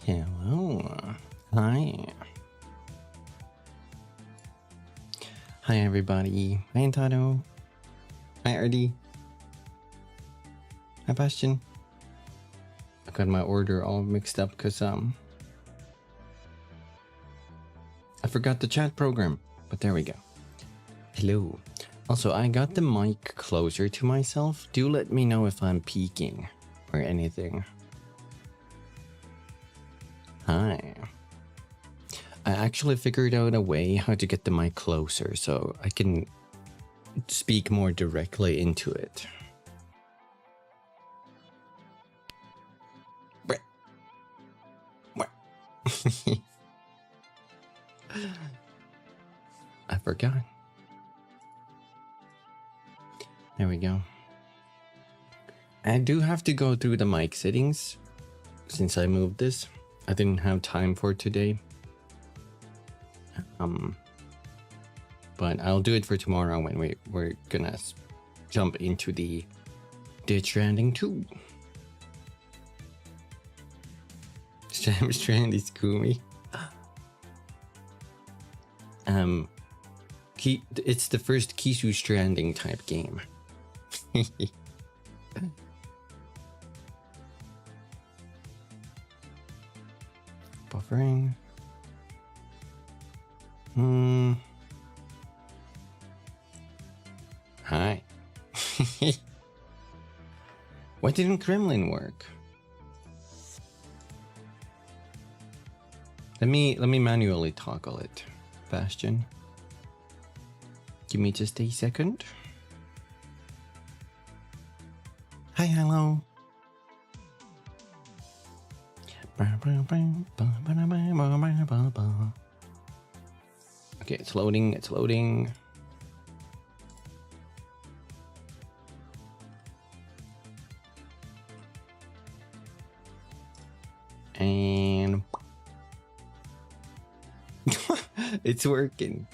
Hello. Hi. Hi, everybody. Hi, Antado. Hi, Artie. Hi, Bastion. I got my order all mixed up because, I forgot the chat program, but there we go. Hello. Also, I got the mic closer to myself. Do let me know if I'm peaking or anything. Hi. I actually figured out a way how to get the mic closer so I can speak more directly into it. I forgot. There we go. I do have to go through the mic settings since I moved this. I didn't have time for today. But I'll do it for tomorrow when we're gonna jump into the Death Stranding 2. Strand is Kumi. It's the first Kisu Stranding type game. Buffering. Hi. Why didn't Kremlin work? Let me manually toggle it, Bastion. Give me just a second. Hi, hello. Okay, it's loading, it's loading. And it's working.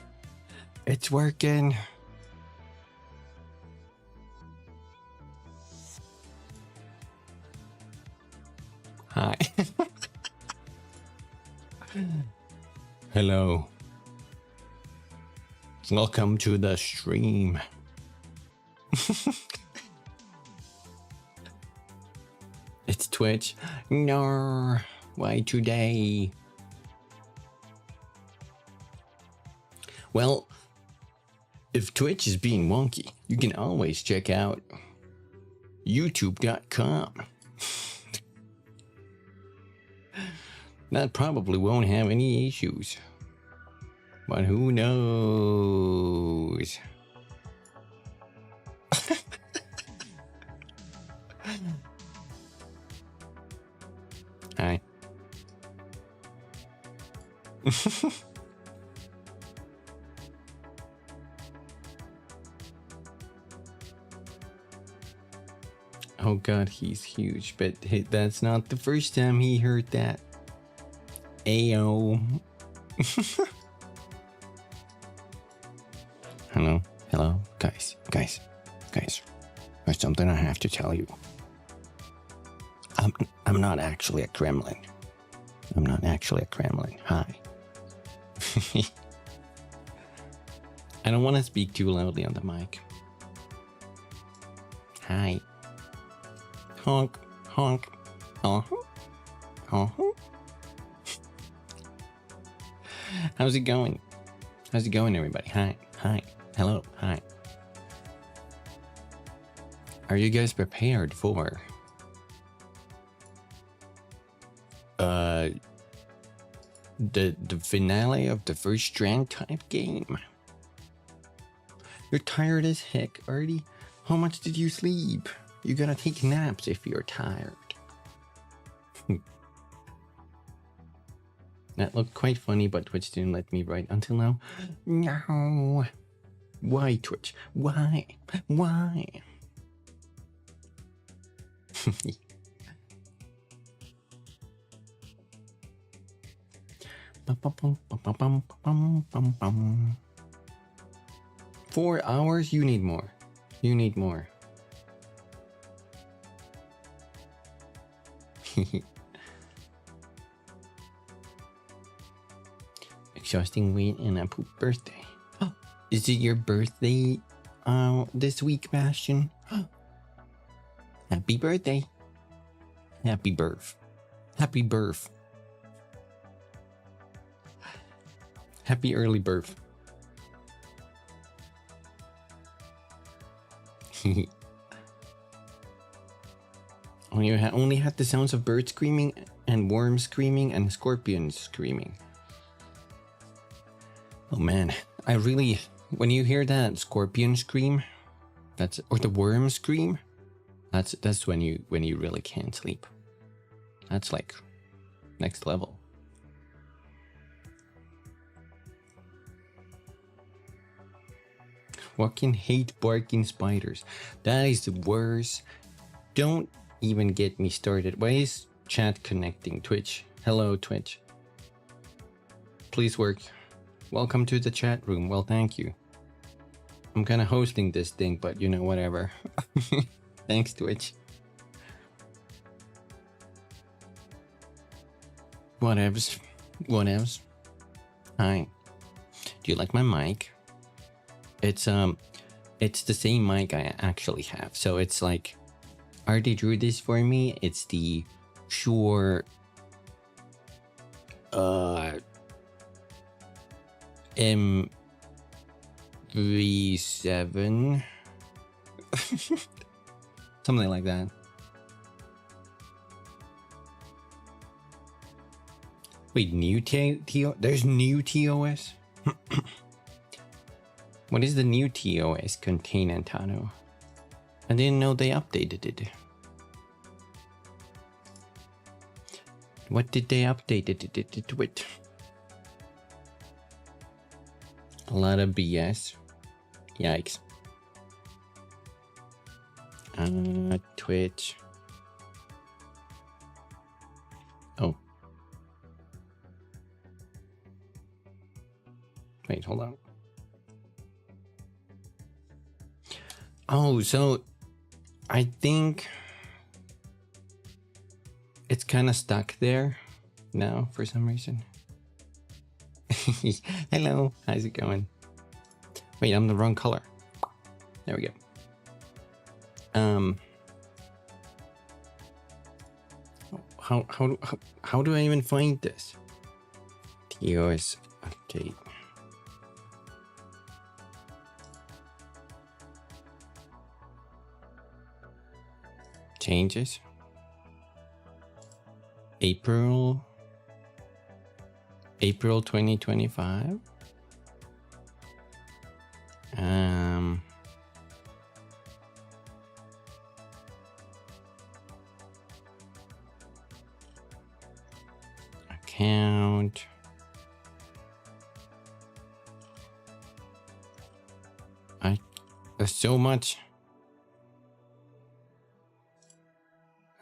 It's working. Hi. Hello. Welcome to the stream. It's Twitch. No. Why today? Well, if Twitch is being wonky, you can always check out youtube.com. That probably won't have any issues. But who knows? Hi. Oh god, he's huge, but that's not the first time he heard that. Ayo. Hello, hello, guys. There's something I have to tell you. I'm not actually a Kremlin. Hi. I don't want to speak too loudly on the mic. Hi. Honk, honk. How's it going? Everybody? Hi. Hello. Hi. Are you guys prepared for the finale of the first Strand type game? You're tired as heck, Artie. How much did you sleep? You gotta take naps if you're tired. That looked quite funny, but Twitch didn't let me write until now. No. Why, Twitch? Why? Bum. 4 hours? You need more. exhausting weight and a poop birthday. Is it your birthday this week, Bastion? Happy birthday. Happy birth. Happy birth. Happy early birth. Oh, you only had the sounds of birds screaming and worms screaming and scorpions screaming. Oh man, I really, when you hear that scorpion scream, or the worm scream, that's when you really can't sleep. That's like next level. Fucking hate barking spiders. That is the worst. Don't even get me started. Why is chat connecting? Twitch. Hello, Twitch. Please work. Welcome to the chat room. Well, thank you. I'm kind of hosting this thing, but you know, whatever. Thanks, Twitch. Whatevs. Whatevs. Hi. Do you like my mic? It's the same mic I actually have. So it's like, Artie drew this for me. It's the Shure MV7 something like that. Wait, new TO? There's new TOS? What is the new TOS contain, Antano? I didn't know they updated it. What did they update it with? A lot of BS. Yikes. Twitch. Oh. Wait, hold on. Oh, so I think it's kind of stuck there now for some reason. Hello, how's it going? Wait, I'm the wrong color. There we go. How do I even find this? TOS update. Changes. April 2025. Account. There's so much.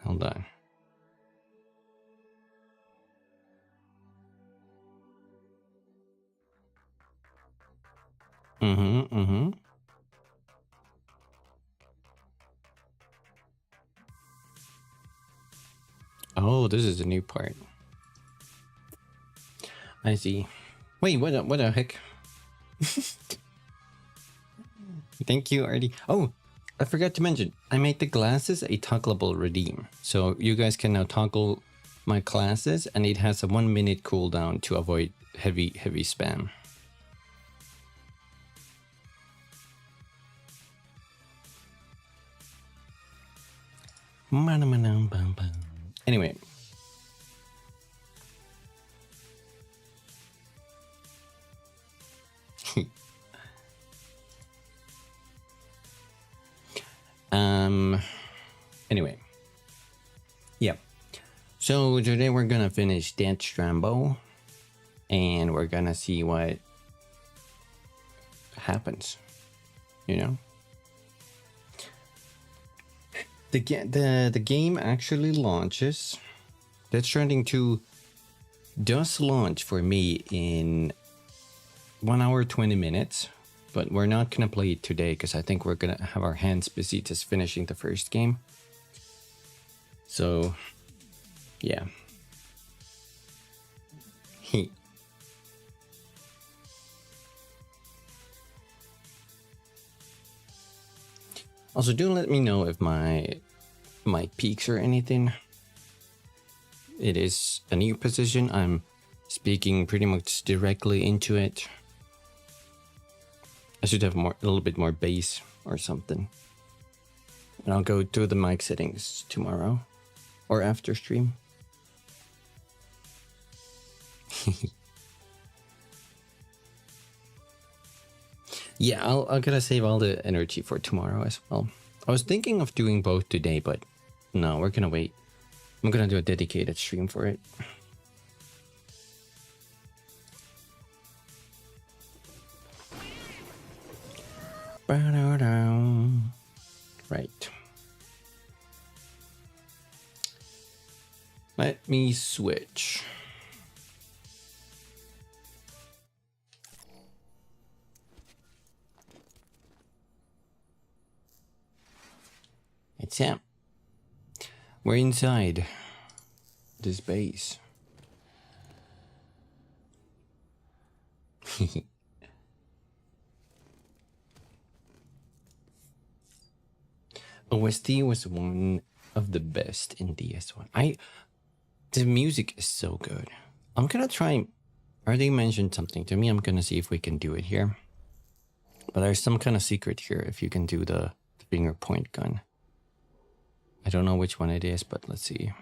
Hold on. Oh, this is a new part. I see. Wait, what the heck? Thank you, Artie. Oh, I forgot to mention, I made the glasses a toggleable redeem. So you guys can now toggle my classes, and it has a 1 minute cooldown to avoid heavy spam. Anyway. Anyway. Yeah. So today we're gonna finish Death Stranding, and we're gonna see what happens. You know? The game actually launches. Death Stranding 2 does launch for me in 1 hour 20 minutes, but we're not gonna play it today because I think we're gonna have our hands busy just finishing the first game. So yeah. Also, do let me know if my peaks or anything. It is a new position. I'm speaking pretty much directly into it. I should have a little bit more bass or something. And I'll go to the mic settings tomorrow or after stream. Yeah, I'll gotta save all the energy for tomorrow as well. I was thinking of doing both today, but no, we're gonna wait. I'm gonna do a dedicated stream for it. Right. Let me switch. It's him. We're inside this base. OST was one of the best in DS1. The music is so good. I'm gonna try. Already mentioned something to me. I'm gonna see if we can do it here. But there's some kind of secret here if you can do the finger point gun. I don't know which one it is, but let's see.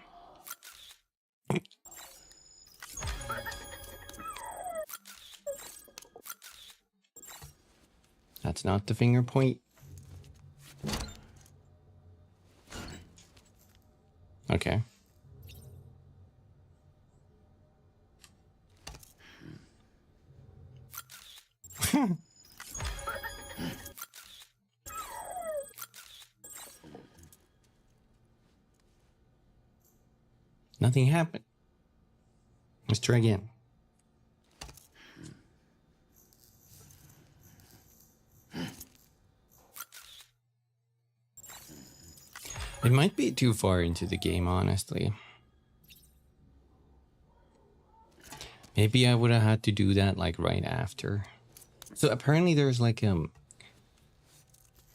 That's not the finger point. Okay. Nothing happened. Let's try again. It might be too far into the game, honestly. Maybe I would have had to do that like right after. So apparently there's like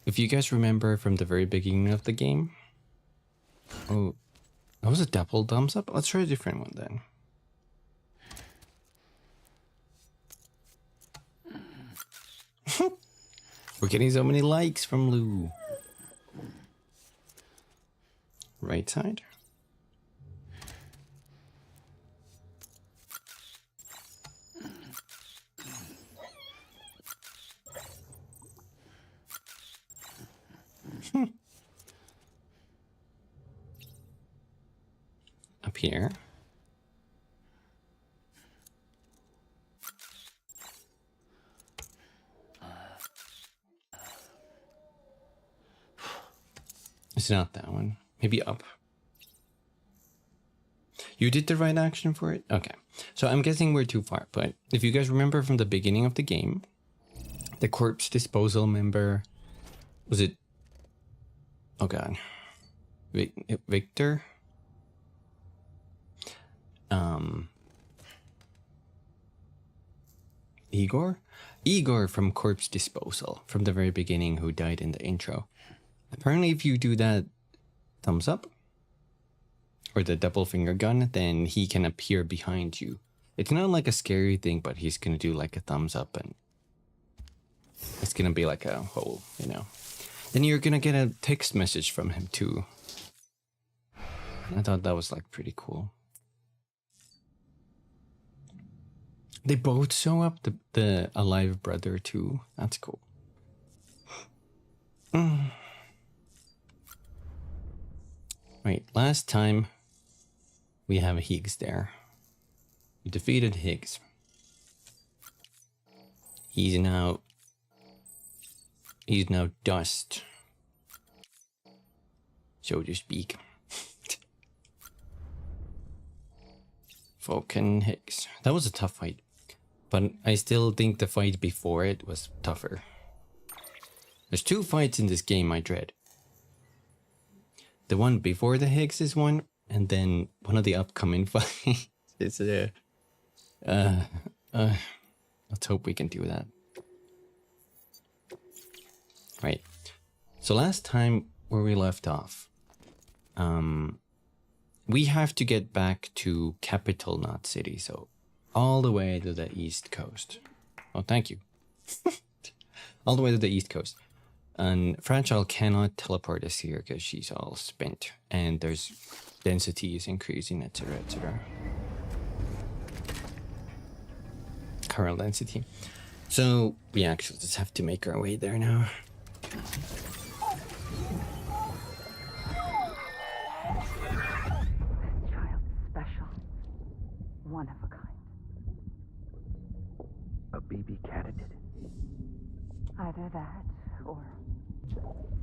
if you guys remember from the very beginning of the game. Oh, that was a double thumbs up. Let's try a different one then. We're getting so many likes from Lou. Right side. Up here. It's not that one. Maybe up. You did the right action for it? Okay. So I'm guessing we're too far, but if you guys remember from the beginning of the game, the corpse disposal member, was it? Oh god. Victor? Igor? Igor from Corpse Disposal from the very beginning, who died in the intro. Apparently if you do that thumbs up or the double finger gun, then he can appear behind you. It's not like a scary thing, but he's gonna do like a thumbs up and it's gonna be like a whole, you know. Then you're gonna get a text message from him too. I thought that was like pretty cool. They both show up, the alive brother too. That's cool. Wait, last time we have Higgs there. We defeated Higgs. He's now dust, so to speak. Vulcan Higgs. That was a tough fight. But I still think the fight before it was tougher. There's two fights in this game I dread. The one before the Higgs is one, and then one of the upcoming fights is let's hope we can do that. Right. So last time where we left off, we have to get back to capital, not city. So all the way to the East Coast. Oh, thank you. All the way to the East Coast. And Fragile cannot teleport us here because she's all spent. And there's density is increasing, etc, etc. Current density. So we actually just have to make our way there now. One of a kind. A baby candidate. Either that, or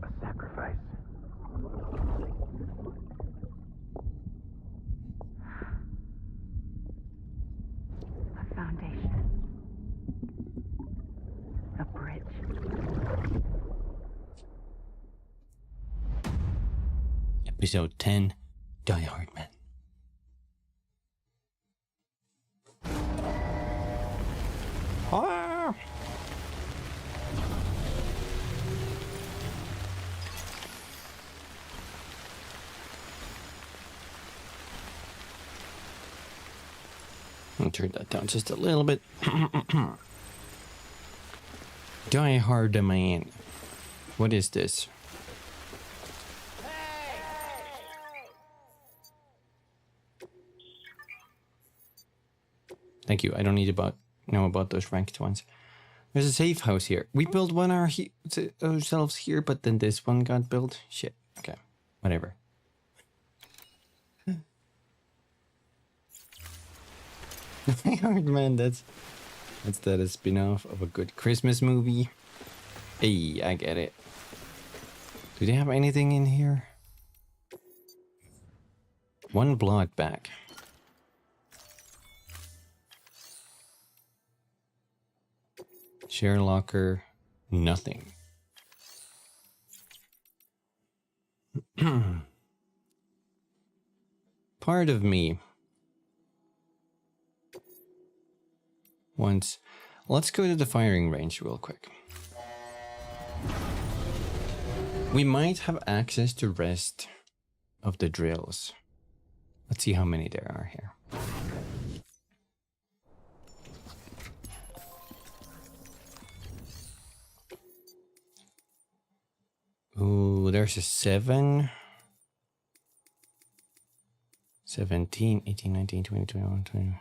a sacrifice. A foundation. A bridge. Episode 10, Die Hard Man. Ah! I'll turn that down just a little bit. Die Hard Man. What is this? Thank you. I don't need know about those ranked ones. There's a safe house here. We built one ourselves here, but then this one got built. Shit. Okay. Whatever. Die Hard Man, that's that a spin-off of a good Christmas movie. Hey, I get it. Do they have anything in here? One blood back. Share locker, nothing. Part of me wants... Let's go to the firing range real quick. We might have access to rest of the drills. Let's see how many there are here. Ooh, there's a 7. 17, 18, 19, 20, 21, 20.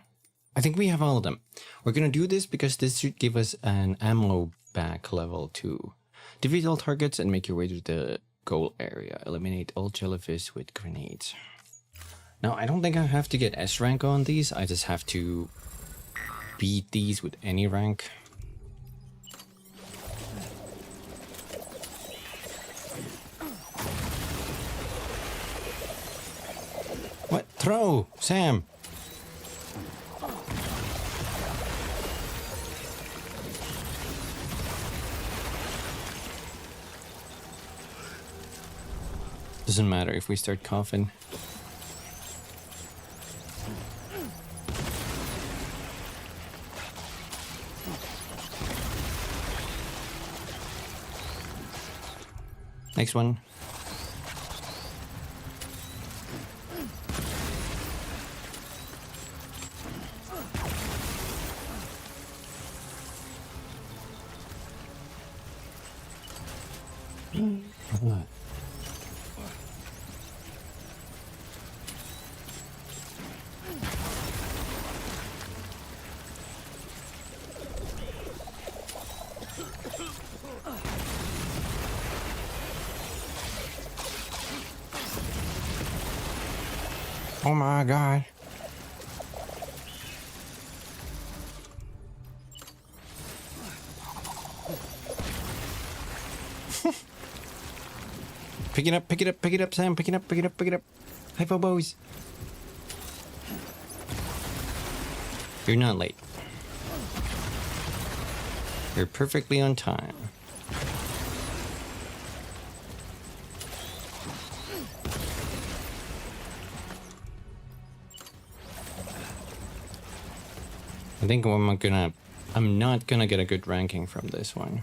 I think we have all of them. We're gonna do this because this should give us an ammo back level 2. Defeat all targets and make your way to the goal area. Eliminate all jellyfish with grenades. Now, I don't think I have to get S rank on these. I just have to beat these with any rank. What? Throw! Sam! Doesn't matter if we start coughing. Next one. What? Oh my god. Pick it up, Sam, pick it up. Hypo bows. You're not late. You're perfectly on time. I think I'm not gonna get a good ranking from this one.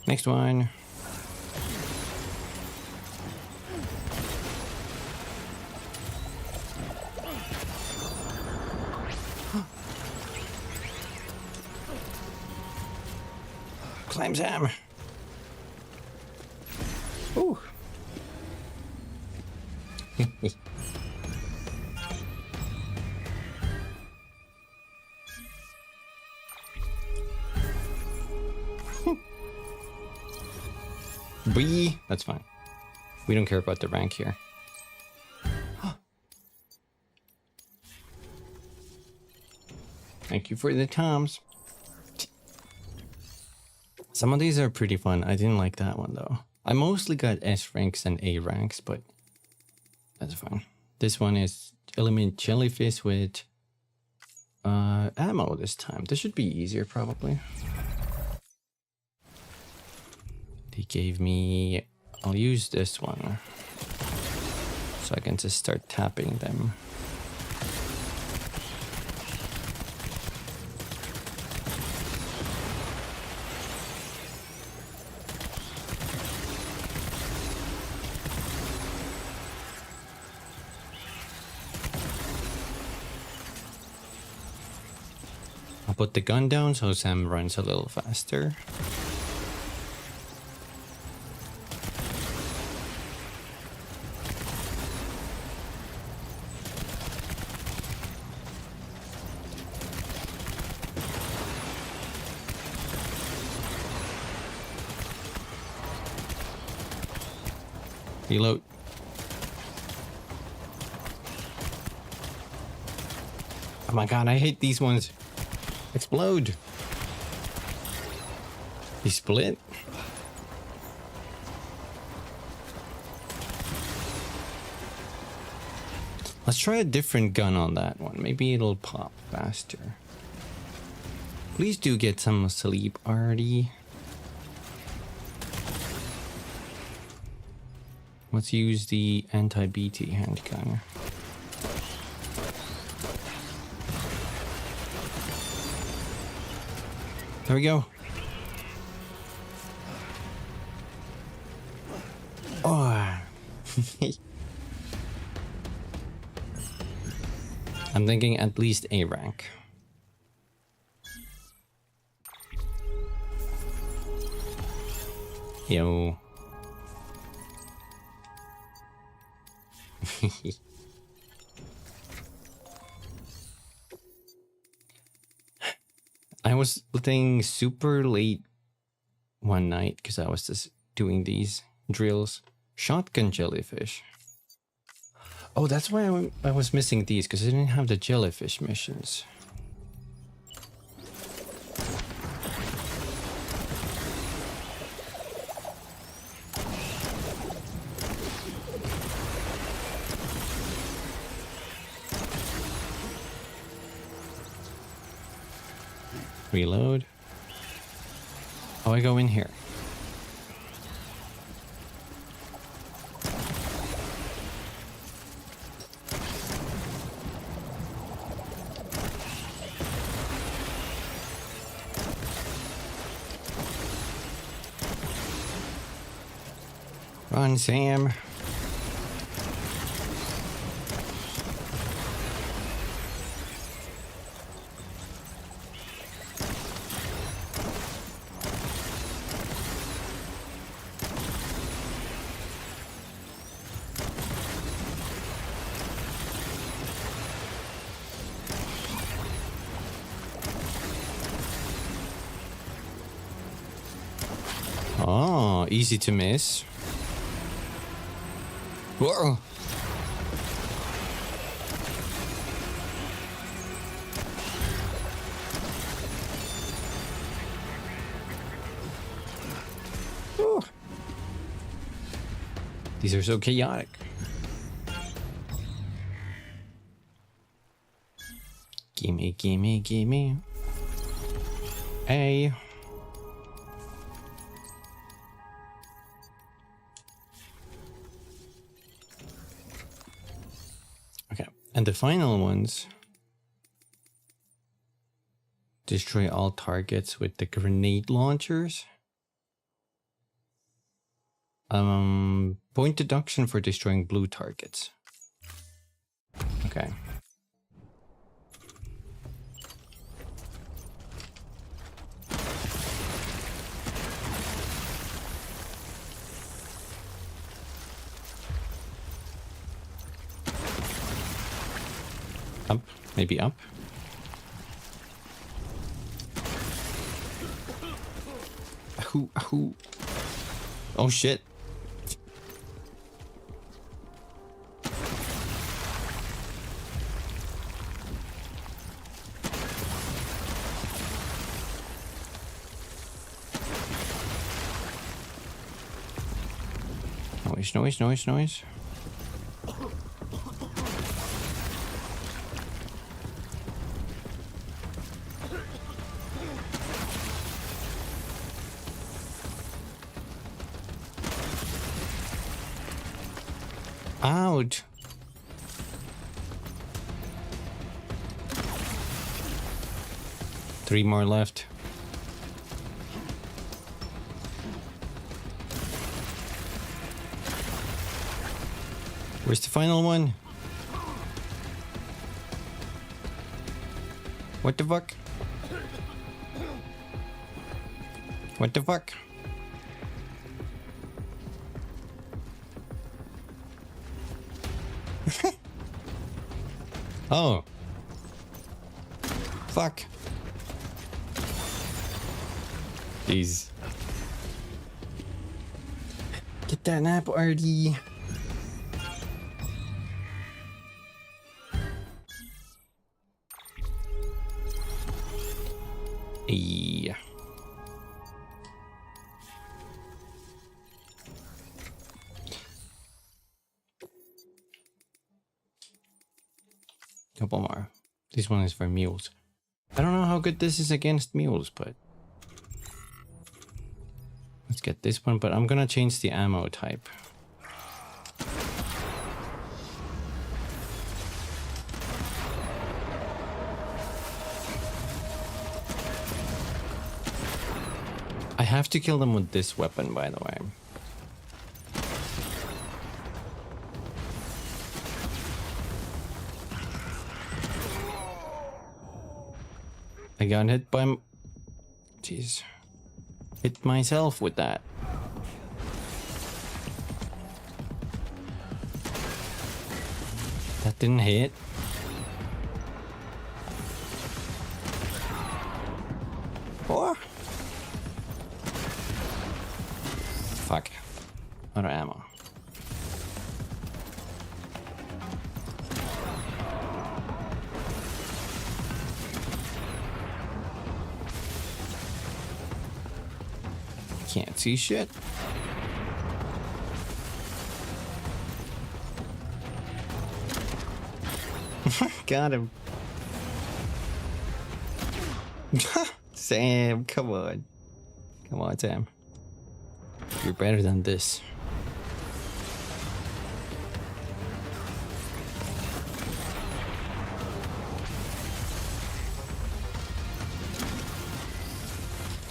Next one. Climb Sam. Ooh. That's fine. We don't care about the rank here. Thank you for the toms. Some of these are pretty fun. I didn't like that one though. I mostly got S ranks and A ranks, but that's fine. This one is eliminate jellyfish with ammo this time. This should be easier probably. They gave me... I'll use this one. So I can just start tapping them. I'll put the gun down so Sam runs a little faster. Reload. Oh my god, I hate these ones. Explode. He split. Let's try a different gun on that one. Maybe it'll pop faster. Please do get some sleep already. Let's use the anti-BT handgun. There we go. Oh. I'm thinking at least A rank. Yo. I was playing super late one night because I was just doing these drills. Shotgun jellyfish. Oh, that's why I was missing these, because I didn't have the jellyfish missions. Reload. Oh, I go in here. Run, Sam. Oh, easy to miss. Whoa. Whew. These are so chaotic. Gimme, gimme, gimme. Hey. And the final ones, Destroy all targets with the grenade launchers. Point deduction for destroying blue targets. Okay. Up, maybe up. Who? Oh shit. Noise. Out. Three more left. Where's the final one? What the fuck? What the fuck? Oh. Fuck. Jeez. Get that nap, Artie. Yeah. Couple more. This one is for mules. I don't know how good this is against mules, but let's get this one. But I'm gonna change the ammo type. I have to kill them with this weapon, by the way. I got hit by... Jeez. Hit myself with that. That didn't hit. Oh. Fuck. Out of ammo. Can't see shit. Got him. Sam, come on. Come on, Sam. You're better than this.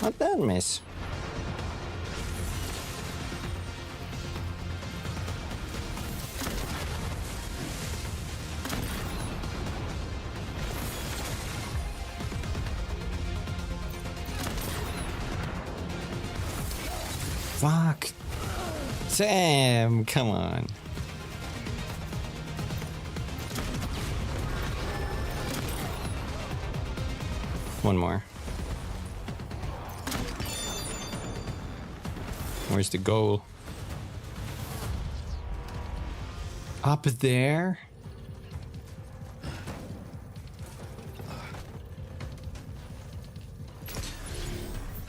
How'd that miss? Fuck. Sam, come on. One more. Where's the goal? Up there?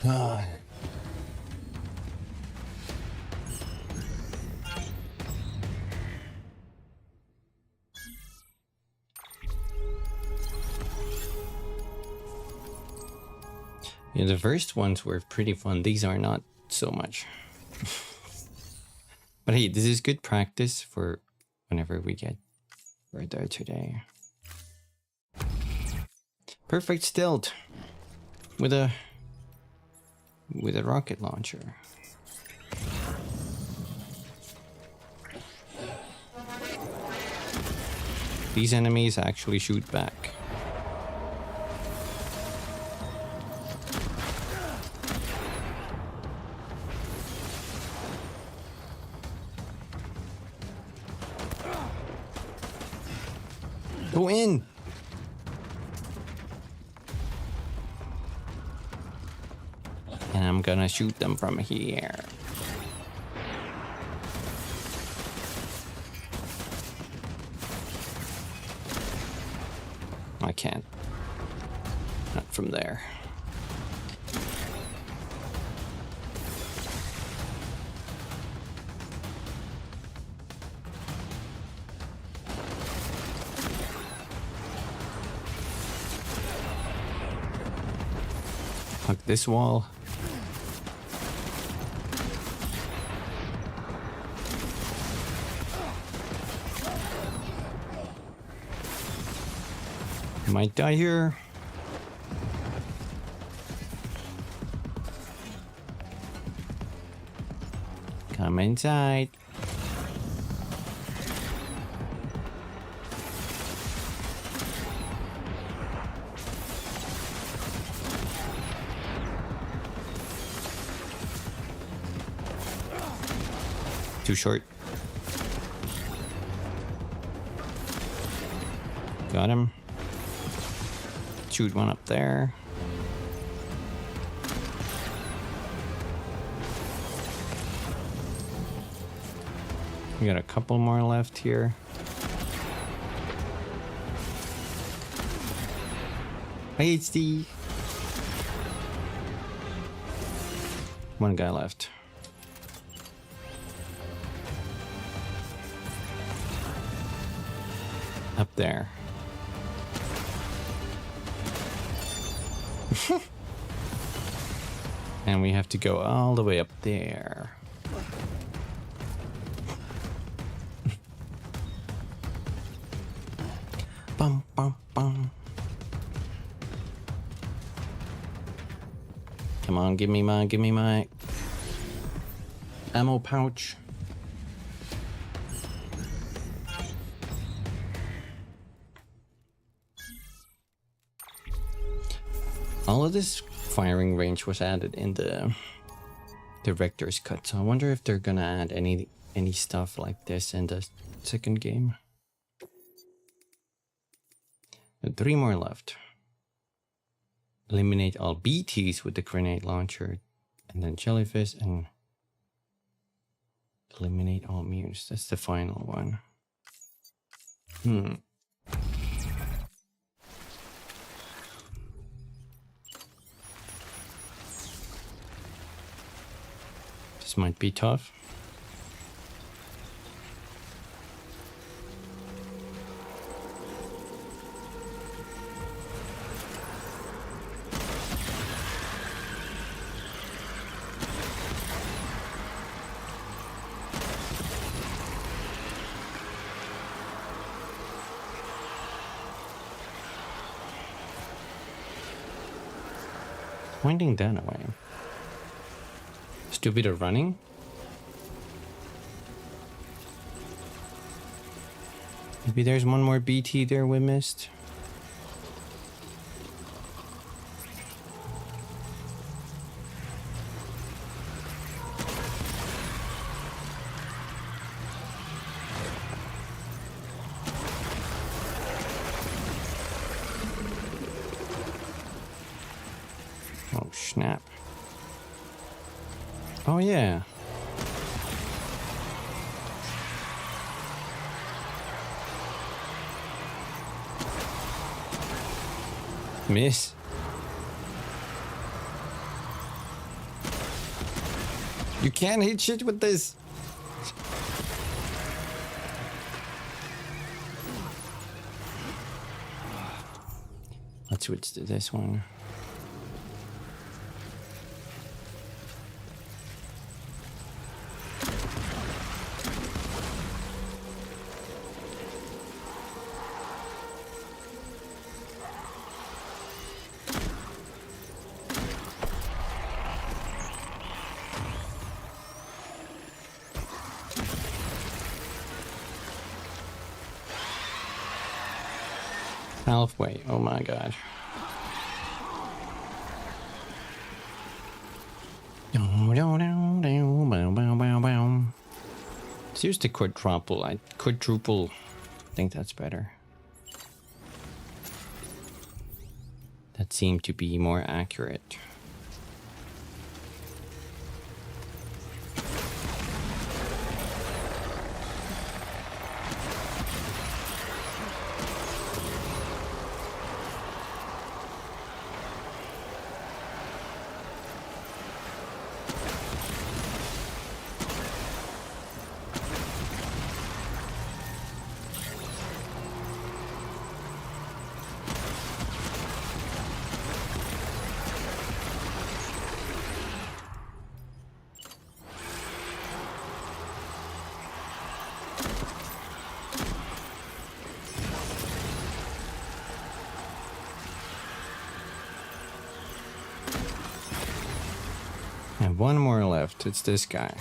Ah. Yeah, the first ones were pretty fun. These are not so much. But hey, this is good practice for whenever we get further today. Perfect stealth. with a rocket launcher. These enemies actually shoot back. Go in! And I'm gonna shoot them from here. I can't. Not from there. Hug this wall. Might die here. Come inside. Too short. Got him. Shoot one up there. We got a couple more left here. Hey, Steve. One guy left. Up there. And we have to go all the way up there. Bum, bum, bum. Come on, give me my ammo pouch. All of this firing range was added in the director's cut, so I wonder if they're gonna add any stuff like this in the second game. 3 more left. Eliminate all BTs with the grenade launcher, and then jellyfish, and eliminate all mutes. That's the final one. This might be tough. Pointing that away. Stupid or running? Maybe there's one more BT there we missed. Oh, snap. Oh, yeah. Miss. You can't hit shit with this. Let's switch to this one. Halfway. Oh my god. Let's use the quadruple. Quadruple. I think that's better. That seemed to be more accurate. And one more left. It's this guy.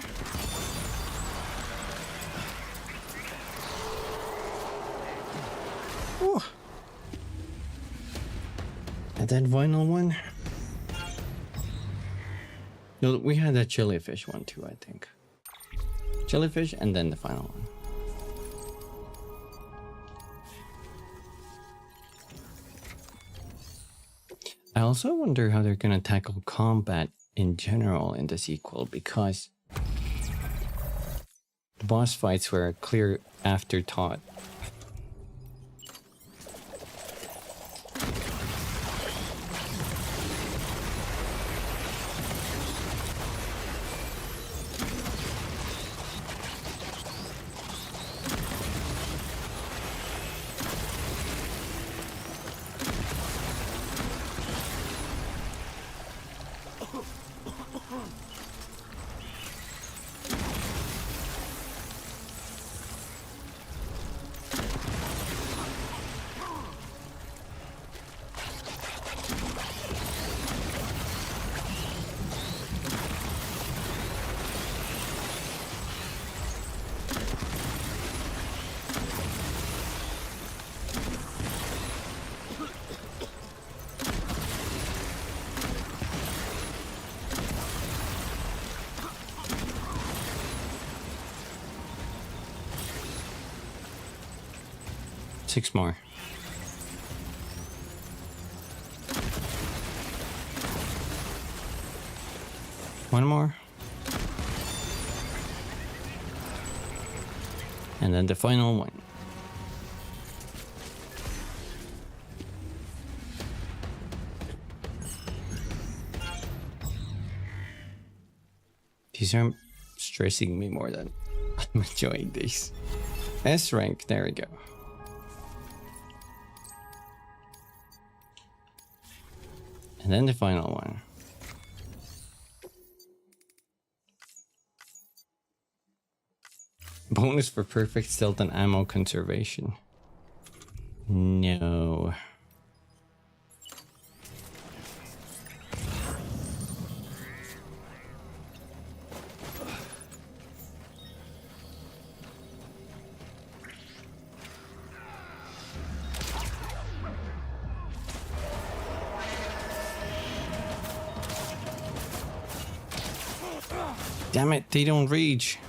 Ooh. And that final one. No, we had that jellyfish one too, I think. Jellyfish and then the final one. I also wonder how they're gonna tackle combat in general in the sequel, because the boss fights were a clear afterthought. Six more. One more. And then the final one. These are stressing me more than I'm enjoying these. S rank, there we go. And then the final one. Bonus for perfect stealth and ammo conservation. No. Damn it, they don't reach.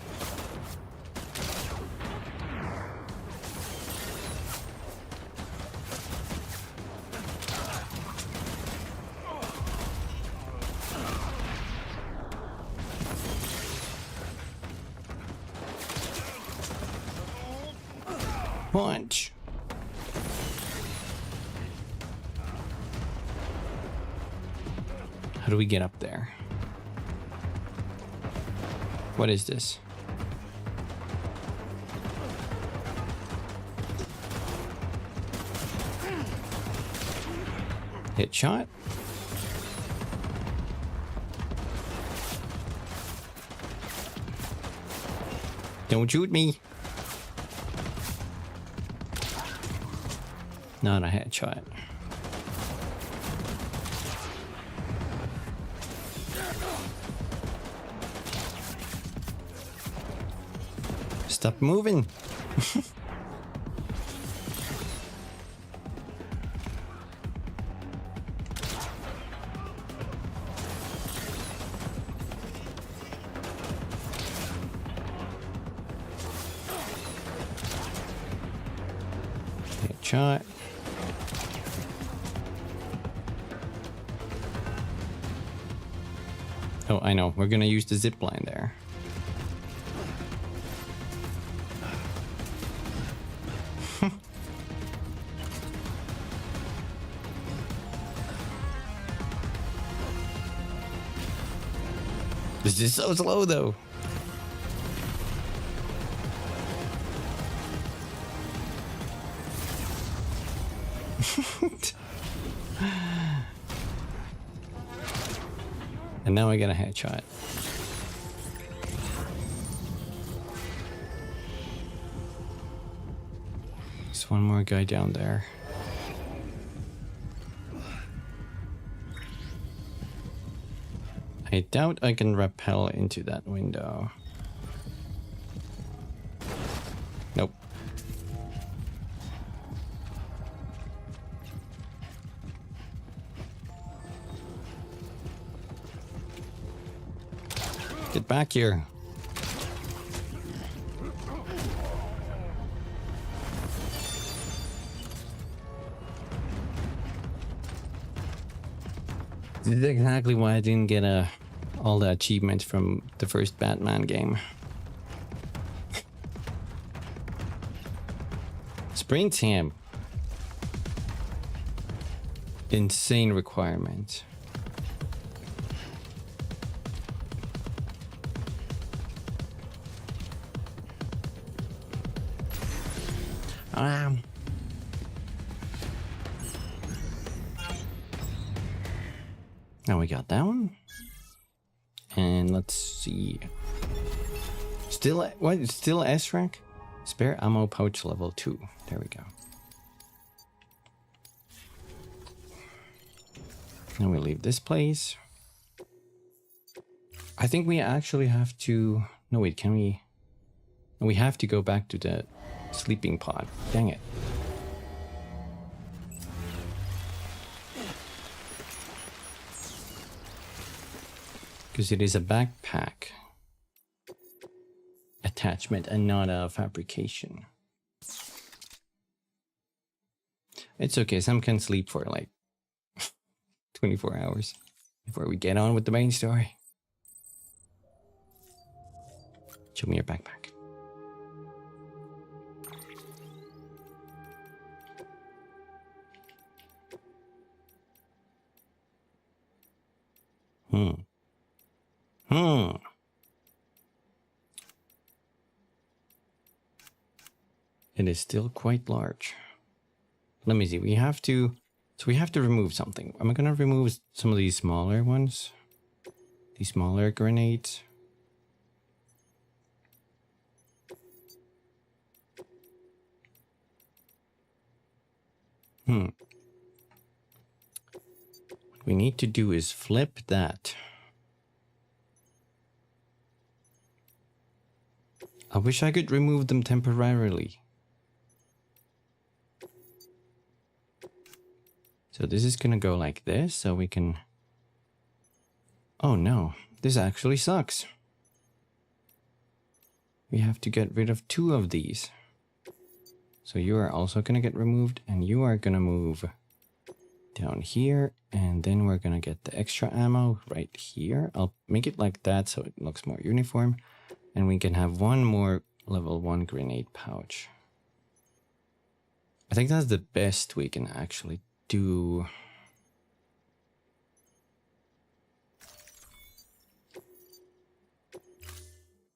Punch. How do we get up there? What is this? Hit shot. Don't shoot me. Not a headshot. Stop moving. Headshot. Oh, I know. We're gonna use the zip line there. This is so slow, though. And now I get a headshot. There's one more guy down there. I doubt I can rappel into that window. Nope. Get back here. This is exactly why I didn't get all the achievements from the first Batman game. Sprint Sam. Insane requirement. Now we got that one. And let's see. Still, what? It's still S rank? Spare ammo pouch level 2. There we go. Now we leave this place. I think we actually have to... No, wait, can we... No, we have to go back to the sleeping pod. Dang it. Because it is a backpack attachment and not a fabrication. It's okay, some can sleep for like 24 hours before we get on with the main story. Show me your backpack. It is still quite large. Let me see. We have to... So we have to remove something. Am I going to remove some of these smaller ones? These smaller grenades? What we need to do is flip that. I wish I could remove them temporarily. So this is gonna go like this, so we can... Oh no, this actually sucks. We have to get rid of 2 of these. So you are also gonna get removed, and you are gonna move down here, and then we're gonna get the extra ammo right here. I'll make it like that so it looks more uniform, and we can have one more level 1 grenade pouch. I think that's the best we can actually do.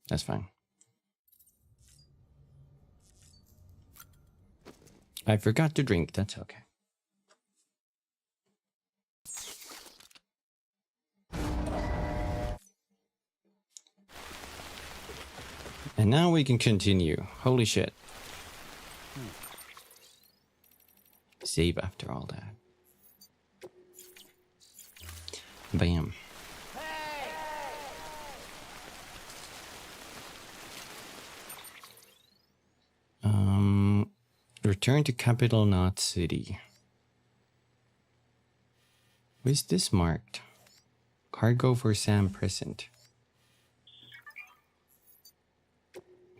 That's fine. I forgot to drink, that's okay. And now we can continue. Holy shit. Save after all that. Bam. Return to Capital Knot City. Where's this marked? Cargo for Sam present.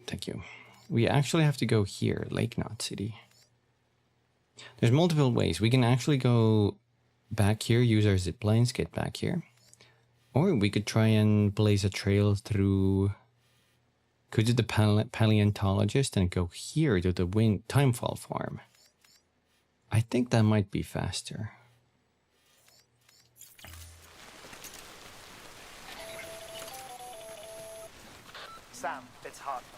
Thank you. We actually have to go here, Lake Knot City. There's multiple ways. We can actually go back here, use our zip lines, get back here. Or we could try and blaze a trail through... Go to the paleontologist and go here to the timefall farm. I think that might be faster. Sam, it's Hartman.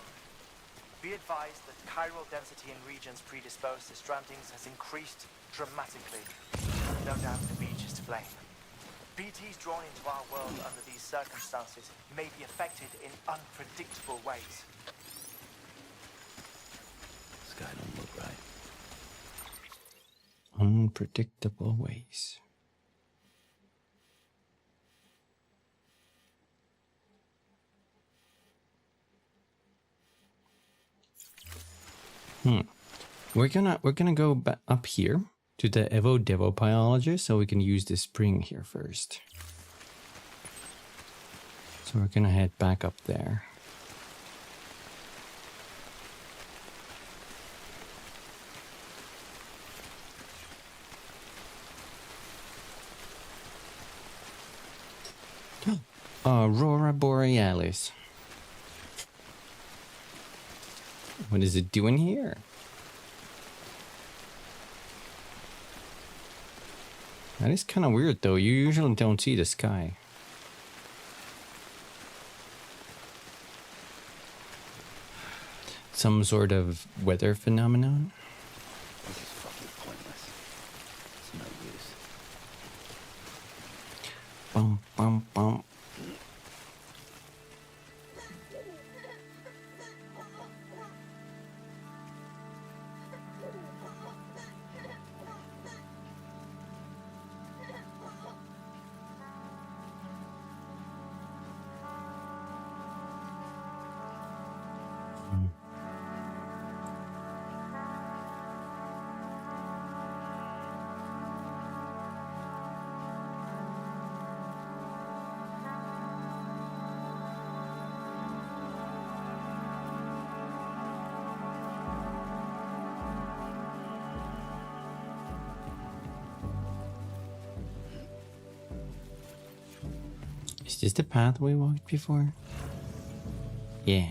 Be advised that chiral density in regions predisposed to strandings has increased dramatically. No doubt the beach is to blame. BTs drawn into our world under these circumstances may be affected in unpredictable ways. This guy don't look right. Unpredictable ways. We're gonna go up here to the Devo biologist so we can use the spring here first. So we're gonna head back up there. Aurora Borealis. What is it doing here? That is kind of weird though. You usually don't see the sky. Some sort of weather phenomenon? This is fucking pointless. It's no use. Bum, bum, bum. Is this the path we walked before? Yeah.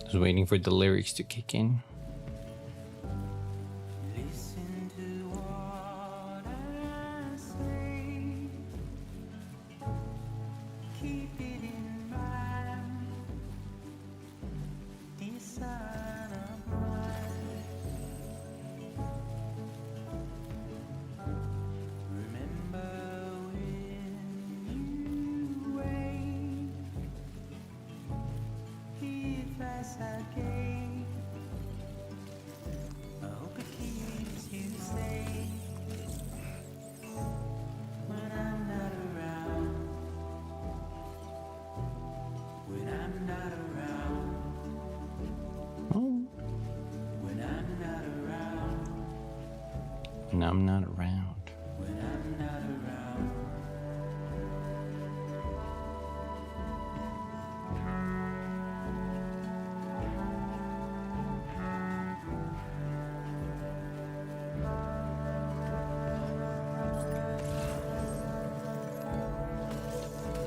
I was waiting for the lyrics to kick in. Listen to what I say. Keep it in mind. This side of mine. Remember when you wait. If as I gave, I hope it keeps you safe when I'm not around. When I'm not around. Oh. When I'm not around. And I'm not around. When I'm not around.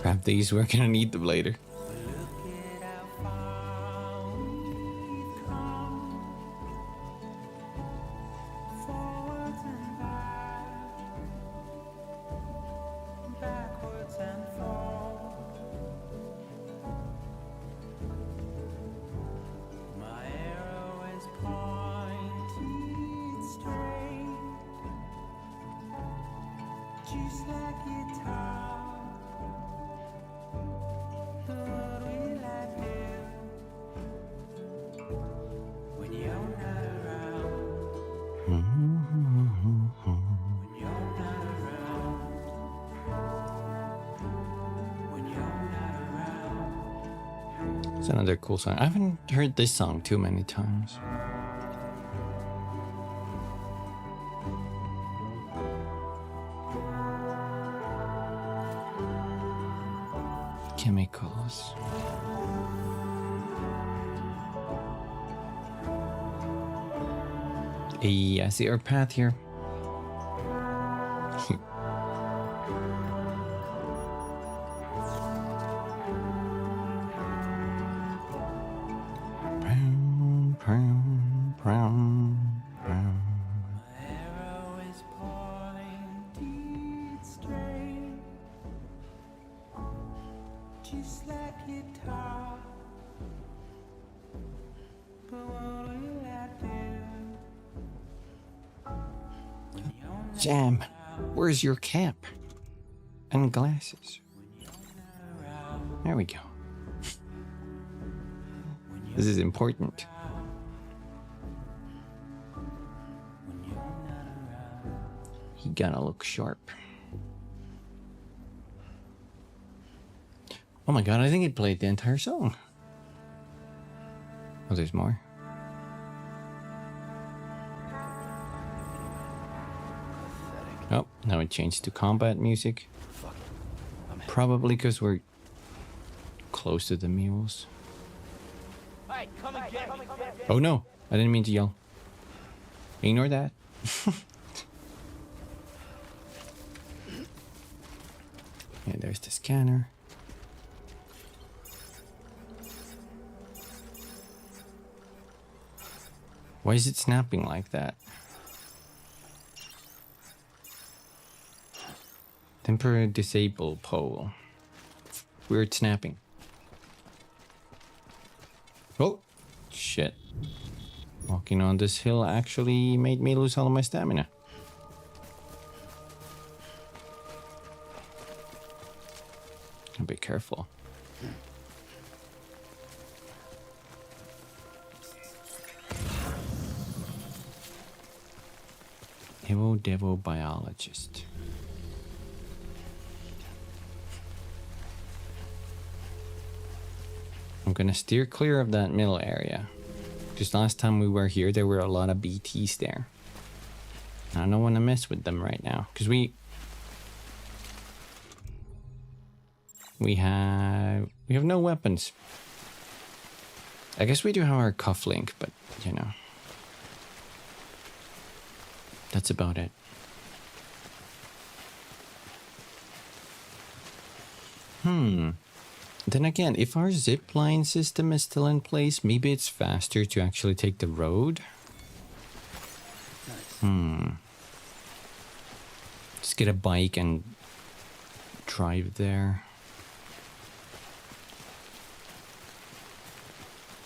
Grab these, we're gonna need them later. Look at how far we've come. Forwards and backwards and forward. My arrow is pointed straight, just like guitar. What will I do when you're not around? When you're not around. It's another cool song. I haven't heard this song too many times. Chemicals. Hey, I see our path here. Brown, brown, brown, brown. Arrow is pointed straight, just like you taught. But what will I do when you're not Sam, where's your cap and glasses? around? There we go. This is important. When you're not around. He gotta look sharp. Oh my god, I think it played the entire song. Oh, there's more. Oh, now it changed to combat music. Fuck it. I'm in. Probably because we're close to the mules. Hey, come and get me. Oh no, I didn't mean to yell. Ignore that. Yeah, there's the scanner. Why is it snapping like that? Temporary disable pole. Weird snapping. Oh, shit. Walking on this hill actually made me lose all of my stamina. Be careful. Evo Devo biologist. I'm gonna steer clear of that middle area. Just last time we were here, there were a lot of BTs there. I don't want to mess with them right now, because we have no weapons. I guess we do have our cufflink, but you know, that's about it. Then again, if our zipline system is still in place, maybe it's faster to actually take the road. Nice. Just get a bike and drive there.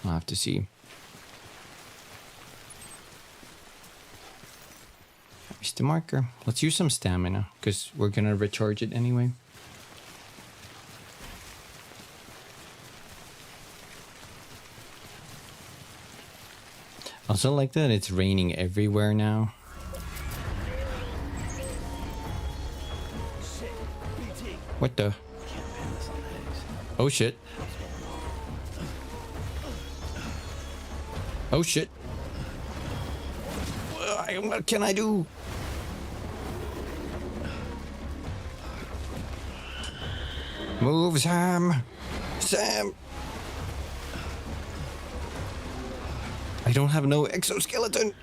I'll have to see. There's the marker. Let's use some stamina, because we're gonna recharge it anyway. Also like that it's raining everywhere now. Shit. BT. What the? Can't pin this on Hayes. Oh shit. Oh shit. What can I do? Move, Sam. Sam. I don't have no exoskeleton.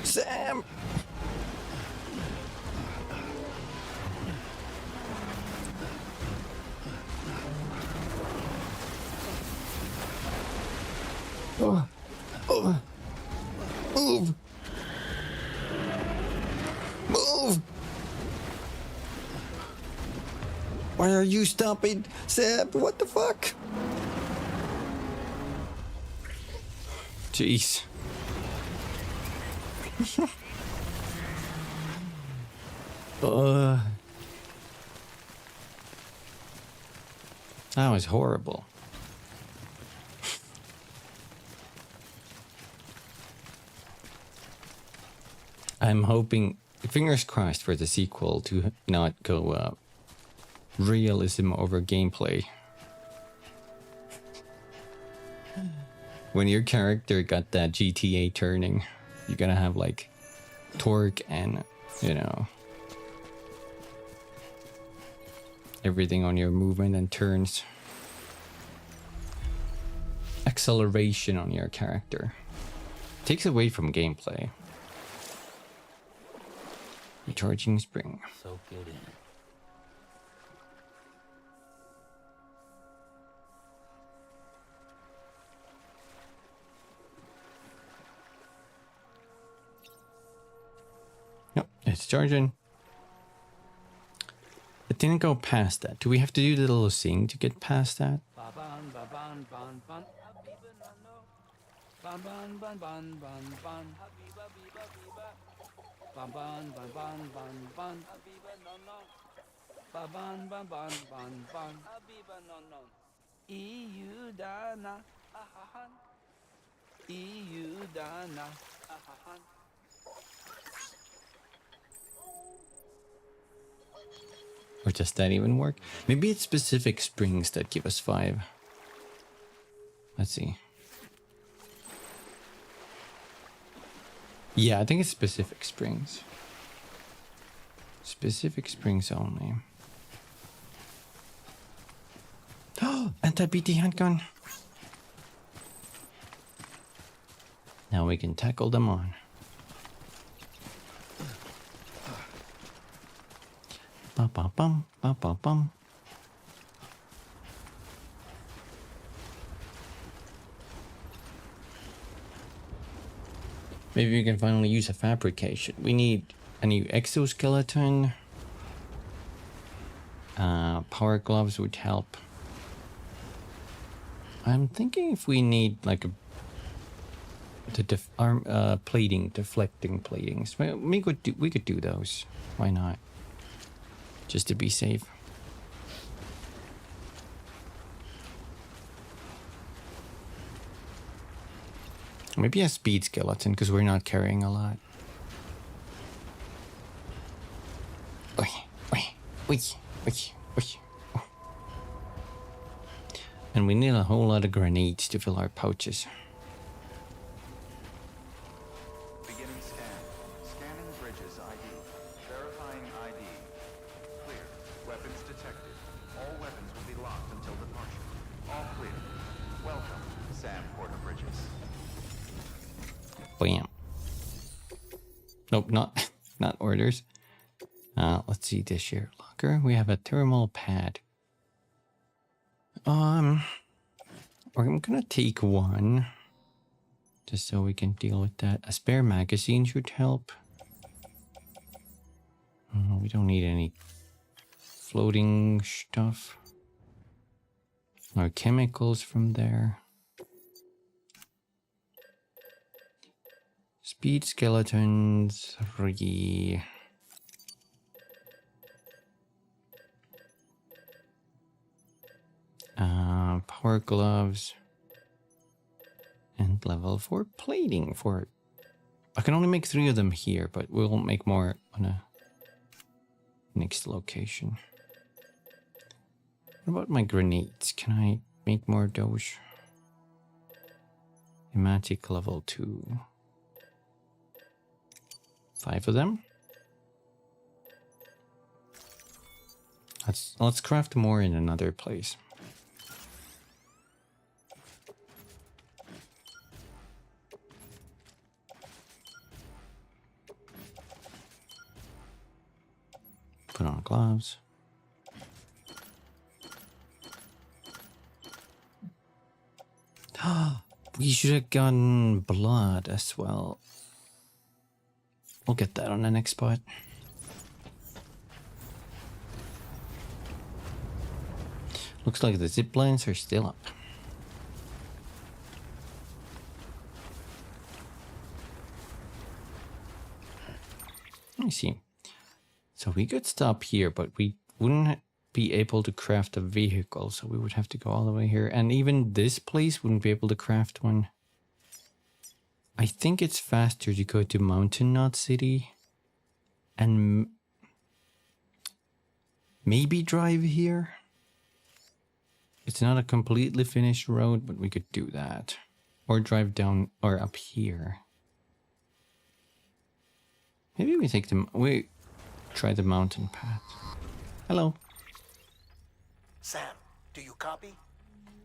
Sam. Oh. Move. Move. Why are you stopping, Sam? What the fuck? Jeez. That was horrible. I'm hoping fingers crossed for the sequel to not go realism over gameplay. When your character got that GTA turning, you're gonna have like torque and, you know, everything on your movement and turns. Acceleration on your character. Takes away from gameplay. Recharging spring. Soak it in. Yep, it's charging. It didn't go past that. Do we have to do the little sing to get past that? Ba-ban, ba-ban, ban, ban. Habiba, no, no. Ban, ban, ban, ban, ban, ban. Habiba, biba, biba. Ban, ban, ban, ban, ban, ban. Habiba, no, no. Ba-ban, ban, ban, ban, ban. Habiba, no, no. EU dana, ahahan. EU dana, ahahan. Or does that even work? Maybe it's specific springs that give us 5. Let's see. Yeah, I think it's specific springs. Specific springs only. Oh, anti-BT handgun. Now we can tackle them on. Bum, bum, bum, bum, bum, bum. Maybe we can finally use a fabrication. We need a new exoskeleton. Power gloves would help. I'm thinking if we need like a plating, deflecting platings. We could do those. Why not? Just to be safe. Maybe a speed skeleton, because we're not carrying a lot. Oi, oi, oi, oi, oi. Oh. And we need a whole lot of grenades to fill our pouches. Beginning scan. Scanning bridges ID. Verifying ID. Clear. Weapons detected. All weapons will be locked until departure. All clear. Welcome, Sam Porter Bridges. Bam. Nope, not orders. Let's see this here. Locker. We have a thermal pad. I'm gonna take one. Just so we can deal with that. A spare magazine should help. We don't need any floating stuff. Or chemicals from there. Speed skeletons, 3. Power gloves. And level 4 plating for it. I can only make 3 of them here, but we'll make more on a next location. What about my grenades? Can I make more of those? Thematic level 2. 5 of them. Let's craft more in another place. Put on gloves. We should have gotten blood as well. We'll get that on the next spot. Looks like the zip lines are still up. Let me see. So we could stop here, but we wouldn't be able to craft a vehicle, so we would have to go all the way here. And even this place wouldn't be able to craft one. I think it's faster to go to Mountain Knot City and maybe drive here. It's not a completely finished road, but we could do that. Or drive down or up here. Maybe we take we try the mountain path. Hello. Sam, do you copy?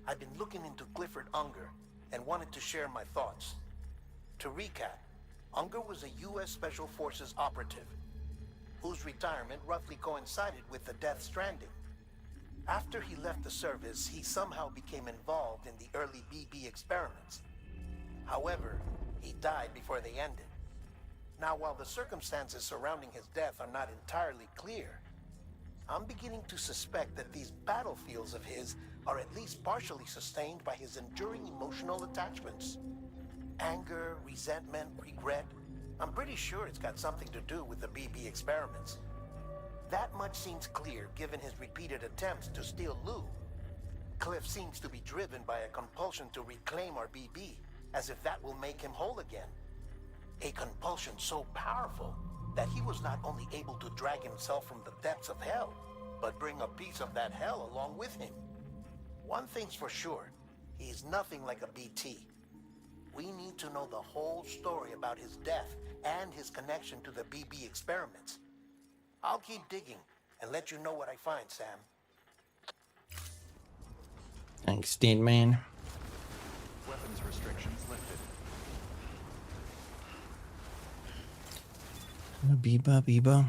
I've been looking into Clifford Unger and wanted to share my thoughts. To recap, Unger was a U.S. Special Forces operative whose retirement roughly coincided with the Death Stranding. After he left the service, he somehow became involved in the early BB experiments. However, he died before they ended. Now, while the circumstances surrounding his death are not entirely clear, I'm beginning to suspect that these battlefields of his are at least partially sustained by his enduring emotional attachments. Anger, resentment, regret. I'm pretty sure it's got something to do with the BB experiments. That much seems clear given his repeated attempts to steal Lou. Cliff seems to be driven by a compulsion to reclaim our BB, as if that will make him whole again. A compulsion so powerful that he was not only able to drag himself from the depths of hell, but bring a piece of that hell along with him. One thing's for sure, he's nothing like a BT. We need to know the whole story about his death and his connection to the BB experiments. I'll keep digging and let you know what I find, Sam. Thanks, Dead Man. Weapons restrictions lifted. Biba, biba.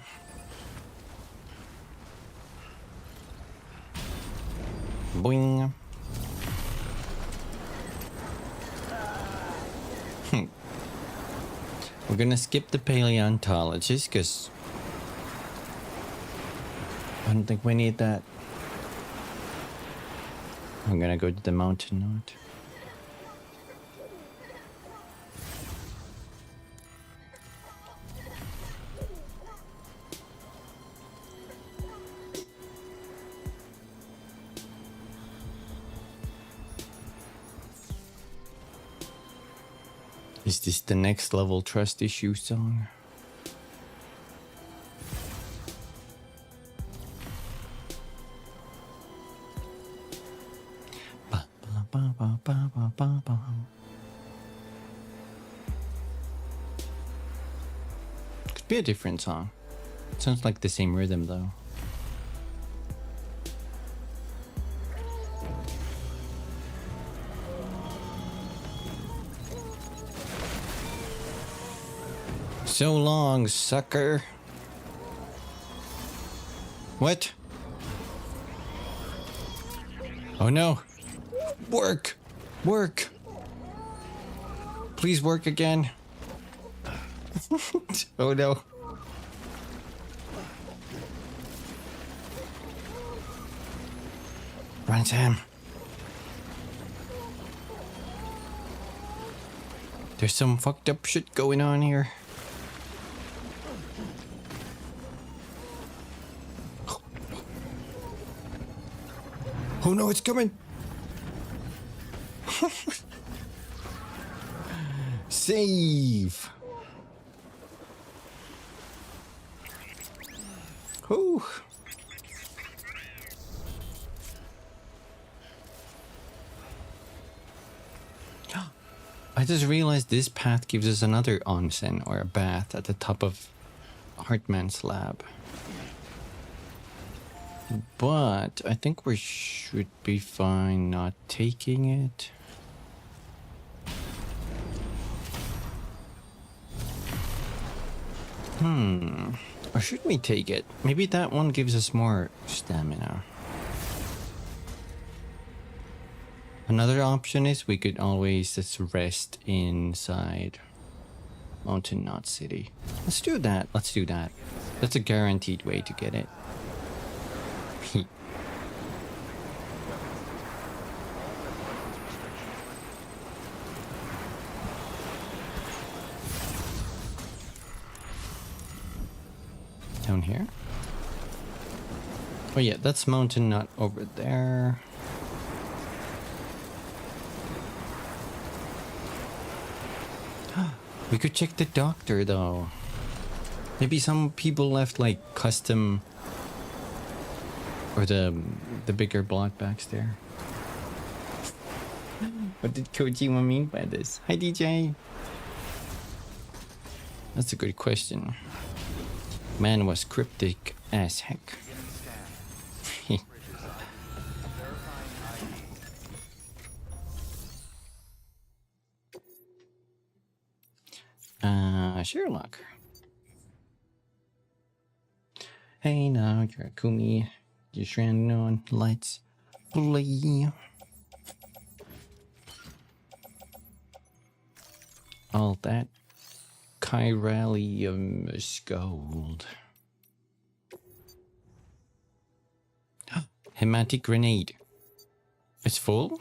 Boing. We're gonna skip the paleontologist because I don't think we need that. I'm gonna go to the mountain note. Is this the next level trust issue song? Ba, ba, ba, ba, ba, ba, ba, ba. Could be a different song. Sounds like the same rhythm though. So long, sucker. What? Oh no. Work! Work! Please work again. Oh no. Run, Sam. There's some fucked up shit going on here. Oh no, it's coming! Save! Whew. I just realized this path gives us another onsen or a bath at the top of Hartman's lab. But I think we should be fine not taking it. Or should we take it? Maybe that one gives us more stamina. Another option is we could always just rest inside Mountain Knot City. Let's do that. Let's do that. That's a guaranteed way to get it. Down here? Oh yeah, that's Mountain Knot over there. We could check the doctor though. Maybe some people left like custom or the bigger block backs there. What did Kojima mean by this? Hi DJ. That's a good question. Man was cryptic as heck. Sherlock. Hey now, you're a Kumi. You're stranding on lights. Play. All that chiralium gold. Hematic grenade. It's full?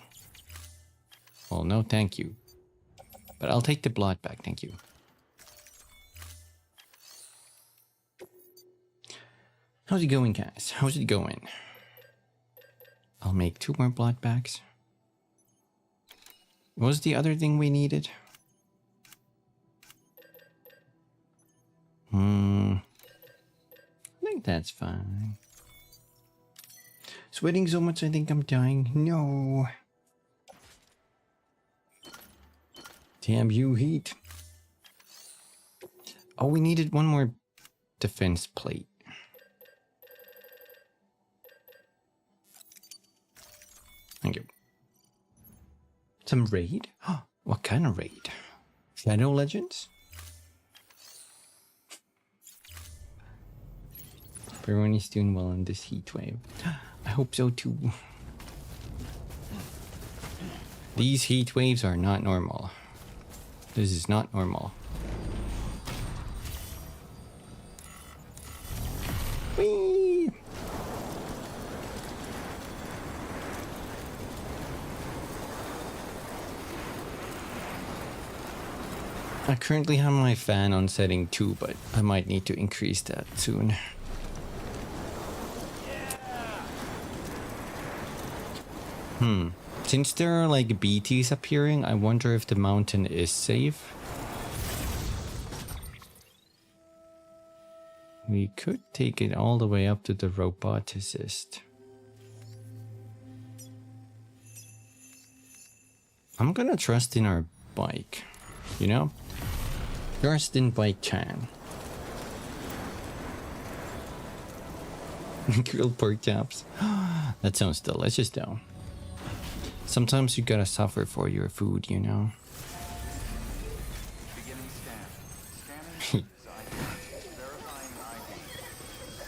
Well, no, thank you. But I'll take the blood back, thank you. How's it going, guys? How's it going? I'll make 2 more blood bags. What was the other thing we needed? I think that's fine. Sweating so much I think I'm dying. No. Damn you, heat. Oh, we needed 1 more defense plate. Thank you. Some raid? Oh, what kind of raid? Shadow Legends? Everyone is doing well in this heat wave. I hope so too. These heat waves are not normal. This is not normal. Whee! I currently have my fan on setting 2, but I might need to increase that soon. Since there are like BTs appearing, I wonder if the mountain is safe. We could take it all the way up to the roboticist. I'm gonna trust in our bike, you know? Trust in Bike Chan. Grilled pork chops. That sounds delicious though. Sometimes you gotta suffer for your food, you know? Beginning scan. Scanning verifying ID.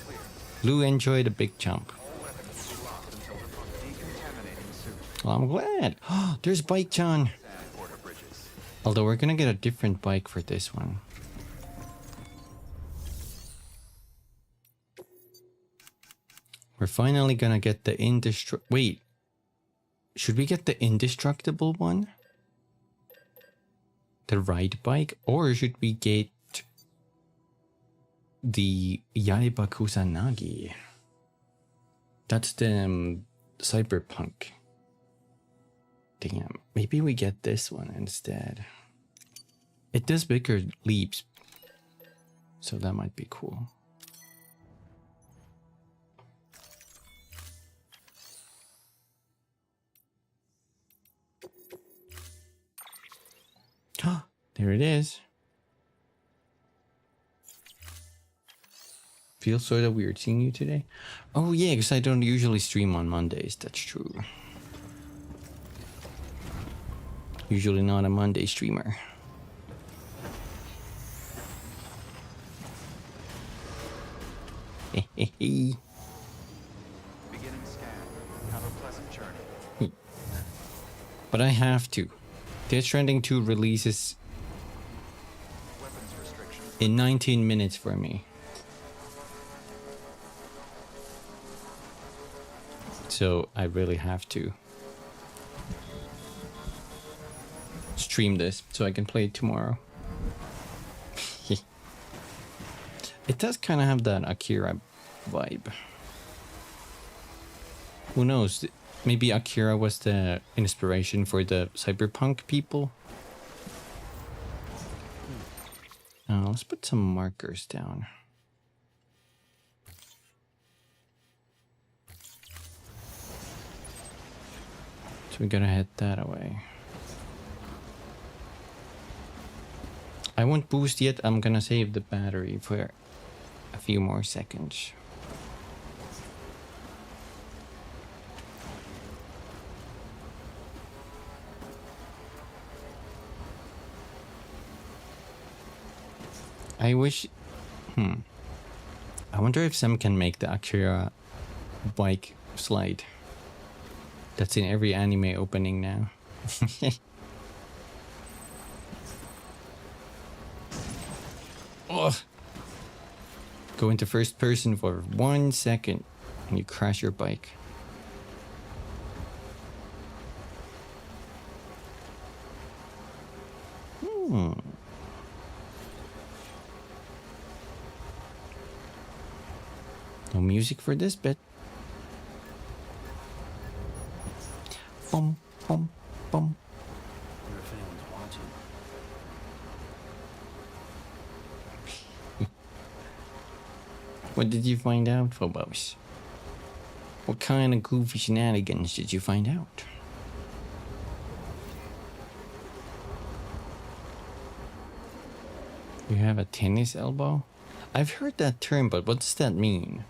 Clear. Lou enjoyed a big jump. All weapons will be locked until decontaminating suit. Well, I'm glad. There's Bike Chan. And border bridges. Although we're gonna get a different bike for this one. We're finally gonna get the Wait. Should we get the indestructible one? The ride bike? Or should we get the Yaiba Kusanagi? That's the cyberpunk. Damn, maybe we get this one instead. It does bigger leaps, so that might be cool. There it is. Feels sort of weird seeing you today. Oh yeah, because I don't usually stream on Mondays. That's true. Usually not a Monday streamer. Beginning scan. Have a pleasant journey. But I have to. Death Stranding 2 releases Weapons restrictions. in 19 minutes for me. So I really have to stream this so I can play it tomorrow. It does kind of have that Akira vibe. Who knows? Maybe Akira was the inspiration for the cyberpunk people. Let's put some markers down. So we gotta head that away. I won't boost yet. I'm gonna save the battery for a few more seconds. I wish... I wonder if some can make the Akira bike slide. That's in every anime opening now. Oh. Go into first person for 1 second and you crash your bike. No music for this bit. Bum, bum, bum. Your fans watching. What did you find out, Phobos? What kind of goofy shenanigans did you find out? You have a tennis elbow? I've heard that term, but what does that mean?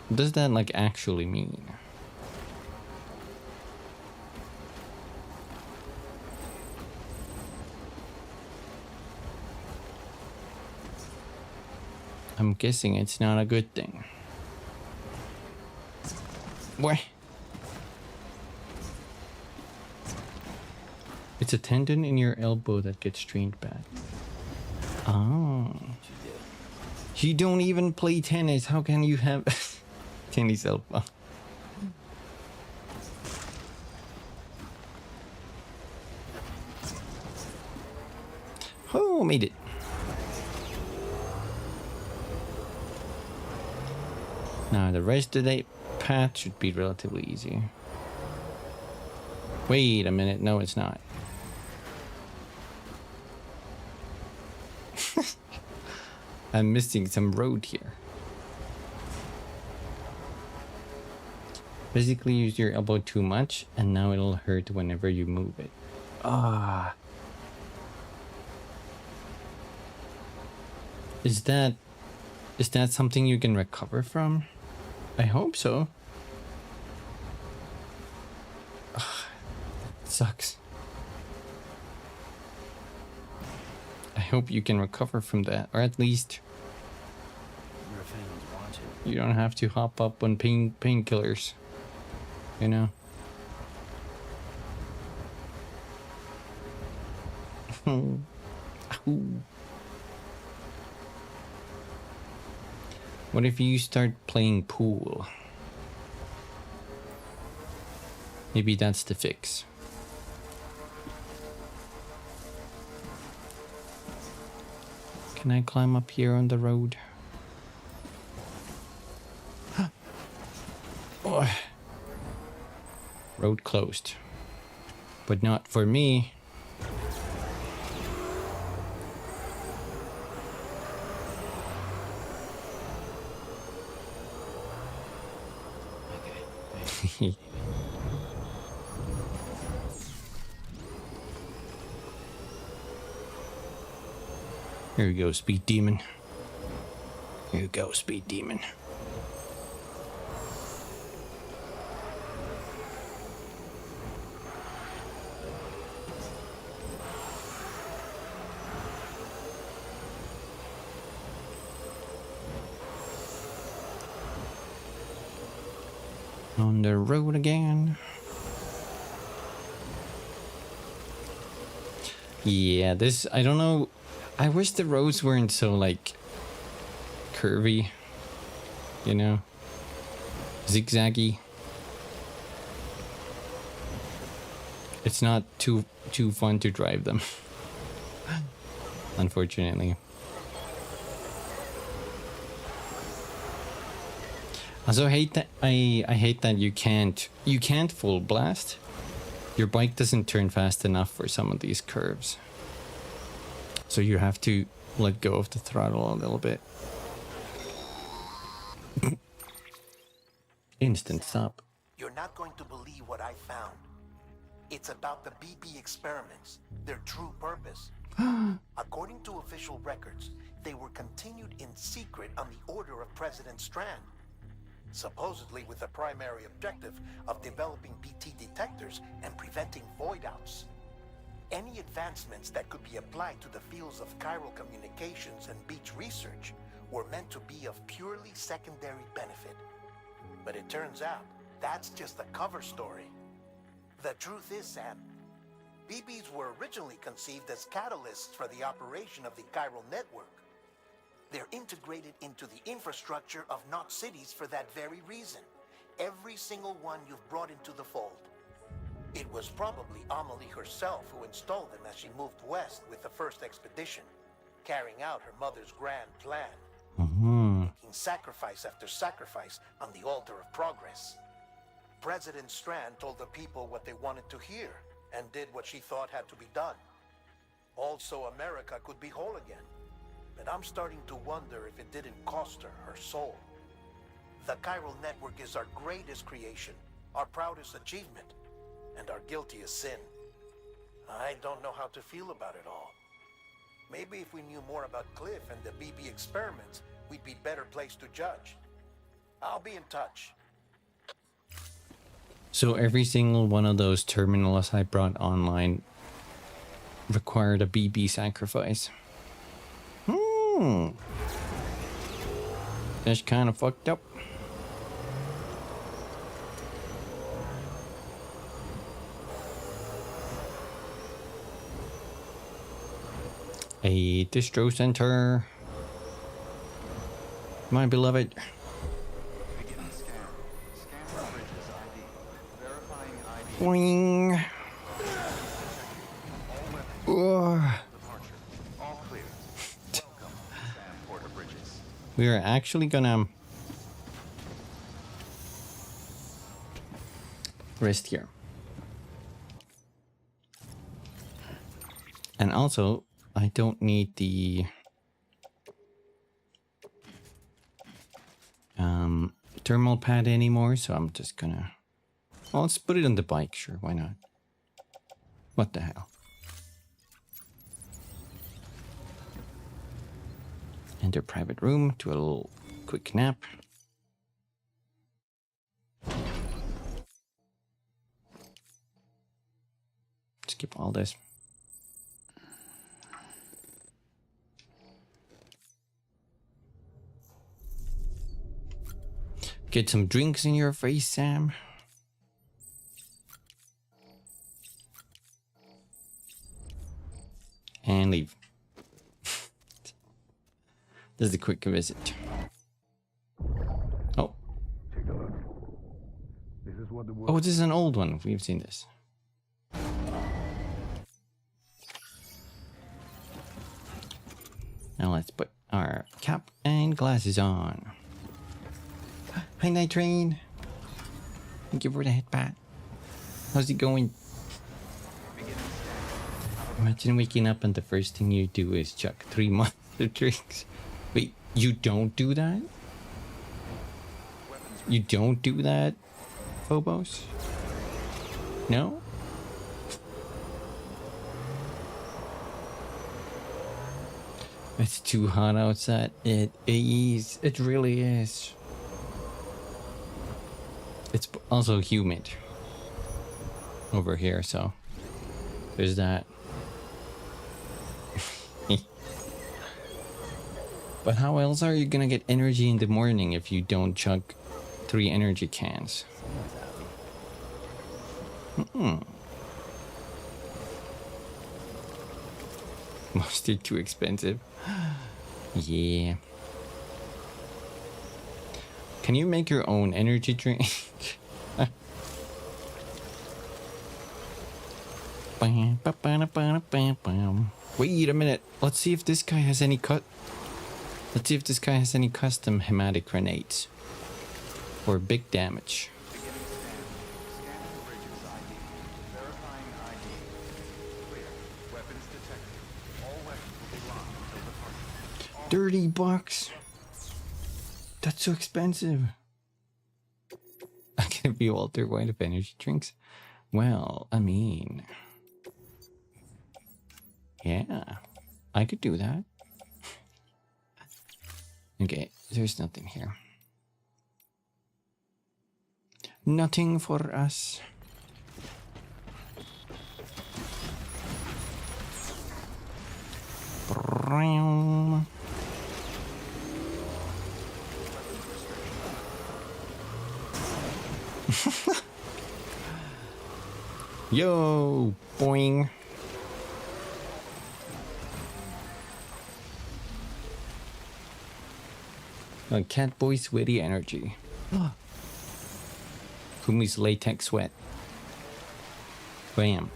What does that like actually mean? I'm guessing it's not a good thing. What? It's a tendon in your elbow that gets strained bad. Oh. You don't even play tennis. How can you have tennis elbow? Oh, made it. Now the rest of the path should be relatively easy. Wait a minute. No, it's not. I'm missing some road here. Basically use your elbow too much and now it'll hurt whenever you move it. Ah. Is that something you can recover from? I hope so. Ugh, sucks. I hope you can recover from that, or at least Your fans watching. you don't have to hop up on painkillers. You know? What if you start playing pool? Maybe that's the fix. Can I climb up here on the road? Oh. Road closed. But not for me. Okay. Here we go, speed demon. Here you go, speed demon. On the road again. Yeah, this, I don't know. I wish the roads weren't so like curvy, you know, zigzaggy. It's not too fun to drive them, unfortunately. Also hate that I hate that you can't full blast. Your bike doesn't turn fast enough for some of these curves. So you have to let go of the throttle a little bit. Instant stop. You're not going to believe what I found. It's about the BB experiments, their true purpose. According to official records, they were continued in secret on the order of President Strand, supposedly with the primary objective of developing BT detectors and preventing void-outs. Any advancements that could be applied to the fields of chiral communications and beach research were meant to be of purely secondary benefit. But it turns out, that's just a cover story. The truth is, Sam, BBs were originally conceived as catalysts for the operation of the chiral network. They're integrated into the infrastructure of not cities for that very reason. Every single one you've brought into the fold. It was probably Amelie herself who installed them as she moved west with the first expedition, carrying out her mother's grand plan. Making sacrifice after sacrifice on the altar of progress. President Strand told the people what they wanted to hear and did what she thought had to be done. Also, America could be whole again. But I'm starting to wonder if it didn't cost her soul. The chiral network is our greatest creation, our proudest achievement, and our guiltiest sin. I don't know how to feel about it all. Maybe if we knew more about Cliff and the BB experiments, we'd be better placed to judge. I'll be in touch. So every single one of those terminals I brought online required a BB sacrifice. That's kind of fucked up. A distro center. My beloved. Beginning scan. Scanning bridges ID. Verifying ID. Boing. Departure. All clear. Welcome, Sam Porter Bridges. We are actually gonna rest here. And also, I don't need the thermal pad anymore, so I'm just gonna, well, let's put it on the bike, sure, why not? What the hell? Enter private room, do a little quick nap. Skip all this. Get some drinks in your face, Sam. And leave. This is a quick visit. Oh. Take a look. This is what the Oh, this is an old one. We've seen this. Now let's put our cap and glasses on. Hi, Night Train. Thank you for the headband. How's it going? Imagine waking up and the first thing you do is chuck 3 monster drinks. Wait, you don't do that? You don't do that, Phobos? No? It's too hot outside. It is. It really is. It's also humid over here, so there's that. But how else are you gonna get energy in the morning if you don't chug 3 energy cans? Mustard too expensive. Yeah. Can you make your own energy drink? Wait a minute. Let's see if this guy has any Let's see if this guy has any custom hematic grenades. Or big damage. Beginning scan. Scanning bridges ID. Verifying ID. Clear. Weapons detected. All weapons will be locked until departure. $30. That's so expensive. I can be Walter White of energy drinks. Well, I mean, yeah, I could do that. Okay, there's nothing here. Nothing for us. Brown. Yo, boing. Catboy's witty energy. Kumi's latex sweat. Bam.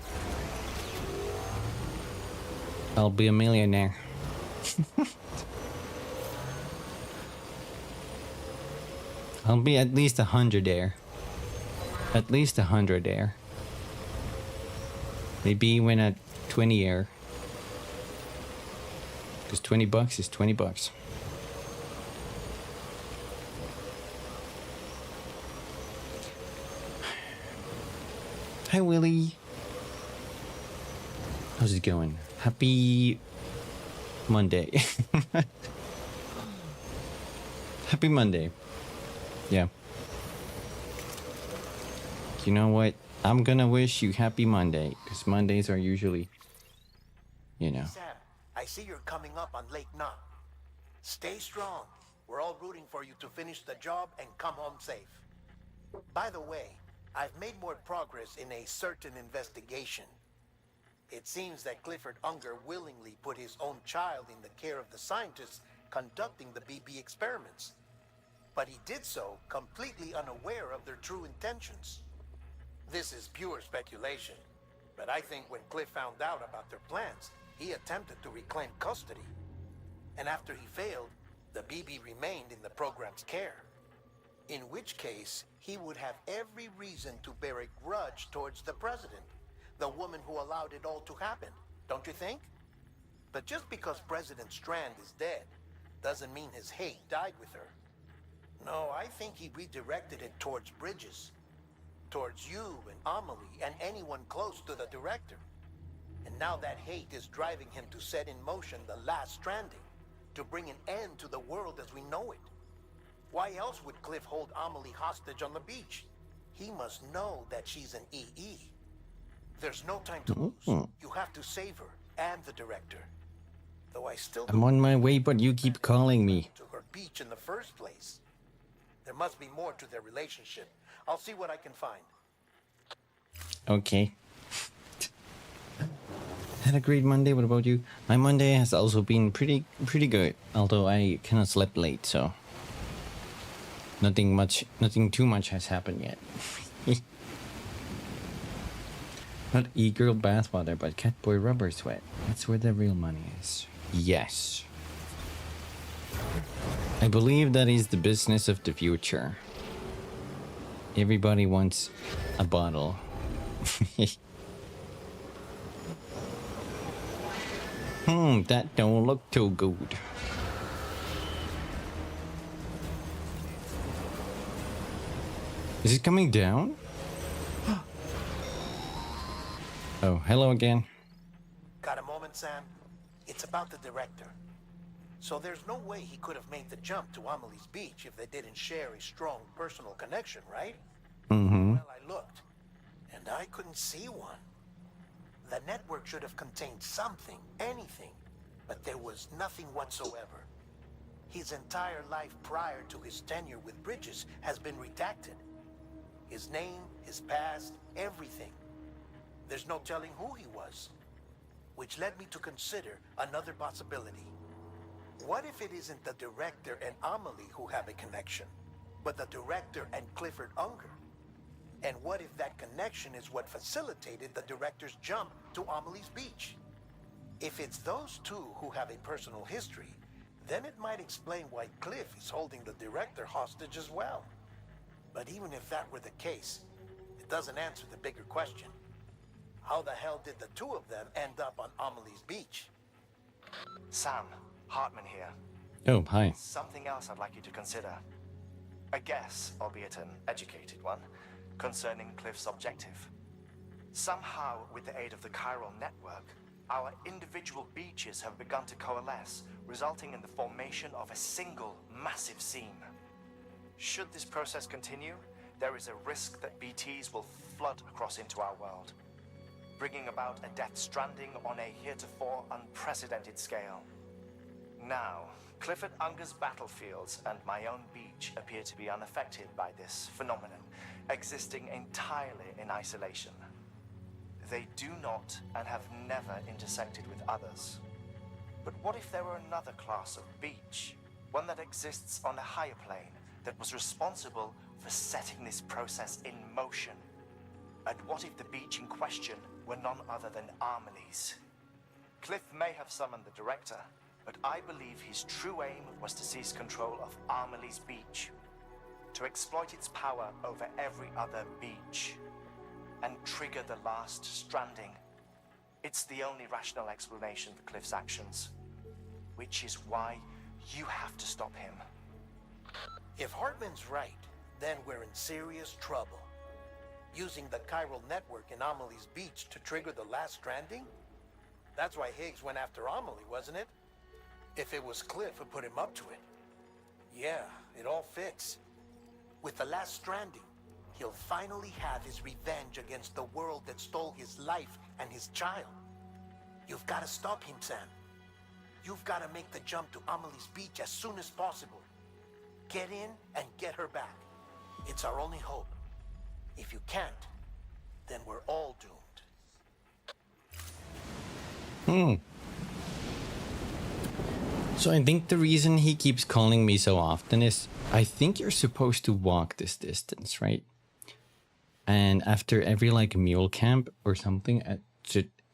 I'll be a millionaire. I'll be at least 100 air. At least 100 air. Maybe even at 20 air. Because $20 is $20. Hi, Willie. How's it going? Happy Monday. Happy Monday. Yeah. You know what? I'm gonna wish you happy Monday, because Mondays are usually, you know. Sam, I see you're coming up on Lake Knot. Stay strong. We're all rooting for you to finish the job and come home safe. By the way, I've made more progress in a certain investigation. It seems that Clifford Unger willingly put his own child in the care of the scientists conducting the BB experiments. But he did so completely unaware of their true intentions. This is pure speculation, but I think when Cliff found out about their plans, he attempted to reclaim custody. And after he failed, the BB remained in the program's care. In which case, he would have every reason to bear a grudge towards the president, the woman who allowed it all to happen, don't you think? But just because President Strand is dead, doesn't mean his hate died with her. No, I think he redirected it towards Bridges. Towards you and Amelie and anyone close to the director. And now that hate is driving him to set in motion the last stranding, to bring an end to the world as we know it. Why else would Cliff hold Amelie hostage on the beach? He must know that she's an EE. There's no time to lose. You have to save her and the director. Though I still I'm on my way, but you keep calling me. To her beach in the first place. There must be more to their relationship. I'll see what I can find. Okay. Had a great Monday. What about you? My Monday has also been pretty good. Although I kind of slept late, so nothing too much has happened yet. Not e-girl bathwater, but catboy rubber sweat. That's where the real money is. Yes. I believe that is the business of the future. Everybody wants a bottle. That don't look too good. Is it coming down? Oh, hello again. Got a moment, Sam? It's about the director. So there's no way he could have made the jump to Amelie's beach if they didn't share a strong personal connection, right? Well, I looked, and I couldn't see one. The network should have contained something, anything, but there was nothing whatsoever. His entire life prior to his tenure with Bridges has been redacted. His name, his past, everything. There's no telling who he was. Which led me to consider another possibility. What if it isn't the director and Amelie who have a connection, but the director and Clifford Unger? And what if that connection is what facilitated the director's jump to Amelie's beach? If it's those two who have a personal history, then it might explain why Cliff is holding the director hostage as well. But even if that were the case, it doesn't answer the bigger question. How the hell did the two of them end up on Amelie's beach? Sam, Hartman here. Oh, hi. Something else I'd like you to consider. A guess, albeit an educated one, concerning Cliff's objective. Somehow, with the aid of the chiral network, our individual beaches have begun to coalesce, resulting in the formation of a single massive seam. Should this process continue, there is a risk that BTs will flood across into our world, bringing about a Death Stranding on a heretofore unprecedented scale. Now, Clifford Unger's battlefields and my own beach appear to be unaffected by this phenomenon, existing entirely in isolation. They do not and have never intersected with others. But what if there were another class of beach, one that exists on a higher plane, that was responsible for setting this process in motion? And what if the beach in question were none other than Amelie's? Cliff may have summoned the director, but I believe his true aim was to seize control of Amelie's beach, to exploit its power over every other beach, and trigger the last stranding. It's the only rational explanation for Cliff's actions, which is why you have to stop him. If Hartman's right, then we're in serious trouble. Using the chiral network in Amelie's beach to trigger the last stranding? That's why Higgs went after Amelie, wasn't it? If it was Cliff who put him up to it. Yeah, it all fits. With the last stranding, he'll finally have his revenge against the world that stole his life and his child. You've got to stop him, Sam. You've got to make the jump to Amelie's beach as soon as possible. Get in and get her back. It's our only hope. If you can't, then we're all doomed. So I think the reason he keeps calling me so often is I think you're supposed to walk this distance, right? And after every like mule camp or something at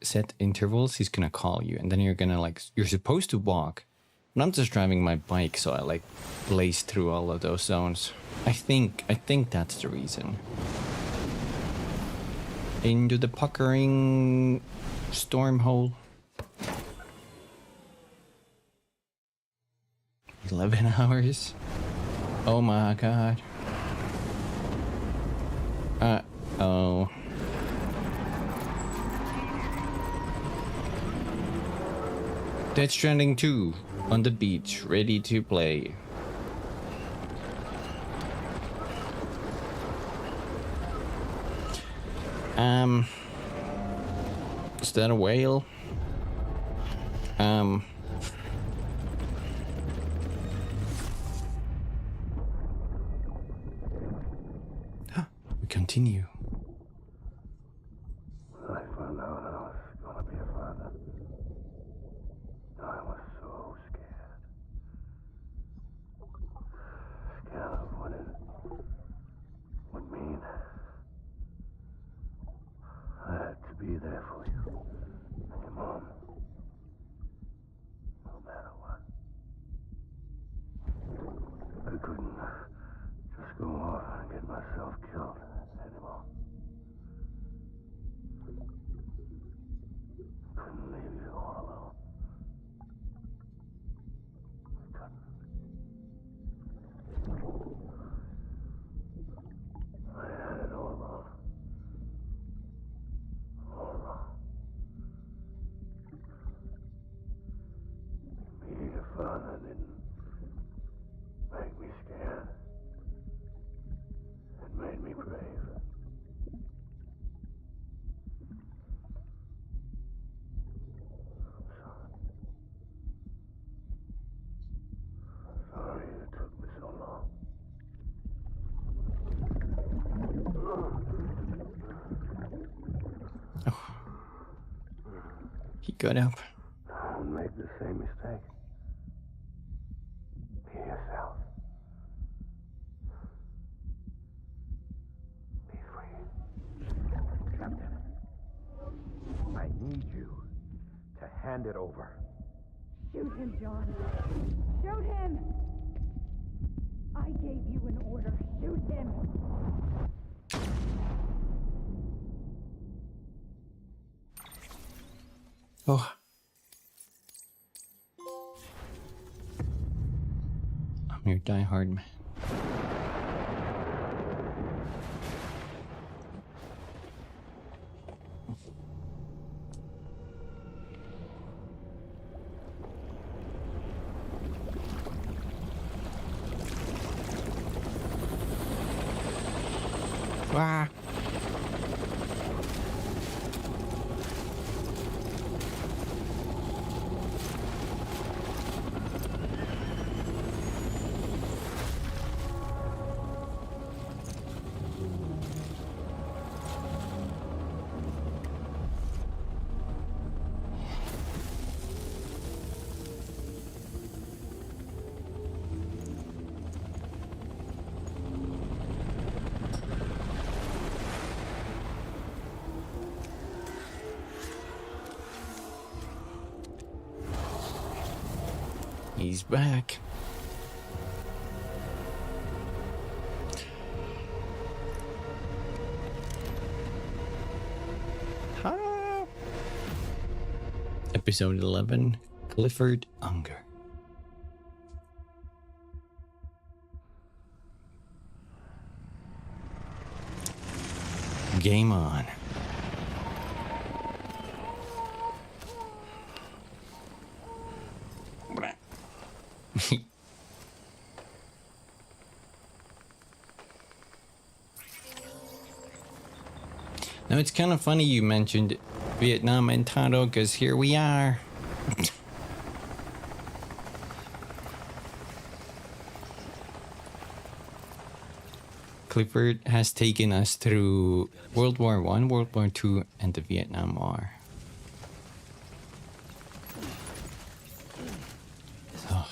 set intervals, he's gonna call you, and then you're gonna like, you're supposed to walk. And I'm just driving my bike, so I like blaze through all of those zones. I think that's the reason. Into the puckering storm hole. 11 hours. Oh my god. Uh-oh. Death Stranding 2 on the beach, ready to play. Is that a whale? We continue. I found out I was gonna be a father. I was so scared. Scared of what it would mean. I had to be there for you and your mom. No matter what. I couldn't just go off and get myself killed anymore. Couldn't leave you all alone. I had it all wrong. All wrong. Being a father didn't make me scared. It made me brave. Sorry it took me so long. He got up. Don't make the same mistake. Be yourself. Be free. Captain, I need you to hand it over. Shoot him, John. Shoot him! I gave you an order. Shoot him! Oh. You're a diehard man. Ah. He's back. Ha! Episode 11, Clifford Unger. Game on. Now it's kind of funny you mentioned Vietnam and Tado, because here we are. Clifford has taken us through World War I, World War II, and the Vietnam War. So,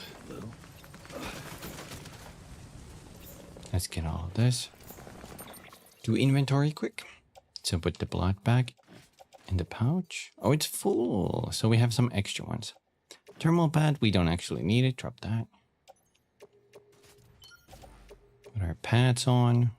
let's get all of this. Do inventory quick. So put the blood bag in the pouch. Oh, it's full. So we have some extra ones. Thermal pad, we don't actually need it. Drop that. Put our pads on.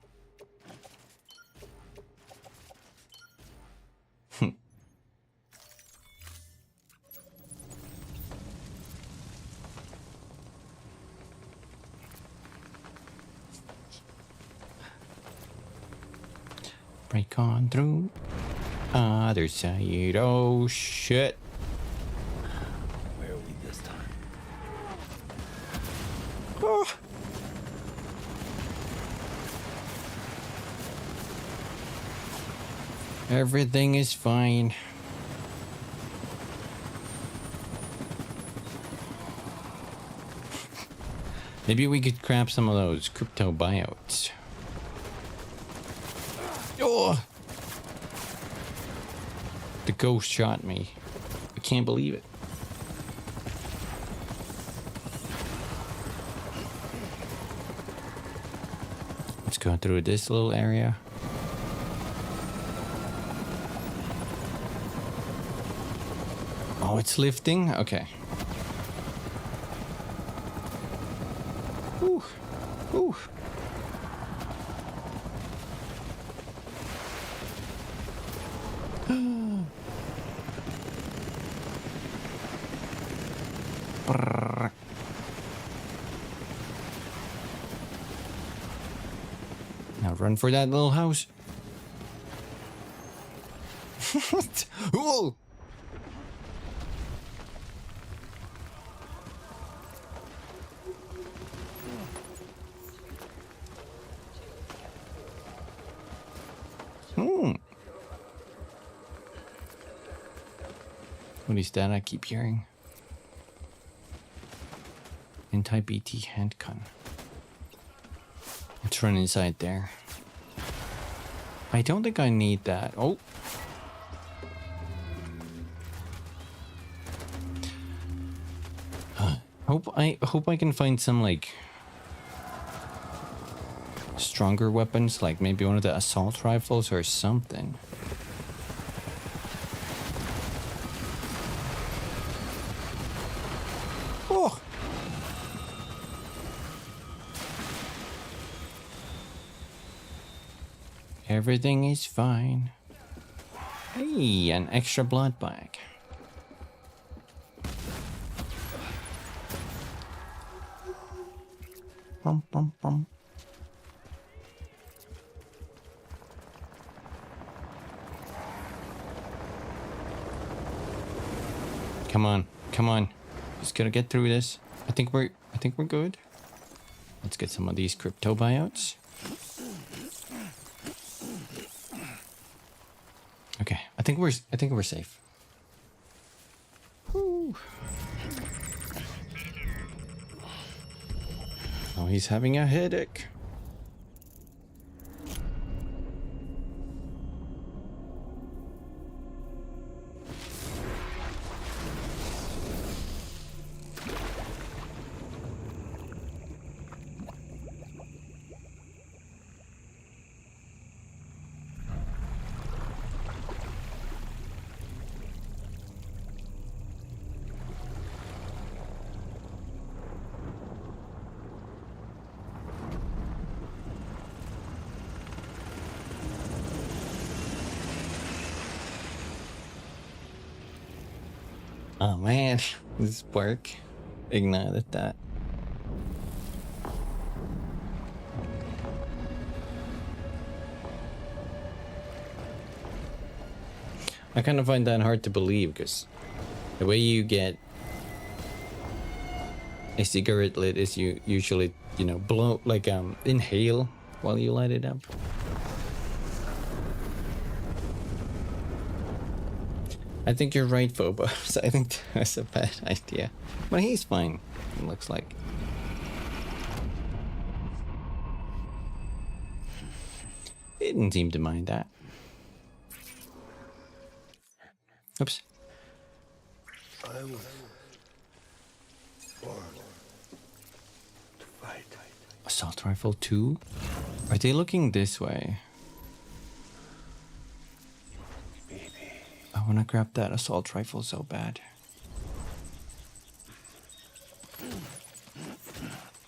Break on through. Other side. Oh, shit. Where are we this time? Oh. Everything is fine. Maybe we could grab some of those crypto buyouts. Oh! The ghost shot me. I can't believe it. Let's go through this little area. Oh, it's lifting? Okay. Ooh. Ooh. Now run for that little house. Whoa! What is that I keep hearing? Anti-BT handgun. Let's run inside there. I don't think I need that. Oh. Hope I can find some like stronger weapons, like maybe one of the assault rifles or something. Oh. Everything is fine. Hey, an extra blood bag. bum, bum, bum. Come on, come on. Just gotta get through this. I think we're good. Let's get some of these crypto buyouts. Okay, I think we're safe. Whew. Oh, he's having a headache. Oh man, this work ignited that. I kind of find that hard to believe because the way you get a cigarette lit is you usually, you know, blow, like inhale while you light it up. I think you're right, Phobos. I think that's a bad idea. But he's fine, it looks like. He didn't seem to mind that. Oops. I was born to fight. Assault rifle 2? Are they looking this way? I want to grab that assault rifle so bad.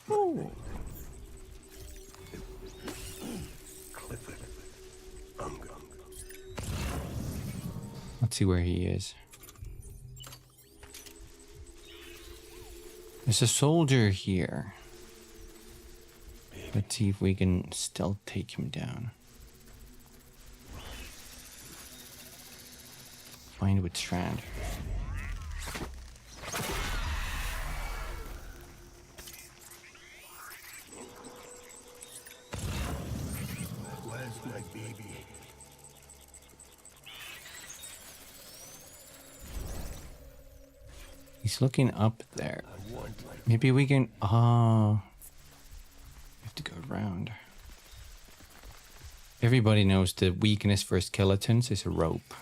Ooh. Clifford. Let's see where he is. There's a soldier here. Let's see if we can still take him down. Find with Strand. Where's my baby? He's looking up there. Maybe we can. Oh, we have to go around. Everybody knows the weakness for skeletons is a rope.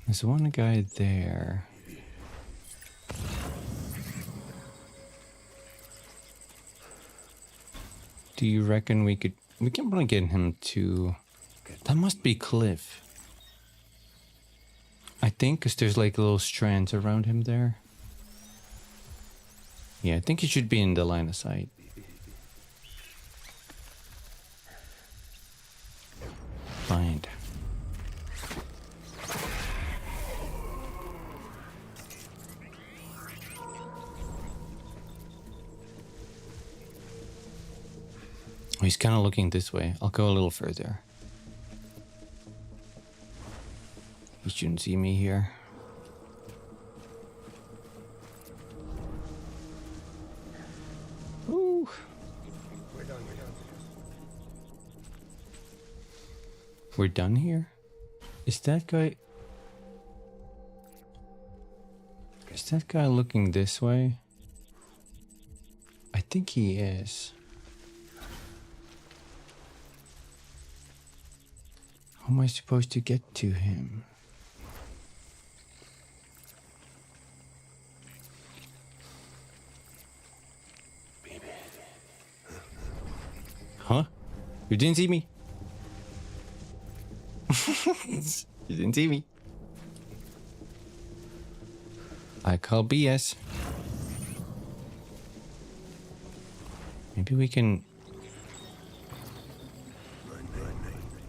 There's one guy there. Do you reckon we can probably get him to... That must be Cliff. I think, because there's like little strands around him there. Yeah, I think he should be in the line of sight. Find. Oh, he's kind of looking this way. I'll go a little further. He shouldn't see me here. Ooh. We're done here? Is that guy... Is that guy looking this way? I think he is. How am I supposed to get to him? Huh? You didn't see me? You didn't see me? I call BS. Maybe we can...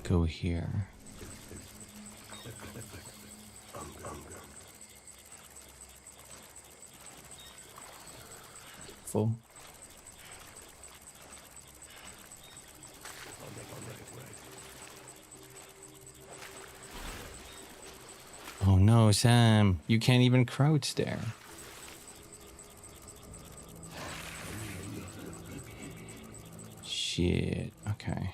go here. Full. Oh no, Sam, you can't even crouch there. Shit, okay.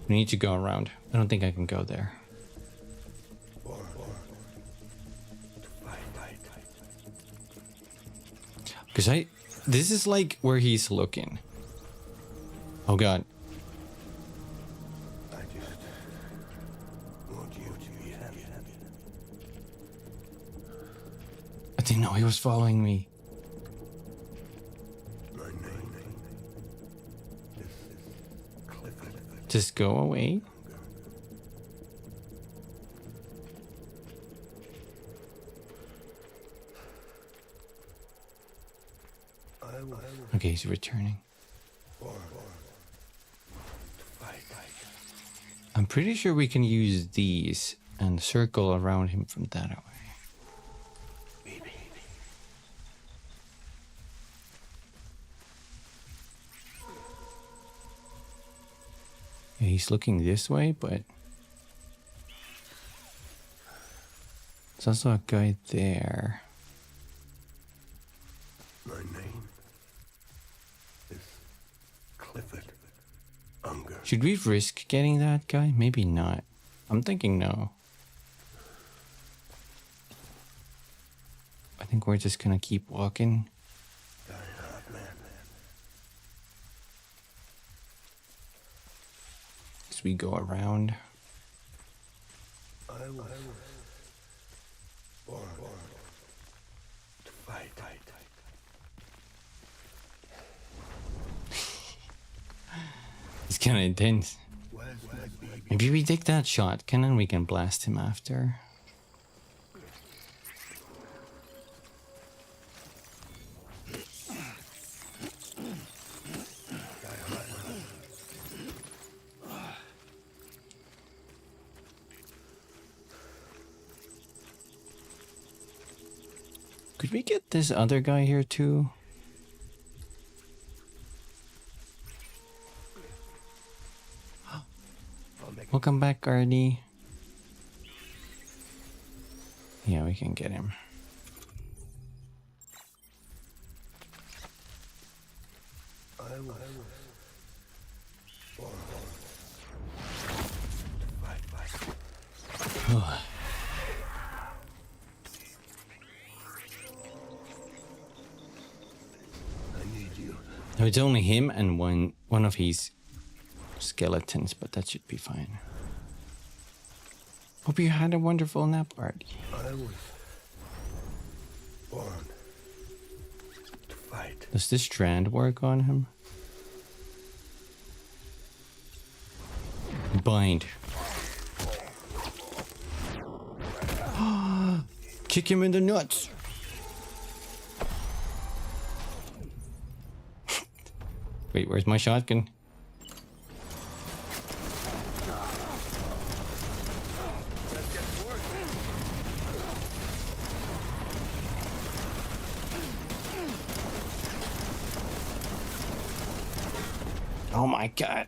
We need to go around. I don't think I can go there. Because this is like where he's looking. Oh god. I just want you to be happy. I didn't know he was following me. My name is Clifford. Just go away. Okay, he's returning. I'm pretty sure we can use these and circle around him from that way. Yeah, he's looking this way, but there's also a guy there. My name is Clifford Unger. Should we risk getting that guy? Maybe not. I'm thinking no. I think we're just gonna keep walking. As we go around. I was born to fight. It's kind of intense. Maybe we take that shotgun and we can blast him after. Could we get this other guy here too? Welcome back, Artie. Yeah, we can get him. I was born to fight. I need you. No, it's only him and one of his skeletons, but that should be fine. Hope you had a wonderful nap, Artie. I was born to fight. Does this strand work on him? Bind. Kick him in the nuts. Wait, where's my shotgun? Oh my god.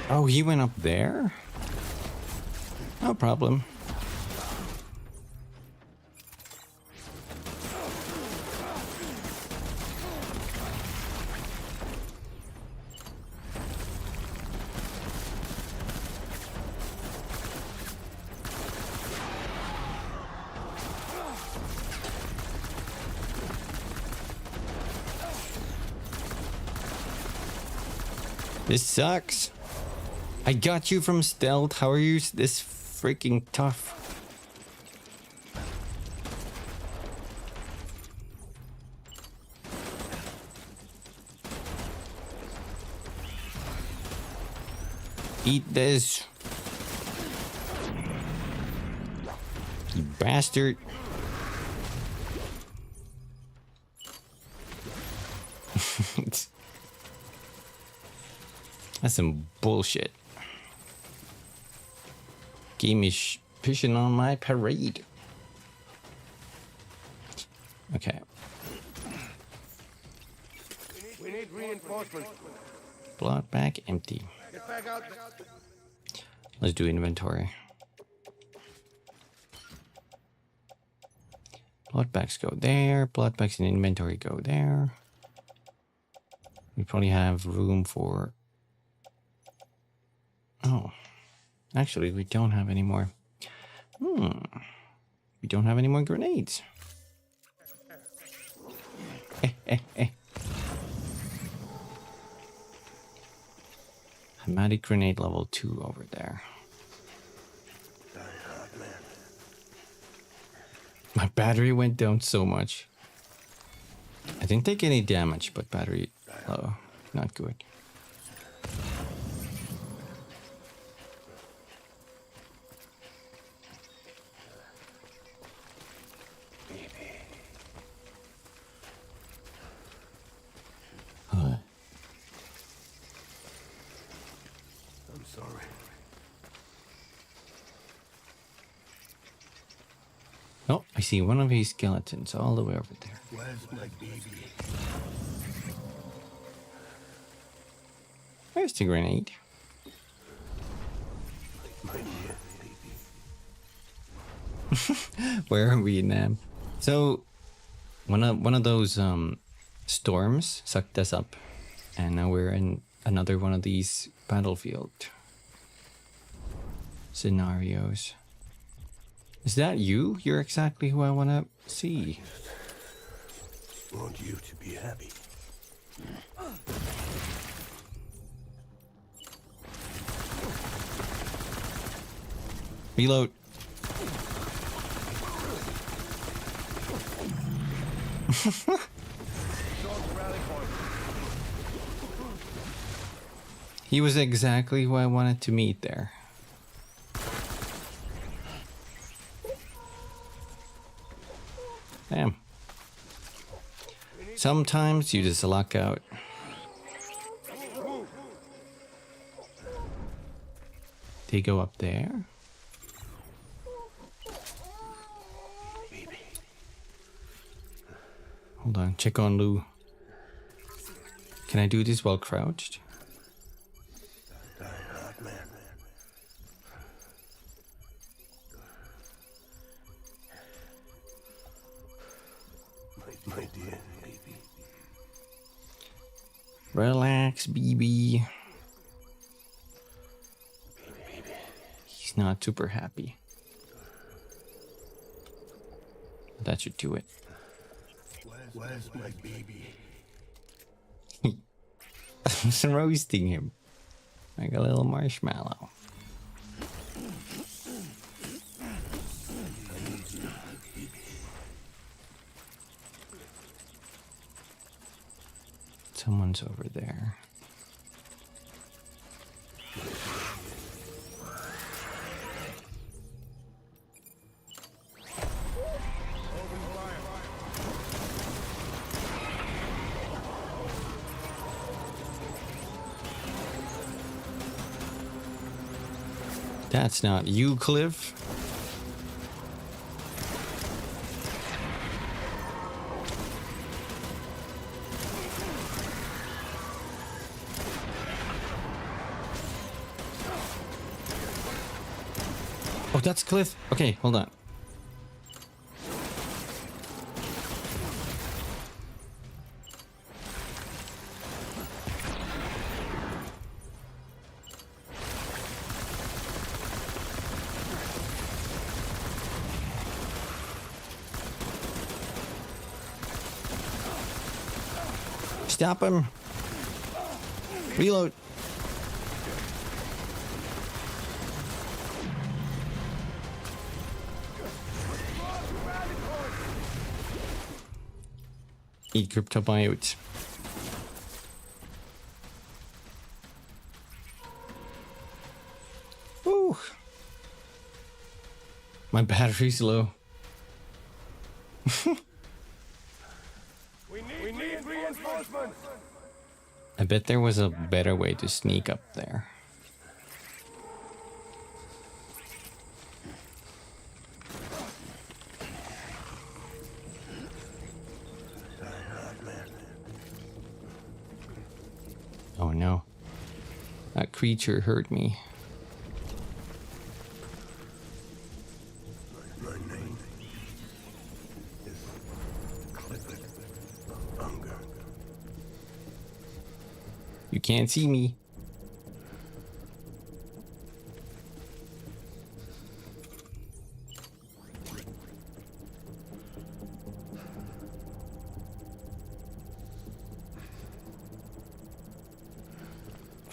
Oh, he went up there? No problem. This sucks. I got you from stealth. How are you this freaking tough? Eat this. bastard. That's some bullshit. Game is pushing on my parade. Okay. We need reinforcements. Blood bag empty. Get back out. Let's do inventory. Blood bags go there. Blood bags in inventory go there. We probably have room for... Oh. Actually, we don't have any more. We don't have any more grenades. Hematic grenade level 2 over there. My battery went down so much. I didn't take any damage, but battery low. Not good. I'm sorry. Oh, I see one of his skeletons all the way over there. Where's my baby? Where's the grenade? My dear baby. Where are we in Vietnam? So one of those storms sucked us up, and now we're in another one of these battlefield scenarios. Is that you? You're exactly who I want to see. Want you to be happy. Reload. He was exactly who I wanted to meet there. Damn. Sometimes you just luck out. They go up there. Hold on, check on Lou. Can I do this while crouched? My dear baby. Relax, BB. He's not super happy. That should do it. Where's my baby? I was roasting him like a little marshmallow. Someone's over there. That's not you, Cliff. Oh, that's Cliff. Okay, hold on. Stop him. Reload. Eat cryptobiotes. Ooh. My battery's low. We need reinforcements. I bet there was a better way to sneak up there. Oh no. That creature hurt me. My name is Clifford Unger. You can't see me.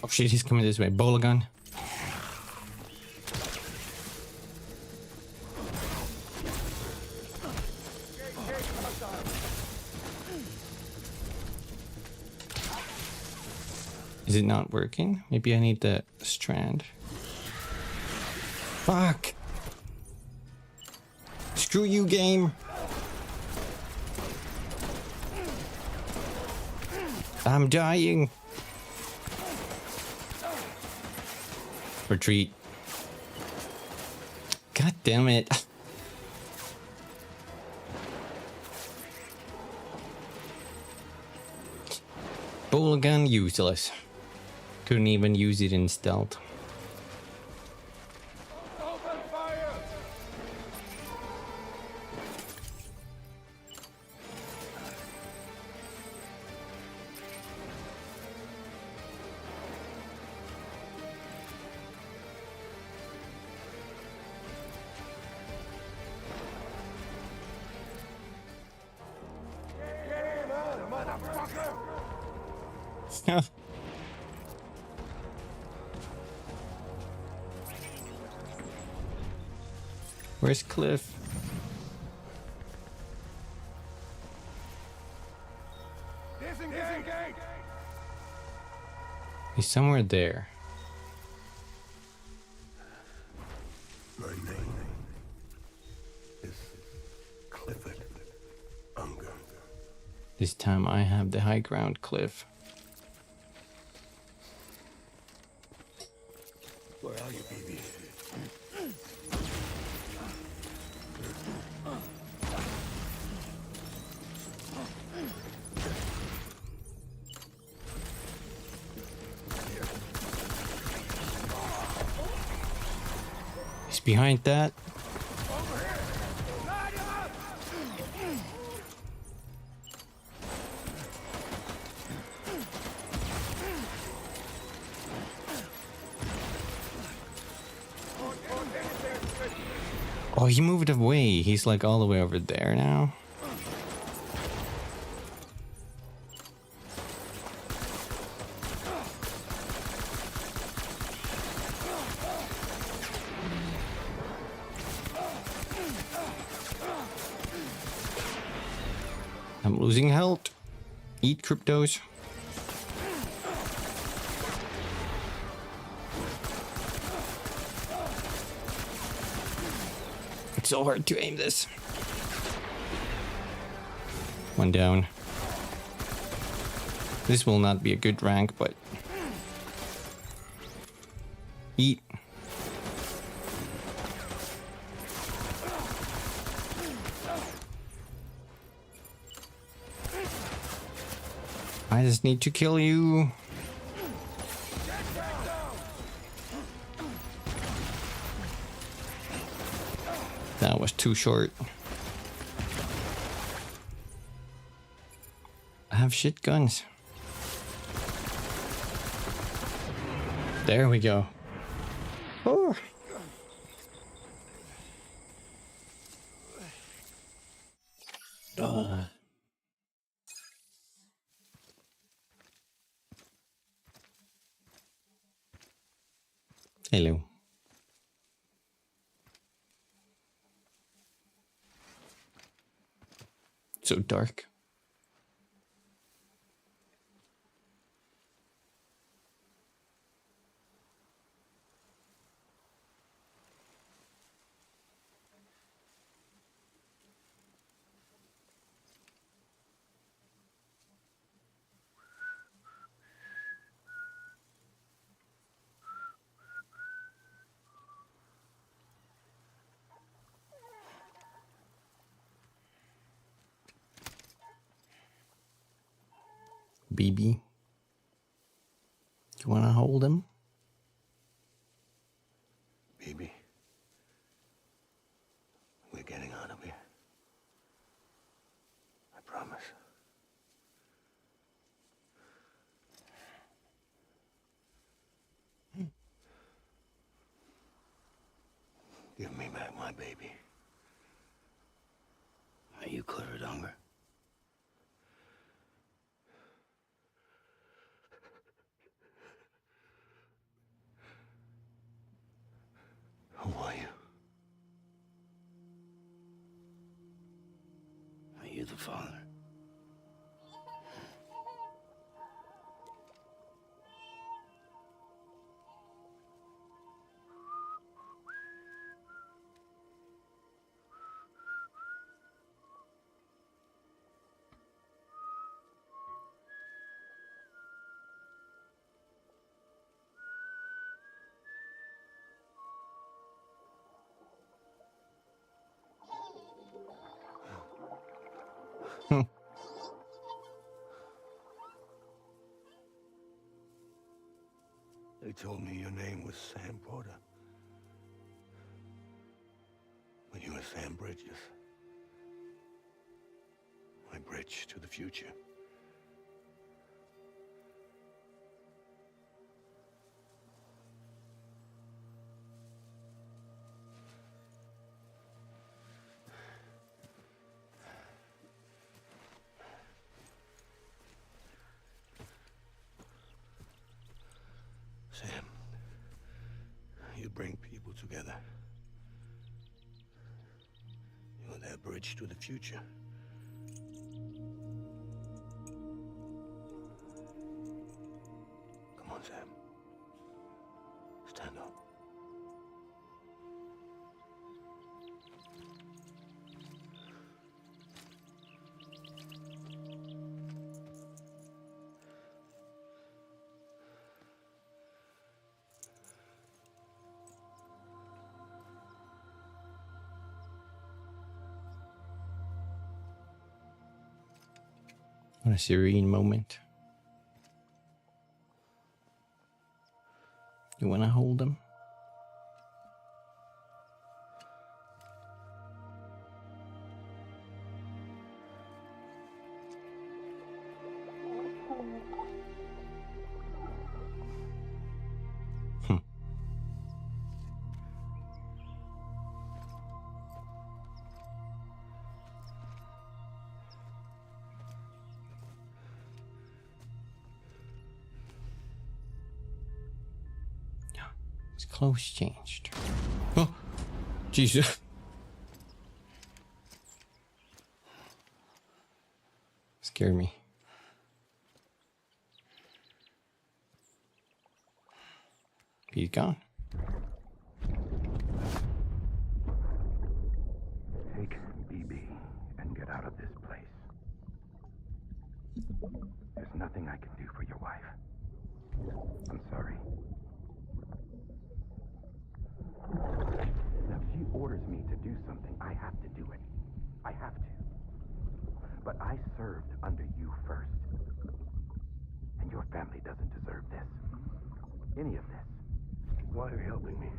Oh shit, he's coming this way. Bola gun. Is it not working? Maybe I need the strand. Fuck! Screw you, game! I'm dying! Retreat. God damn it. Bola gun useless. Couldn't even use it in stealth. Open fire! Get on, motherfucker! Where's Cliff? Disengage! He's somewhere there. My name is Clifford Unger. This time I have the high ground, Cliff. Where are you, baby? He's behind that. Oh, he moved away. He's like all the way over there now. I'm losing health. Eat cryptos. It's so hard to aim this. One down. This will not be a good rank, but... Eat. I just need to kill you. That was too short. I have shit guns. There we go. Oh. Hello. So dark. BB, you wanna hold him? Baby, we're getting out of here. I promise. Give me back my baby. Are you Clifford Unger? Who are you? Are you the father? They told me your name was Sam Porter. But you were Sam Bridges. My bridge to the future. Sam, you bring people together. You're their bridge to the future. Come on, Sam. Stand up. What a serene moment. You wanna hold him? His clothes changed. Oh, Jesus. Scared me. He's gone. Take BB and get out of this place. There's nothing I can do for your wife. I'm sorry. Now, if she orders me to do something, I have to do it. I have to. But I served under you first. And your family doesn't deserve this. Any of this. Why are you helping me?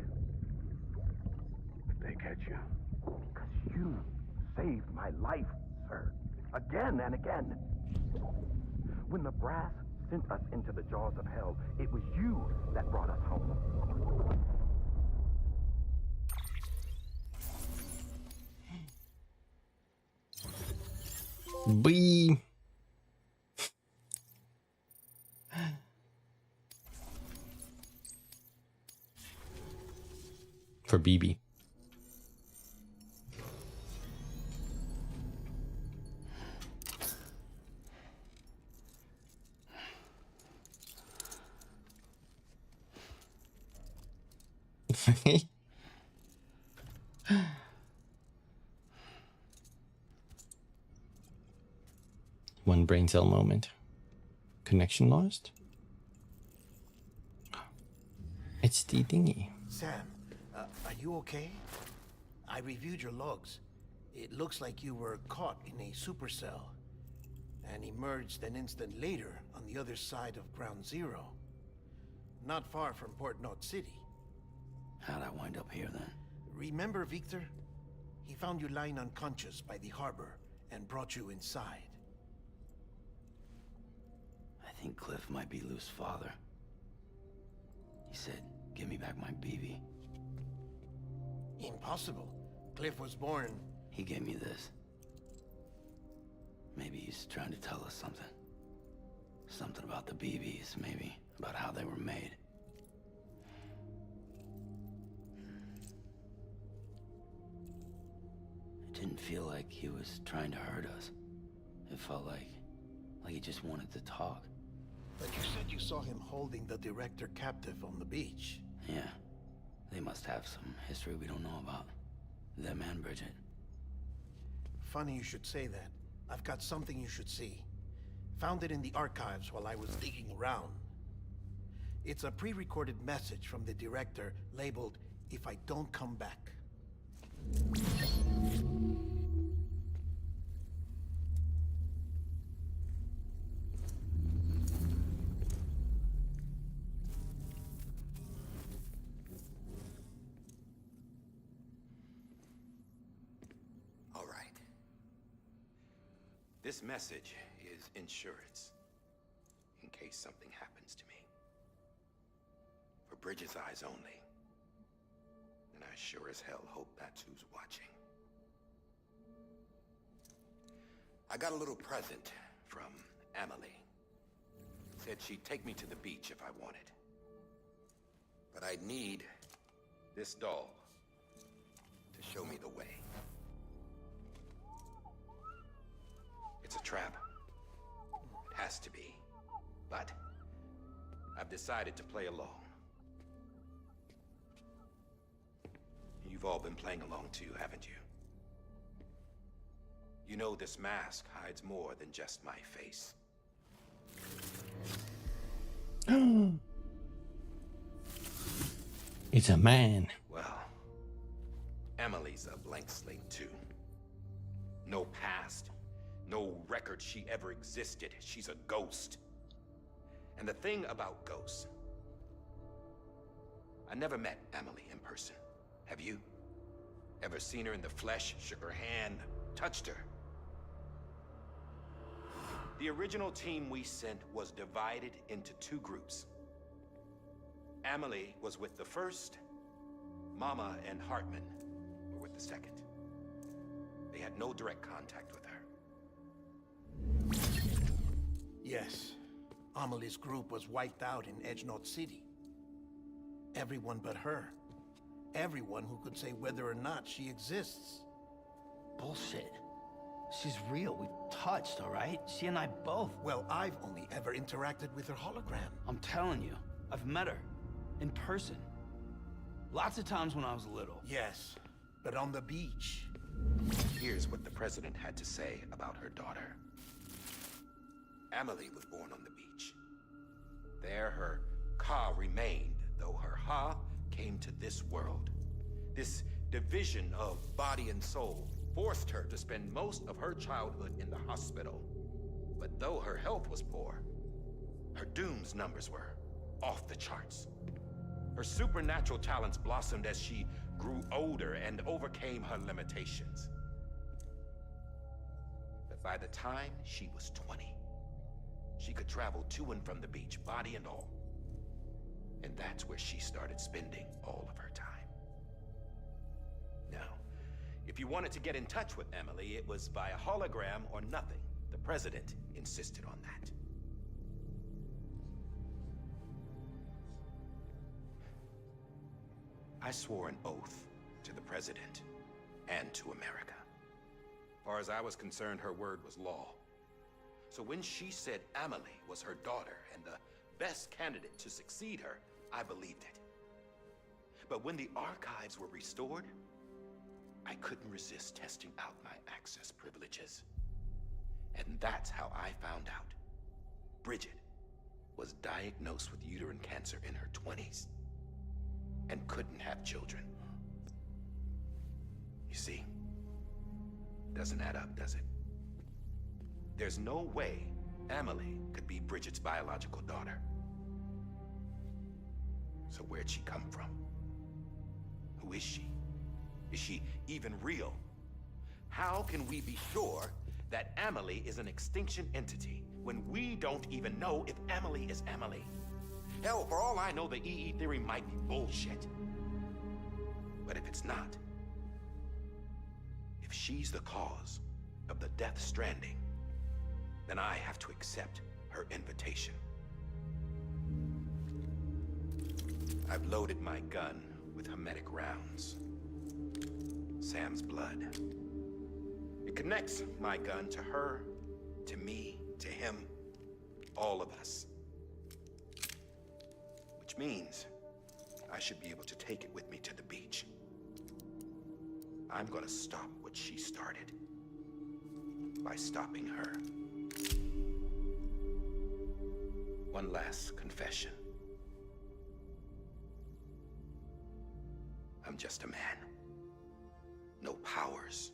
If they catch you. Because you saved my life, sir. Again and again. When the brass sent us into the jaws of hell, it was you that brought us home. Bee. For BB. One brain cell moment. Connection lost? It's the thingy. Sam, are you okay? I reviewed your logs. It looks like you were caught in a supercell. and emerged an instant later on the other side of Ground Zero. Not far from Port Knot City. How'd I wind up here then? Remember Victor? He found you lying unconscious by the harbor and brought you inside. I think Cliff might be Lou's father. He said, give me back my BB. Impossible. Cliff was born... He gave me this. Maybe he's trying to tell us something. Something about the BBs, maybe. About how they were made. It didn't feel like he was trying to hurt us. It felt like he just wanted to talk. But you said you saw him holding the director captive on the beach. Yeah. They must have some history we don't know about. Them and Bridget. Funny you should say that. I've got something you should see. Found it in the archives while I was digging around. It's a pre-recorded message from the director labeled, "If I don't come back." All right. This message is insurance, in case something happens to me. For Bridget's eyes only. And I sure as hell hope that's who's watching. I got a little present from Emily. Said she'd take me to the beach if I wanted. But I'd need this doll to show me the way. It's a trap. It has to be. But I've decided to play along. You've all been playing along too, haven't you? You know this mask hides more than just my face. It's a man. Well, Emily's a blank slate too. No past, no record she ever existed. She's a ghost. And the thing about ghosts, I never met Emily in person. Have you? Ever seen her in the flesh, shook her hand, touched her? The original team we sent was divided into two groups. Emily was with the first. Mama and Hartman were with the second. They had no direct contact with her. Yes. Amelie's group was wiped out in Edge Knot City. Everyone but her. Everyone who could say whether or not she exists. Bullshit. She's real. We've touched, all right? She and I both. Well, I've only ever interacted with her hologram. I'm telling you, I've met her. In person. Lots of times when I was little. Yes, but on the beach. Here's what the president had to say about her daughter. Emily was born on the beach. There her Ka remained, though her Ha came to this world. This division of body and soul forced her to spend most of her childhood in the hospital. But though her health was poor, her Doom's numbers were off the charts. Her supernatural talents blossomed as she grew older and overcame her limitations. But by the time she was 20, she could travel to and from the beach, body and all. And that's where she started spending all of her time. Now, if you wanted to get in touch with Emily, it was via hologram or nothing. The president insisted on that. I swore an oath to the president and to America. As far as I was concerned, her word was law. So when she said Emily was her daughter and the best candidate to succeed her, I believed it. But when the archives were restored, I couldn't resist testing out my access privileges. And that's how I found out. Bridget was diagnosed with uterine cancer in her 20s and couldn't have children. You see, doesn't add up, does it? There's no way Amelie could be Bridget's biological daughter. So where'd she come from? Who is she? Is she even real? How can we be sure that Amelie is an extinction entity when we don't even know if Amelie is Amelie? Hell, for all I know, the EE theory might be bullshit. But if it's not, if she's the cause of the Death Stranding, then I have to accept her invitation. I've loaded my gun with hermetic rounds. Sam's blood. It connects my gun to her, to me, to him, all of us. Which means I should be able to take it with me to the beach. I'm gonna stop what she started by stopping her. One last confession. I'm just a man. No powers,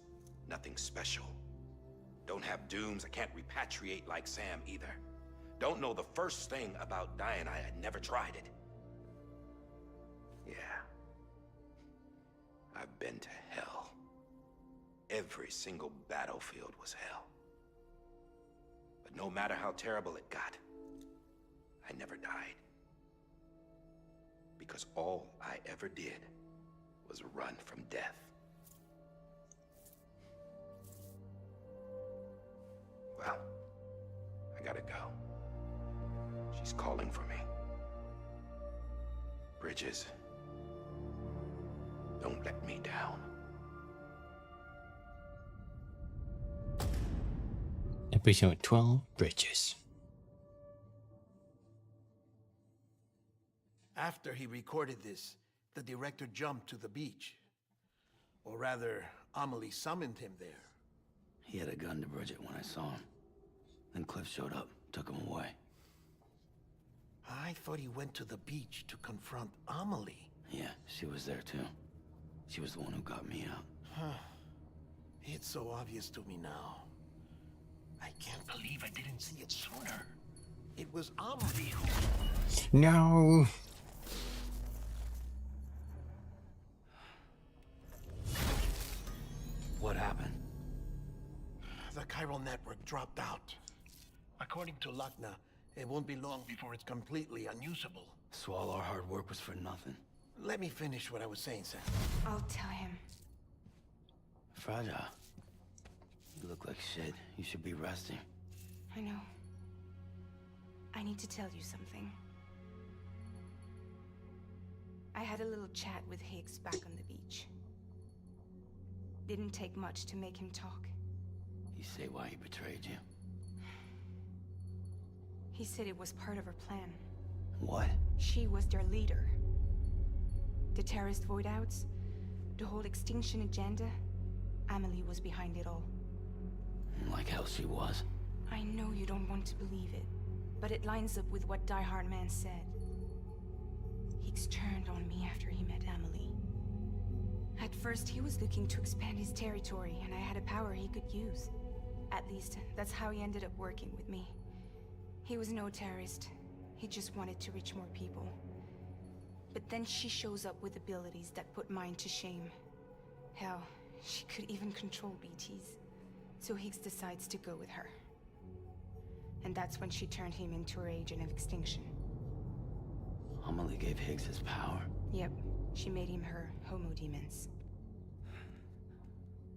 nothing special. Don't have dooms, I can't repatriate like Sam either. Don't know the first thing about dying, I had never tried it. Yeah. I've been to hell. Every single battlefield was hell. But no matter how terrible it got, I never died. Because all I ever did was run from death. Well, I gotta go. She's calling for me. Bridges, don't let me down. Episode 12, Bridges. After he recorded this, the director jumped to the beach. Or rather, Amelie summoned him there. He had a gun to Bridget when I saw him. Then Cliff showed up, took him away. I thought he went to the beach to confront Amelie. Yeah, she was there too. She was the one who got me out. It's so obvious to me now. I can't believe I didn't see it sooner. It was Amelie who... No! What happened? The chiral network dropped out. According to Lakna, it won't be long before it's completely unusable. So all our hard work was for nothing. Let me finish what I was saying, Sam. I'll tell him. Fragile. You look like shit. You should be resting. I know. I need to tell you something. I had a little chat with Higgs back on the beach. Didn't take much to make him talk. You say why he betrayed you? He said it was part of her plan. What? She was their leader. The terrorist void-outs, the whole extinction agenda, Amelie was behind it all. Like hell she was. I know you don't want to believe it, but it lines up with what Die Hard Man said. Higgs turned on me after he met Amelie. At first, he was looking to expand his territory, and I had a power he could use. At least, that's how he ended up working with me. He was no terrorist. He just wanted to reach more people. But then she shows up with abilities that put mine to shame. Hell, she could even control BTs. So Higgs decides to go with her. And that's when she turned him into her agent of extinction. Amelie gave Higgs his power. Yep, she made him her Homo Demons.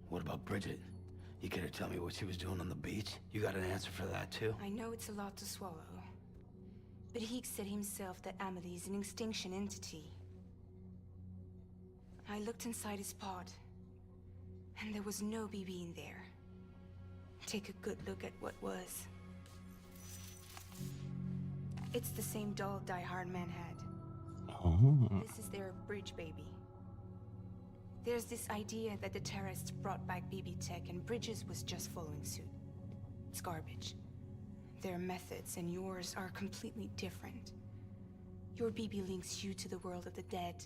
What about Bridget? You care to tell me what she was doing on the beach? You got an answer for that too? I know it's a lot to swallow. But Higgs said himself that Amelie is an extinction entity. I looked inside his pod, and there was no BB in there. Take a good look at what was. It's the same doll Die Hard Man had. Oh. This is their bridge baby. There's this idea that the terrorists brought back BB tech and Bridges was just following suit. It's garbage. Their methods and yours are completely different. Your BB links you to the world of the dead.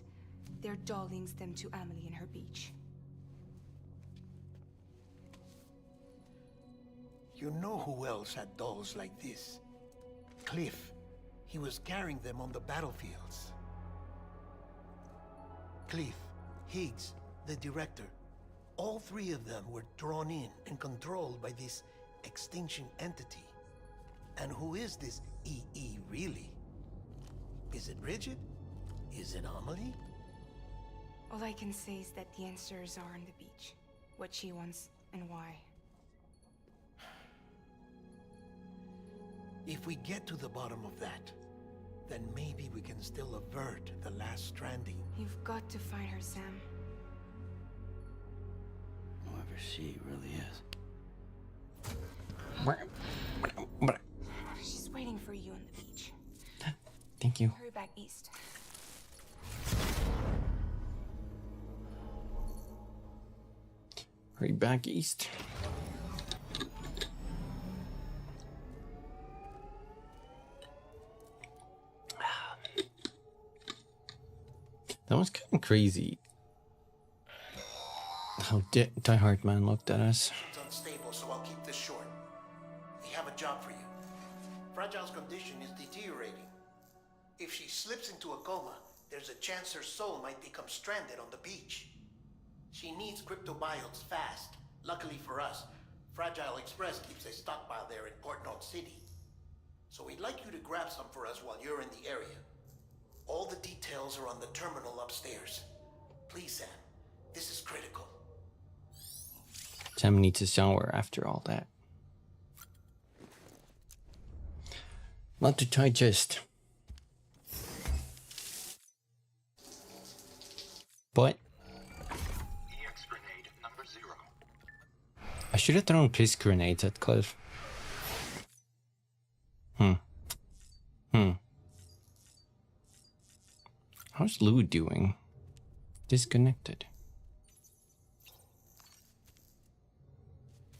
Their doll links them to Amelie and her beach. You know who else had dolls like this? Cliff. He was carrying them on the battlefields. Cliff, Higgs, the director. All three of them were drawn in and controlled by this extinction entity. And who is this EE really? Is it Bridget? Is it Amelie? All I can say is that the answers are on the beach. What she wants and why. If we get to the bottom of that, then maybe we can still avert the last stranding. You've got to find her, Sam. Whoever she really is. She's waiting for you on the beach. Thank you. Hurry back east. Hurry back east. That was kind of crazy. How Die Hard Man looked at us. It's unstable, so I'll keep this short. We have a job for you. Fragile's condition is deteriorating. If she slips into a coma, there's a chance her soul might become stranded on the beach. She needs cryptobiotes fast. Luckily for us, Fragile Express keeps a stockpile there in Port North City. So we'd like you to grab some for us while you're in the area. All the details are on the terminal upstairs. Please, Sam. This is critical. Sam needs a shower after all that. Lot to digest. But EX grenade number 0. I should have thrown piss grenades at Cliff. How's Lou doing? Disconnected.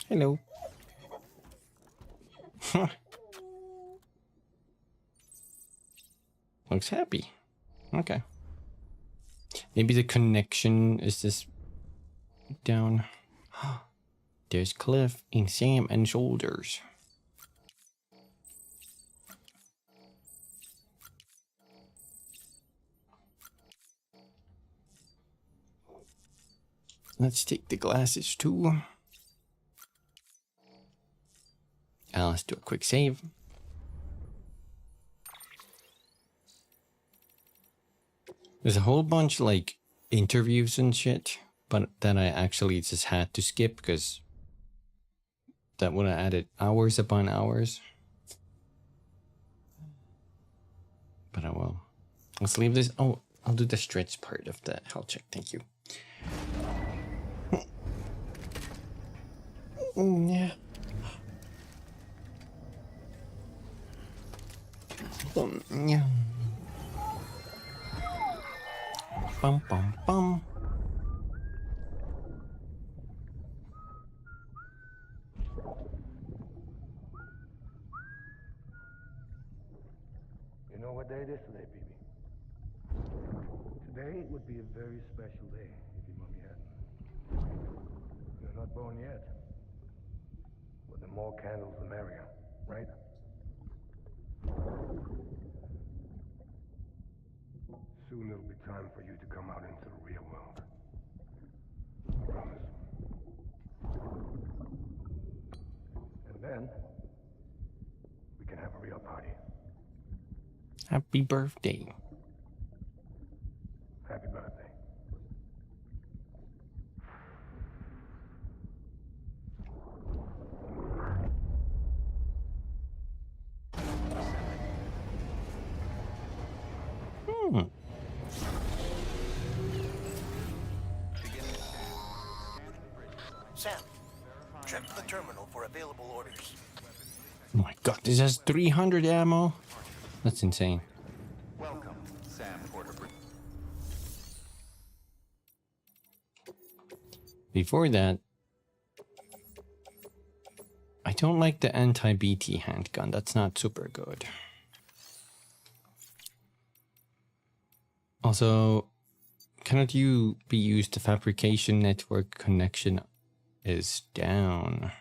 Hello. Looks happy. Okay. Maybe the connection is just down. There's Cliff in Sam and shoulders. Let's take the glasses too. Let's do a quick save. There's a whole bunch like interviews and shit, but that I actually just had to skip because that would have added hours upon hours. But I will. Let's leave this. Oh, I'll do the stretch part of the health check. Thank you. Yeah. Yeah. Bum bum bum. You know what day it is today, baby? Today would be a very special day if your mommy hadn't. You're not born yet. But the more candles, the merrier, right? Soon it'll be time for you to come out into the real world. I promise. And then, we can have a real party. Happy birthday. Happy birthday. Sam, check the terminal for available orders. Oh my god, this has 300 ammo. That's insane. Welcome, Sam Porter. Before that, I don't like the anti-BT handgun. That's not super good. Also, cannot you be used? The fabrication network connection is down.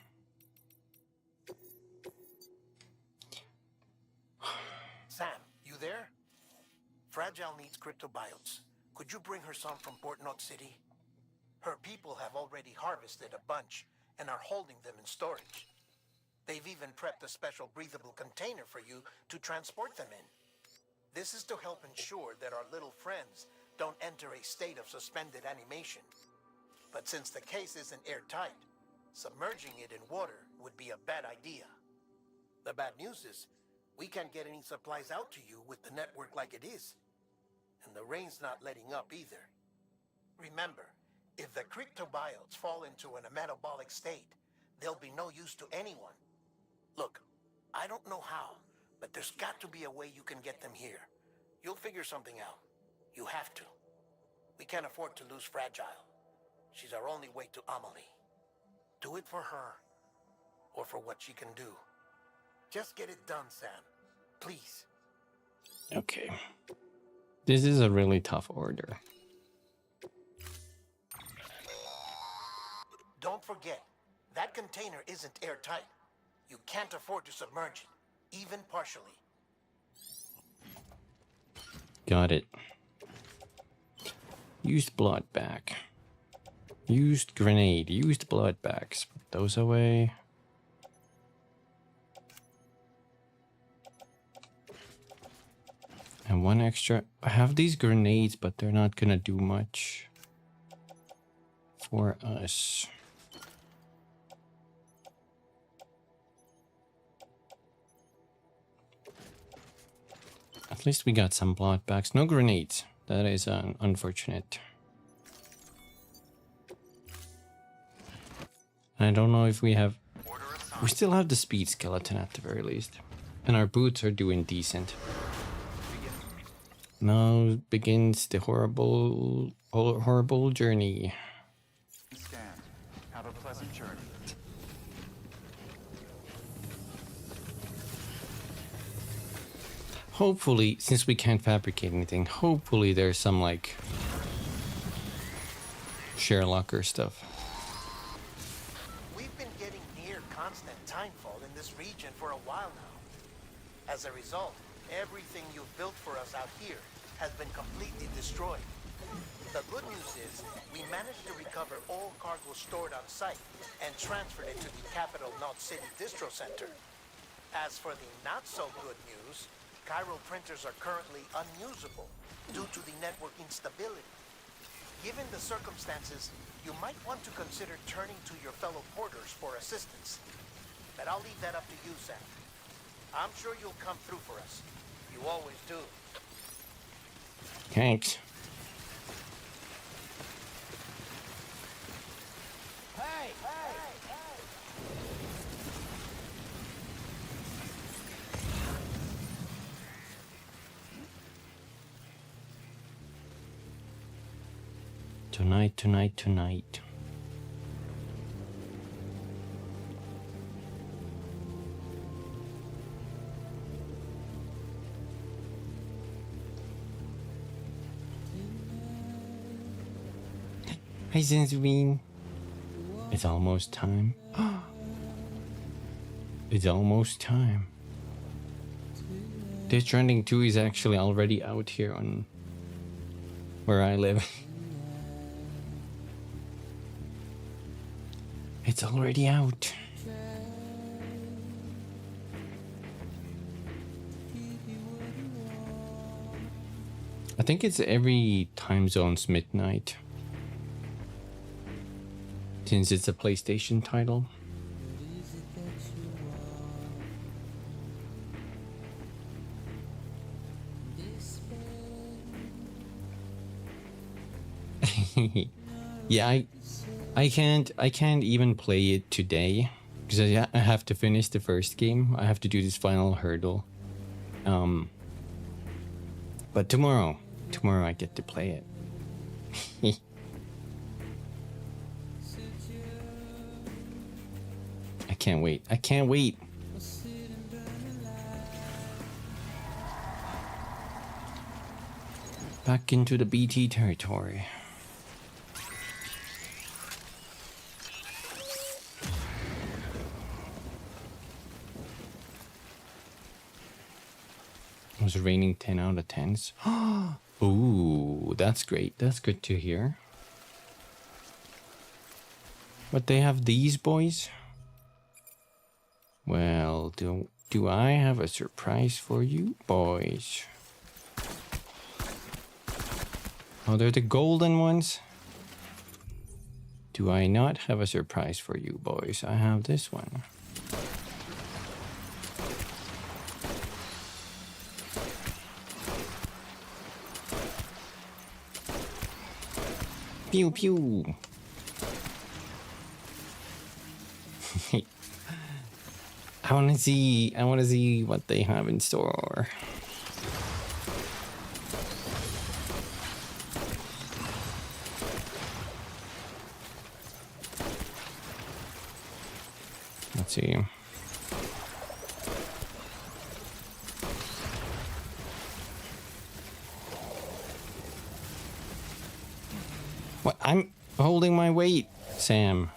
Fragile needs cryptobiotes. Could you bring her some from Port Knot City? Her people have already harvested a bunch and are holding them in storage. They've even prepped a special breathable container for you to transport them in. This is to help ensure that our little friends don't enter a state of suspended animation. But since the case isn't airtight, submerging it in water would be a bad idea. The bad news is, we can't get any supplies out to you with the network like it is. And the rain's not letting up either. Remember, if the cryptobiotes fall into a metabolic state, they'll be no use to anyone. Look, I don't know how, but there's got to be a way you can get them here. You'll figure something out. You have to. We can't afford to lose Fragile. She's our only way to Amelie. Do it for her, or for what she can do. Just get it done, Sam. Please. Okay. This is a really tough order. Don't forget, that container isn't airtight. You can't afford to submerge it, even partially. Got it. Used blood bag. Used grenade. Used blood bags. Put those away. And one extra. I have these grenades, but they're not gonna do much for us. At least we got some blood bags. No grenades. That is unfortunate. I don't know if we have... We still have the speed skeleton at the very least. And our boots are doing decent. Now begins the horrible journey. Scan. Have a pleasant journey. Hopefully, since we can't fabricate anything, hopefully there's some like Sherlocker stuff. We've been getting near constant timefall in this region for a while now. As a result, everything you've built for us out here has been completely destroyed. The good news is, we managed to recover all cargo stored on site and transferred it to the capital Knot City Distro Center. As for the not so good news, Chiral printers are currently unusable due to the network instability. Given the circumstances, you might want to consider turning to your fellow porters for assistance. But I'll leave that up to you, Sam. I'm sure you'll come through for us. You always do. Thanks. Tonight. Hey, Zanzubine. It's almost time. It's almost time. Death Stranding 2 is actually already out here on where I live. It's already out. I think it's every time zone's midnight. Since it's a PlayStation title. Yeah, I can't even play it today because I have to finish the first game. I have to do this final hurdle. But tomorrow I get to play it. I can't wait. Back into the BT territory. It was raining 10 out of 10s. Ooh, that's great. That's good to hear. But they have these boys? Well, do I have a surprise for you, boys? Oh, they're the golden ones? Do I not have a surprise for you, boys? I have this one. Pew pew. I want to see what they have in store. Let's see. What? I'm holding my weight, Sam.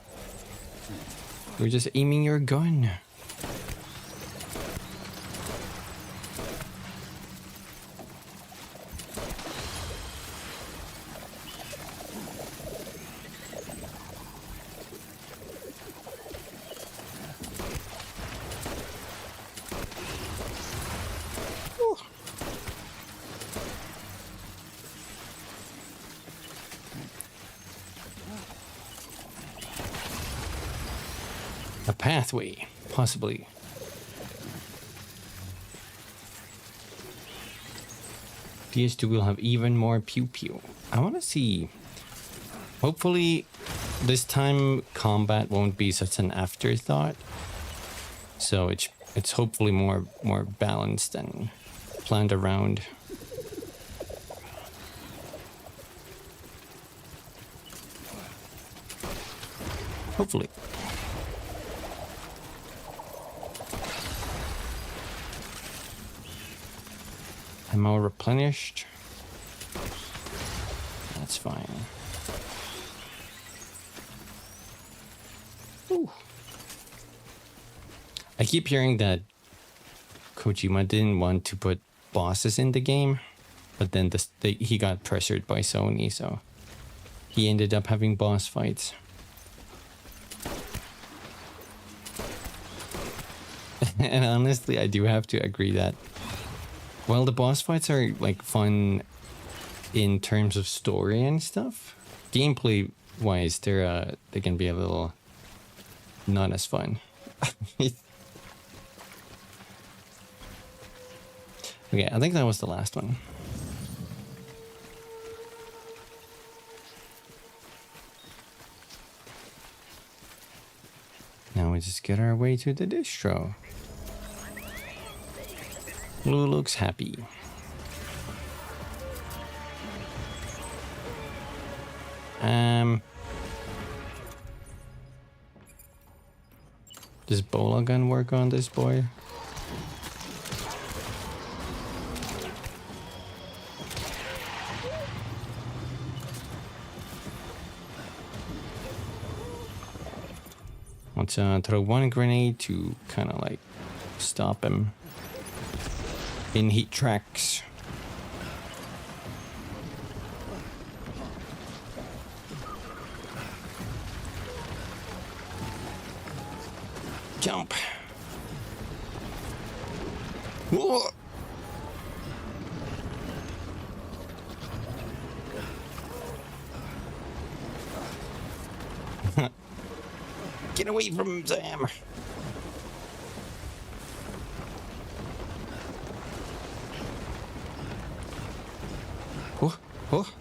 You're just aiming your gun. A pathway, possibly. PS2 will have even more pew pew. I want to see. Hopefully, this time combat won't be such an afterthought. So it's hopefully more balanced and planned around. Hopefully. Ammo replenished. That's fine. Ooh. I keep hearing that Kojima didn't want to put bosses in the game, but then he got pressured by Sony, so he ended up having boss fights. And honestly, I do have to agree that while the boss fights are like fun in terms of story and stuff, gameplay wise, they can be a little not as fun. Okay, I think that was the last one. Now we just get our way to the distro. Blue looks happy. Does bola gun work on this boy? Let's throw one grenade to kind of like stop him in heat tracks. Jump. Whoa. Get away from him, Sam. Oh, oh.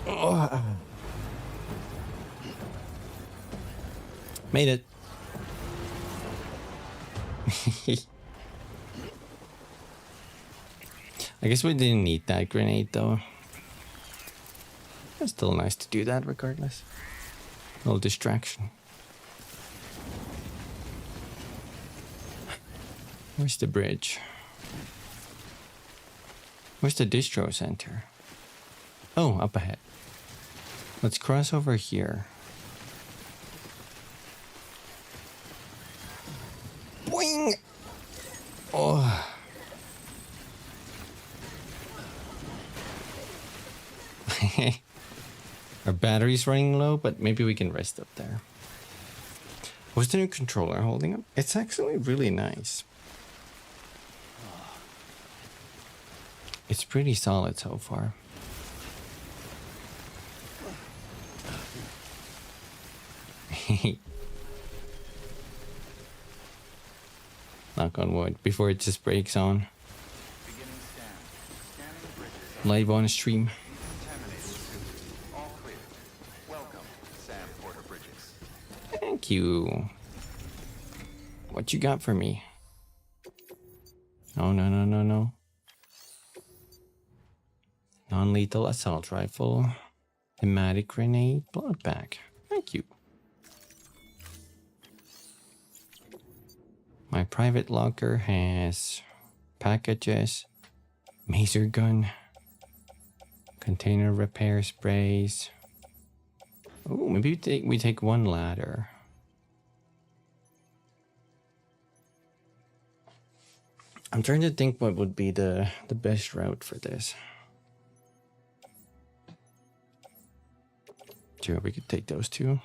Oh. Made it. I guess we didn't need that grenade though. It's still nice to do that regardless. A little distraction. Where's the bridge? Where's the distro center? Oh, up ahead. Let's cross over here. Boing! Oh. Our battery's running low, but maybe we can rest up there. What's the new controller holding up? It's actually really nice. It's pretty solid so far. Knock on wood before it just breaks on. Live on stream. Thank you. What you got for me? Oh, no. Non-lethal assault rifle. Thematic grenade. Blood bag. Thank you. My private locker has packages, maser gun, container repair sprays. Oh, maybe we take one ladder. I'm trying to think what would be the best route for this. Sure, we could take those two.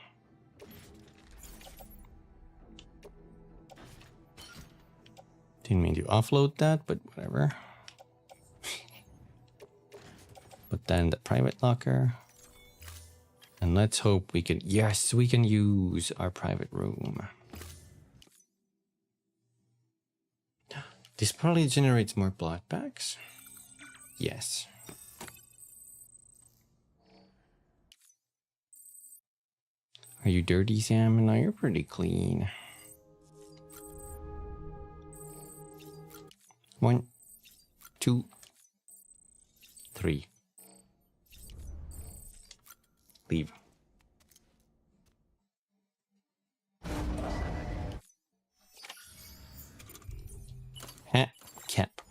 Didn't mean to offload that, but whatever. Put that in the private locker. And let's hope we can... Yes, we can use our private room. This probably generates more blood packs. Yes. Are you dirty, Sam? No, you're pretty clean. 1, 2, 3. Leave. Hat cap.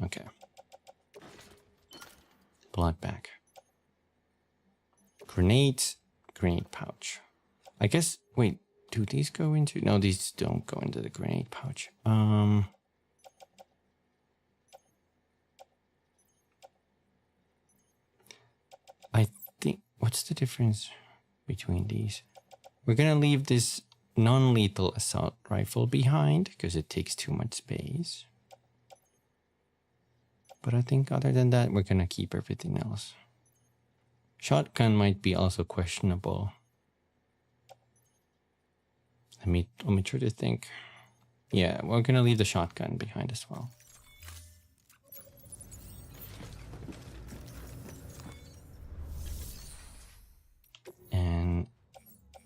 Okay. Blood bag. Grenades. Grenade pouch. I guess. Wait. Do these go into? No, these don't go into the grenade pouch. I think. What's the difference between these? We're gonna leave this non-lethal assault rifle behind because it takes too much space. But I think other than that, we're gonna keep everything else. Shotgun might be also questionable. Let me try to think. Yeah, we're gonna leave the shotgun behind as well. And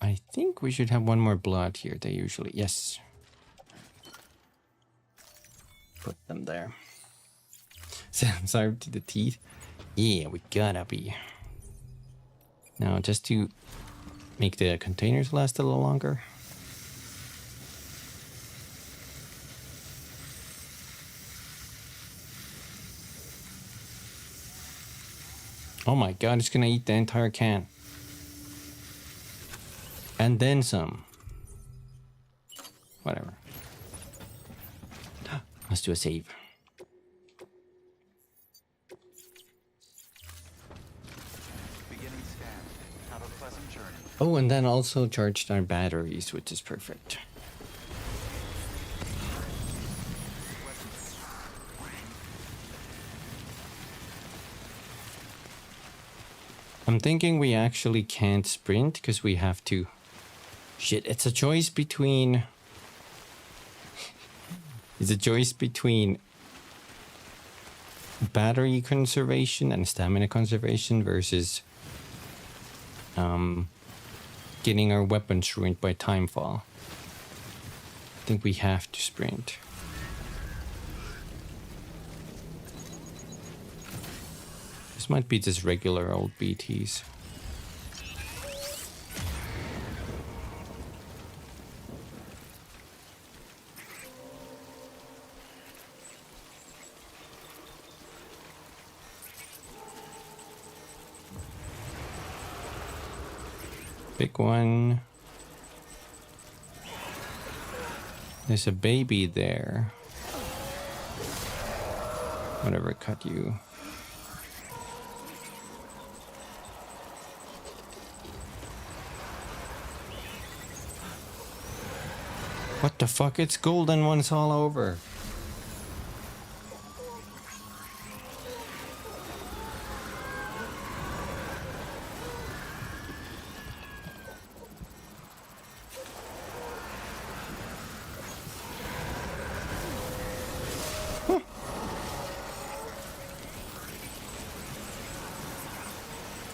I think we should have one more blood here. They usually... Yes. Put them there. Sorry to the teeth. Yeah, we gotta be. Now, just to make the containers last a little longer. Oh my god, it's gonna eat the entire can. And then some. Whatever. Let's do a save. Oh, and then also charged our batteries, which is perfect. I'm thinking we actually can't sprint because we have to... Shit, it's a choice between... It's a choice between battery conservation and stamina conservation versus getting our weapons ruined by timefall. I think we have to sprint. This might be just regular old BTs. Pick one. There's a baby there. Whatever cut you. What the fuck? It's golden ones all over.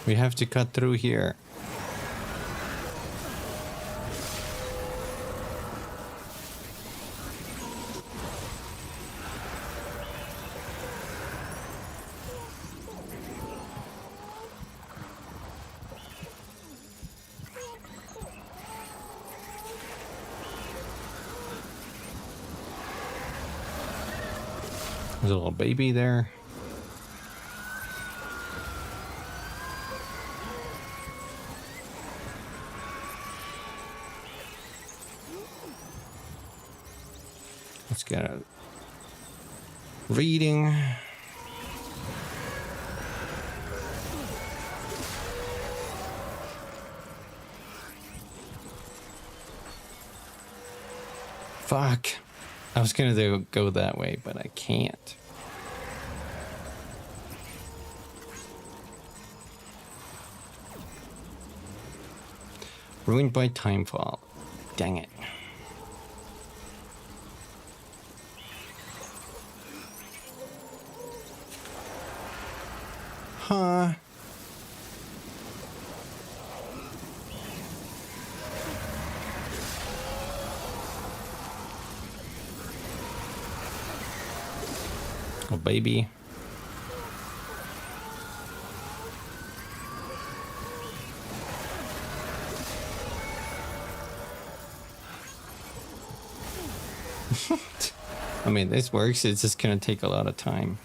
We have to cut through here. There's a little baby there. Let's get a reading. Fuck. I was gonna go that way, but I can't. Ruined by timefall. Dang it. Huh. Oh, baby. I mean, this works. It's just gonna take a lot of time.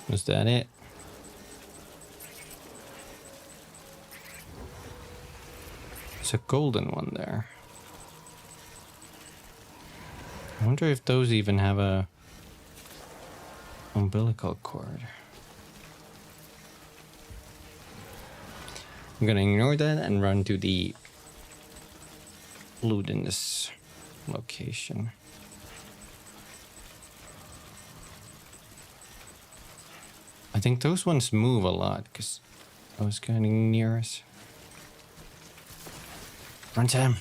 Was that it? There's a golden one there. I wonder if those even have a umbilical cord. I'm gonna ignore that and run to the loot in this location. I think those ones move a lot because I was getting near us. Run, Sam.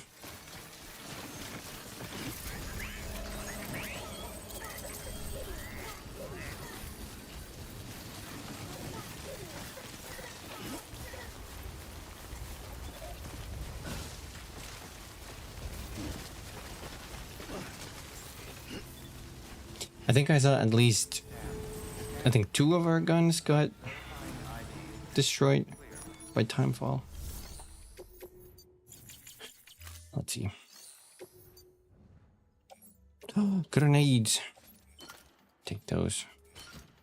I think I saw at least, I think 2 of our guns got destroyed by timefall. Let's see. Oh, grenades. Take those.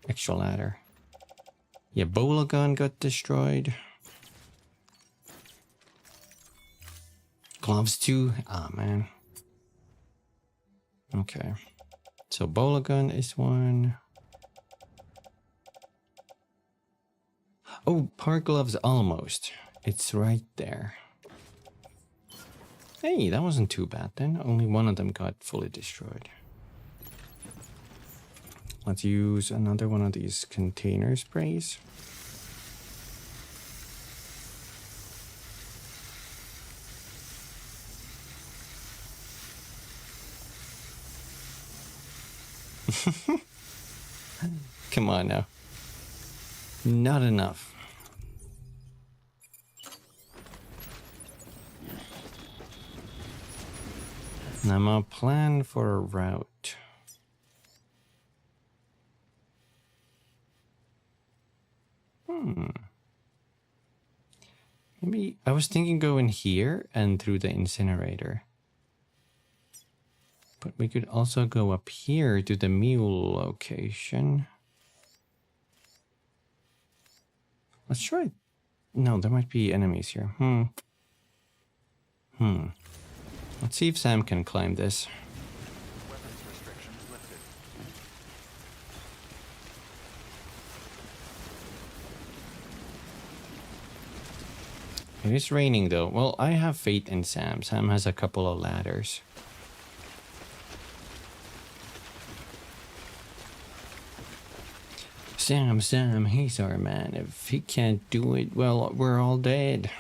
Extra ladder. Yeah, Ebola gun got destroyed. Gloves too. Ah, man. Okay. So Ebola gun is one. Oh, park gloves almost. It's right there. Hey, that wasn't too bad then. Only one of them got fully destroyed. Let's use another one of these container sprays. Come on now. Not enough. Now I'm gonna plan for a route. Maybe I was thinking going here and through the incinerator. But we could also go up here to the mule location. Let's try it. No, there might be enemies here. Let's see if Sam can climb this. Weapons restrictions lifted. It is raining though. Well, I have faith in Sam. Sam has a couple of ladders. Sam, he's our man. If he can't do it, well, we're all dead.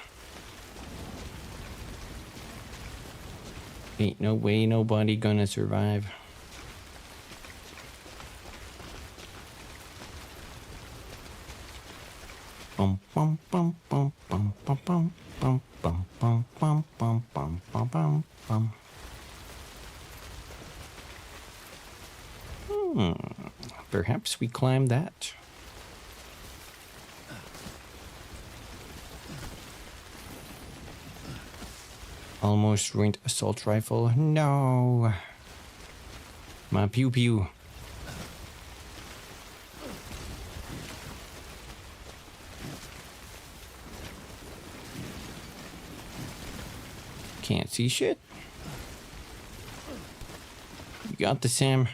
Ain't no way nobody gonna survive. Bum bum bum bum bum bum bum bum bum bum bum bum bum bum bum bum. Perhaps we climb that. Almost ruined assault rifle. No. My pew pew. Can't see shit. You got the Sam.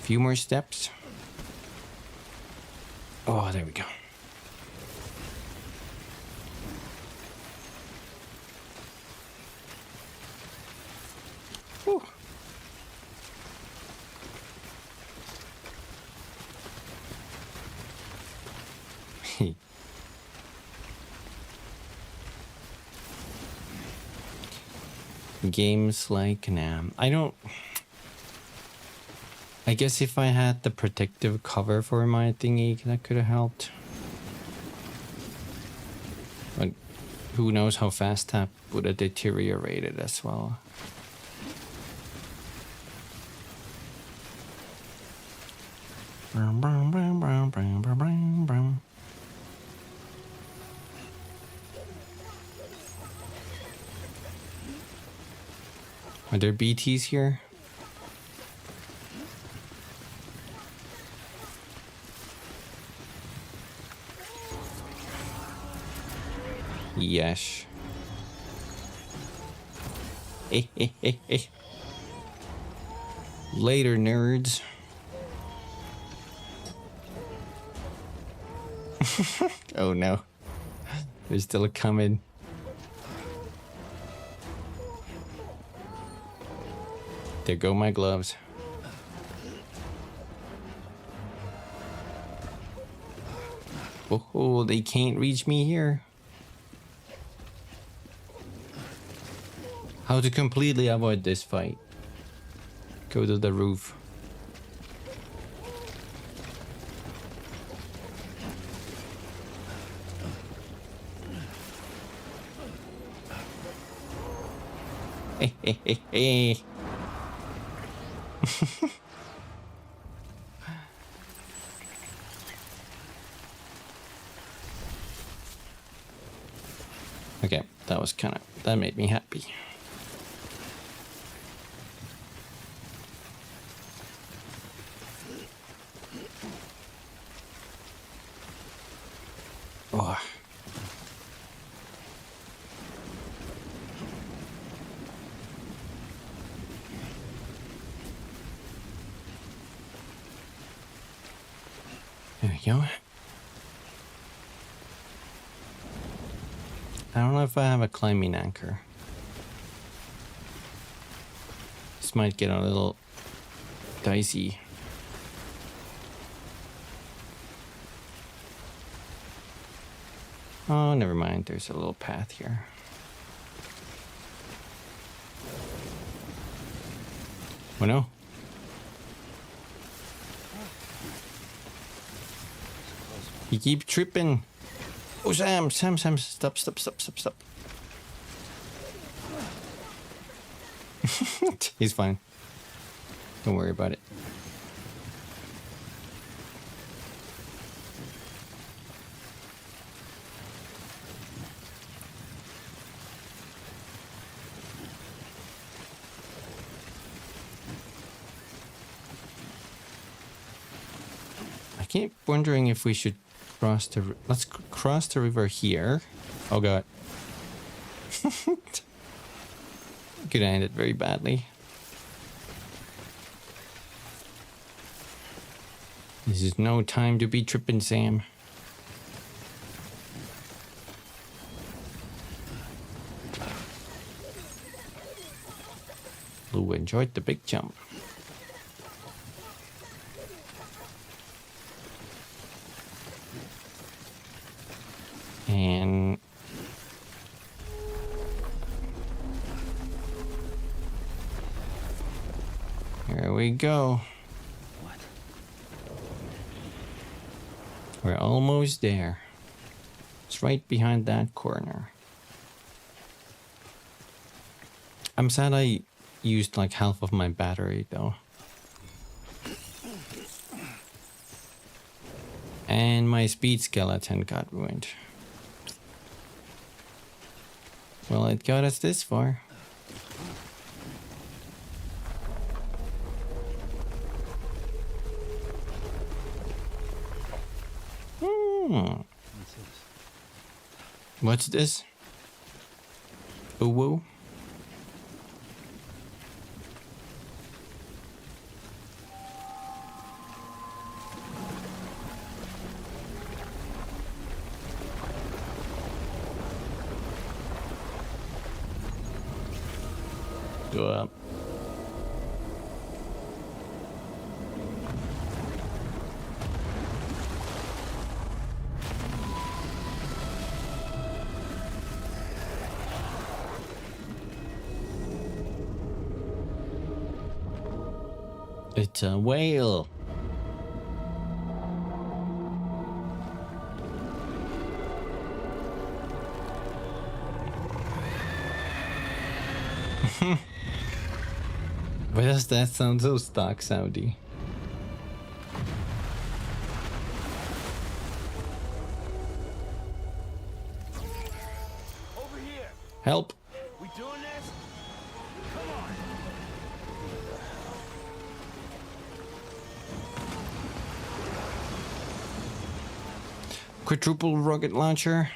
Few more steps. Oh, there we go. Whew. Games like Nam. I guess if I had the protective cover for my thingy, that could have helped. But who knows how fast that would have deteriorated as well. Are there BTs here? Yes. Later, nerds. Oh no. They're still coming. There go my gloves. Oh, they can't reach me here. How to completely avoid this fight? Go to the roof. Hey. Okay, that made me happy. Oh. There we go. I don't know if I have a climbing anchor. This might get a little dicey. Oh, never mind. There's a little path here. Oh no. You keep tripping. Oh, Sam, stop. He's fine. Don't worry about it. keep wondering if we should cross the... Let's cross the river here. Oh god. Could have ended very badly. This is no time to be tripping, Sam. Lou enjoyed the big jump. And here we go. What? We're almost there. It's right behind that corner. I'm sad I used like half of my battery though. And my speed skeleton got ruined. Well, it got us this far. What's this? What's this? Ooh woo. Go up. It's a whale. Why does that sound so stock soundy? Over here. Help! We doing this? Come on. Quadruple rocket launcher.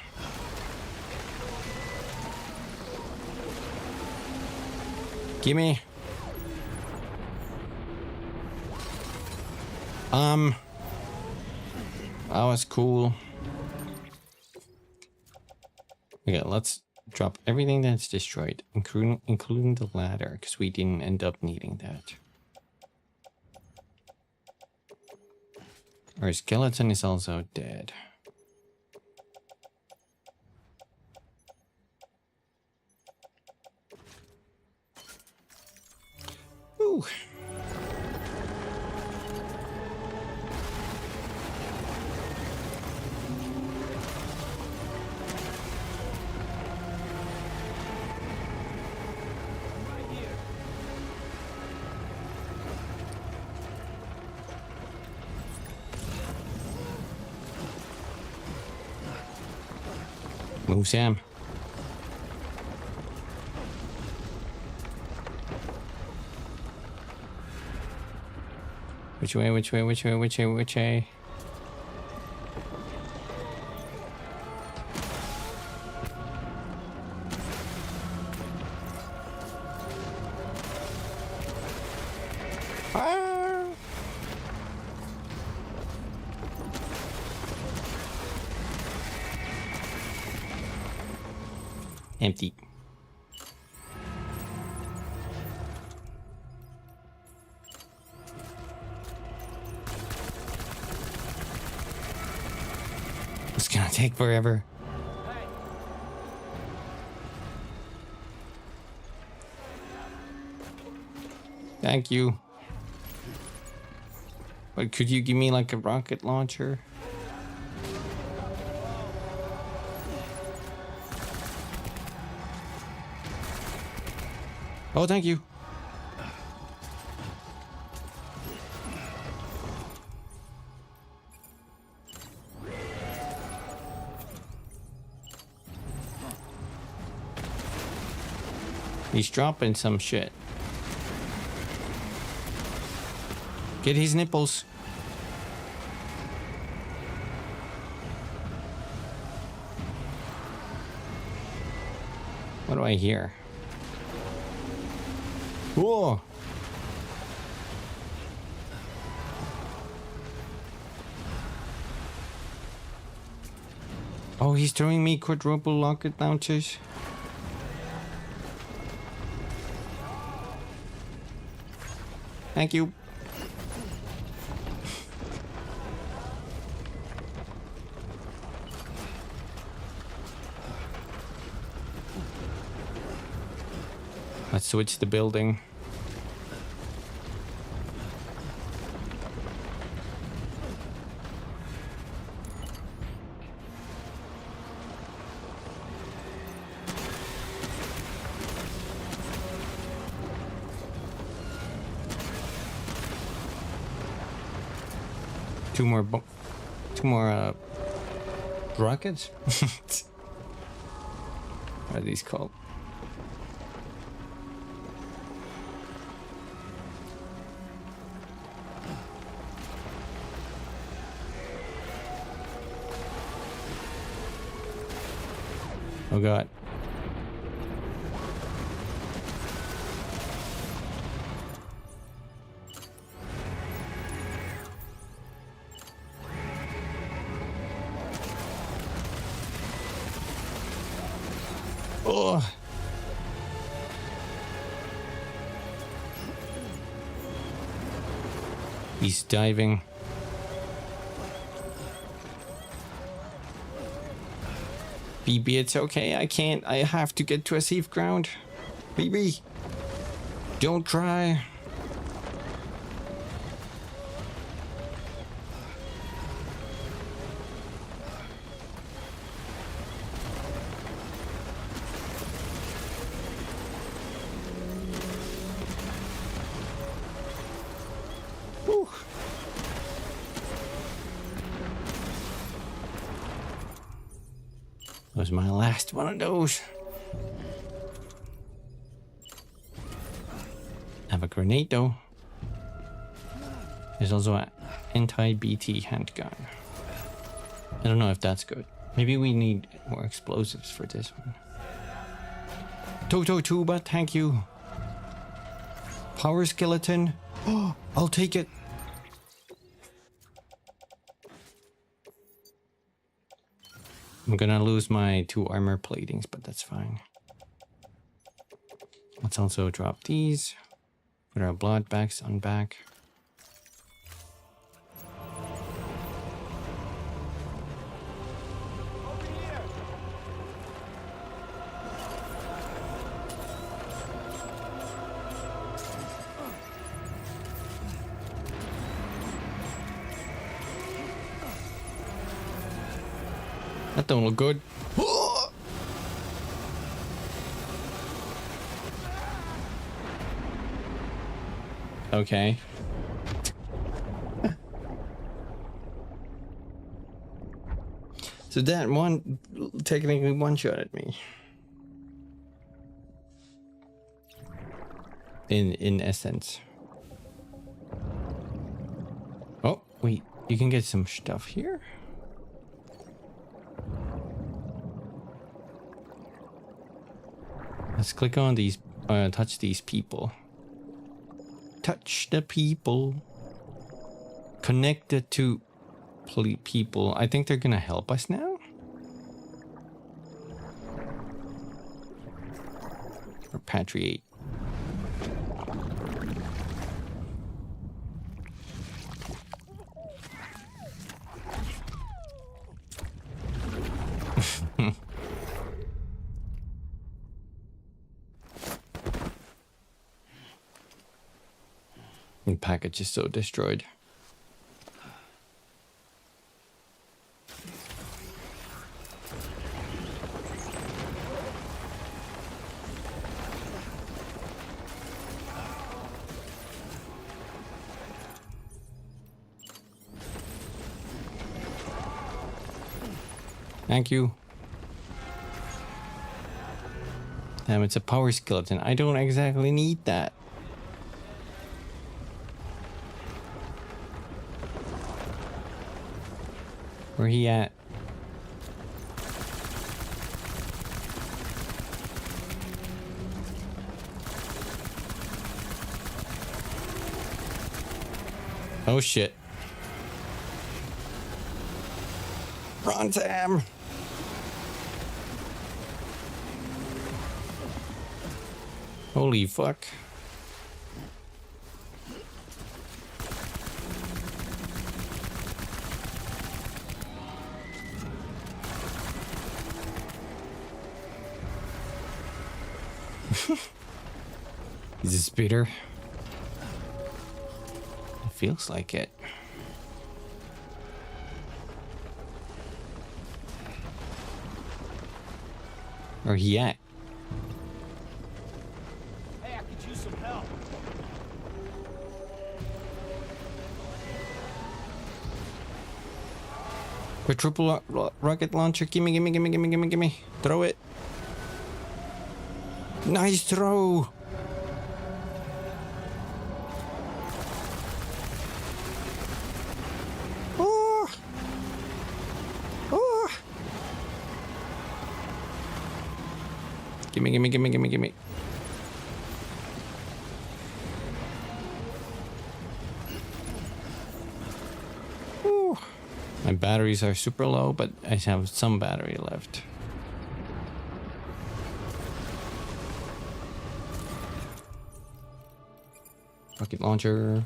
Gimme. That was cool. Okay, let's drop everything that's destroyed, including the ladder, because we didn't end up needing that. Our skeleton is also dead. Ooh. Move, Sam. Which way, which way, which way, which way, which way? Ah! Empty. It's gonna take forever. Thank you. But could you give me like a rocket launcher? Oh, thank you. He's dropping some shit. Get his nipples. What do I hear? Whoa! Oh, he's throwing me quadruple rocket launchers. Thank you. Let's switch the building. Two more rockets. What are these called? Oh god. Oh. He's diving. BB, it's okay. I can't. I have to get to a safe ground. BB, don't cry. Whew. That was my last one of those. Have a grenade though. There's also an anti-BT handgun. I don't know if that's good. Maybe we need more explosives for this one. Toto Tuba, thank you. Power skeleton. Oh, I'll take it. I'm gonna lose my 2 armor platings, but that's fine. Let's also drop these. Put our blood bags on back. That don't look good. Okay. So that one technically one-shotted me. In essence. Oh, wait. You can get some stuff here? Let's click on these, touch these people. Touch the people. Connected to people. I think they're gonna help us now. Repatriate. The package is so destroyed. Thank you. Damn, it's a power skeleton. I don't exactly need that. Where he at? Oh shit. Run, Sam! Holy fuck. Is this Peter? It feels like it. Where he at? Hey, I could use some help. Quadruple rocket launcher. Gimme, gimme, gimme, gimme, gimme, gimme. Throw it. Nice throw. Oh. Oh. Gimme, gimme, gimme, gimme, gimme. Ooh. My batteries are super low, but I have some battery left. Rocket launcher.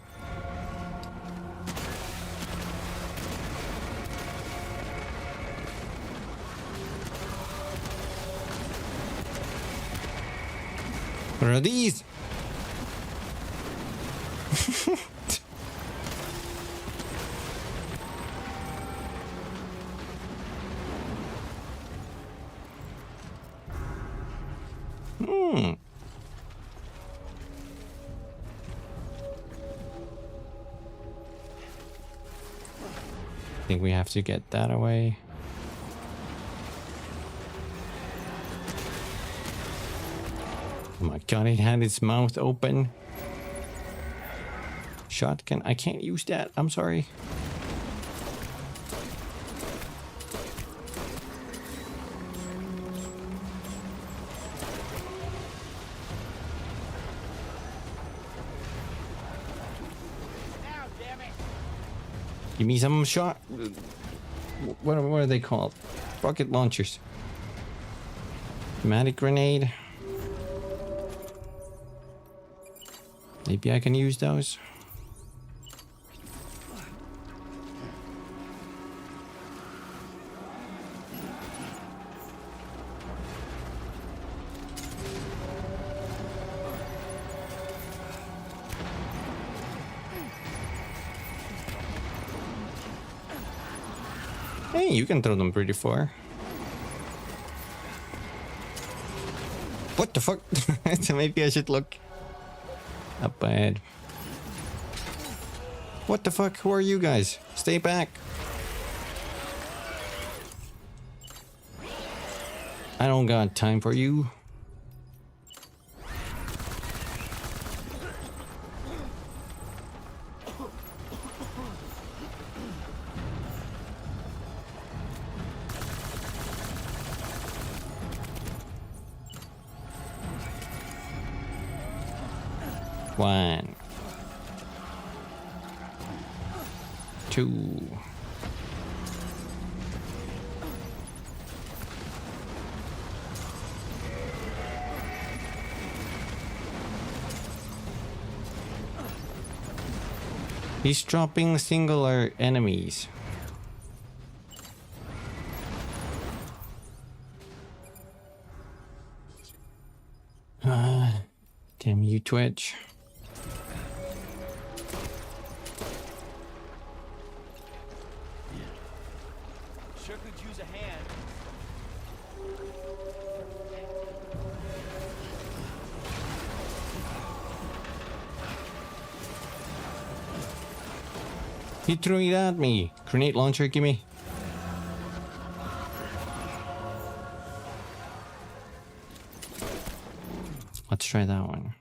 What are these? I think we have to get that away. Oh my god, it had its mouth open. Shotgun. I can't use that. I'm sorry. Give me some shot. What are they called? Rocket launchers. Pneumatic grenade. Maybe I can use those. Hey, you can throw them pretty far. What the fuck? Maybe I should look. Not bad. What the fuck? Who are you guys? Stay back. I don't got time for you. One. Two. He's dropping singular enemies. Damn you, Twitch. Sure could use a hand. He threw it at me. Grenade launcher, gimme. Let's try that one.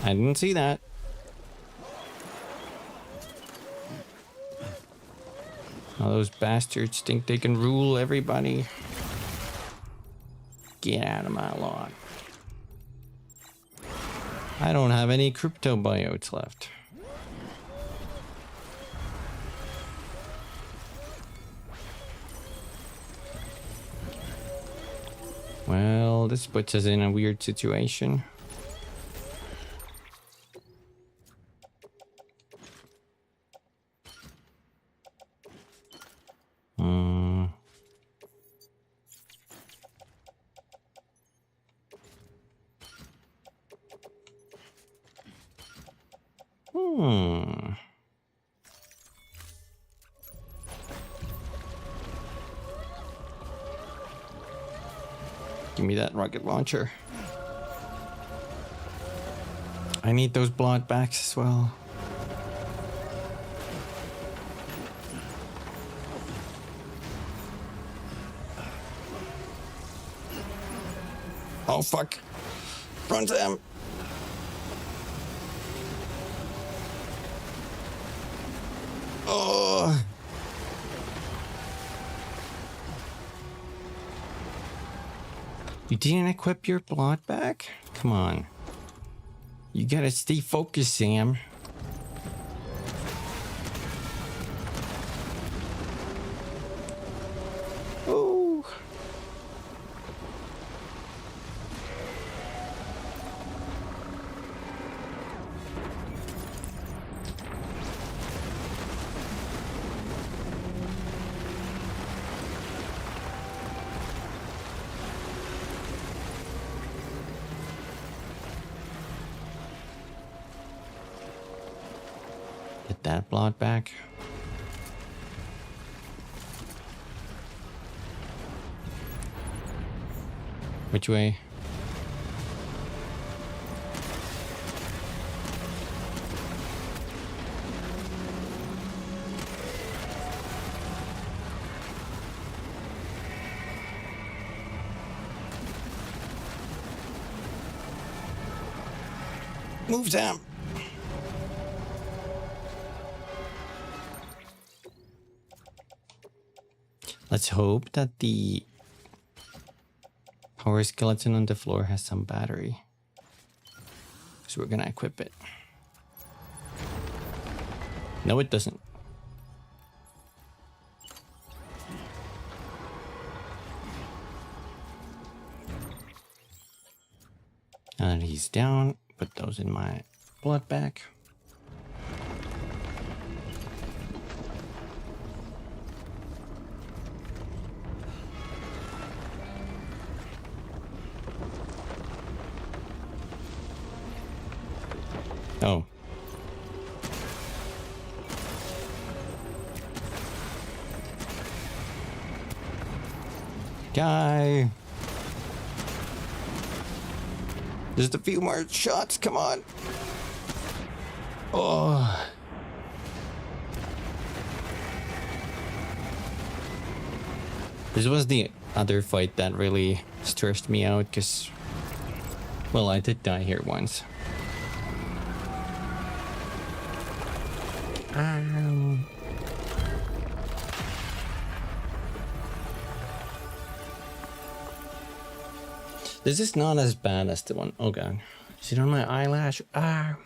I didn't see that. All those bastards think they can rule everybody. Get out of my lawn. I don't have any crypto biotes left. Well, this puts us in a weird situation. Give me that rocket launcher. I need those blood backs as well. Oh fuck. Run to them. Oh. You didn't equip your blood back? Come on. You gotta stay focused, Sam. Oh. Get that blood back. Which way? Move, Sam. Let's hope that the power skeleton on the floor has some battery. So we're gonna equip it. No, it doesn't. And he's down. Put those in my blood bag. Oh. Guy. Just a few more shots, come on. Oh. This was the other fight that really stressed me out because, well, I did die here once. This is not as bad as the one. Oh god. Is it on my eyelash? Ah.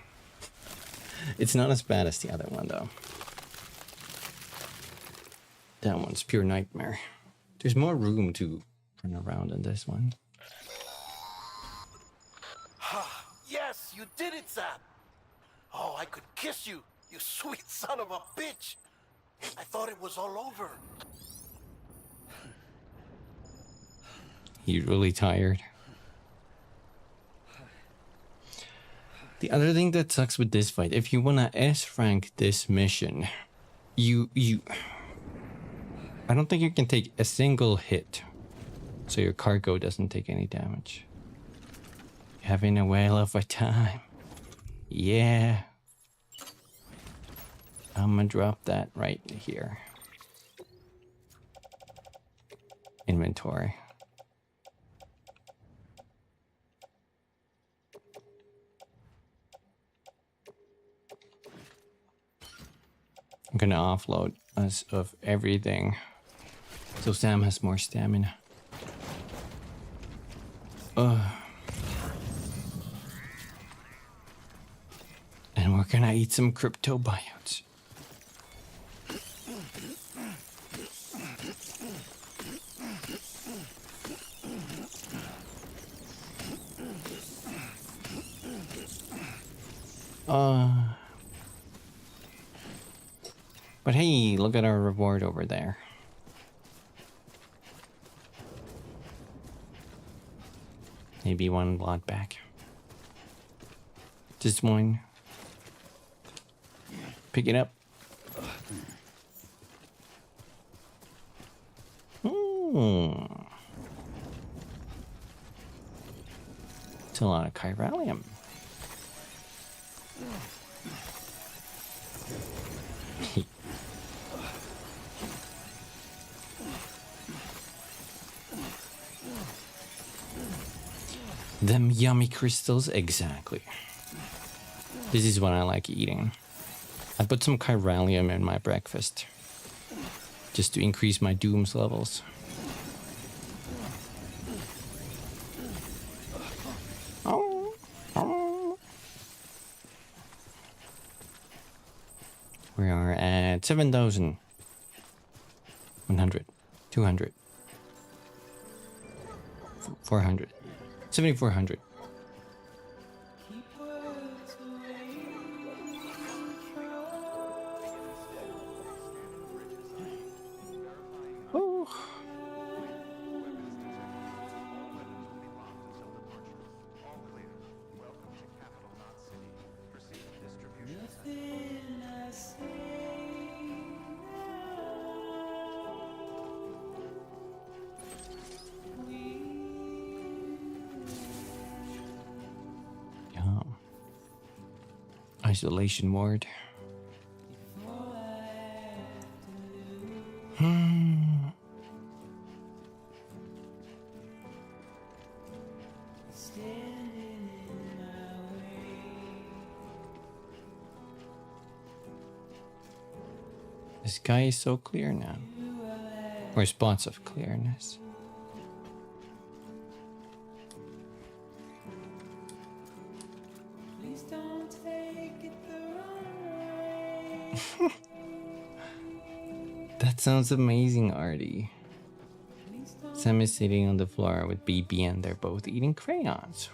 It's not as bad as the other one though. That one's pure nightmare. There's more room to run around in this one. Yes, you did it, Sam. Oh, I could kiss you, you sweet son of a bitch. I thought it was all over. He's really tired. The other thing that sucks with this fight, if you wanna S rank this mission, I don't think you can take a single hit, so your cargo doesn't take any damage. You're having a whale of a time. Yeah. I'm gonna drop that right here. Inventory. I'm gonna offload us of everything so Sam has more stamina. We're gonna eat some crypto buyouts. But hey, look at our reward over there. Maybe one lot back. Just one. Pick it up. It's a lot of chiralium. Them yummy crystals, exactly. This is what I like eating. I put some chiralium in my breakfast just to increase my dooms levels. We are at 7,000. 100. 200. 400. 7,400. Oh. Isolation ward. The sky is so clear now. Or spots of clearness. That sounds amazing, Artie. Sam is sitting on the floor with BB and they're both eating crayons.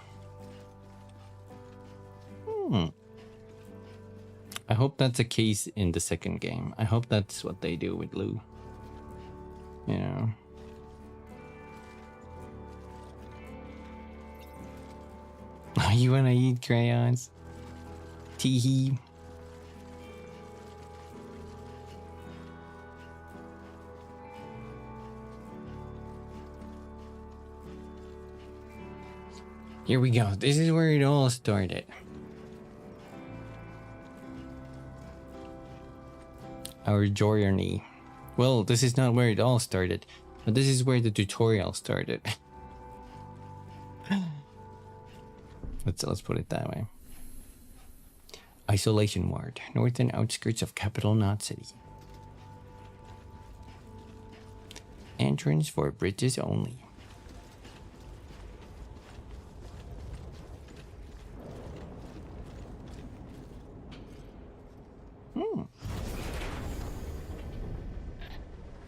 I hope that's a case in the second game. I hope that's what they do with Lou. You know. You wanna eat crayons? Teehee. Here we go. This is where it all started. Our journey. Well, this is not where it all started, but this is where the tutorial started. Let's put it that way. Isolation ward, northern outskirts of capital Knot City. Entrance for bridges only.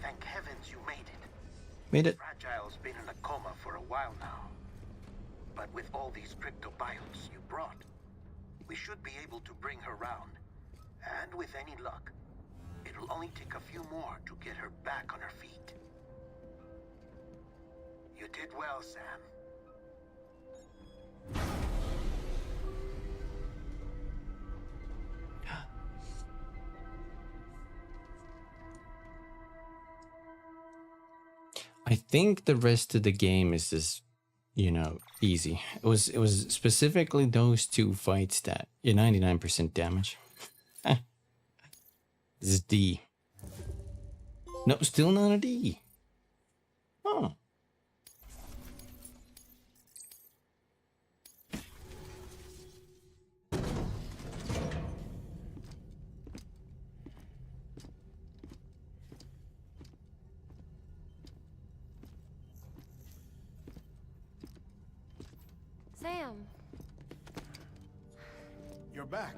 Thank heavens you made it. Made it. Fragile's been in a coma for a while now. But with all these cryptobiotes you brought, we should be able to bring her round. And with any luck, it'll only take a few more to get her back on her feet. You did well, Sam. I think the rest of the game is just, you know, easy. It was specifically those two fights that 99% damage. This is D. No, still not a D. Oh. Sam. You're back.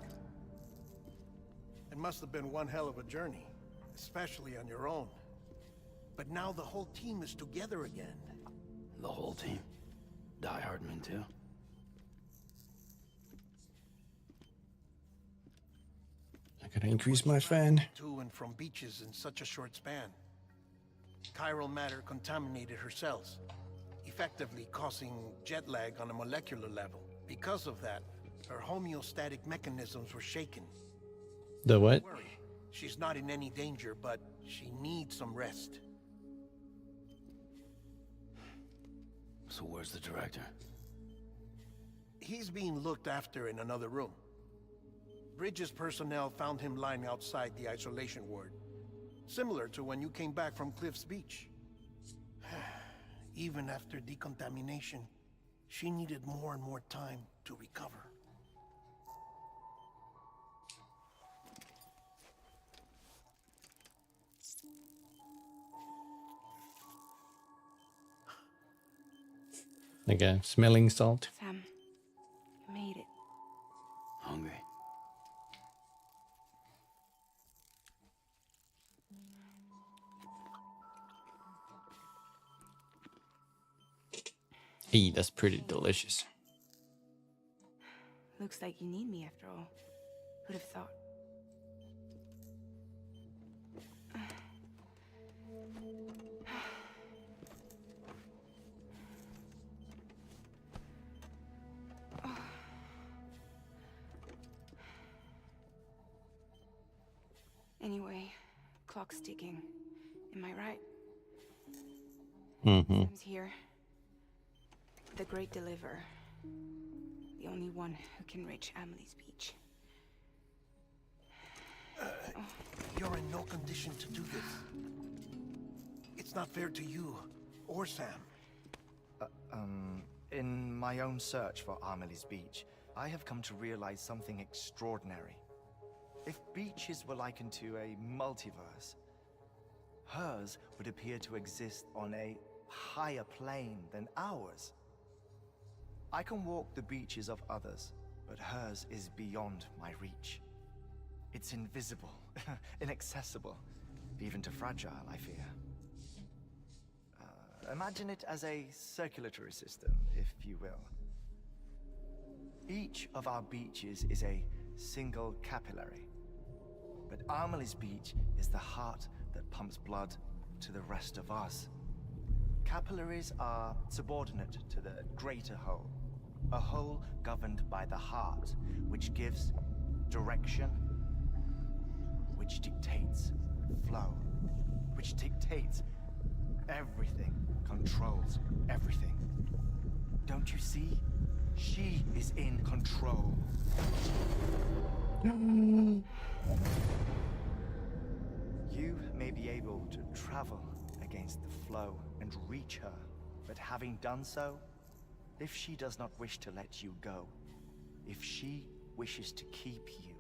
It must have been one hell of a journey, especially on your own. But now the whole team is together again. The whole team? Die Hardman too? I gotta increase my fan. To and from beaches in such a short span. Chiral matter contaminated her cells, effectively causing jet lag on a molecular level. Because of that, her homeostatic mechanisms were shaken. The what? Don't worry, she's not in any danger, but she needs some rest. So where's the director? He's being looked after in another room. Bridges personnel found him lying outside the isolation ward. Similar to when you came back from Cliff's Beach. Even after decontamination, she needed more and more time to recover. Like a smelling salt. Sam, you made it. Hungry? Hey, that's pretty delicious. Looks like you need me after all. Who'd have thought? Anyway, clock's ticking. Am I right? Mm-hmm. Sam's here. The Great Deliverer. The only one who can reach Amelie's Beach. You're in no condition to do this. It's not fair to you or Sam. In my own search for Amelie's Beach, I have come to realize something extraordinary. If beaches were likened to a multiverse, hers would appear to exist on a higher plane than ours. I can walk the beaches of others, but hers is beyond my reach. It's invisible, inaccessible, even to fragile, I fear. Imagine it as a circulatory system, if you will. Each of our beaches is a single capillary. But Amelie's Beach is the heart that pumps blood to the rest of us. Capillaries are subordinate to the greater whole. A whole governed by the heart, which gives direction, which dictates flow, which dictates everything, controls everything. Don't you see? She is in control. You may be able to travel against the flow and reach her, but having done so, if she does not wish to let you go, if she wishes to keep you,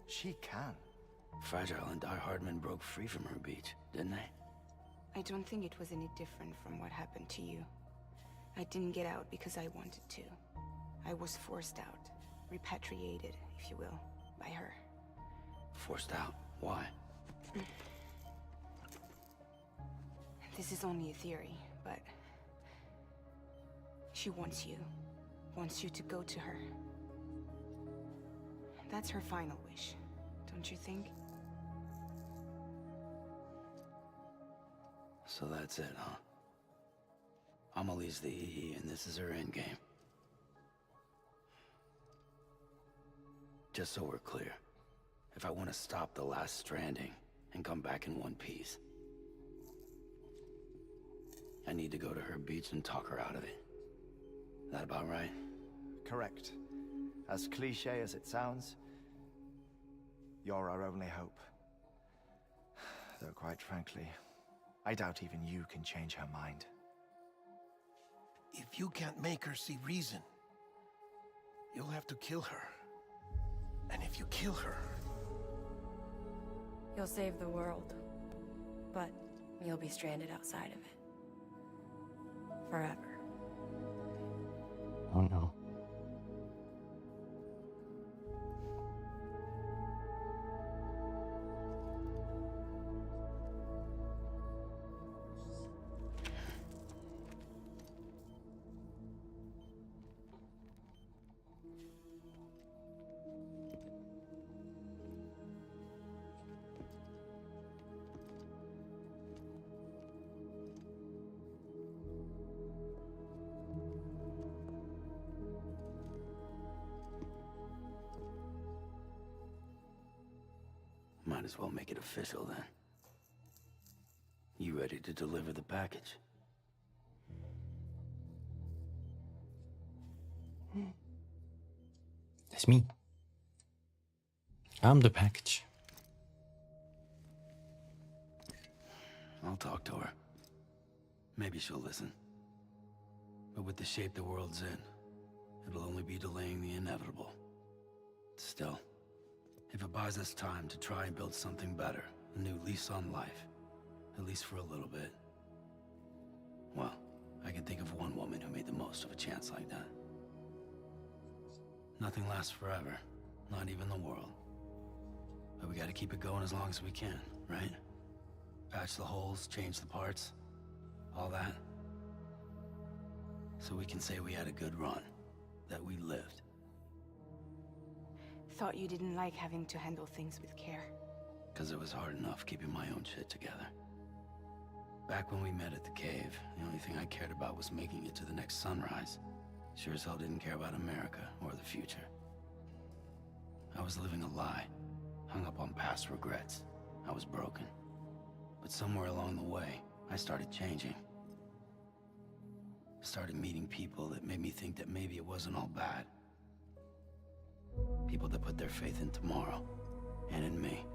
she can. Fragile and Die Hardman broke free from her beach, didn't they? I don't think it was any different from what happened to you. I didn't get out because I wanted to. I was forced out, repatriated, if you will, by her. Forced out? Why? This is only a theory, but she wants you to go to her. That's her final wish, don't you think? So that's it, huh? Amelie's the EE, and this is her endgame. Just so we're clear, if I want to stop the last stranding and come back in one piece, I need to go to her beach and talk her out of it. That about right? Correct. As cliche as it sounds, you're our only hope. Though quite frankly, I doubt even you can change her mind. If you can't make her see reason, you'll have to kill her. And if you kill her... You'll save the world, but you'll be stranded outside of it. Forever. Oh no. Might as well make it official then. You ready to deliver the package? That's me. I'm the package. I'll talk to her. Maybe she'll listen. But with the shape the world's in, it'll only be delaying the inevitable. Still, if it buys us time to try and build something better, a new lease on life, at least for a little bit, well, I can think of one woman who made the most of a chance like that. Nothing lasts forever, not even the world. But we gotta keep it going as long as we can, right? Patch the holes, change the parts, all that. So we can say we had a good run, that we lived. Thought you didn't like having to handle things with care. 'Cause it was hard enough keeping my own shit together. Back when we met at the cave, the only thing I cared about was making it to the next sunrise. Sure as hell didn't care about America or the future. I was living a lie, hung up on past regrets. I was broken. But somewhere along the way, I started changing. Started meeting people that made me think that maybe it wasn't all bad. People that put their faith in tomorrow, and in me.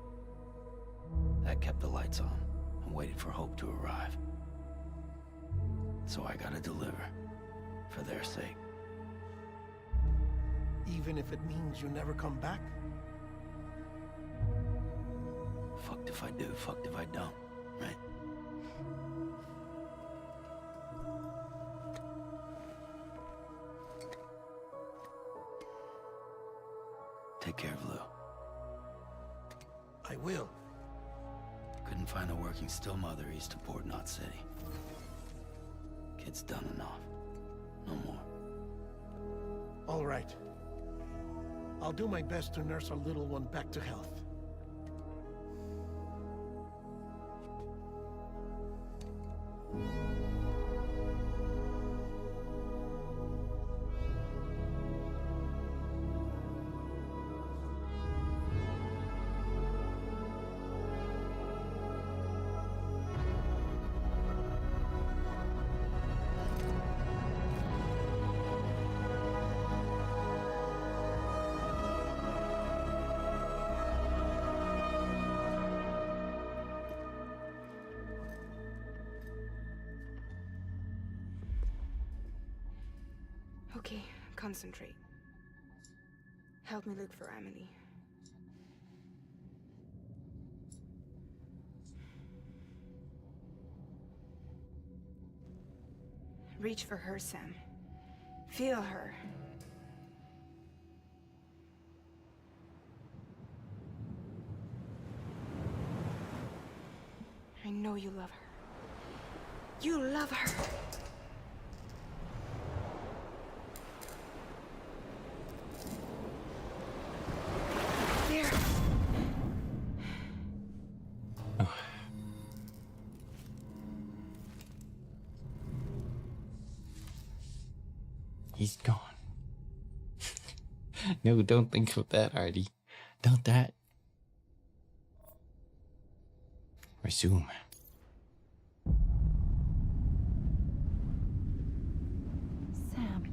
That kept the lights on, and waited for hope to arrive. So I gotta deliver, for their sake. Even if it means you never come back? Fucked if I do, fucked if I don't, right? Take care of Lou. I will. Couldn't find a working still mother east of Port Knot City. Kid's done enough. No more. All right. I'll do my best to nurse our little one back to health. Okay, concentrate. Help me look for Emily. Reach for her, Sam. Feel her. I know you love her. You love her. There. He's gone. No, don't think of that, Artie. Don't that. Resume. Sam.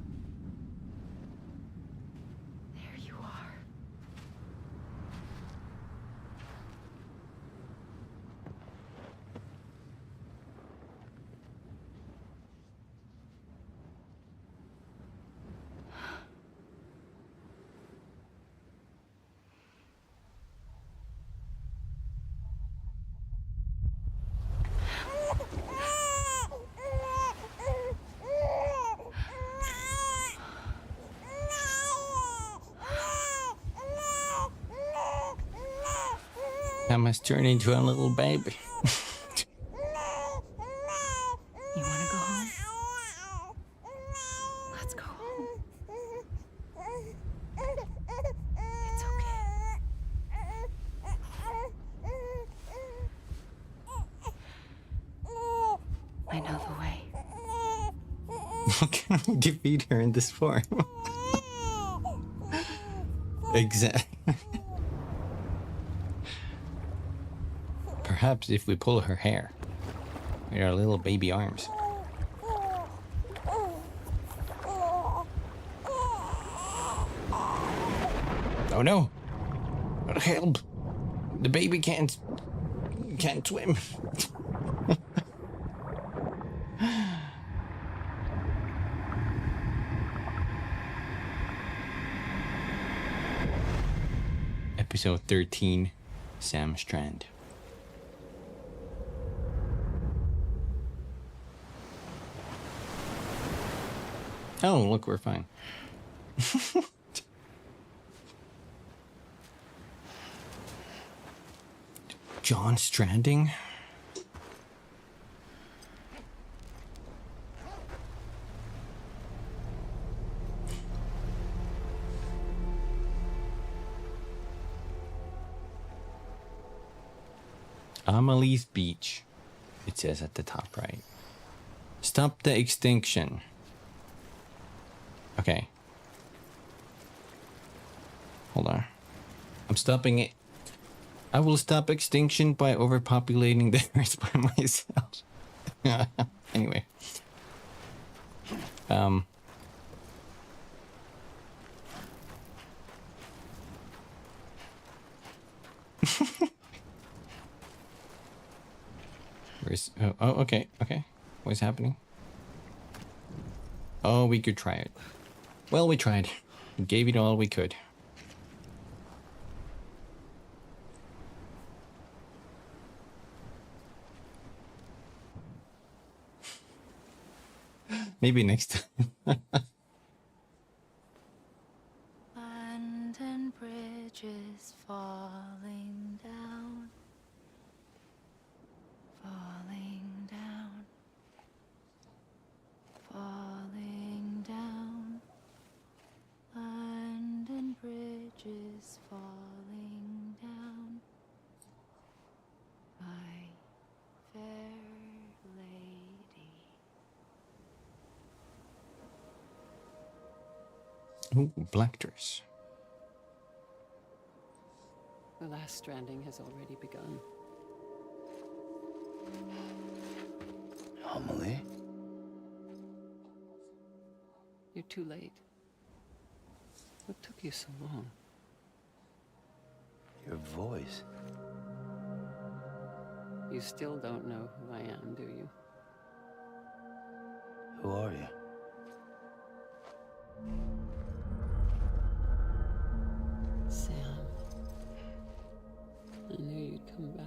There you are. I must turn into a little baby. You want to go home? Let's go home. It's okay. I know the way. How can I defeat her in this form? Exactly. Perhaps if we pull her hair with our little baby arms. Oh no! Help! The baby can't swim. Episode 13, Sam Strand. Oh, look, we're fine. John Stranding? Amelie's Beach, it says at the top right. Stop the extinction. Okay. Hold on. I'm stopping it. I will stop extinction by overpopulating the earth by myself. Anyway. Where's... Oh, okay, okay. What's happening? Oh, we could try it. Well, we tried. We gave it all we could. Maybe next time. London Bridge is falling down. Falling down. Falling down. London Bridge is falling down. My fair lady. Ooh, black dress. The last stranding has already begun. Amelie? You're too late. What took you so long? Your voice. You still don't know who I am, do you? Who are you? Sam. I knew you'd come back.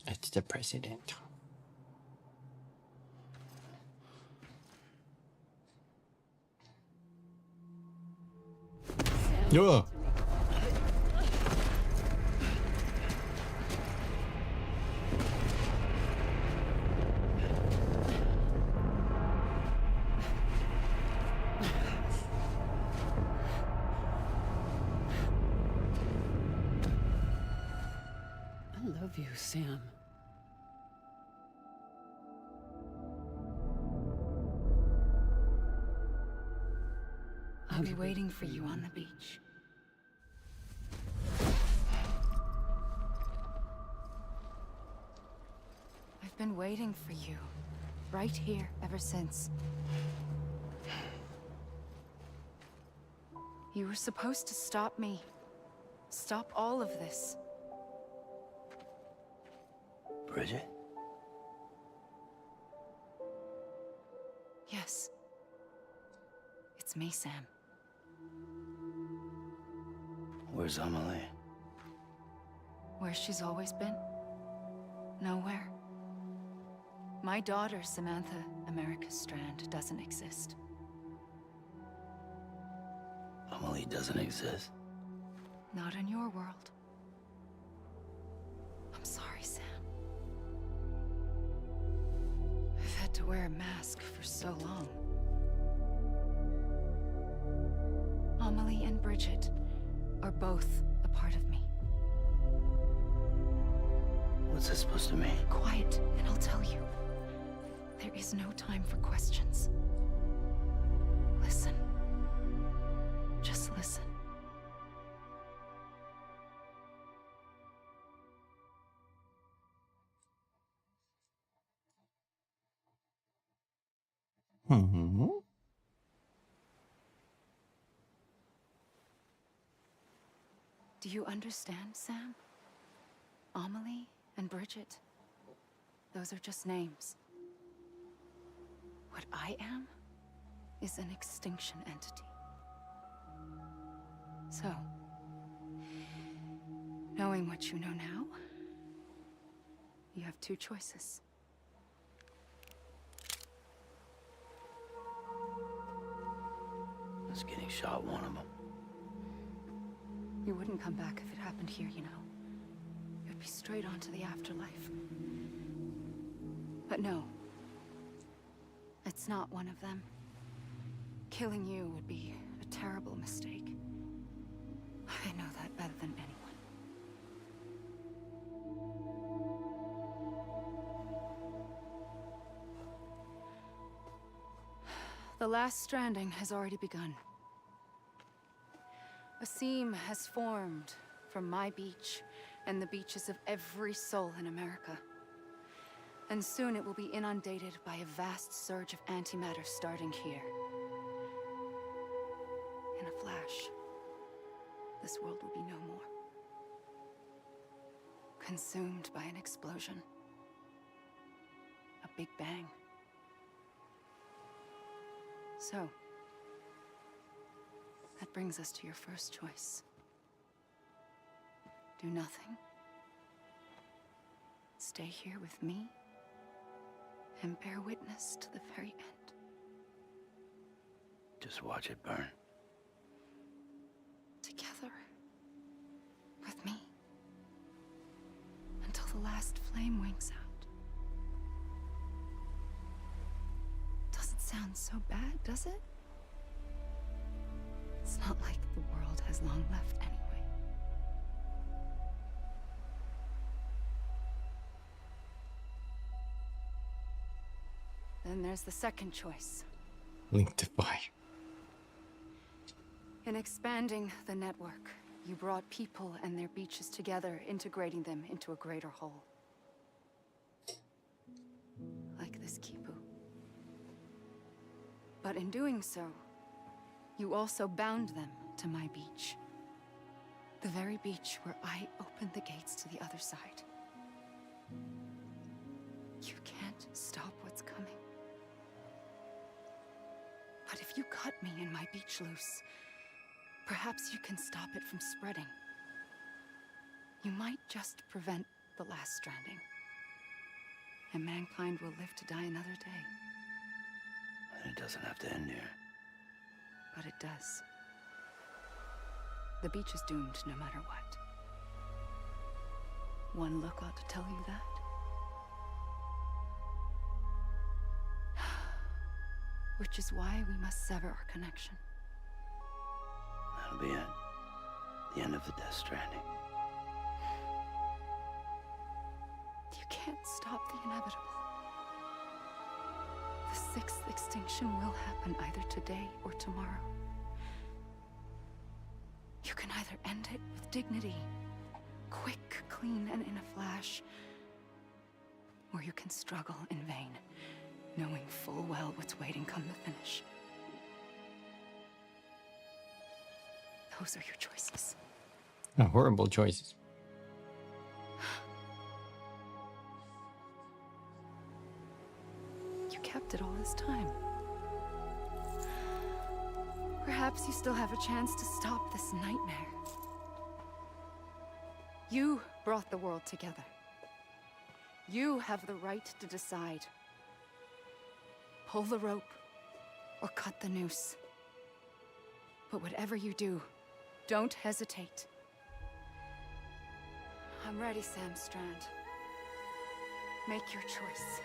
It's the president. Yeah. I love you, Sam. I'll be waiting for you on the beach. I've been waiting for you, right here, ever since. You were supposed to stop me. Stop all of this. Bridget? Yes. It's me, Sam. Where's Amelie? Where she's always been? Nowhere. My daughter, Samantha America Strand, doesn't exist. Amelie doesn't exist? Not in your world. I'm sorry, Sam. I've had to wear a mask for so long. Amelie and and Bridget are both a part of me. What's this supposed to mean? Quiet, and I'll tell you. There is no time for questions. Listen. Just listen. Hmm. Do you understand, Sam? Amelie and Bridget. Those are just names. What I am is an extinction entity. So, knowing what you know now, you have two choices. Is getting shot one of them? You wouldn't come back if it happened here, you know. You'd be straight on to the afterlife. But no. It's not one of them. Killing you would be a terrible mistake. I know that better than anyone. The last stranding has already begun. A seam has formed from my beach and the beaches of every soul in America. And soon it will be inundated by a vast surge of antimatter starting here. In a flash, this world will be no more. Consumed by an explosion. A big bang. So, that brings us to your first choice. Do nothing. Stay here with me and bear witness to the very end. Just watch it burn. Together. With me. Until the last flame winks out. Doesn't sound so bad, does it? It's not like the world has long left anyway. Then there's the second choice. Link to fire. In expanding the network, you brought people and their beaches together, integrating them into a greater whole. Like this Kipu. But in doing so, you also bound them to my beach. The very beach where I opened the gates to the other side. You can't stop what's coming. But if you cut me and my beach loose, perhaps you can stop it from spreading. You might just prevent the last stranding. And mankind will live to die another day. And it doesn't have to end here. But it does. The beach is doomed no matter what. One look ought to tell you that. Which is why we must sever our connection. That'll be it. The end of the Death Stranding. You can't stop the inevitable. The sixth extinction will happen either today or tomorrow. You can either end it with dignity, quick, clean, and in a flash, or you can struggle in vain, knowing full well what's waiting come the finish. Those are your choices. Horrible choices. You kept it all this time. Perhaps you still have a chance to stop this nightmare. You brought the world together. You have the right to decide. Pull the rope or cut the noose. But whatever you do, don't hesitate. I'm ready, Sam Strand. Make your choice.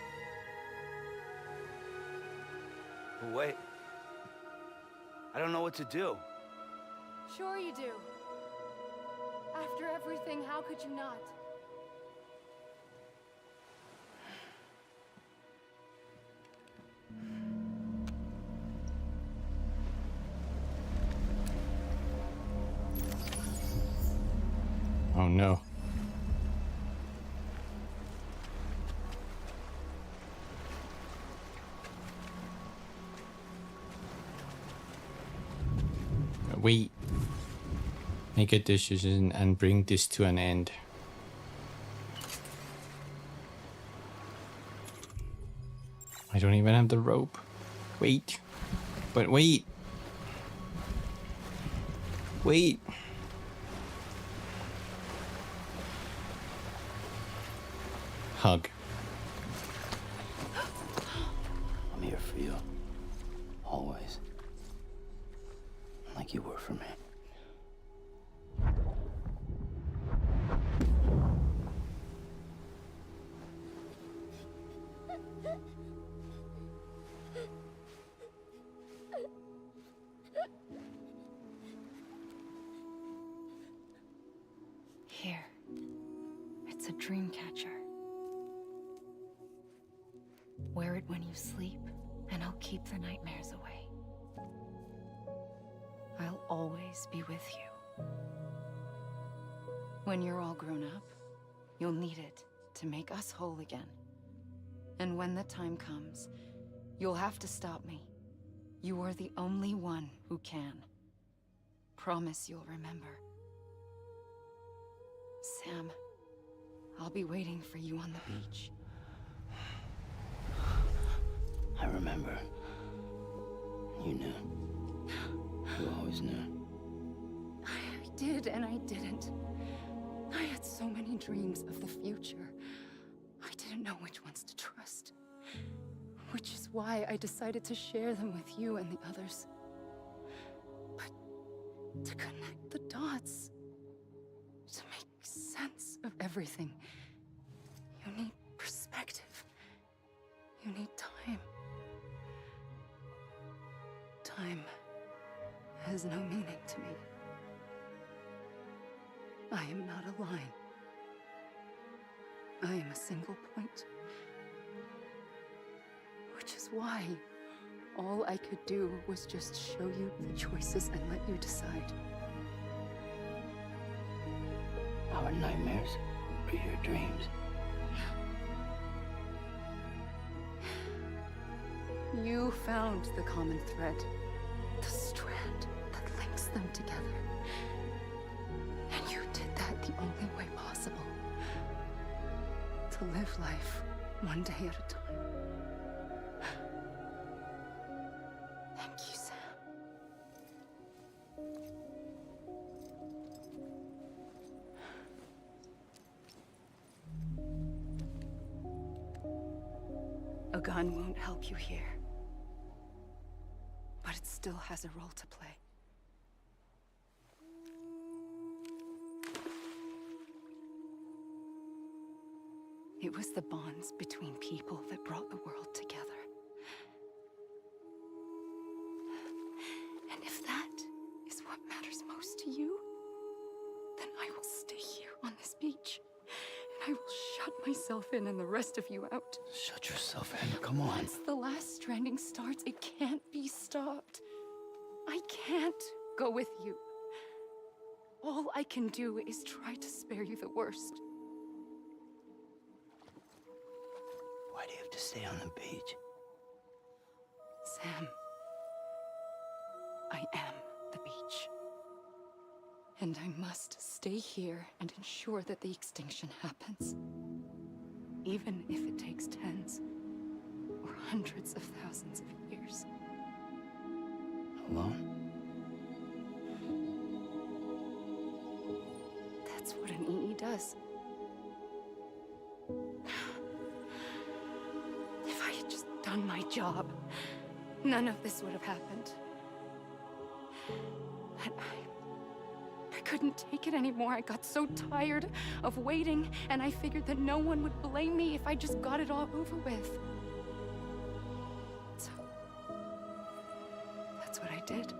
But wait. I don't know what to do. Sure you do. After everything, how could you not? Oh no. Wait. Make a decision and bring this to an end. I don't even have the rope. Wait. But wait. Wait. Hug. I'm here for you. Always. Like you were for me. Here. It's a dream catcher. Wear it when you sleep, and I'll keep the nightmares away. I'll always be with you. When you're all grown up, you'll need it to make us whole again. And when the time comes, you'll have to stop me. You are the only one who can. Promise you'll remember. Sam, I'll be waiting for you on the beach. I remember. You knew. You always knew. I did and I didn't. I had so many dreams of the future. I didn't know which ones to trust. Which is why I decided to share them with you and the others. But to connect the dots, to make sense of everything, you need perspective. You need time. Time has no meaning to me. I am not a line. I am a single point. Which is why all I could do was just show you the choices and let you decide. Our nightmares are your dreams. You found the common thread, the strand that links them together. And you did that the only way possible. To live life one day at a time. Thank you, Sam. A gun won't help you here. But it still has a role to play. It was the bonds between people that brought the world together. And if that is what matters most to you, then I will stay here on this beach. And I will shut myself in and the rest of you out. Shut yourself in, come on. Once the last stranding starts, it can't be stopped. I can't go with you. All I can do is try to spare you the worst. Why do you have to stay on the beach? Sam, I am the beach. And I must stay here and ensure that the extinction happens. Even if it takes tens or hundreds of thousands of years. Alone? That's what an EE does. If I had just done my job, none of this would have happened. But I couldn't take it anymore. I got so tired of waiting, and I figured that no one would blame me if I just got it all over with. So, that's what I did.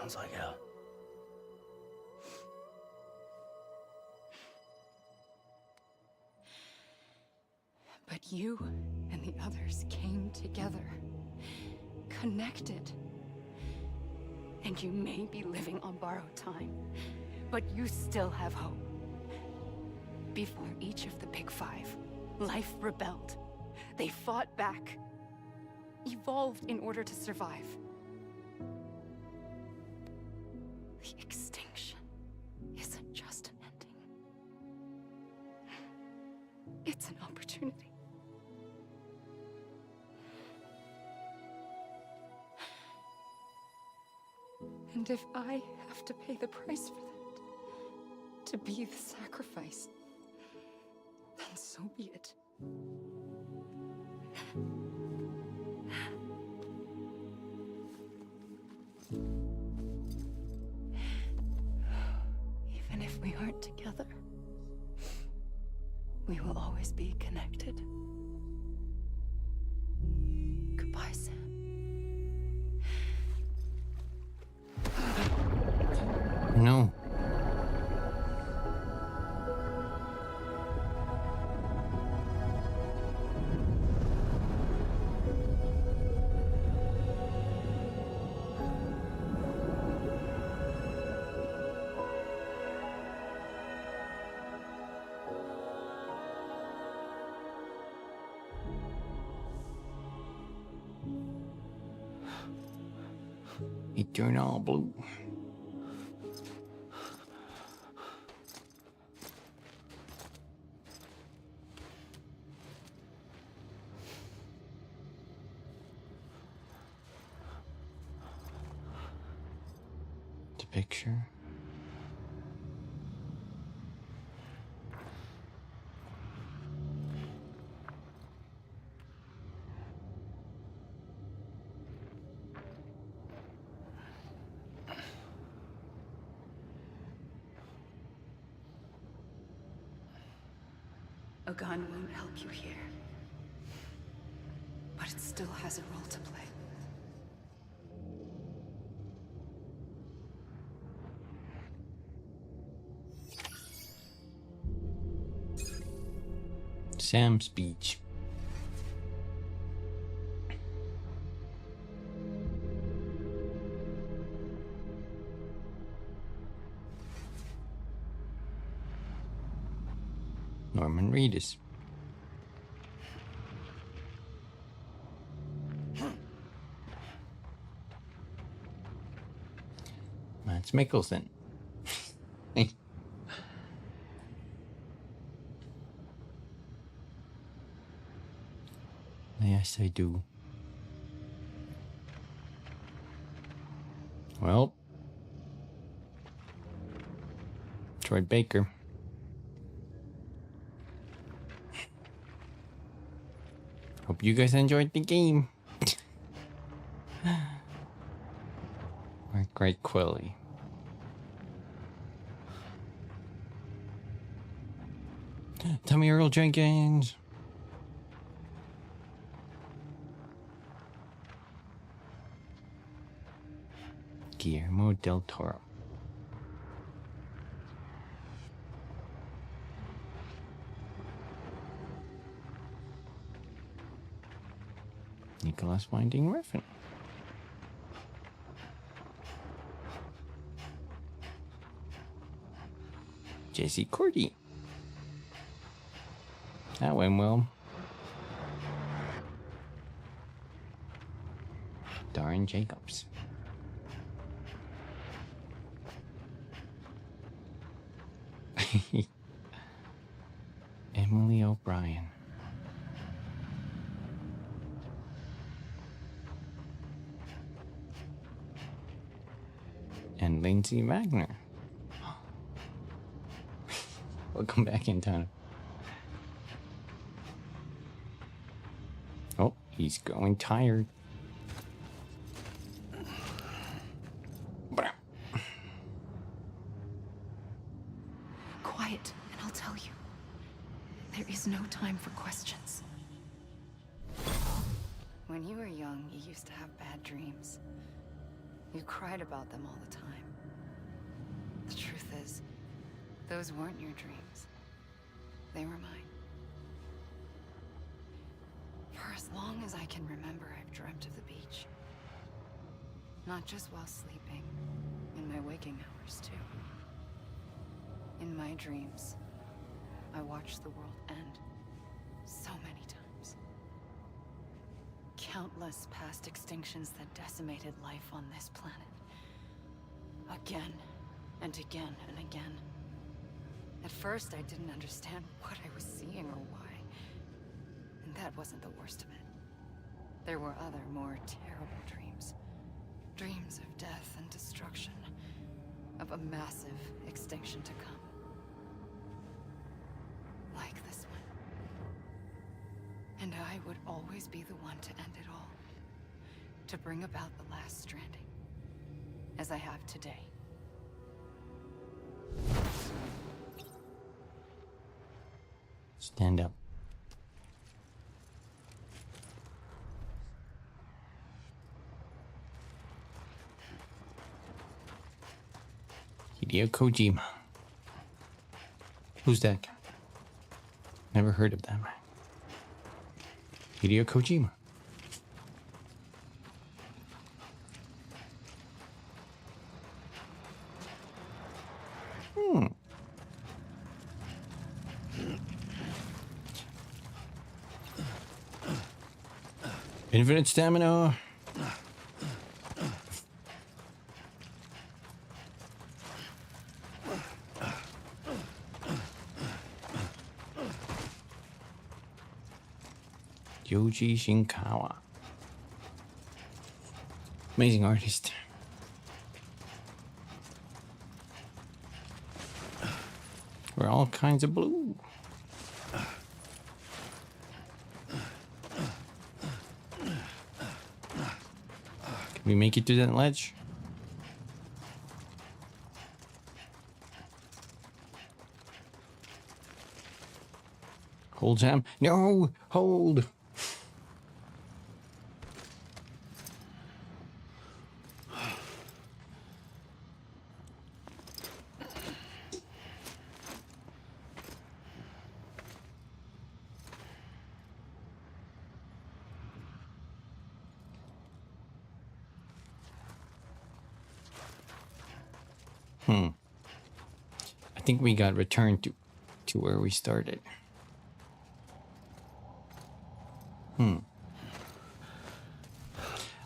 Sounds like hell. But you and the others came together, connected. And you may be living on borrowed time, but you still have hope. Before each of the Big Five, life rebelled. They fought back, evolved in order to survive. The extinction isn't just an ending. It's an opportunity. And if I have to pay the price for that, to be the sacrifice, then so be it. Even if we aren't together, we will always be connected. Goodbye, Sam. No. Eternal blue. The picture. A gun won't help you here, but it still has a role to play. Sam's Beach. Norman Reedus. Mads Mikkelsen. Yes, I do. Well, Troy Baker. Hope you guys enjoyed the game. Great Quilly. Tommy Earl Jenkins. Guillermo del Toro. Nicholas Winding Refn. Jesse Cordy. That went well. Darren Jacobs. Emily O'Brien. And Lindsay Wagner. Welcome back in time. Oh, he's growing tired. Quiet, and I'll tell you. There is no time for questions. When you were young, you used to have bad dreams. You cried about them all the time. The truth is, those weren't your dreams. They were mine. For as long as I can remember, I've dreamt of the beach. Not just while sleeping, in my waking hours too. In my dreams, I watched the world end so many times. Countless past extinctions that decimated life on this planet. Again, and again, and again. At first, I didn't understand what I was seeing or why. And that wasn't the worst of it. There were other, more terrible dreams. Dreams of death and destruction. Of a massive extinction to come. Like this one. And I would always be the one to end it all. To bring about the last stranding. As I have today. Stand up. Hideo Kojima. Who's that guy? Never heard of that man. Hideo Kojima. Infinite stamina. Yoji Shinkawa. Amazing artist. We're all kinds of blue. Can we make it to that ledge? Hold Sam. No! Hold! I think we got returned to where we started.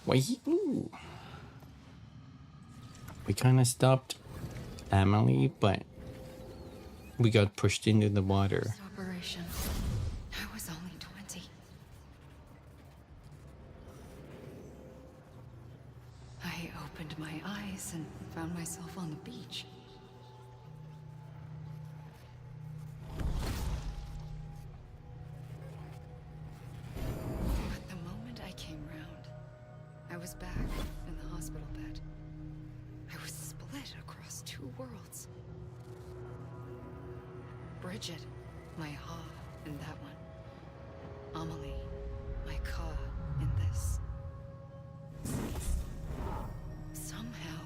Wait, we kind of stopped Emily, but we got pushed into the water. This operation, I was only 20. I opened my eyes and found myself on the beach. But the moment I came round, I was back in the hospital bed. I was split across two worlds. Bridget, my Ha in that one. Amelie, my Ka in this. Somehow,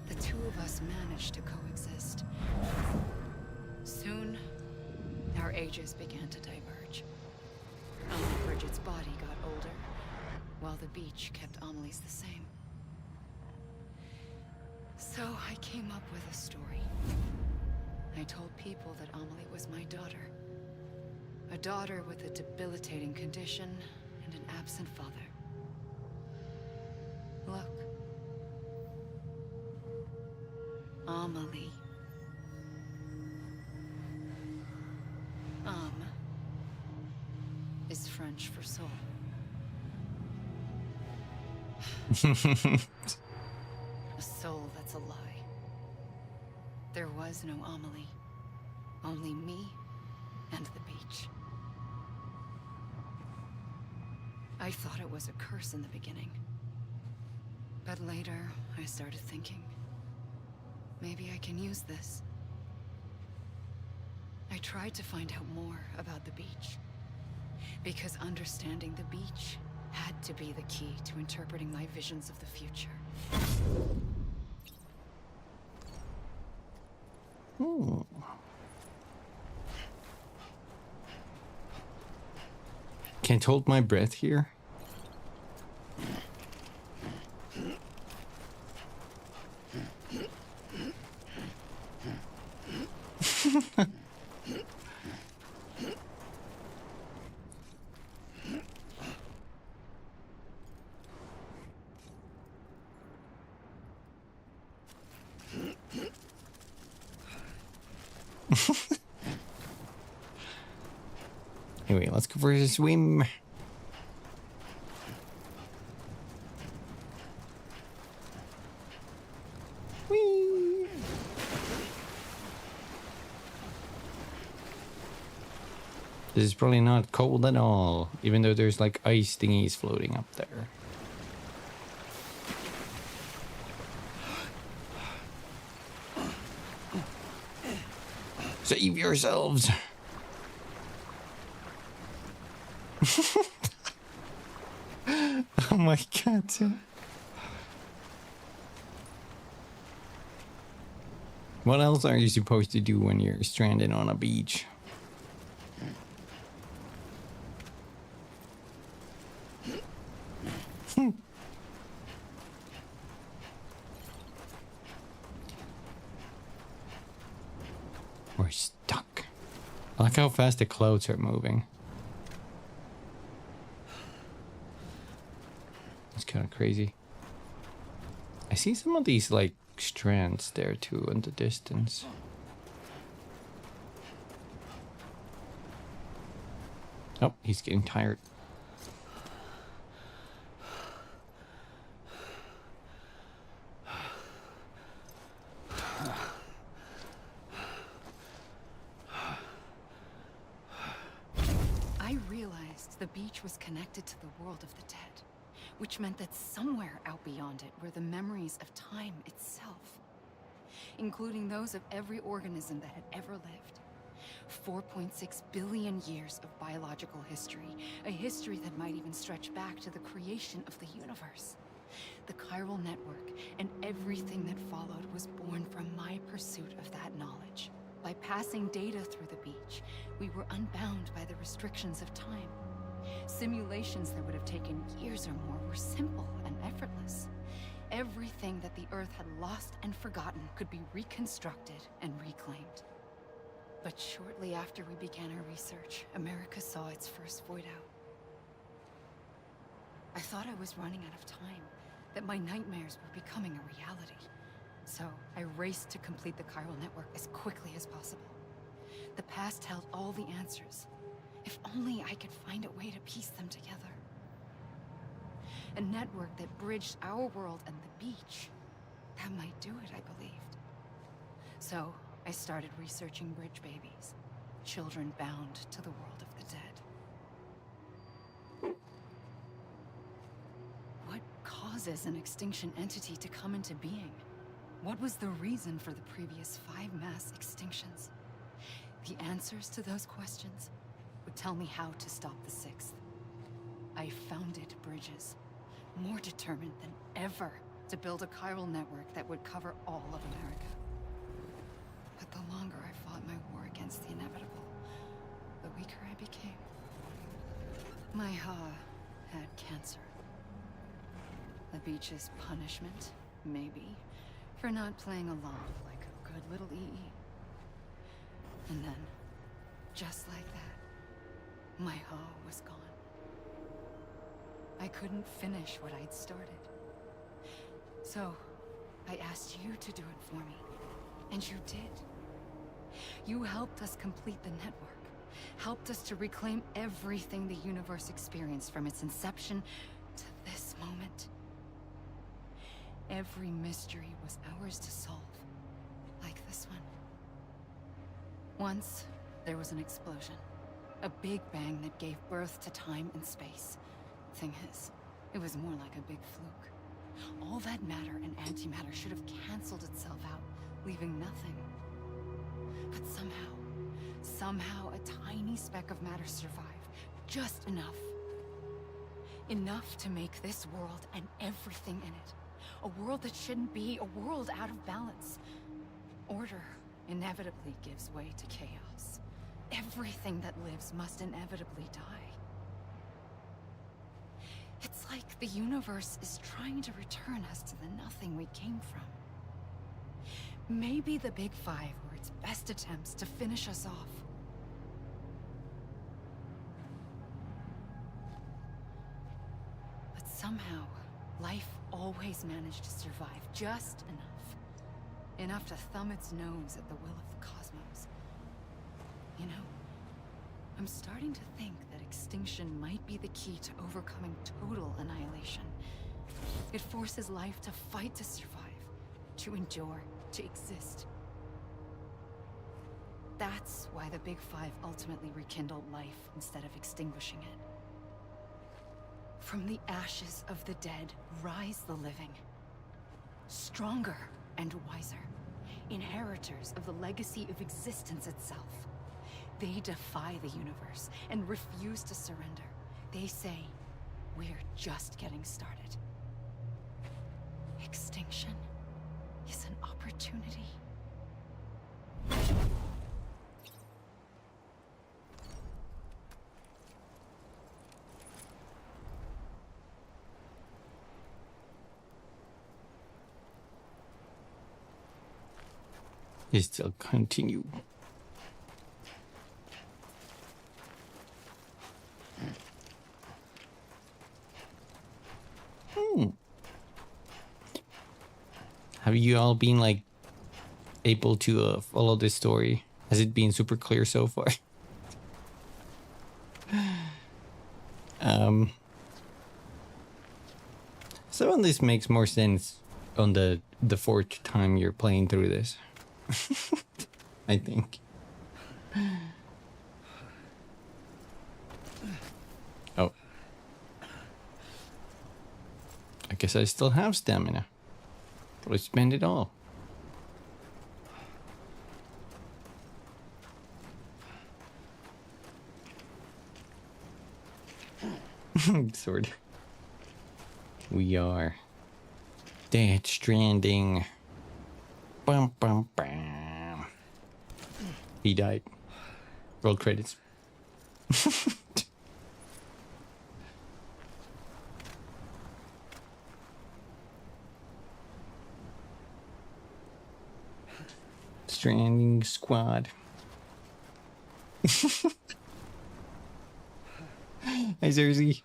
the two of us managed to coexist. Soon, our ages began to diverge. Only Bridget's body got older, while the beach kept Amelie's the same. So I came up with a story. I told people that Amelie was my daughter. A daughter with a debilitating condition and an absent father. Look. Amelie. Is French for soul. A soul that's a lie. There was no Amelie. Only me and the beach. I thought it was a curse in the beginning. But later, I started thinking, maybe I can use this. I tried to find out more about the beach. Because understanding the beach had to be the key to interpreting my visions of the future. Can't hold my breath here. Anyway, let's go for a swim. Whee! This is probably not cold at all, even though there's like ice thingies floating up there. Save yourselves! Oh my god. What else are you supposed to do when you're stranded on a beach? We're stuck. I like how fast the clouds are moving. It's kind of crazy. I see some of these like strands there too in the distance. Oh, he's getting tired. I realized the beach was connected to the world of the dead, which meant that somewhere out beyond it were the memories of time itself, including those of every organism that had ever lived. 4.6 billion years of biological history, a history that might even stretch back to the creation of the universe. The chiral network and everything that followed was born from my pursuit of that knowledge. By passing data through the beach, we were unbound by the restrictions of time. Simulations that would have taken years or more were simple and effortless. Everything that the Earth had lost and forgotten could be reconstructed and reclaimed. But shortly after we began our research, America saw its first void out. I thought I was running out of time, that my nightmares were becoming a reality. So I raced to complete the chiral network as quickly as possible. The past held all the answers. If only I could find a way to piece them together. A network that bridged our world and the beach. That might do it, I believed. So I started researching bridge babies, children bound to the world of the dead. What causes an extinction entity to come into being? What was the reason for the previous 5 mass extinctions? The answers to those questions would tell me how to stop the 6th. I founded bridges, more determined than ever to build a chiral network that would cover all of America. But the longer I fought my war against the inevitable, the weaker I became. My Ha had cancer. The beach's punishment, maybe, for not playing along like a good little EE. And then, just like that, my Ha was gone. I couldn't finish what I'd started. So, I asked you to do it for me. And you did. You helped us complete the network. Helped us to reclaim everything the universe experienced from its inception to this moment. Every mystery was ours to solve. Like this one. Once, there was an explosion. A big bang that gave birth to time and space. Thing is, it was more like a big fluke. All that matter and antimatter should have canceled itself out, leaving nothing. But somehow a tiny speck of matter survived. Just enough. Enough to make this world and everything in it A world that shouldn't be, a world out of balance. Order inevitably gives way to chaos. Everything that lives must inevitably die. It's like the universe is trying to return us to the nothing we came from. Maybe the Big Five were its best attempts to finish us off. But somehow, life always managed to survive just enough. Enough to thumb its nose at the will of the cosmos. You know, I'm starting to think that extinction might be the key to overcoming total annihilation. It forces life to fight to survive, to endure, to exist. That's why the Big Five ultimately rekindled life instead of extinguishing it. From the ashes of the dead rise the living. Stronger and wiser. Inheritors of the legacy of existence itself. They defy the universe and refuse to surrender. They say, we're just getting started. Extinction is an opportunity. It still continue. Have you all been like able to follow this story? Has it been super clear so far? Some of this makes more sense on the fourth time you're playing through this. I think. Oh. I guess I still have stamina. Let's spend it all. Sword. We are Death Stranding. Bum, bum, bum. He died. Roll credits. Stranding squad. Hi, Zersey.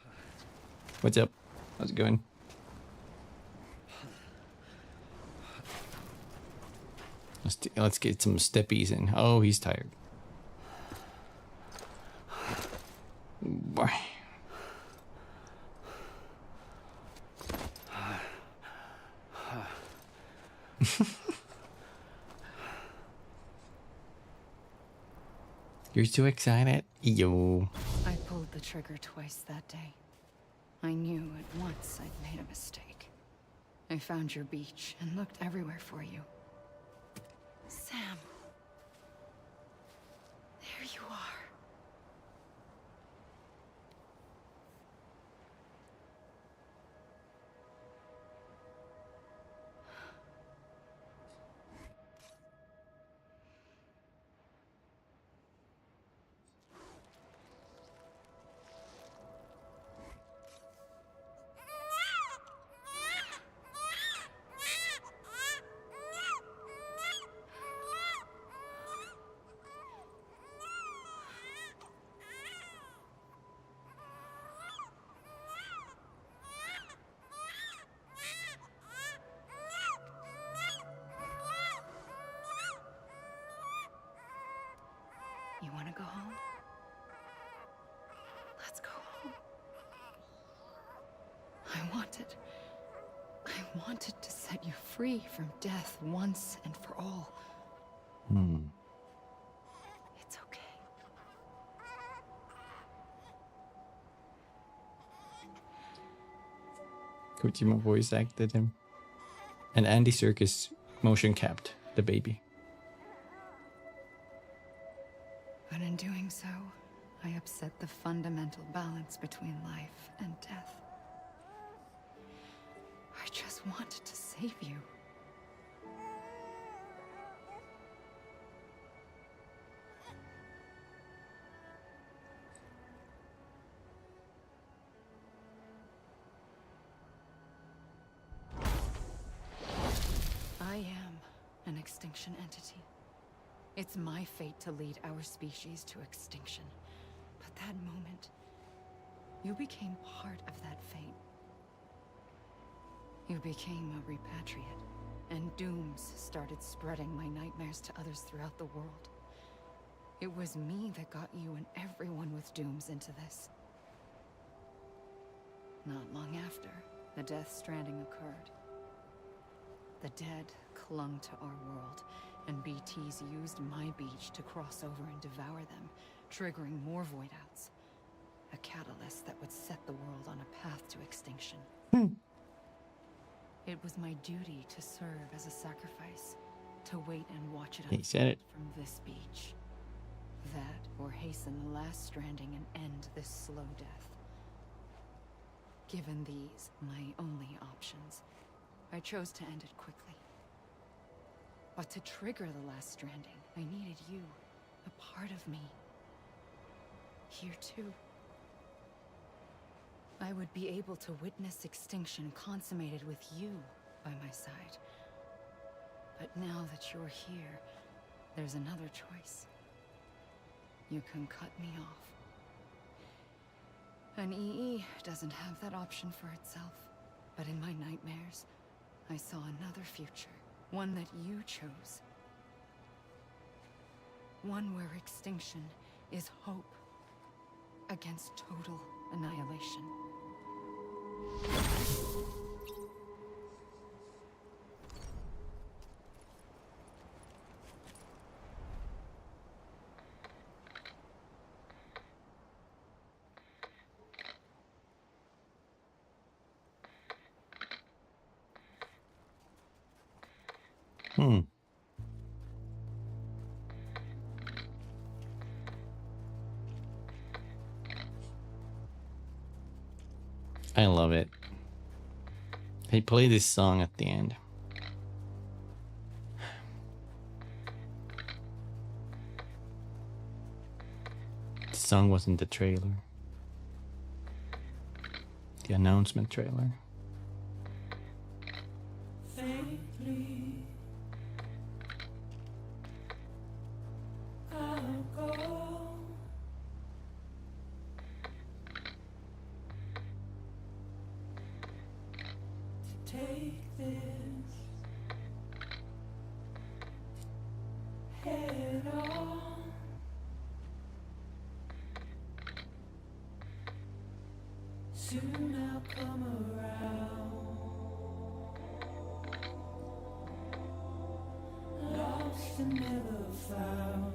What's up? How's it going? Let's get some steppies in. Oh, he's tired. Bye. You're too excited? Yo. I pulled the trigger twice that day. I knew at once I'd made a mistake. I found your beach and looked everywhere for you. Sam. There you are. You want to go home? Let's go home. I wanted to set you free from death once and for all. It's okay. Kojima voice acted him. And Andy Serkis motion capped the baby. But in doing so, I upset the fundamental balance between life and death. I just wanted to say save you. I am an extinction entity. It's my fate to lead our species to extinction. But that moment, you became part of that fate. You became a repatriate, and dooms started spreading my nightmares to others throughout the world. It was me that got you and everyone with dooms into this. Not long after, the Death Stranding occurred. The dead clung to our world, and BTs used my beach to cross over and devour them, triggering more void outs. A catalyst that would set the world on a path to extinction. It was my duty to serve as a sacrifice, to wait and watch it unfold from this beach. That, or hasten the last stranding and end this slow death. Given these, my only options, I chose to end it quickly. But to trigger the last stranding, I needed you, a part of me. Here too. I would be able to witness extinction consummated with you by my side. But now that you're here, there's another choice. You can cut me off. An EE doesn't have that option for itself. But in my nightmares, I saw another future. One that you chose. One where extinction is hope against total annihilation. I love it. They play this song at the end. The song was in the trailer. The announcement trailer. Faintly, I'll go. Take this head on. Soon I'll come around. Lost and never found.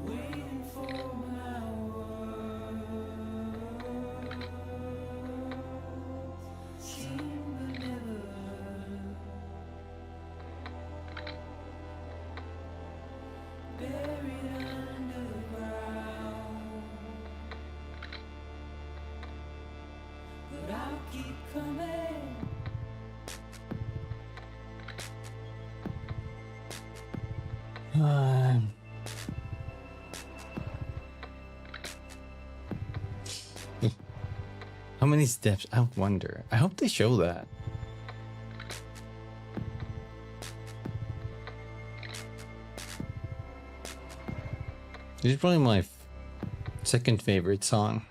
Waiting for my word. Seen but never heard. Buried underground. But I'll keep coming. How many steps? I wonder. I hope they show that. This is probably my second favorite song.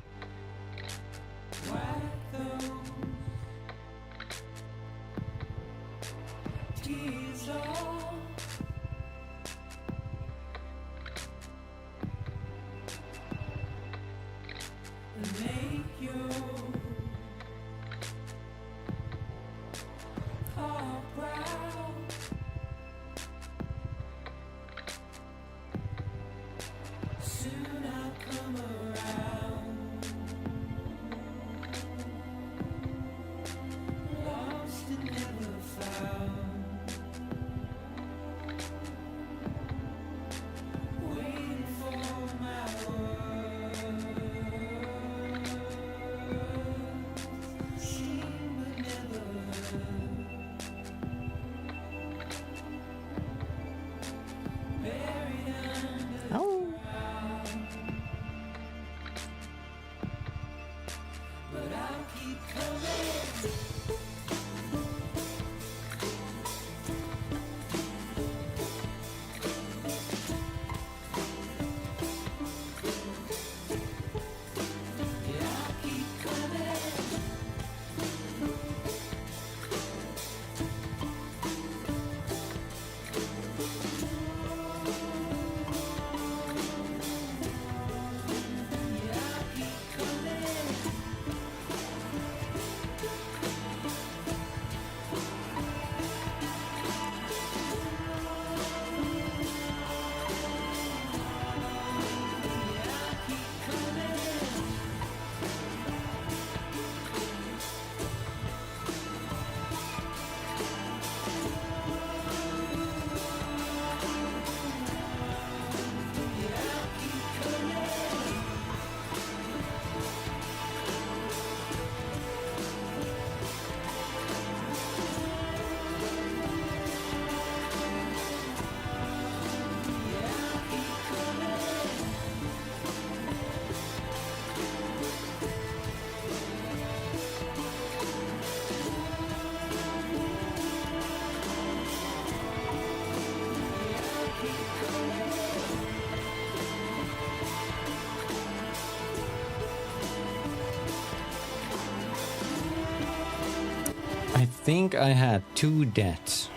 I think I had 2 deaths.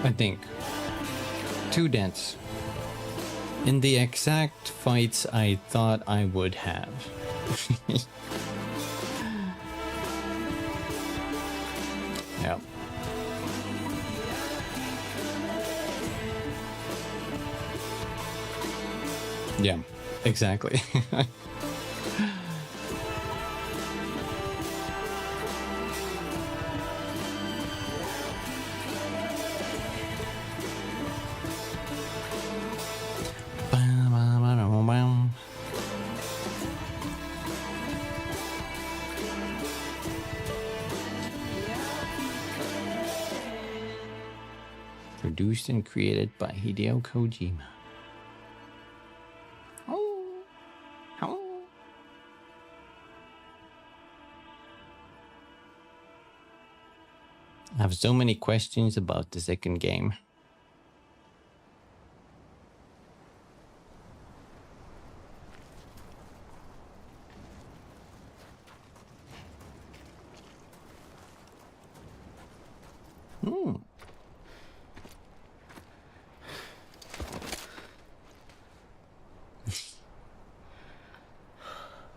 I think. 2 deaths. In the exact fights I thought I would have. Yeah. Yeah, exactly. Produced and created by Hideo Kojima. I have so many questions about the second game.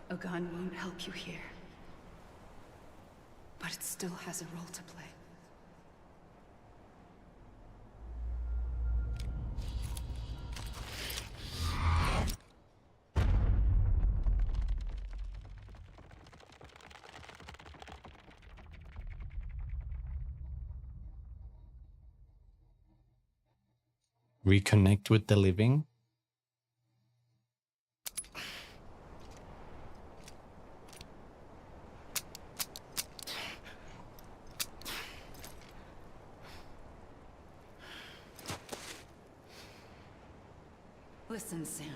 A gun won't help you here. But it still has a role to play. Reconnect with the living. Listen, Sam.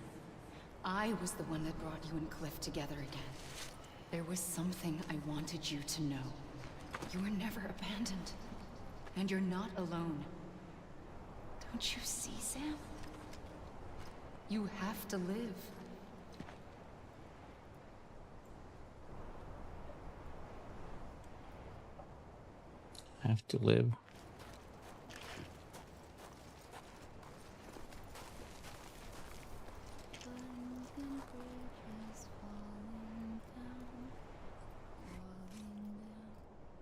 I was the one that brought you and Cliff together again. There was something I wanted you to know. You were never abandoned. And you're not alone. Don't you see, Sam? You have to live. Have to live.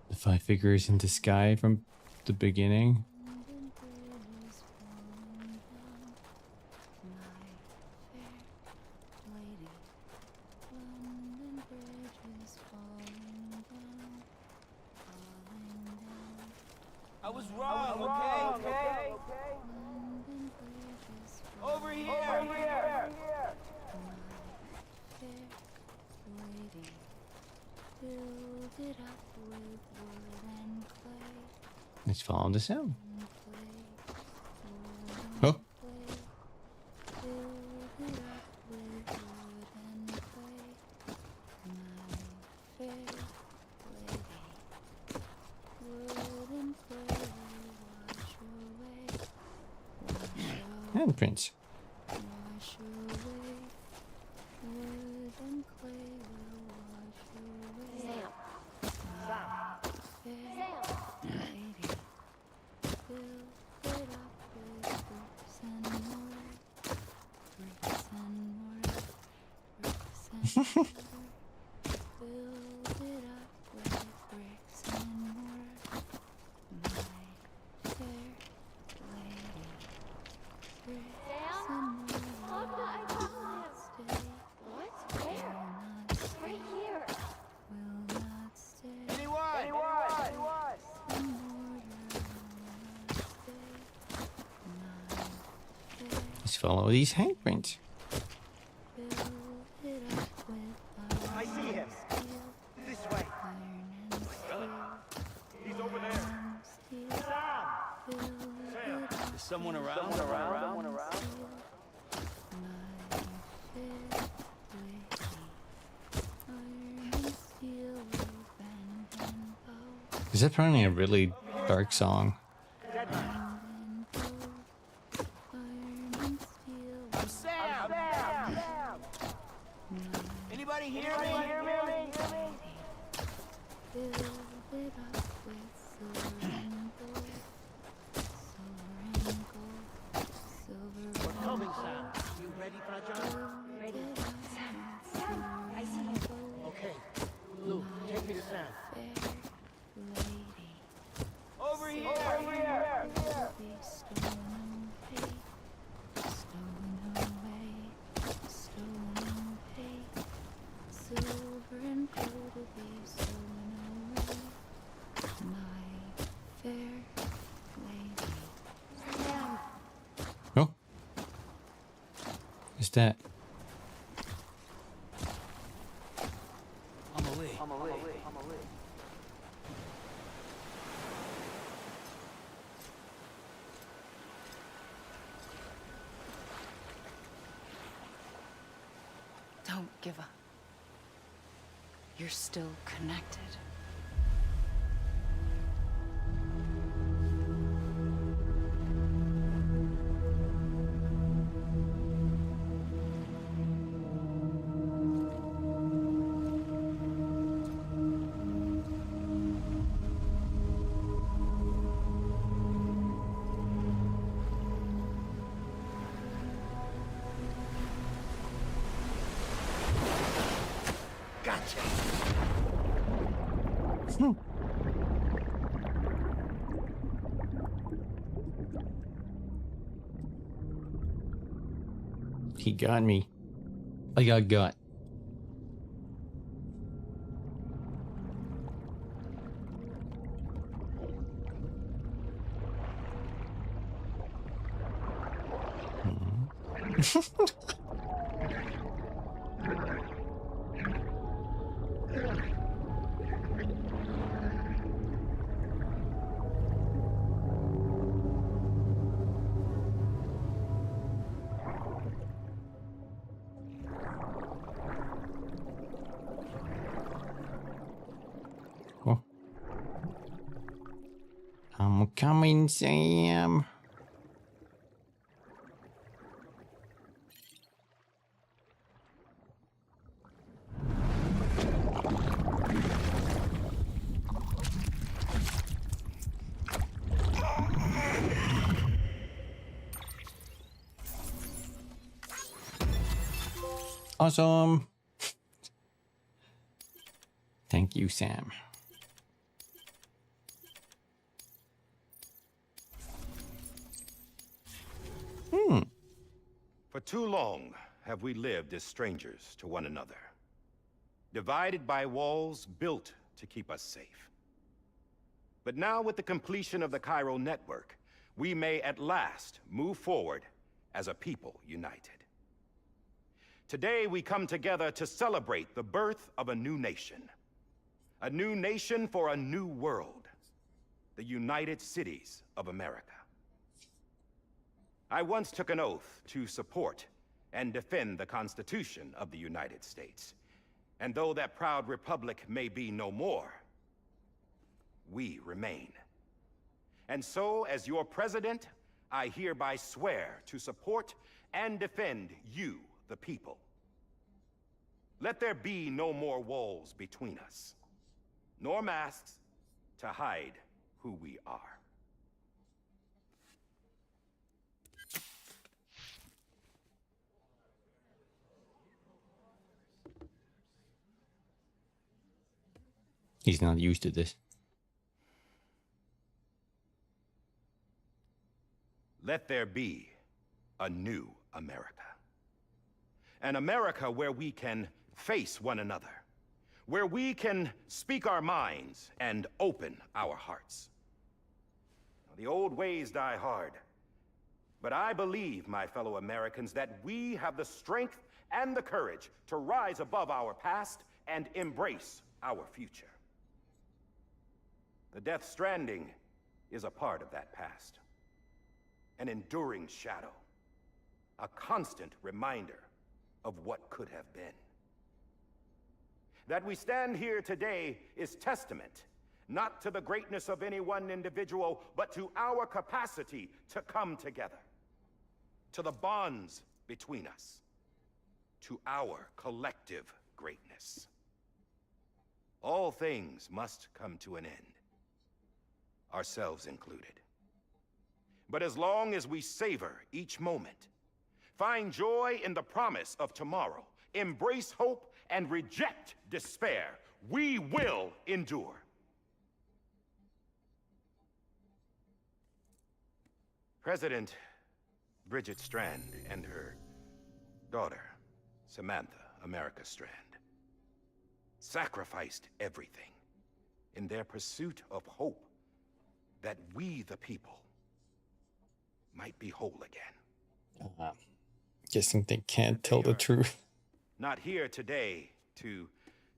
The 5 figures in the sky from the beginning. I was wrong, okay? Over here! Let's follow the sound. Oh. handprints. Wash away. Wood and clay will wash away. Lady, fill it up with bricks and mortar. Bricks and mortar. Bricks and mortar. Build it up with bricks and mortar. My fair lady. Bricks and mortar. Stay. What? Where? Right here. Will not stay. Anyone? And mortar will not stay. My fair Let's follow these handprints. build it up with I see him. steel. This way. Iron and steel. He's over there. And steel. Build it up Is someone around? with steel. My fair lady. Iron and steel will bend and bow. Is that probably a really dark song? Bend and bow. Iron and steel will Sam! Anybody hear me? build it up with silver and gold. Silver and gold. Silver and Coming, gold. Sam. You ready for a job? Ready. I see him. Okay. Luke, take me to Sam. Fair lady. Over here! Be stolen away. Stolen away. Stolen away. Silver and gold will be stolen away. My fair lady. Sam. Oh. Is that? I'm away. Don't give up. You're still connected. Gotcha. He got me. I got. Oh. I'm coming, Sam. Awesome. Thank you, Sam. For too long have we lived as strangers to one another, divided by walls built to keep us safe. But now, with the completion of the chiral network, we may at last move forward as a people united. Today, we come together to celebrate the birth of a new nation for a new world, the United Cities of America. I once took an oath to support and defend the Constitution of the United States. And though that proud republic may be no more, we remain. And so, as your president, I hereby swear to support and defend you, the people. Let there be no more walls between us, nor masks to hide who we are. He's not used to this. Let there be a new America. An America where we can face one another, where we can speak our minds and open our hearts. The old ways die hard, but I believe, my fellow Americans, that we have the strength and the courage to rise above our past and embrace our future. The Death Stranding is a part of that past. An enduring shadow. A constant reminder of what could have been. That we stand here today is testament, not to the greatness of any one individual, but to our capacity to come together. To the bonds between us. To our collective greatness. All things must come to an end. Ourselves included. But as long as we savor each moment, find joy in the promise of tomorrow, embrace hope, and reject despair, we will endure. President Bridget Strand and her daughter, Samantha America Strand, sacrificed everything in their pursuit of hope that we, the people, might be whole again. Guessing they can't tell the truth. Not here today to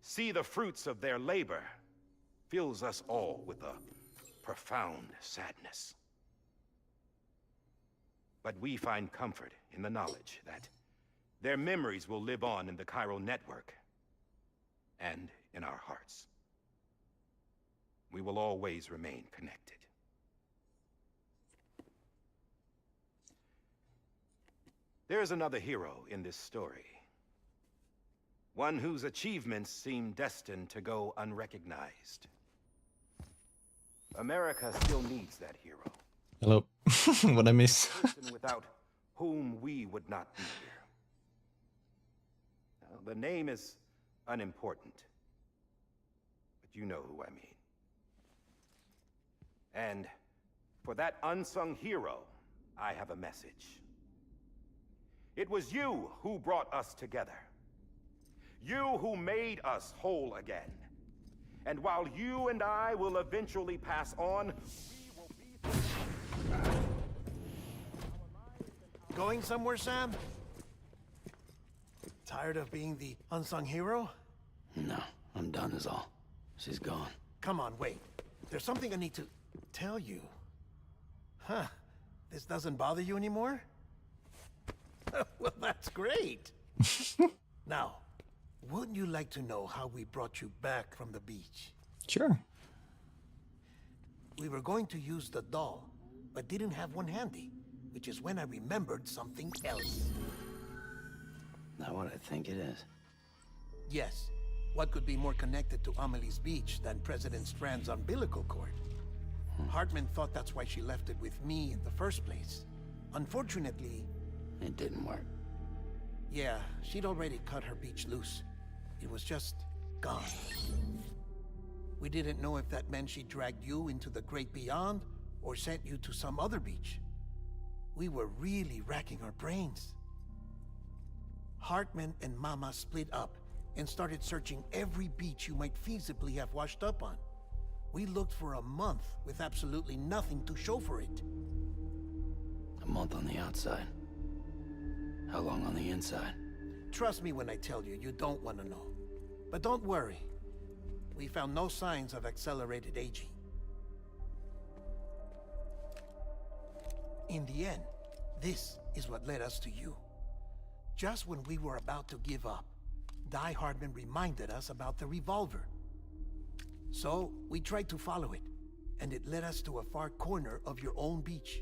see the fruits of their labor fills us all with a profound sadness. But we find comfort in the knowledge that their memories will live on in the chiral network and in our hearts. We will always remain connected. There is another hero in this story. One whose achievements seem destined to go unrecognized. America still needs that hero. Hello. What I miss? A person without whom we would not be here. Now, the name is unimportant, but you know who I mean. And for that unsung hero, I have a message. It was you who brought us together. You who made us whole again. And while you and I will eventually pass on, we will be... Going somewhere, Sam? Tired of being the unsung hero? No, I'm done is all. She's gone. Come on, wait. There's something I need to tell you. Huh. This doesn't bother you anymore? Well, that's great. Now, wouldn't you like to know how we brought you back from the beach? Sure. We were going to use the doll, but didn't have one handy, which is when I remembered something else. Not what I think it is. Yes. What could be more connected to Amelie's beach than President Strand's umbilical cord? Hartman thought that's why she left it with me in the first place. Unfortunately... It didn't work. Yeah, she'd already cut her beach loose. It was just gone. We didn't know if that meant she dragged you into the great beyond, or sent you to some other beach. We were really racking our brains. Hartman and Mama split up and started searching every beach you might feasibly have washed up on. We looked for a month with absolutely nothing to show for it. A month on the outside. How long on the inside? Trust me when I tell you, you don't want to know. But don't worry. We found no signs of accelerated aging. In the end, this is what led us to you. Just when we were about to give up, Die Hardman reminded us about the revolver. So, we tried to follow it, and it led us to a far corner of your own beach.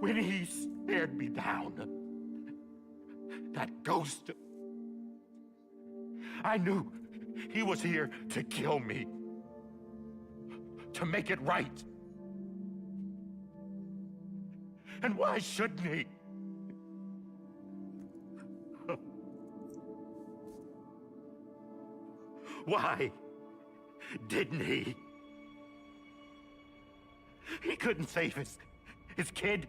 when he stared me down, that ghost, I knew he was here to kill me, to make it right. And why shouldn't he? Why didn't he? He couldn't save his kid,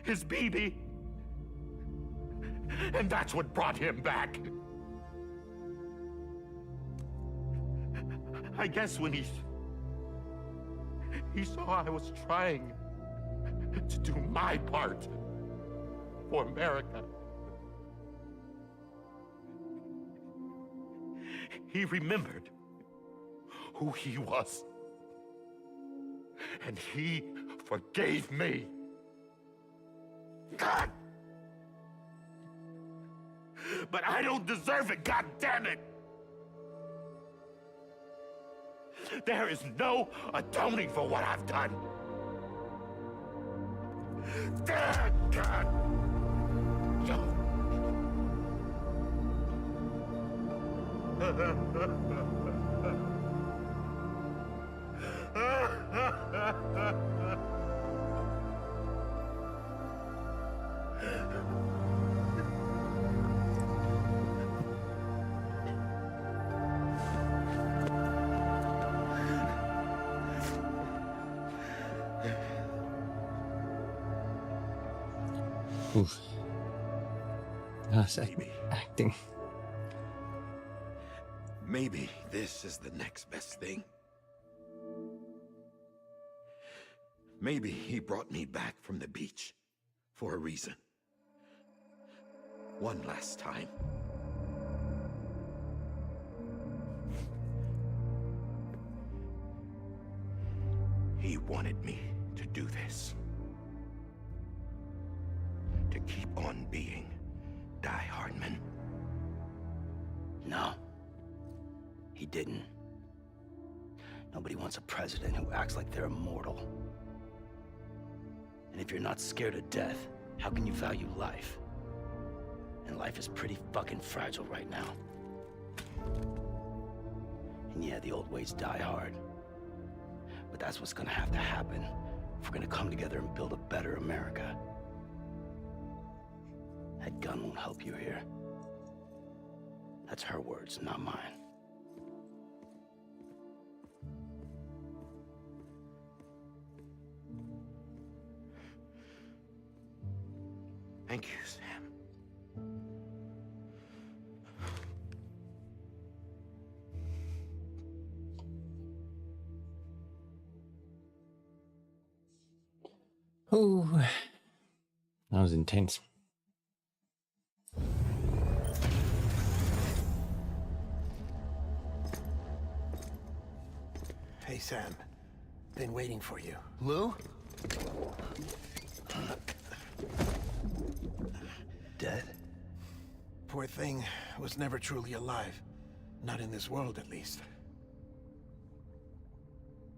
his baby. And that's what brought him back. I guess when he saw I was trying to do my part for America, he remembered who he was. And he forgave me. God! But I don't deserve it, God damn it! There is no atoning for what I've done. God! Oof. That's acting. Maybe this is the next best thing. Maybe he brought me back from the beach for a reason. One last time. He wanted me to do this. To keep on being Die Hardman. No. He didn't. Nobody wants a president who acts like they're immortal. And if you're not scared of death, how can you value life? And life is pretty fucking fragile right now. And yeah, the old ways die hard. But that's what's gonna have to happen if we're gonna come together and build a better America. That gun won't help you here. That's her words, not mine. Thank you, Sam. Oh, that was intense. Hey, Sam. Been waiting for you. Lou? Dead? Poor thing was never truly alive. Not in this world, at least.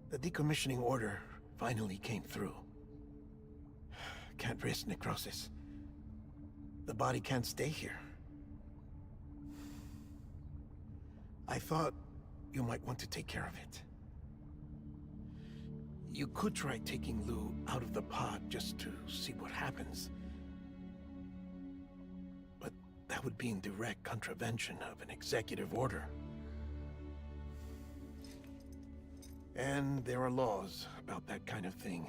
The decommissioning order finally came through. Can't risk necrosis. The body can't stay here. I thought you might want to take care of it. You could try taking Lou out of the pod just to see what happens. But that would be in direct contravention of an executive order. And there are laws about that kind of thing,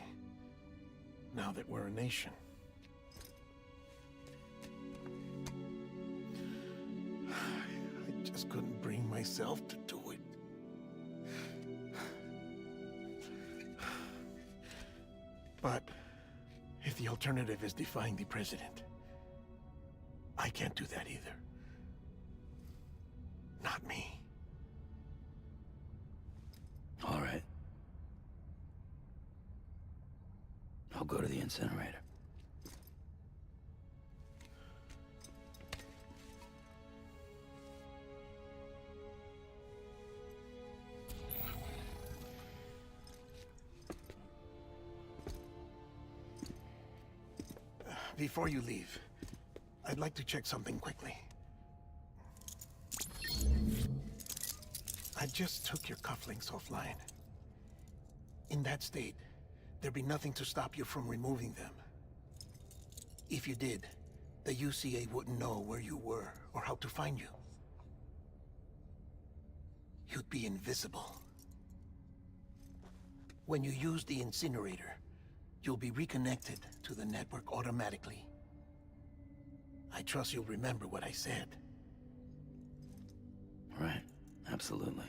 now that we're a nation. I just couldn't bring myself to do it. But if the alternative is defying the president, I can't do that either. Not me. All right. I'll go to the incinerator. Before you leave, I'd like to check something quickly. I just took your cufflinks offline. In that state, there'd be nothing to stop you from removing them. If you did, the UCA wouldn't know where you were or how to find you. You'd be invisible. When you use the incinerator, you'll be reconnected to the network automatically. I trust you'll remember what I said. Right, absolutely.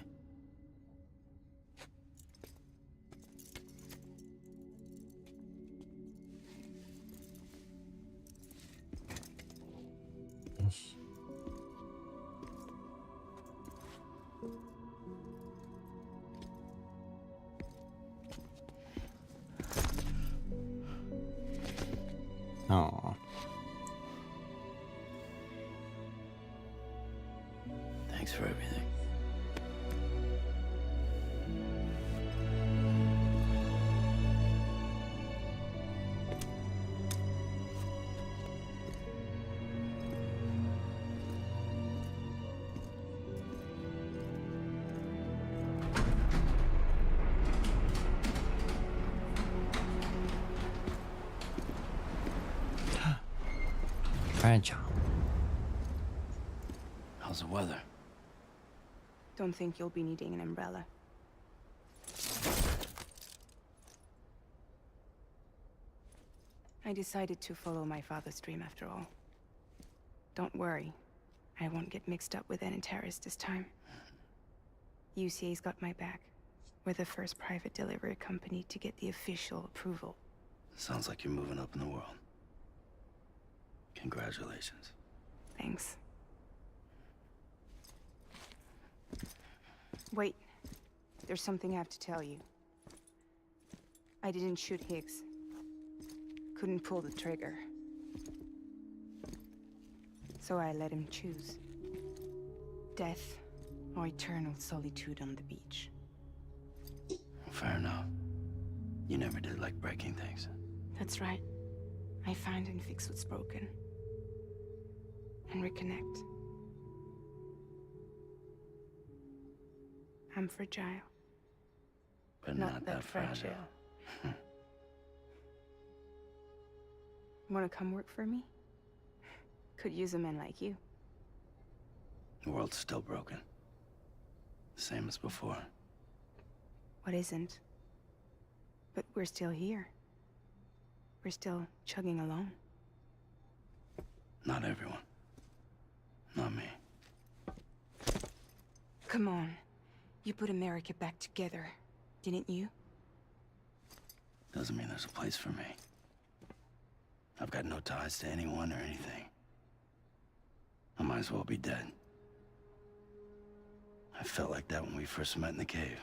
Oh. Thanks for everything. Fragile. How's the weather? Don't think you'll be needing an umbrella. I decided to follow my father's dream after all. Don't worry, I won't get mixed up with any terrorists this time. UCA's got my back. We're the first private delivery company to get the official approval. Sounds like you're moving up in the world. Congratulations. Thanks. Wait, there's something I have to tell you. I didn't shoot Higgs. Couldn't pull the trigger. So I let him choose. Death or eternal solitude on the beach. Fair enough. You never did like breaking things. That's right. I find and fix what's broken. And reconnect. I'm fragile. But not that fragile. Wanna come work for me? Could use a man like you. The world's still broken. Same as before. What isn't? But we're still here. We're still chugging along. Not everyone. Not me. Come on. You put America back together, didn't you? Doesn't mean there's a place for me. I've got no ties to anyone or anything. I might as well be dead. I felt like that when we first met in the cave.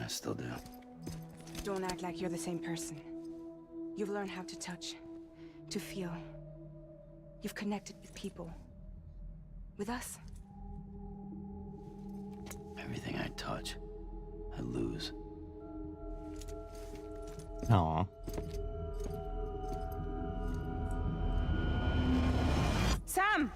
I still do. Don't act like you're the same person. You've learned how to touch, to feel. You've connected with people. With us. Everything I touch, I lose. Aw. Sam!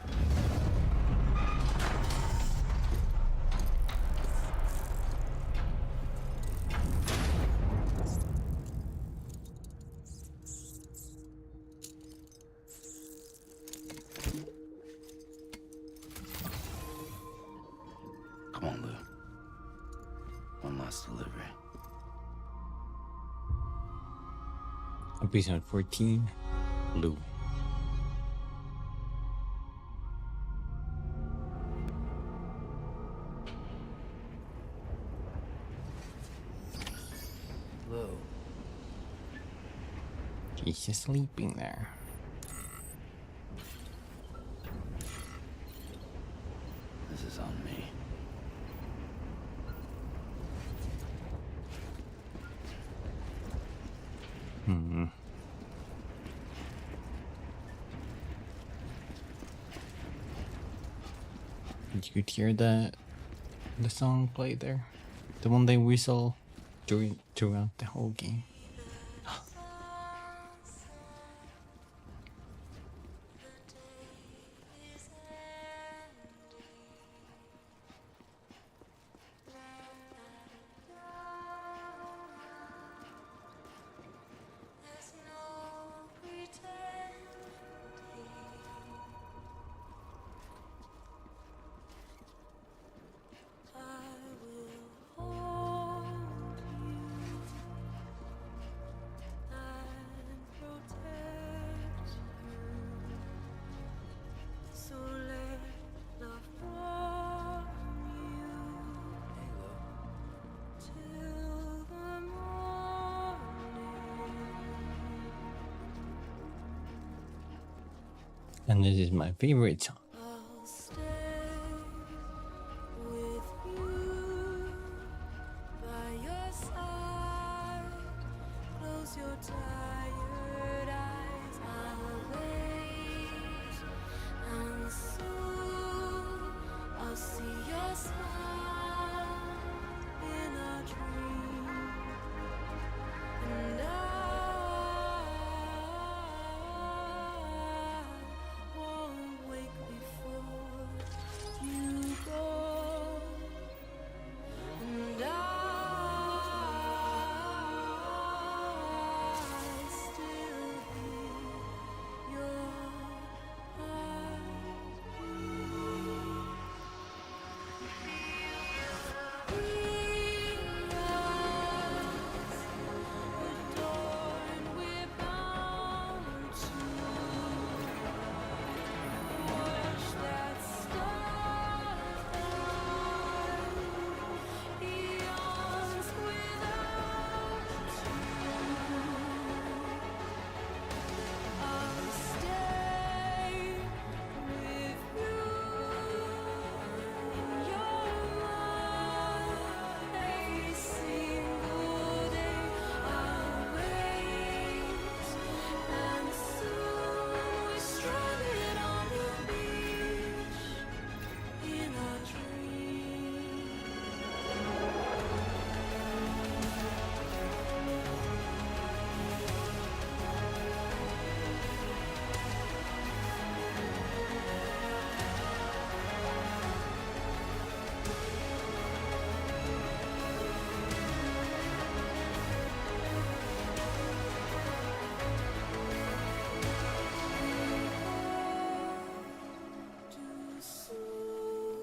Come on, Lou. One last delivery. Episode 14. Lou. Lou. She's just sleeping there. This is on me. You could hear the song play there, the one they whistle throughout the whole game. And this is my favorite song. I'll stay with you by your side. Close your tired eyes. I'll wait, and soon I'll see your smile in a dream, and I won't wake before you go, and I still hear your adorned, we're bound to watch that starlight eons without you. I'll stay with you in your mind a single day. I'll wait, and soon we're stranded on the beach in a dream. Too soon,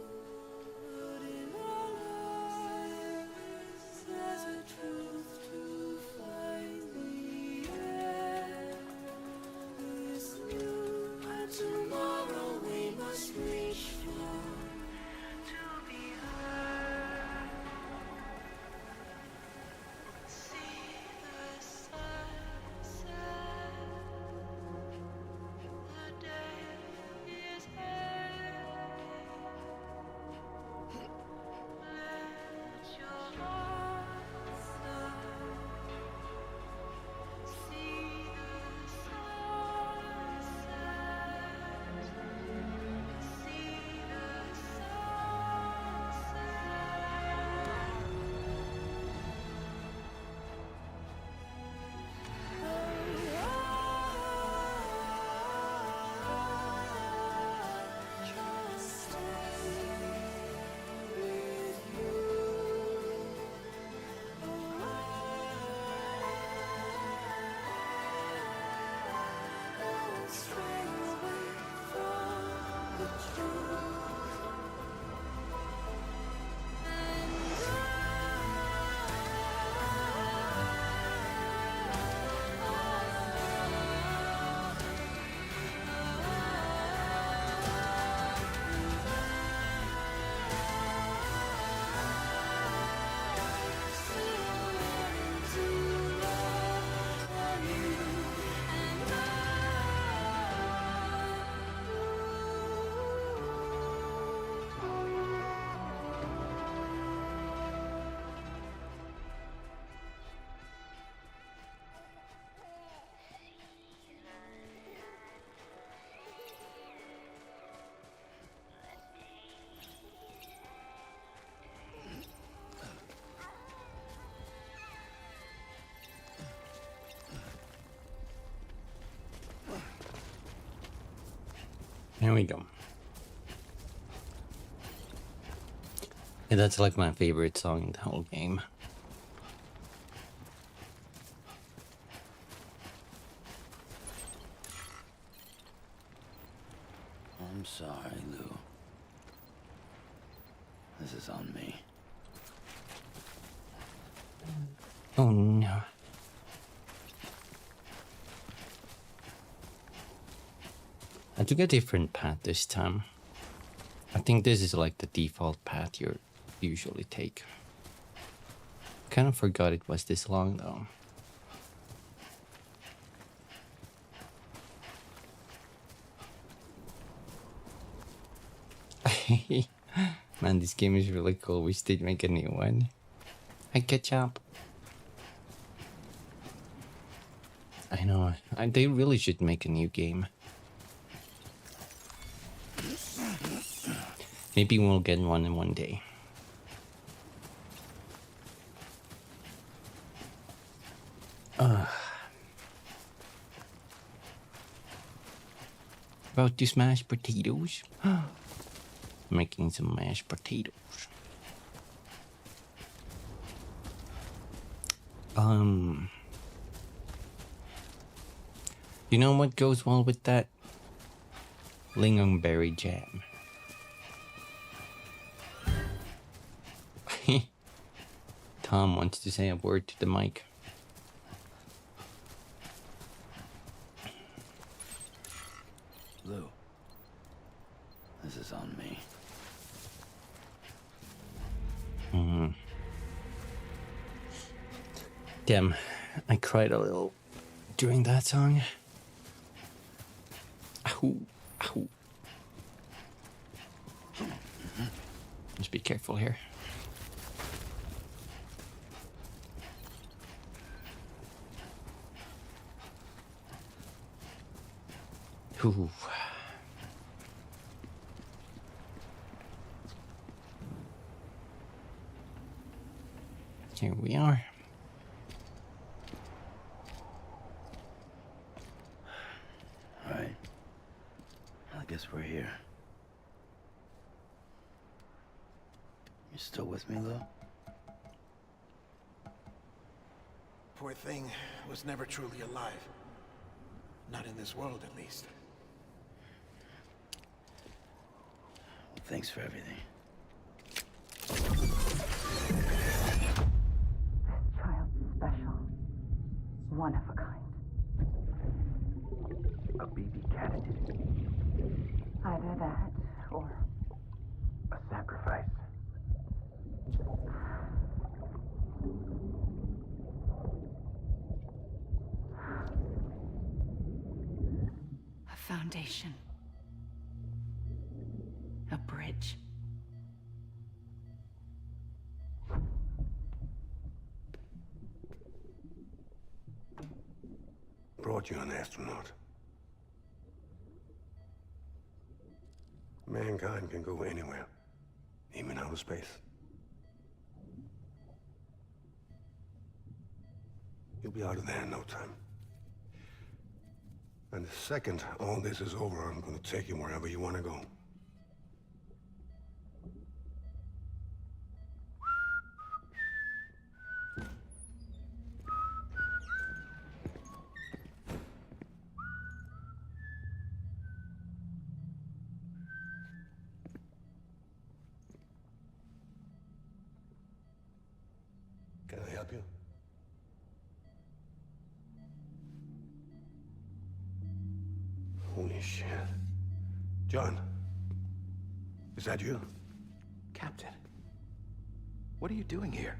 but in our lives there's a truth to find the end. This new and tomorrow we must reach for to be heard. See the sunset. The day is ending. Let your heart start. See the sunset. See the sunset. Just stay with you. Don't stray away from the truth. Here we go. And that's like my favorite song in the whole game. I'm sorry, Lou. This is on me. Oh no. I took a different path this time. I think this is like the default path you usually take. Kind of forgot it was this long though. Man, this game is really cool. We should make a new one. I catch up. I know. They really should make a new game. Maybe we'll get one in one day. About to smash potatoes. Making some mashed potatoes. You know what goes well with that? Lingonberry jam. Tom wants to say a word to the mic. Lou, this is on me. Damn, I cried a little during that song. Ow, ow. Just be careful here. Ooh. Here we are. All right. I guess we're here. You still with me, Lou? Poor thing was never truly alive. Not in this world, at least. Well, thanks for everything. Child special. One of a kind. A baby candidate. Either that, or A sacrifice. A foundation. A bridge. Brought you an astronaut. Mankind can go anywhere, even outer space. You'll be out of there in no time. And the second all this is over, I'm gonna take you wherever you wanna go. Can I help you? Holy shit. John, is that you? Captain, what are you doing here?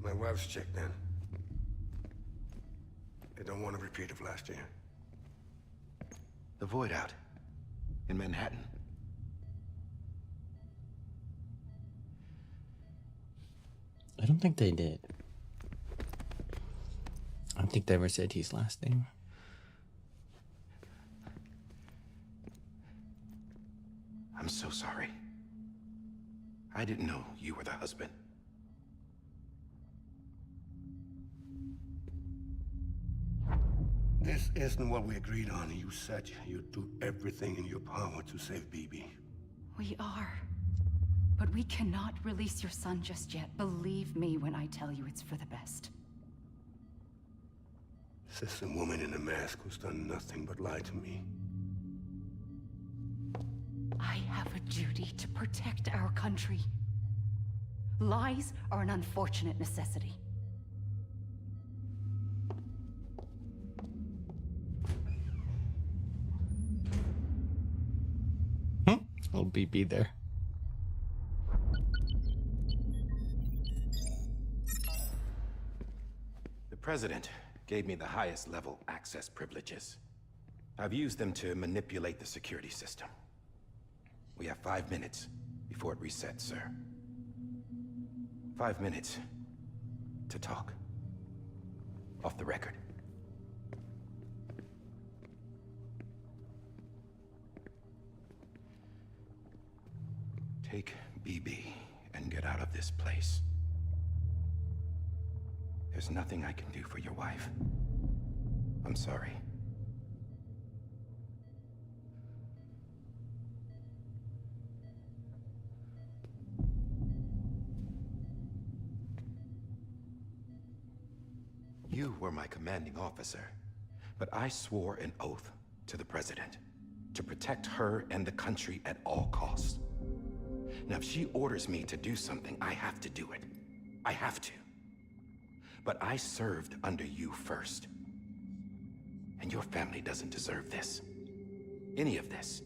My wife's checked in. They don't want a repeat of last year. The Void out in Manhattan. I don't think they did. I don't think they ever said his last name. I'm so sorry. I didn't know you were the husband. This isn't what we agreed on. You said you'd do everything in your power to save BB. We are. But we cannot release your son just yet. Believe me when I tell you it's for the best. This is a woman in a mask who's done nothing but lie to me. I have a duty to protect our country. Lies are an unfortunate necessity. Little BB there. The President gave me the highest level access privileges. I've used them to manipulate the security system. We have 5 minutes before it resets, sir. 5 minutes to talk. Off the record. Take BB and get out of this place. There's nothing I can do for your wife. I'm sorry. You were my commanding officer, but I swore an oath to the President to protect her and the country at all costs. Now, if she orders me to do something, I have to do it. I have to. But I served under you first. And your family doesn't deserve this. Any of this.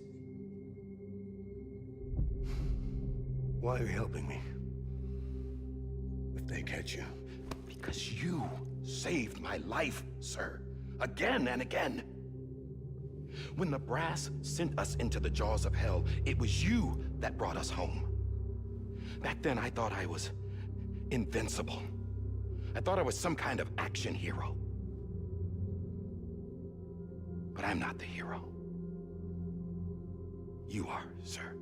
Why are you helping me? If they catch you. Because you saved my life, sir. Again and again. When the brass sent us into the jaws of hell, it was you that brought us home. Back then, I thought I was invincible. I thought I was some kind of action hero. But I'm not the hero. You are, sir.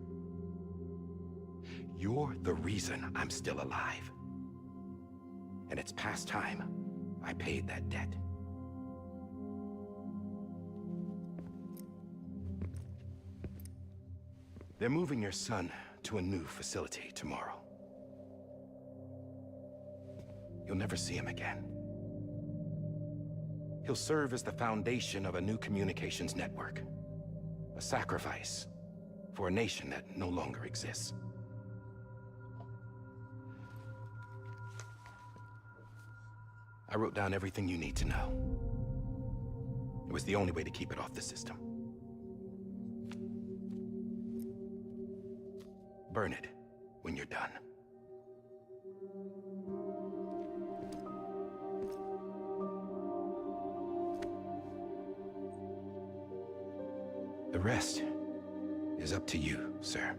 You're the reason I'm still alive. And it's past time I paid that debt. They're moving your son to a new facility tomorrow. You'll never see him again. He'll serve as the foundation of a new communications network. A sacrifice for a nation that no longer exists. I wrote down everything you need to know. It was the only way to keep it off the system. Burn it when you're done. The rest is up to you, sir.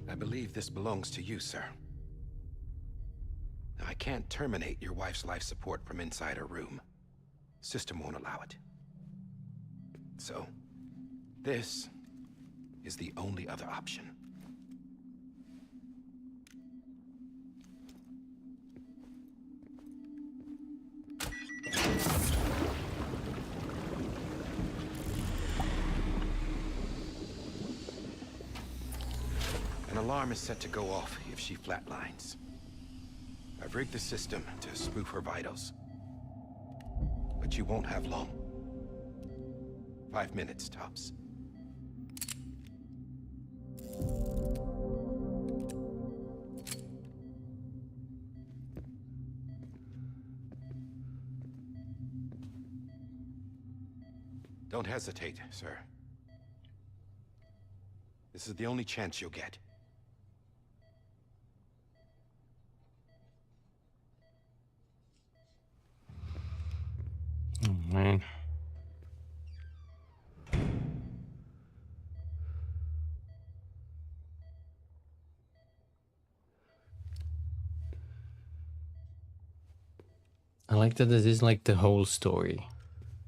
I believe this belongs to you, sir. Now, I can't terminate your wife's life support from inside her room. System won't allow it. So, this is the only other option. An alarm is set to go off if she flatlines. I've rigged the system to spoof her vitals. But you won't have long. 5 minutes, tops. Don't hesitate, sir. This is the only chance you'll get. Oh, man. I like that this is like the whole story.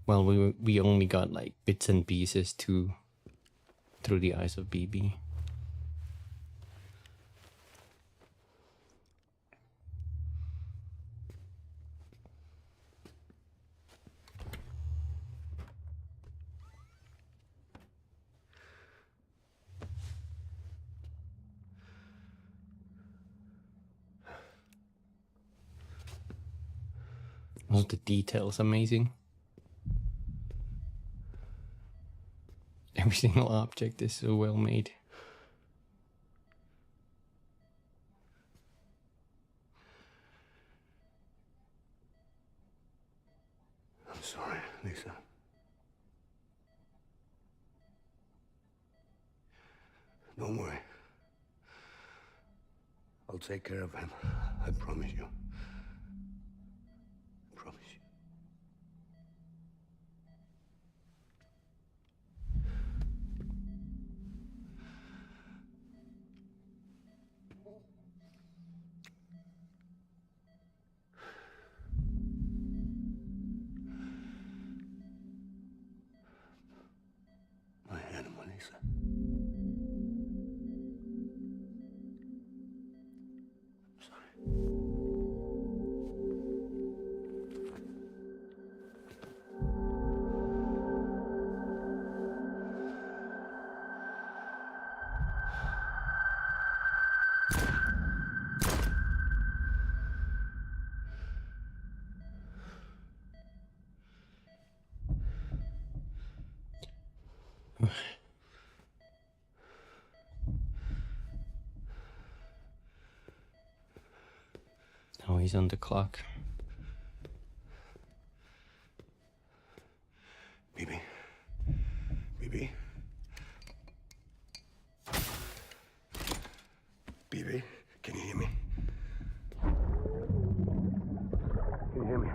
Well, we only got like bits and pieces through the eyes of BB. All the details amazing. Every single object is so well made. I'm sorry, Lisa. Don't worry. I'll take care of him. I promise you. I promise you. My animal, Lisa. Oh, he's on the clock. BB. BB. BB, can you hear me? Can you hear me?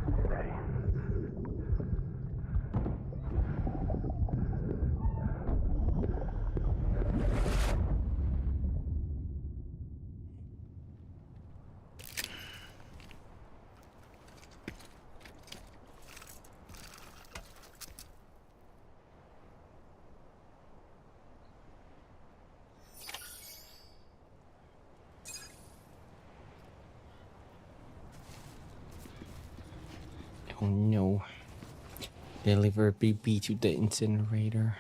It's Daddy. Oh no. Deliver BB to the incinerator.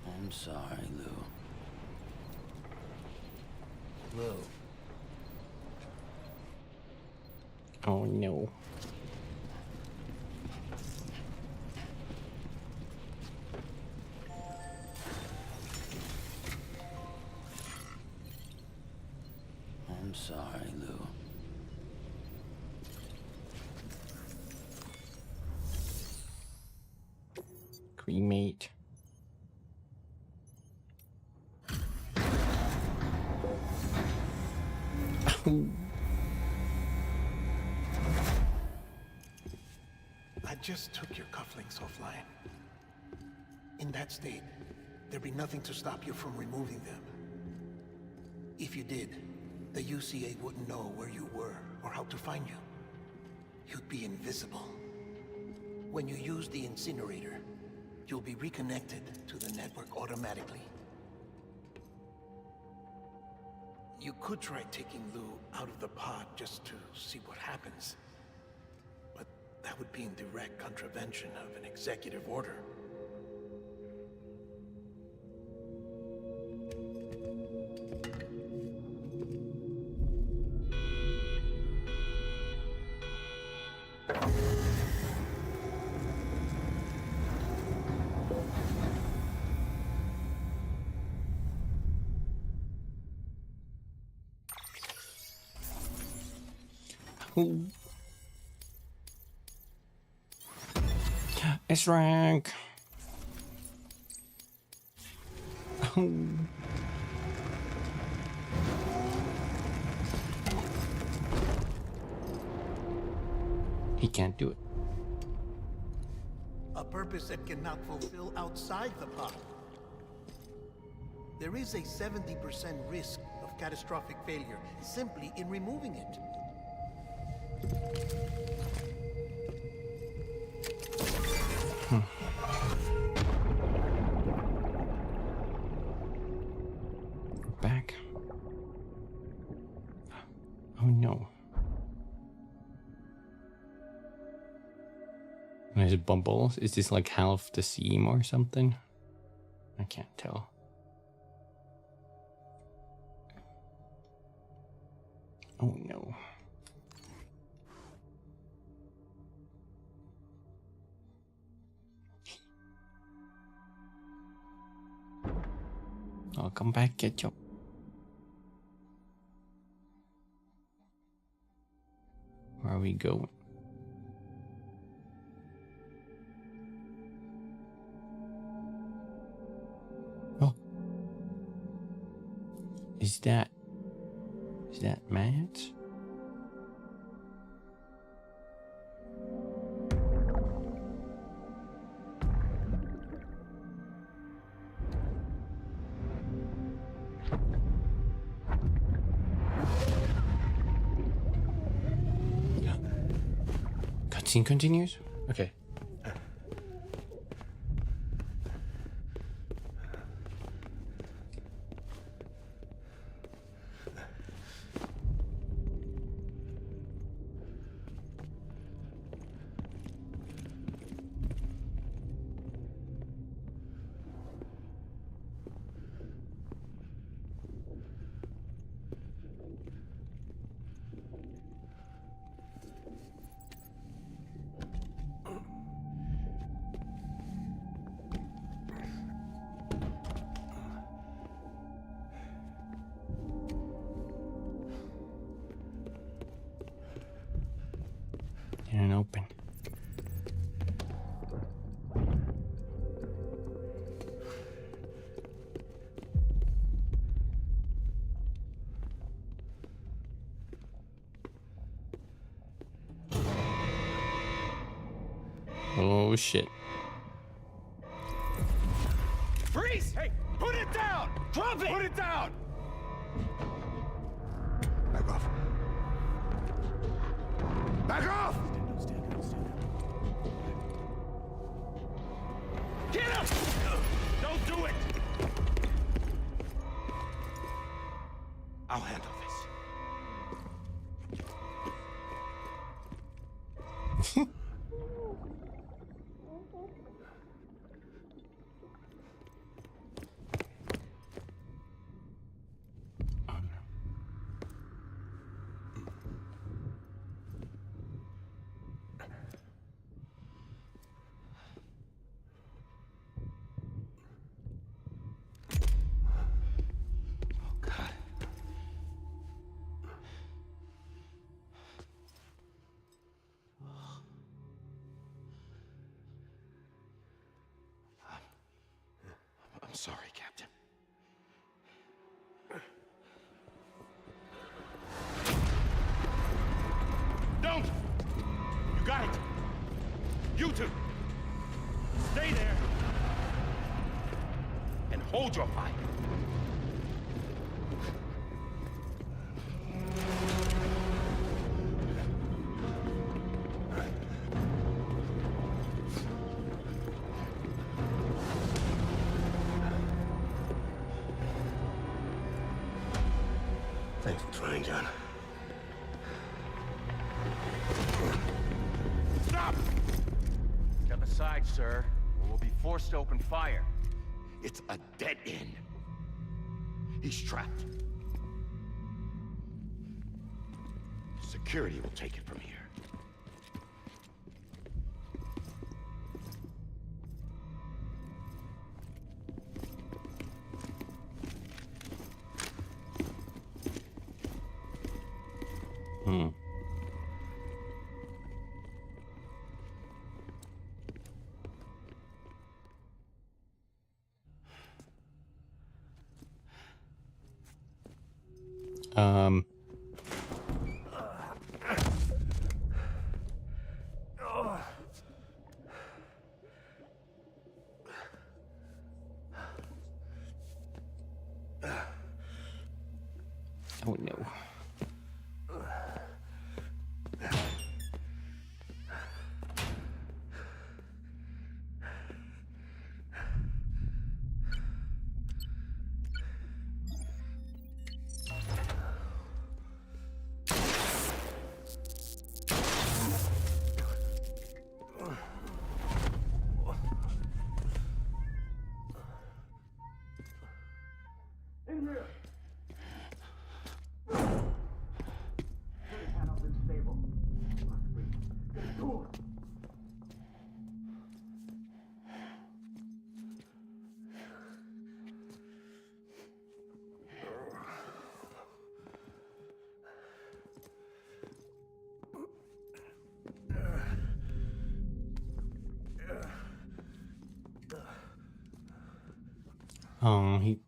I'm sorry, Lou. Lou. Oh no. I'm sorry, Lou. Cremate. I just took your cufflinks offline. In that state, there'd be nothing to stop you from removing them. If you did, the UCA wouldn't know where you were or how to find you. You'd be invisible. When you use the incinerator, you'll be reconnected to the network automatically. You could try taking Lou out of the pod just to see what happens. But that would be in direct contravention of an executive order. S rank. He can't do it. A purpose that cannot fulfill outside the pod. There is a 70% risk of catastrophic failure simply in removing it. Back. Oh no. There's bubbles. Is this like half the seam or something? I can't tell. Oh no. I'll come back, ketchup. Where are we going? Oh. Is that Matt? Cutscene continues? Okay. And open. Oh shit. Freeze! Hey, put it down! Drop it! Put it down! Back off. Back off! Get up! Don't do it! I'll handle this. I'm sorry, Captain. Don't! You got it! You two! Stay there! And hold your fire! Thanks for trying, John. Stop! Step aside, sir, or we'll be forced to open fire. It's a dead end. He's trapped. Security will take it from here. Oh no. In here! Oh, he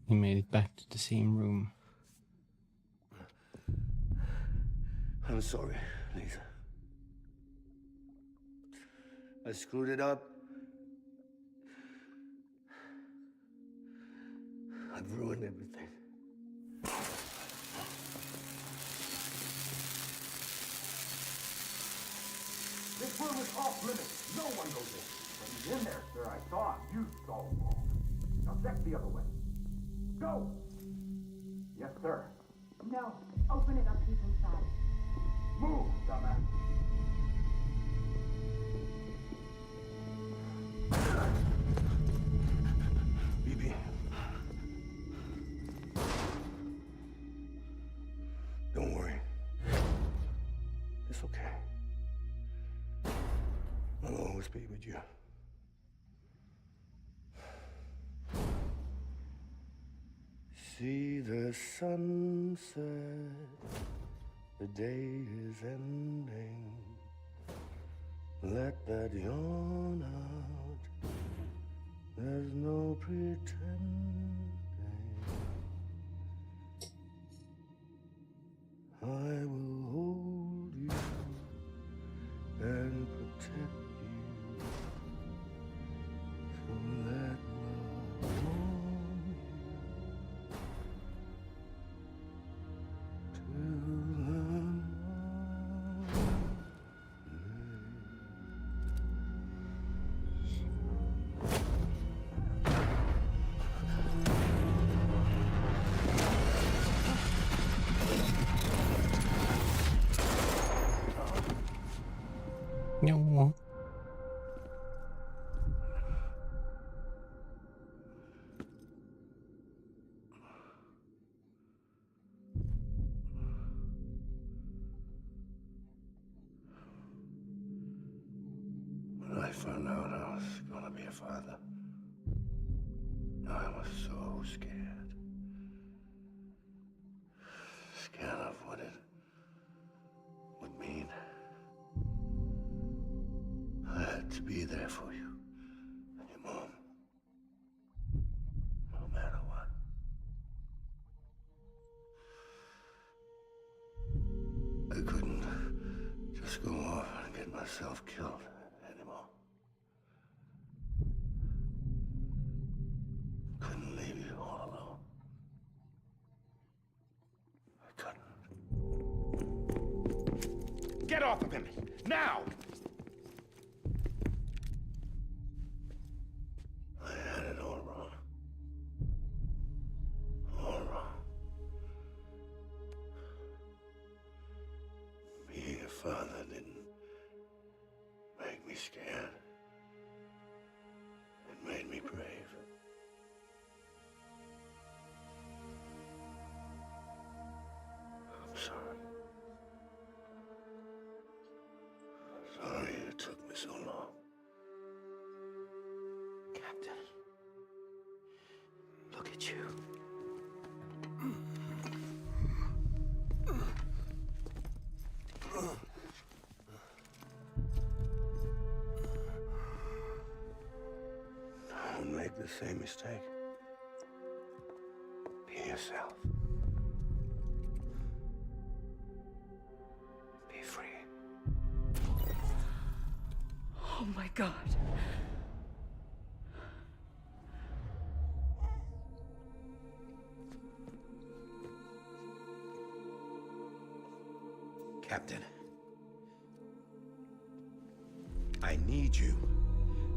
made it back to the same room. I'm sorry, Lisa. I screwed it up. I've ruined everything. This room is off limits. No one goes in. But he's in there, sir. I saw him. You saw him all. Now check the other way. Go! Yes, sir. No. Open it up. He's inside. Move, dumbass. BB. Don't worry. It's okay. I'll always be with you. See the sunset, the day is ending. Let that yawn out, there's no pretending. I will hold you and protect you. So let love warm you till the morning. No. When I found out I was gonna be a father, I was so scared. Scared of what it would mean. I had to be there for you and your mom, no matter what. I couldn't just go off and get myself killed anymore. Couldn't leave you all alone. I couldn't. Get off of him! Now! I had it all wrong. All wrong. Being a father didn't make me scared. It made me brave. I'm sorry. Sorry it took me so long. Captain, look at you. Don't make the same mistake. Be yourself. Be free. Oh my God. Captain, I need you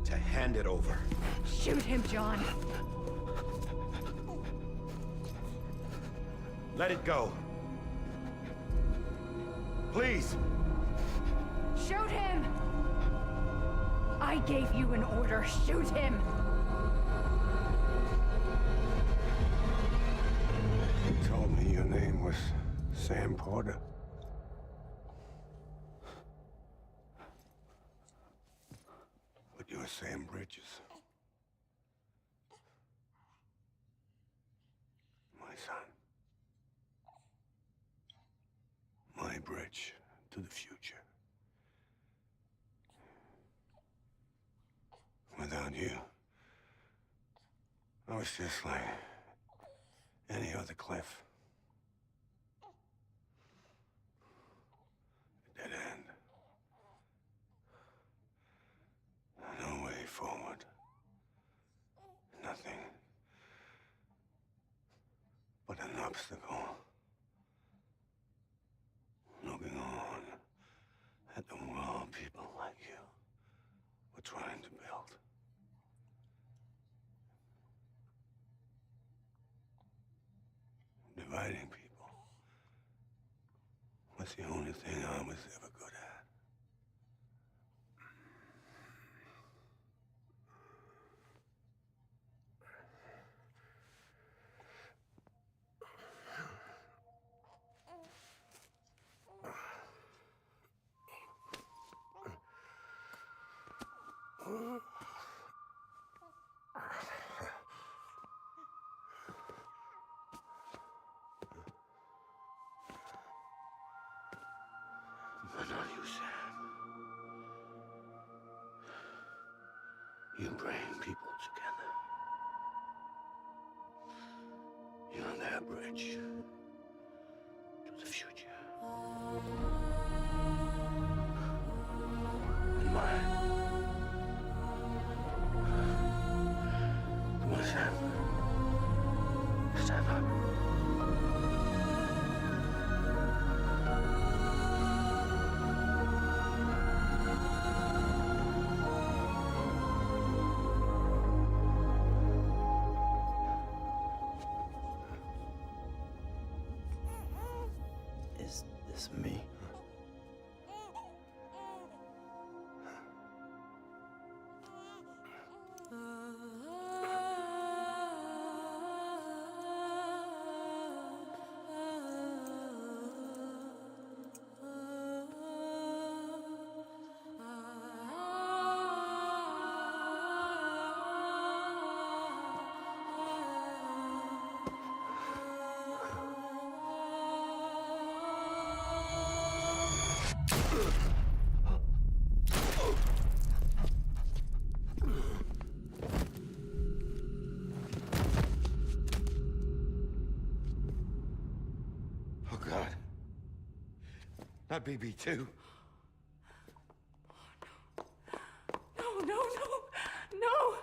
to hand it over. Shoot him, John. Let it go. Please. Shoot him! I gave you an order. Shoot him! You told me your name was Sam Porter. But you're Sam Bridges. My son. My bridge to the future. Without you, I was just like any other cliff. A dead end. No way forward. Nothing but an obstacle. Looking on at the world people like you were trying to build. Dividing people was the only thing I was ever good at. But not you, Sam. You bring people together. You're their bridge to the future. And mine. Come on, Sam. Stand up. Is this me? Oh, God. Not BB2. No, no, no, no!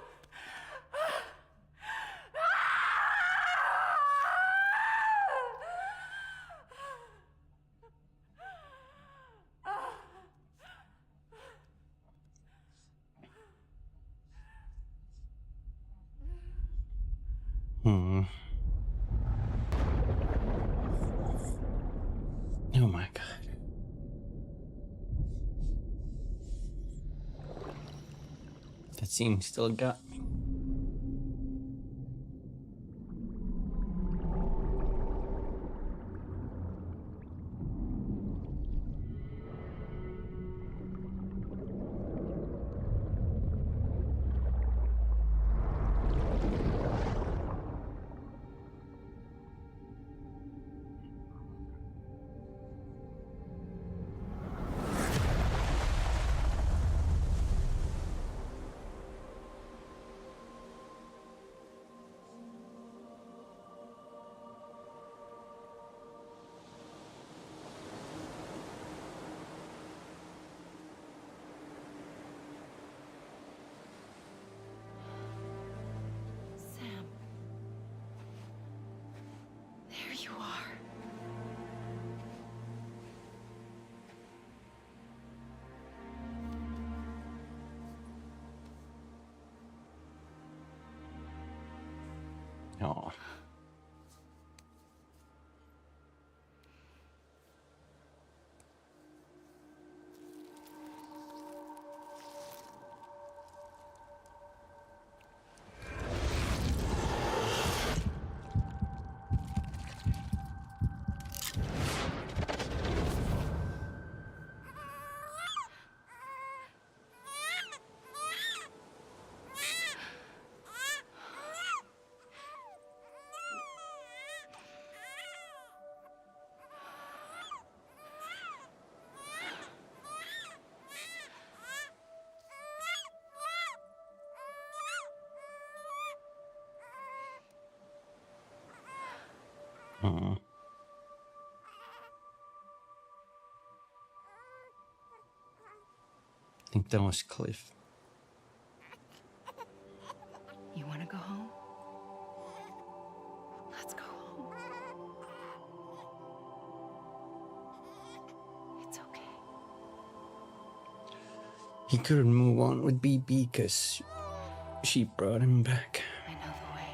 Oh my god. That scene still got me. Sam. There you are. Oh. Aw. I think that was Cliff. You want to go home? Let's go home. It's okay. He couldn't move on with BB because she brought him back. I know the way.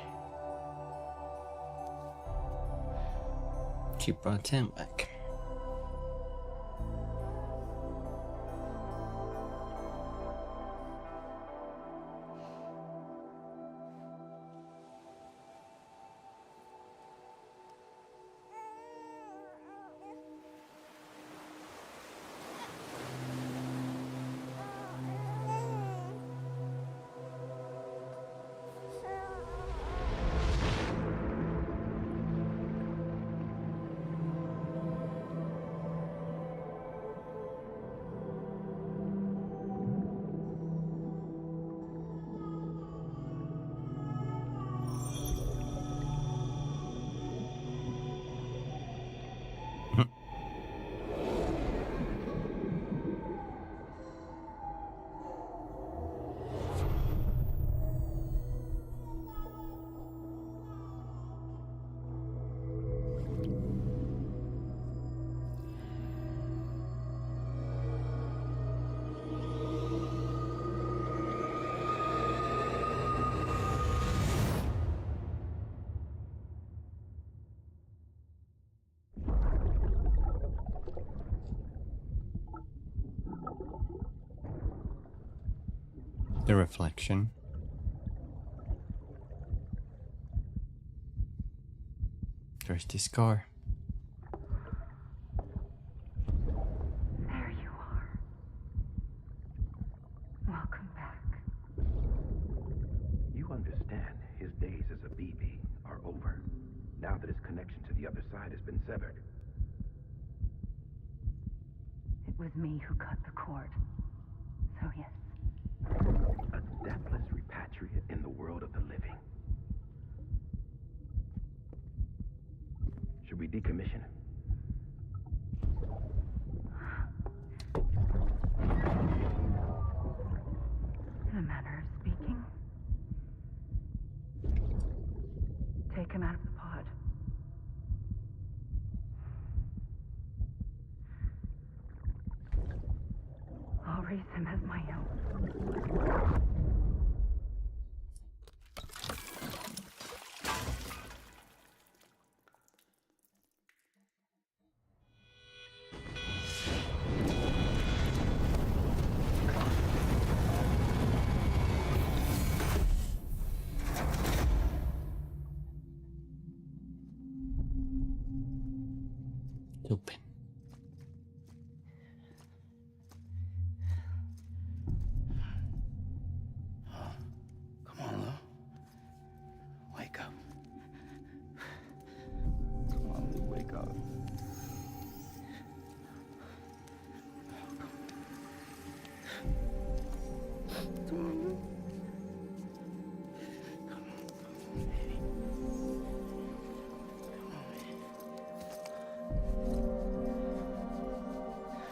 She brought him back. The reflection. There's this car. There you are. Welcome back. You understand his days as a BB are over, now that his connection to the other side has been severed. It was me who cut the cord. So yes. A deathless repatriate in the world of the living. Should we decommission him? In a manner of speaking. Take him out of the pod. I'll raise him as my own. Open. Come on, Lou. Wake up. Come on, Lou, wake up. Come on, Lou. Come on, baby.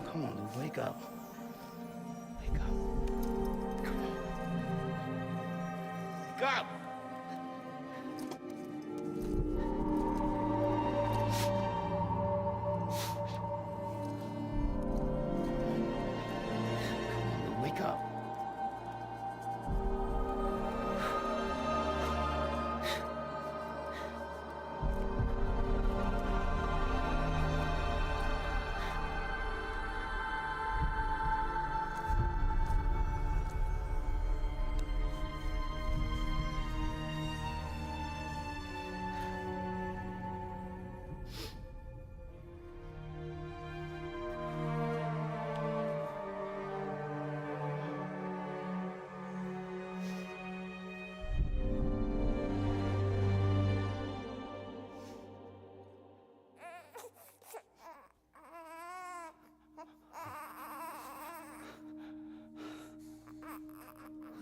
Come on, Lou, wake up. Wake up. Come on. Wake up! Wake up.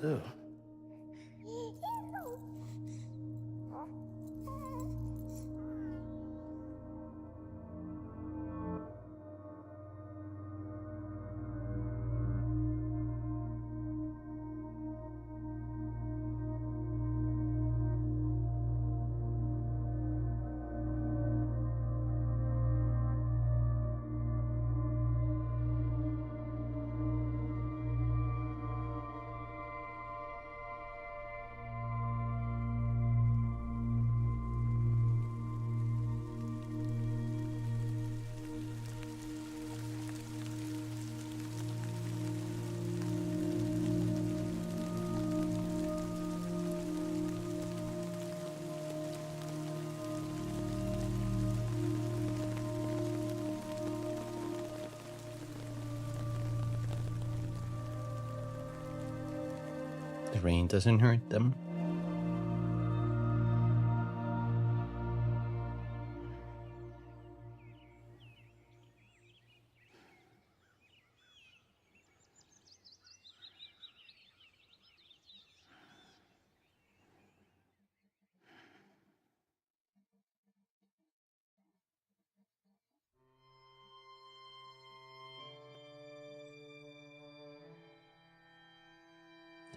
Lou. rain doesn't hurt them.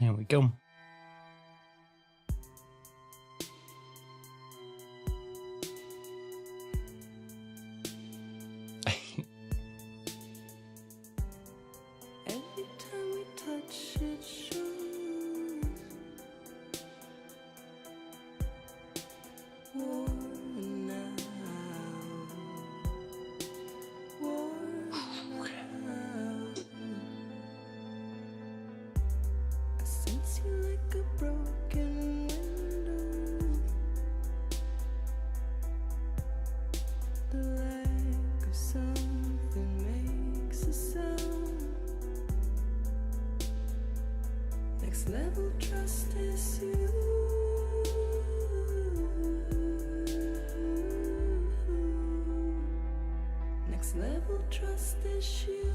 There we go. Every time we touch it shows worn out, worn out. I sense you like a broken window. The lack of something makes a sound. Next level trust is you. Next level trust is you.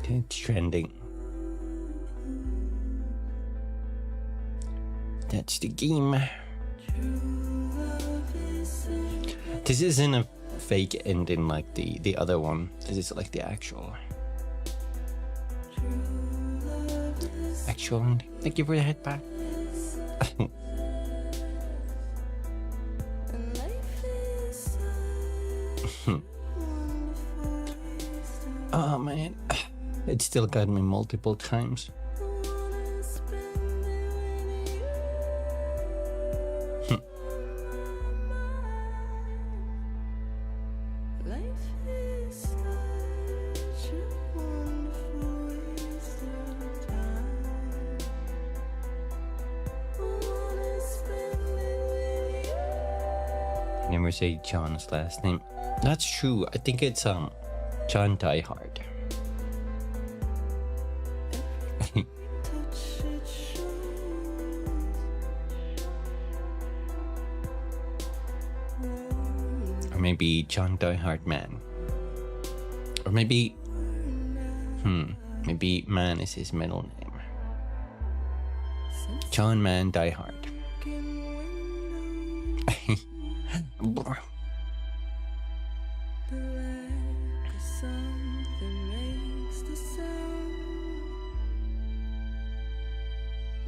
Death Stranding. That's the game. This isn't a fake ending like the other one. This is like the actual ending. Thank you for the head back. Oh man, it still got me multiple times. Never say John's last name. That's true. I think it's John Diehard. Or maybe John Diehard Man. Or maybe maybe Man is his middle name. John Man Diehard.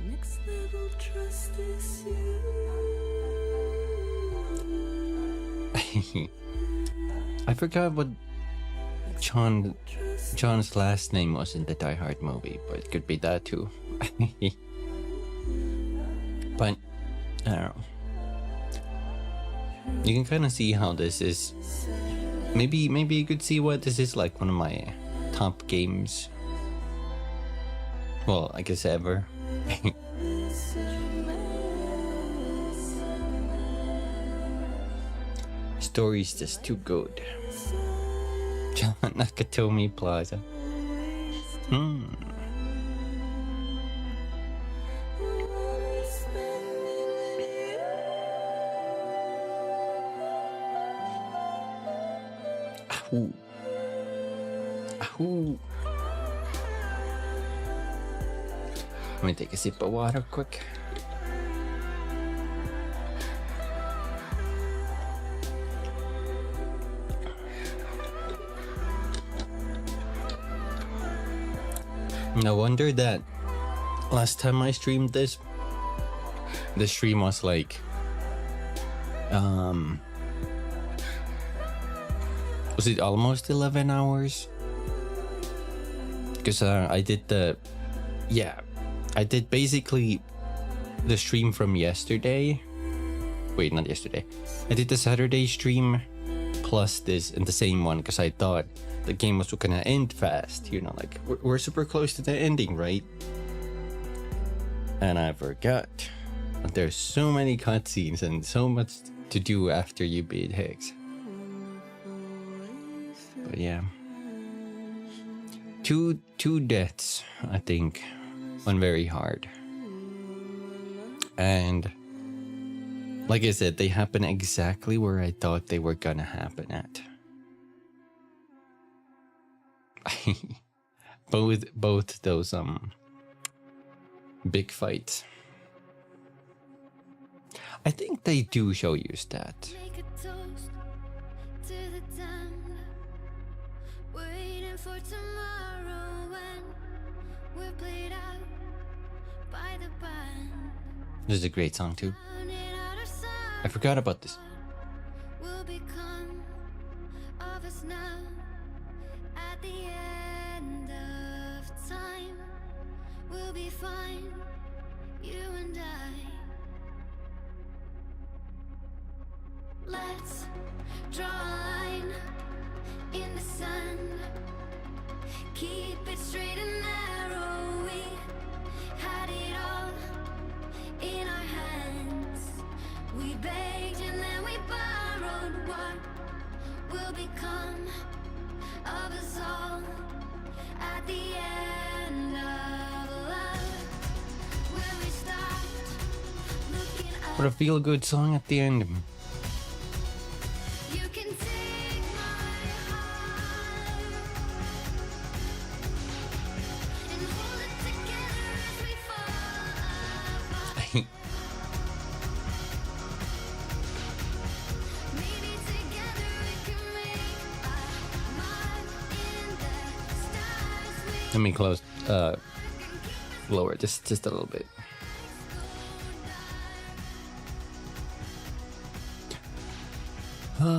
Next level trust is you. I forgot what John's last name was in the Die Hard movie, but it could be that too. But I don't know. You can kind of see how this is. Maybe you could see what this is like one of my top games. Well, I guess ever. Story's just too good. John Nakatomi Plaza. Ahoo. Ahoo. Let me take a sip of water quick. No wonder that last time I streamed this, the stream was like, was it almost 11 hours? Because I did basically the stream from yesterday. Wait, not yesterday. I did the Saturday stream plus this in the same one because I thought the game was gonna end fast. You know, like we're super close to the ending, right? And I forgot. There's so many cutscenes and so much to do after you beat Higgs. But yeah, two deaths, I think. one very hard. And like I said, they happen exactly where I thought they were gonna happen at. both those big fights. I think they do show you that. Make a toast to the damned, waiting for tomorrow when we're played out by the band. This is a great song too. I forgot about this. Will become of us now at the end of time. We'll be fine, you and I. Let's draw a line in the sand. Keep it straight and narrow. We had it all in our hands. We begged and then we borrowed. What will become of us all at the end of love? When we stopped looking up. What a feel-good song at the end. You can take my heart and hold it together as we fall apart. Maybe together we can make our mark in the stars. Let me close, lower just a little bit. Tell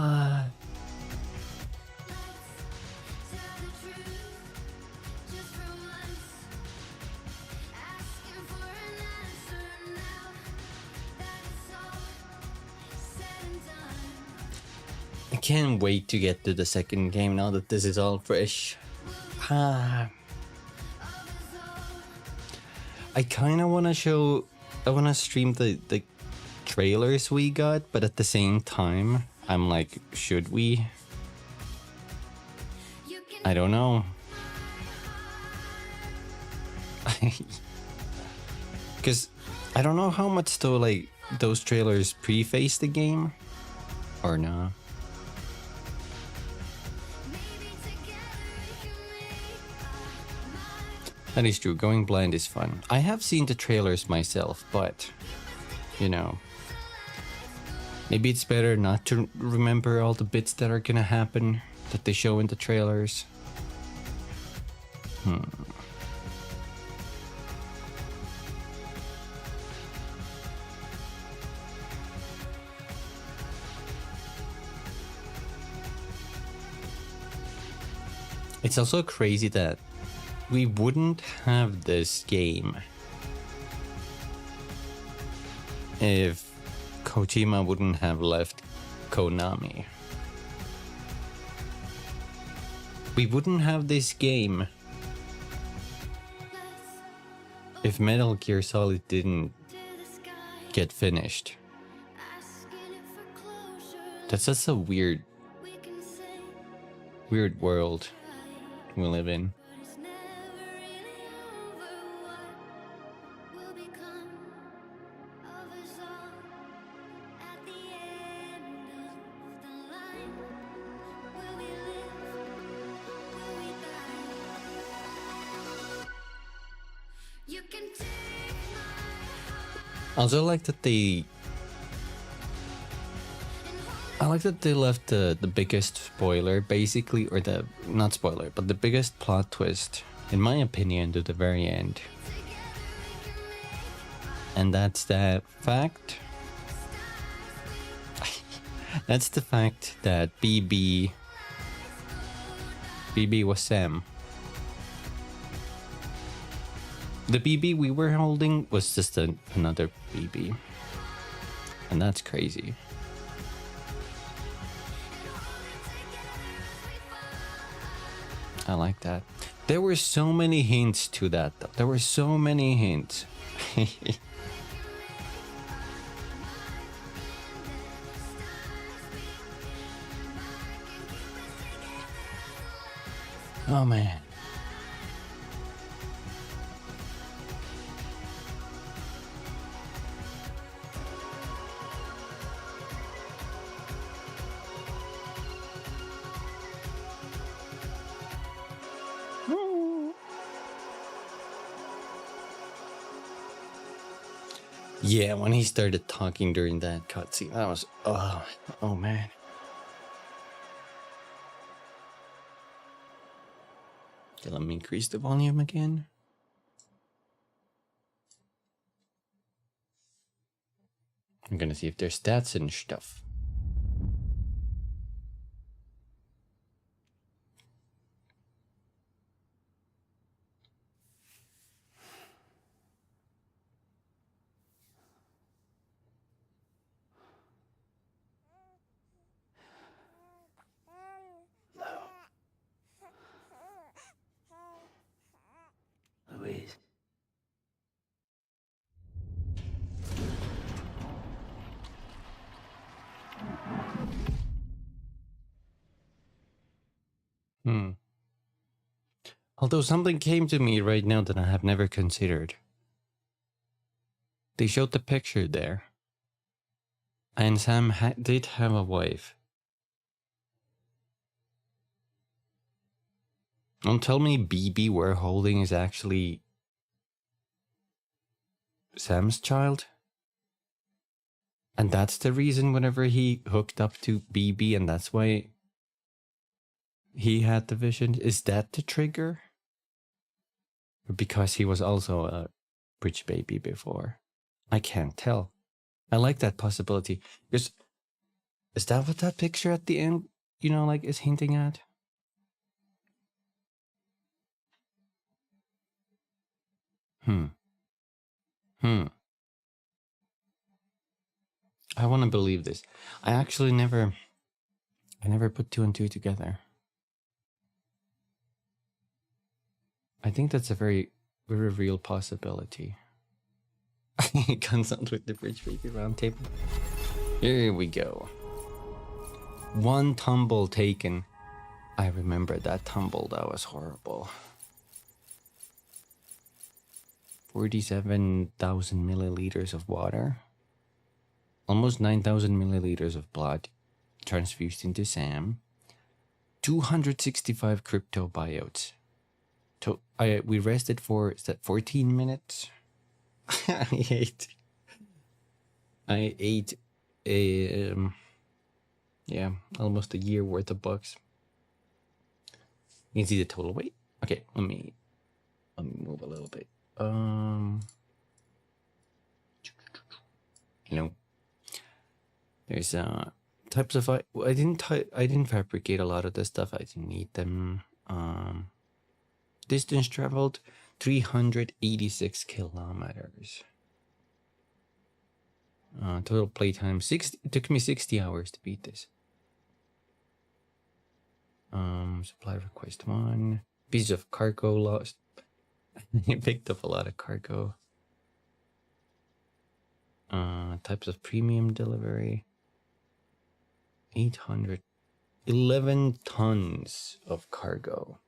the truth just for once. Asking for an answer now that it's all said and done. I can't wait to get to the second game now that this is all fresh. I kind of want to stream the trailers we got, but at the same time, I'm like, should we? I don't know. Because I don't know how much though, like, those trailers preface the game or not. That is true. Going blind is fun. I have seen the trailers myself, but, you know, maybe it's better not to remember all the bits that are gonna happen that they show in the trailers. It's also crazy that we wouldn't have this game if Kojima wouldn't have left Konami. We wouldn't have this game if Metal Gear Solid didn't get finished. That's just a weird world we live in. I also like that they left the biggest spoiler, basically, or the, not spoiler, but the biggest plot twist, in my opinion, to the very end. And that's the fact that's the fact that BB was Sam. The BB we were holding was just another BB. And that's crazy. I like that. There were so many hints to that, though. There were so many hints. Oh, man. Yeah, when he started talking during that cutscene, that was oh man. Okay, let me increase the volume again. I'm gonna see if there's stats and stuff. Louise. Although something came to me right now that I have never considered. They showed the picture there. And Sam did have a wife. Don't tell me BB we're holding is actually Sam's child? And that's the reason whenever he hooked up to BB and that's why he had the vision? Is that the trigger? Because he was also a bridge baby before. I can't tell. I like that possibility. Because is that what that picture at the end, you know, like is hinting at? I want to believe this. I actually never put two and two together. I think that's a very, very real possibility. Consult with the Bridge Baby Roundtable. Here we go. One tumble taken. I remember that tumble. That was horrible. 47,000 milliliters of water. Almost 9,000 milliliters of blood transfused into Sam. 265 crypto buyouts. We rested for, is that 14 minutes? I ate almost a year worth of bucks. You can see the total weight. Okay, let me move a little bit. There's types of I didn't fabricate a lot of this stuff. I didn't need them. Distance traveled 386 kilometers. Total playtime 60. It took me 60 hours to beat this. Supply request 1. Pieces of cargo lost. I picked up a lot of cargo. Types of premium delivery. 11 tons of cargo.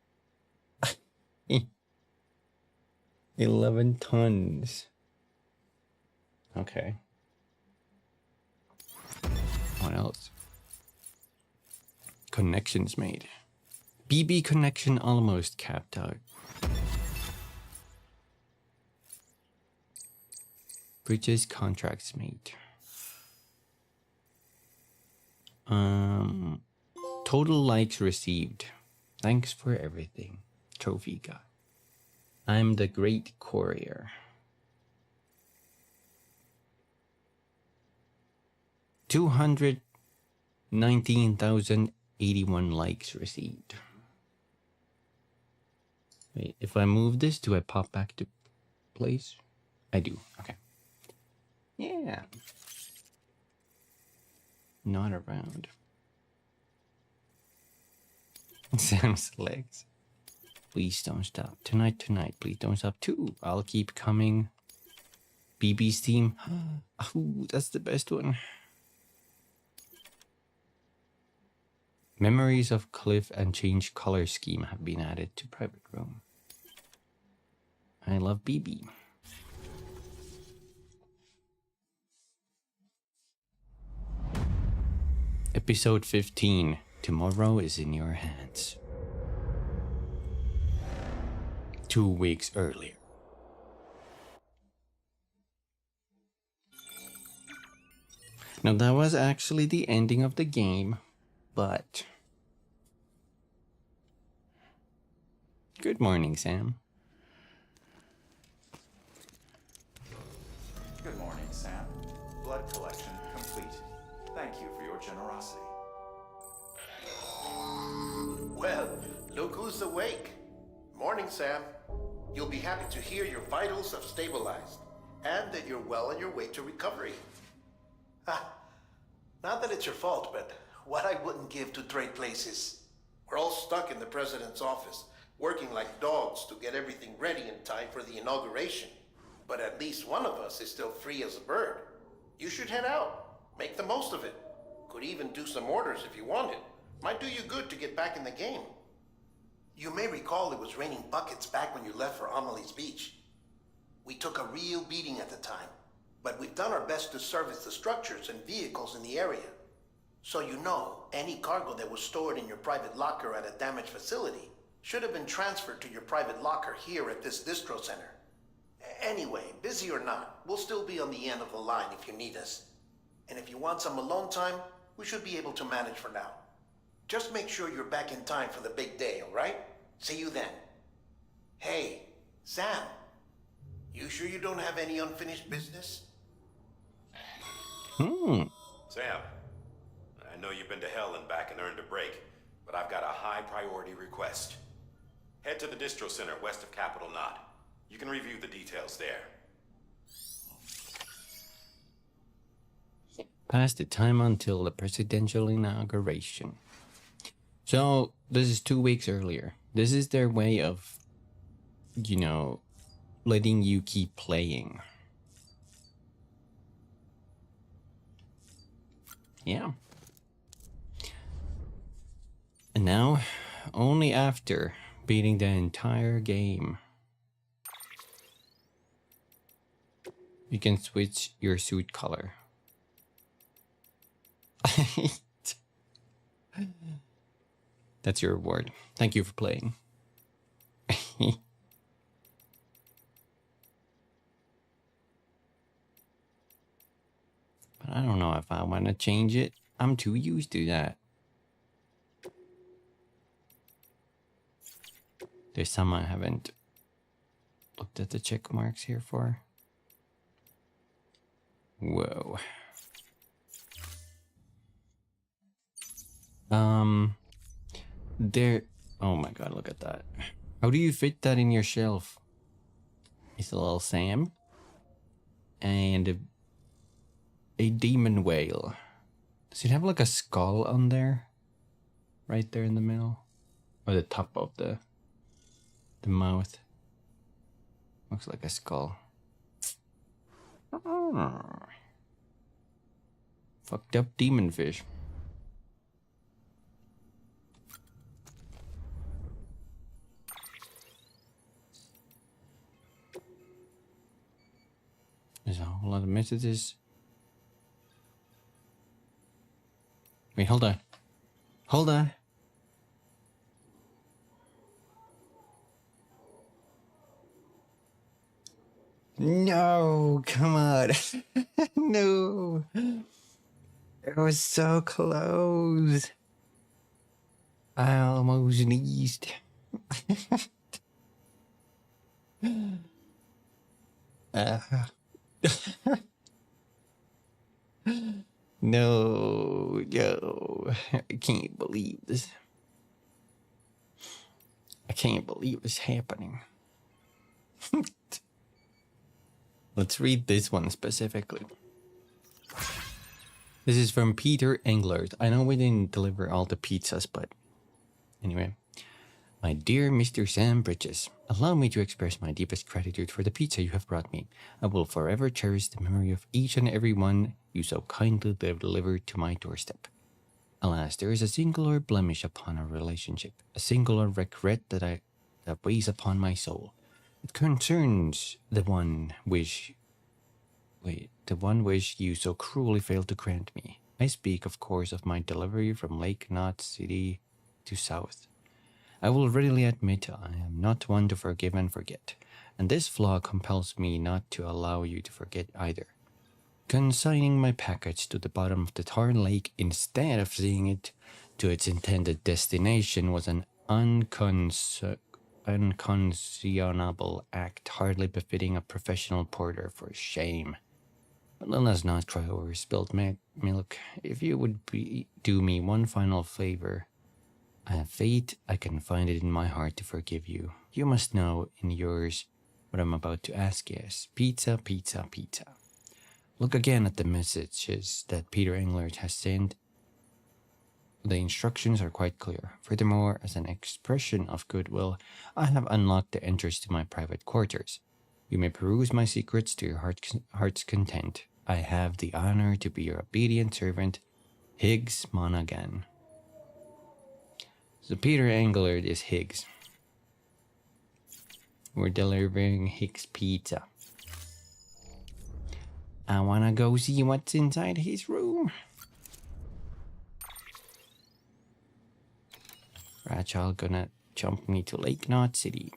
11 tons. Okay. What else? Connections made. BB connection almost capped out. Bridges contracts made. Total likes received. Thanks for everything. Trophy guy. I'm the great courier. 219,081 likes received. Wait, if I move this, do I pop back to place? I do. Okay. Yeah. Not around. Sam's legs. Please don't stop. Tonight, please don't stop. 2. I'll keep coming. BB's team. Oh, that's the best one. Memories of Cliff and change color scheme have been added to private room. I love BB. Episode 15. Tomorrow is in your hands. 2 weeks earlier. Now that was actually the ending of the game, but... Good morning, Sam. Good morning, Sam. Blood collection complete. Thank you for your generosity. Well, look who's awake. Morning, Sam. You'll be happy to hear your vitals have stabilized, and that you're well on your way to recovery. Not that it's your fault, but what I wouldn't give to trade places. We're all stuck in the president's office, working like dogs to get everything ready in time for the inauguration. But at least one of us is still free as a bird. You should head out. Make the most of it. Could even do some orders if you wanted. Might do you good to get back in the game. You may recall it was raining buckets back when you left for Amelie's Beach. We took a real beating at the time, but we've done our best to service the structures and vehicles in the area. So you know, any cargo that was stored in your private locker at a damaged facility should have been transferred to your private locker here at this distro center. Anyway, busy or not, we'll still be on the end of the line if you need us. And if you want some alone time, we should be able to manage for now. Just make sure you're back in time for the big day, all right? See you then. Hey, Sam. You sure you don't have any unfinished business? Sam, I know you've been to hell and back and earned a break, but I've got a high priority request. Head to the distro center west of Capitol Knot. You can review the details there. Past the time until the presidential inauguration. So, this is 2 weeks earlier. This is their way of, you know, letting you keep playing. Yeah. And now, only after beating the entire game, you can switch your suit color. That's your reward. Thank you for playing. But I don't know if I want to change it. I'm too used to that. There's some I haven't looked at the check marks here for. Whoa. There. Oh my god, look at that. How do you fit that in your shelf? It's a little Sam. And a demon whale. Does it have like a skull on there? Right there in the middle? Or the top of the mouth? Looks like a skull. Fucked up demon fish. There's a whole lot of messages. Wait, hold on. Hold on. No, come on. No. It was so close. I almost sneezed. No, I can't believe this. I can't believe it's happening. Let's read this one specifically. This is from Peter Englert. I know we didn't deliver all the pizzas, but anyway. My dear Mr. Sam Bridges, allow me to express my deepest gratitude for the pizza you have brought me. I will forever cherish the memory of each and every one you so kindly delivered to my doorstep. Alas, there is a singular blemish upon our relationship, a singular regret that weighs upon my soul. It concerns the one wish you so cruelly failed to grant me. I speak, of course, of my delivery from Lake Knot City to South. I will readily admit I am not one to forgive and forget, and this flaw compels me not to allow you to forget either. Consigning my package to the bottom of the tar lake instead of seeing it to its intended destination was an unconscionable act, hardly befitting a professional porter. For shame. But let us not cry over spilled milk. If you would do me one final favor, I have faith I can find it in my heart to forgive you. You must know in yours what I'm about to ask is pizza, pizza, pizza. Look again at the messages that Peter Englert has sent. The instructions are quite clear. Furthermore, as an expression of goodwill, I have unlocked the entrance to my private quarters. You may peruse my secrets to your heart's content. I have the honor to be your obedient servant, Higgs Monaghan. So Peter Englert is Higgs. We're delivering Higgs pizza. I wanna go see what's inside his room. Rachel gonna jump me to Lake Knot City.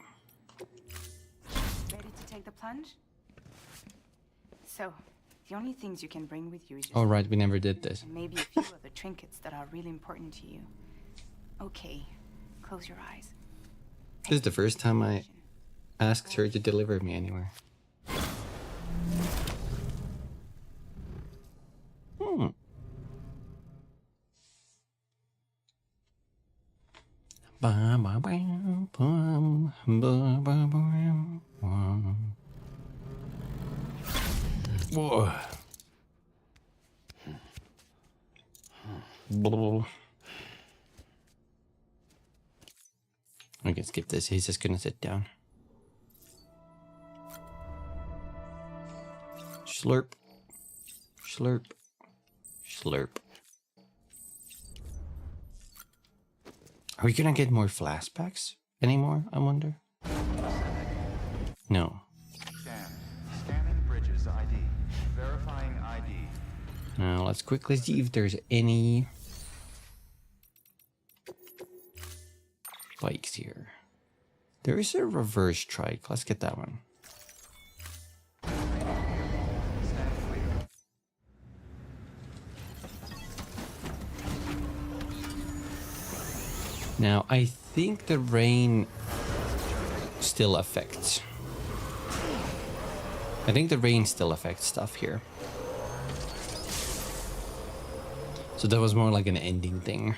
Ready to take the plunge? So, the only things you can bring with you is Oh right, we never did this. and maybe a few other trinkets that are really important to you. Okay, close your eyes. This is the first time I asked her to deliver me anywhere. Whoa. I can skip this. He's just gonna sit down. Slurp. Slurp. Slurp. Are we gonna get more flashbacks anymore, I wonder? No. Scanning Bridges ID. Verifying ID. Now let's quickly see if there's any bikes here. There is a reverse trike. Let's get that one. Now, I think the rain still affects. I think the rain still affects stuff here. So that was more like an ending thing.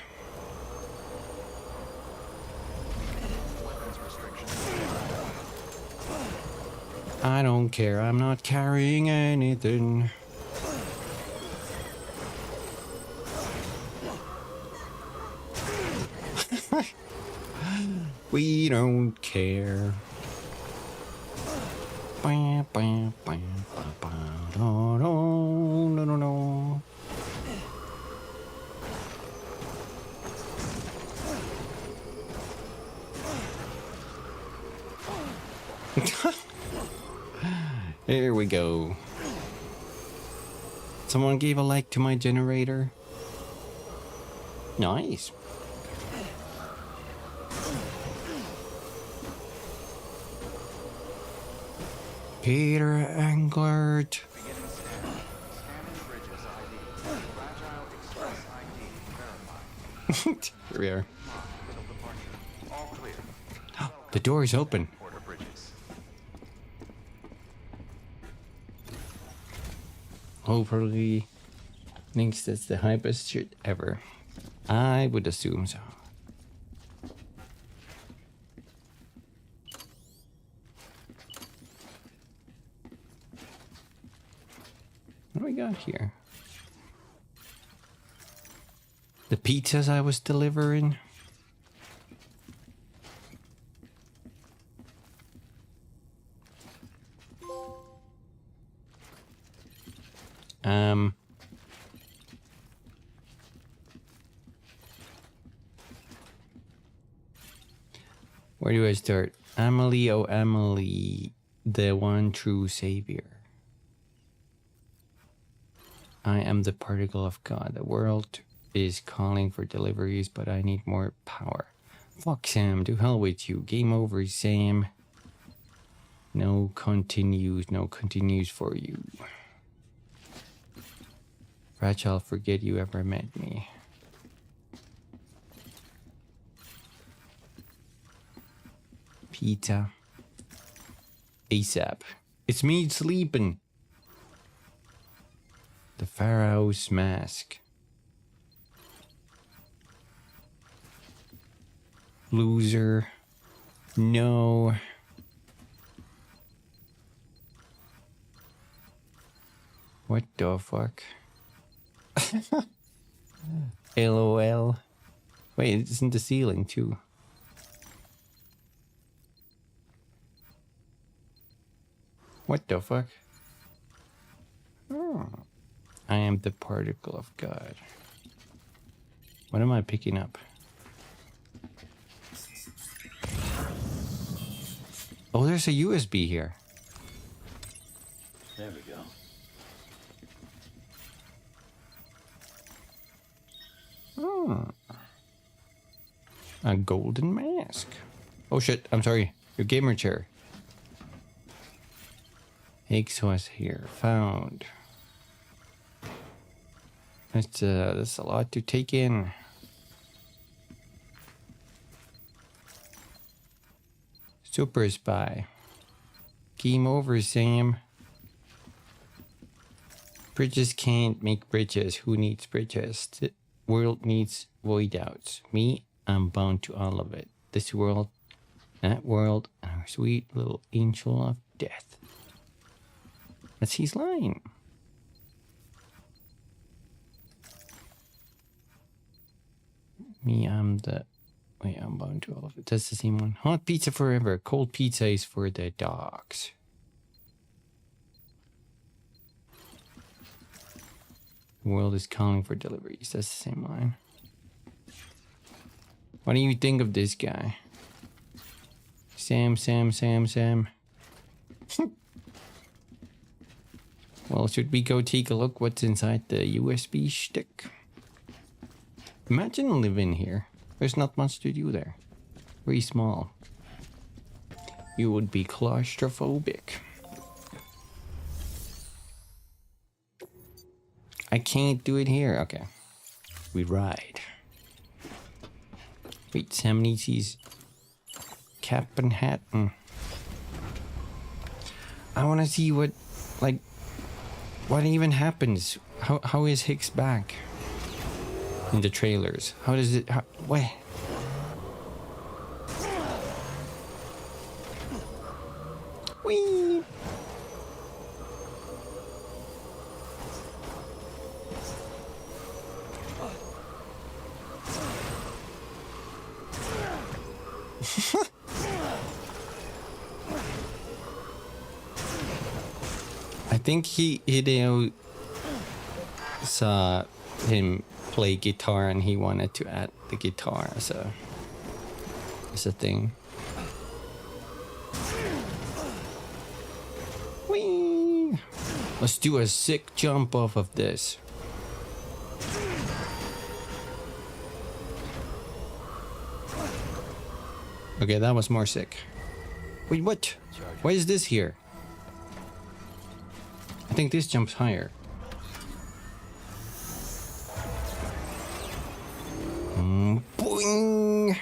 I don't care, I'm not carrying anything. We don't care. No. Here we go. Someone gave a like to my generator. Nice. Peter Englert. Beginning scan. Scanning Bridges ID. Fragile Express ID. Verified. Here we are. Until departure. All clear. The door is open. Porter Bridges. Hopefully, thinks that's the hypest shit ever. I would assume so. What do we got here? The pizzas I was delivering. Where do I start? Emily, oh Emily, the one true savior. I am the particle of God. The world is calling for deliveries, but I need more power. Fuck Sam, to hell with you. Game over, Sam. No continues for you. Fragile, forget you ever met me. Pizza. ASAP. It's me sleeping. The Pharaoh's mask. Loser. No. What the fuck? LOL. Wait, it's in the ceiling too. What the fuck? Oh. I am the particle of God. What am I picking up? Oh, there's a USB here. There we go. Oh. A golden mask. Oh shit, I'm sorry. Your gamer chair. Higgs was here. Found. That's a lot to take in. Super spy. Game over, Sam. Bridges can't make bridges. Who needs bridges? The world needs void outs. Me, I'm bound to all of it. This world, that world, and our sweet little angel of death. That's his line. Me, I'm the... Wait, I'm bound to all of it. That's the same one. Hot pizza forever. Cold pizza is for the dogs. The world is calling for deliveries. That's the same line. What do you think of this guy? Sam. Well, should we go take a look what's inside the USB stick? Imagine living here. There's not much to do there. Very small. You would be claustrophobic. I can't do it here. Okay. We ride. Wait, Sam needs his cap and hat. I want to see what, like, what even happens. How is Hicks back? In the trailers. How does it... what? Whee! I think Hideo saw him play guitar and he wanted to add the guitar as a thing. Whee! Let's do a sick jump off of this. Okay, that was more sick. Wait, what? Why is this here? I think this jumps higher. Boing!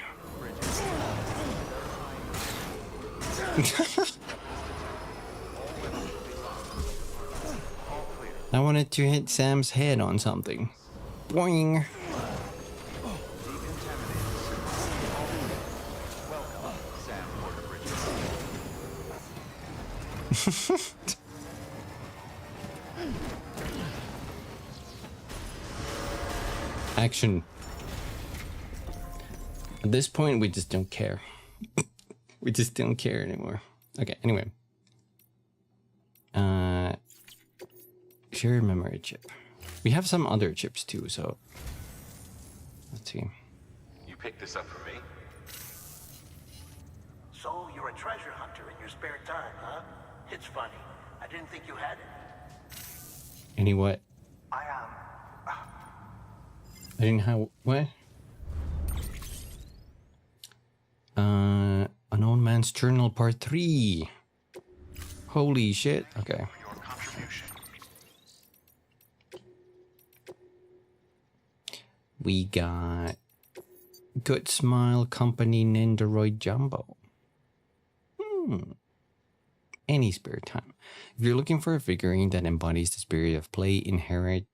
I wanted to hit Sam's head on something. Boing! Action. At this point, we just don't care. We just don't care anymore. Okay, anyway. Share memory chip. We have some other chips too, so... Let's see. You picked this up for me? So, you're a treasure hunter in your spare time, huh? It's funny. I didn't think you had it. Any what? I am. I didn't have... What? Unknown Man's Journal Part 3. Holy shit. Okay. We got Good Smile Company Nendoroid Jumbo. Any spare time. If you're looking for a figurine that embodies the spirit of play inherent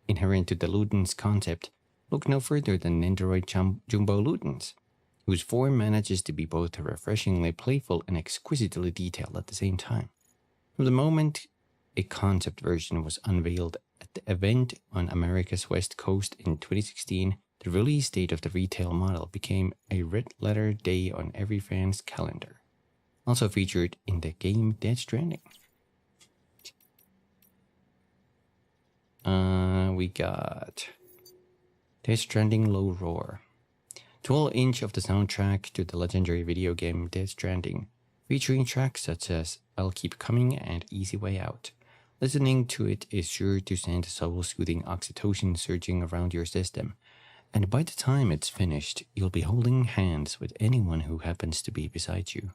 to the Ludens concept, look no further than Nendoroid Jumbo Ludens, whose form manages to be both refreshingly playful and exquisitely detailed at the same time. From the moment a concept version was unveiled at the event on America's West Coast in 2016, the release date of the retail model became a red-letter day on every fan's calendar. Also featured in the game Death Stranding. We got Death Stranding Low Roar. 12-inch of the soundtrack to the legendary video game Death Stranding, featuring tracks such as I'll Keep Coming and Easy Way Out. Listening to it is sure to send soul-soothing oxytocin surging around your system, and by the time it's finished, you'll be holding hands with anyone who happens to be beside you.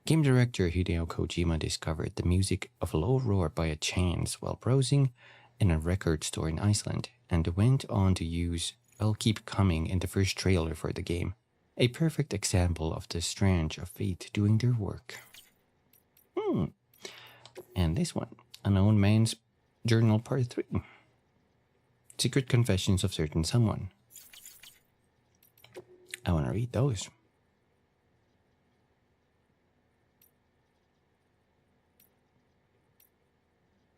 Game director Hideo Kojima discovered the music of Low Roar by a chance while browsing in a record store in Iceland, and went on to use I'll Keep Coming in the first trailer for the game. A perfect example of the strange of fate doing their work. And this one, Unknown Man's Journal Part 3. Secret Confessions of Certain Someone. I want to read those.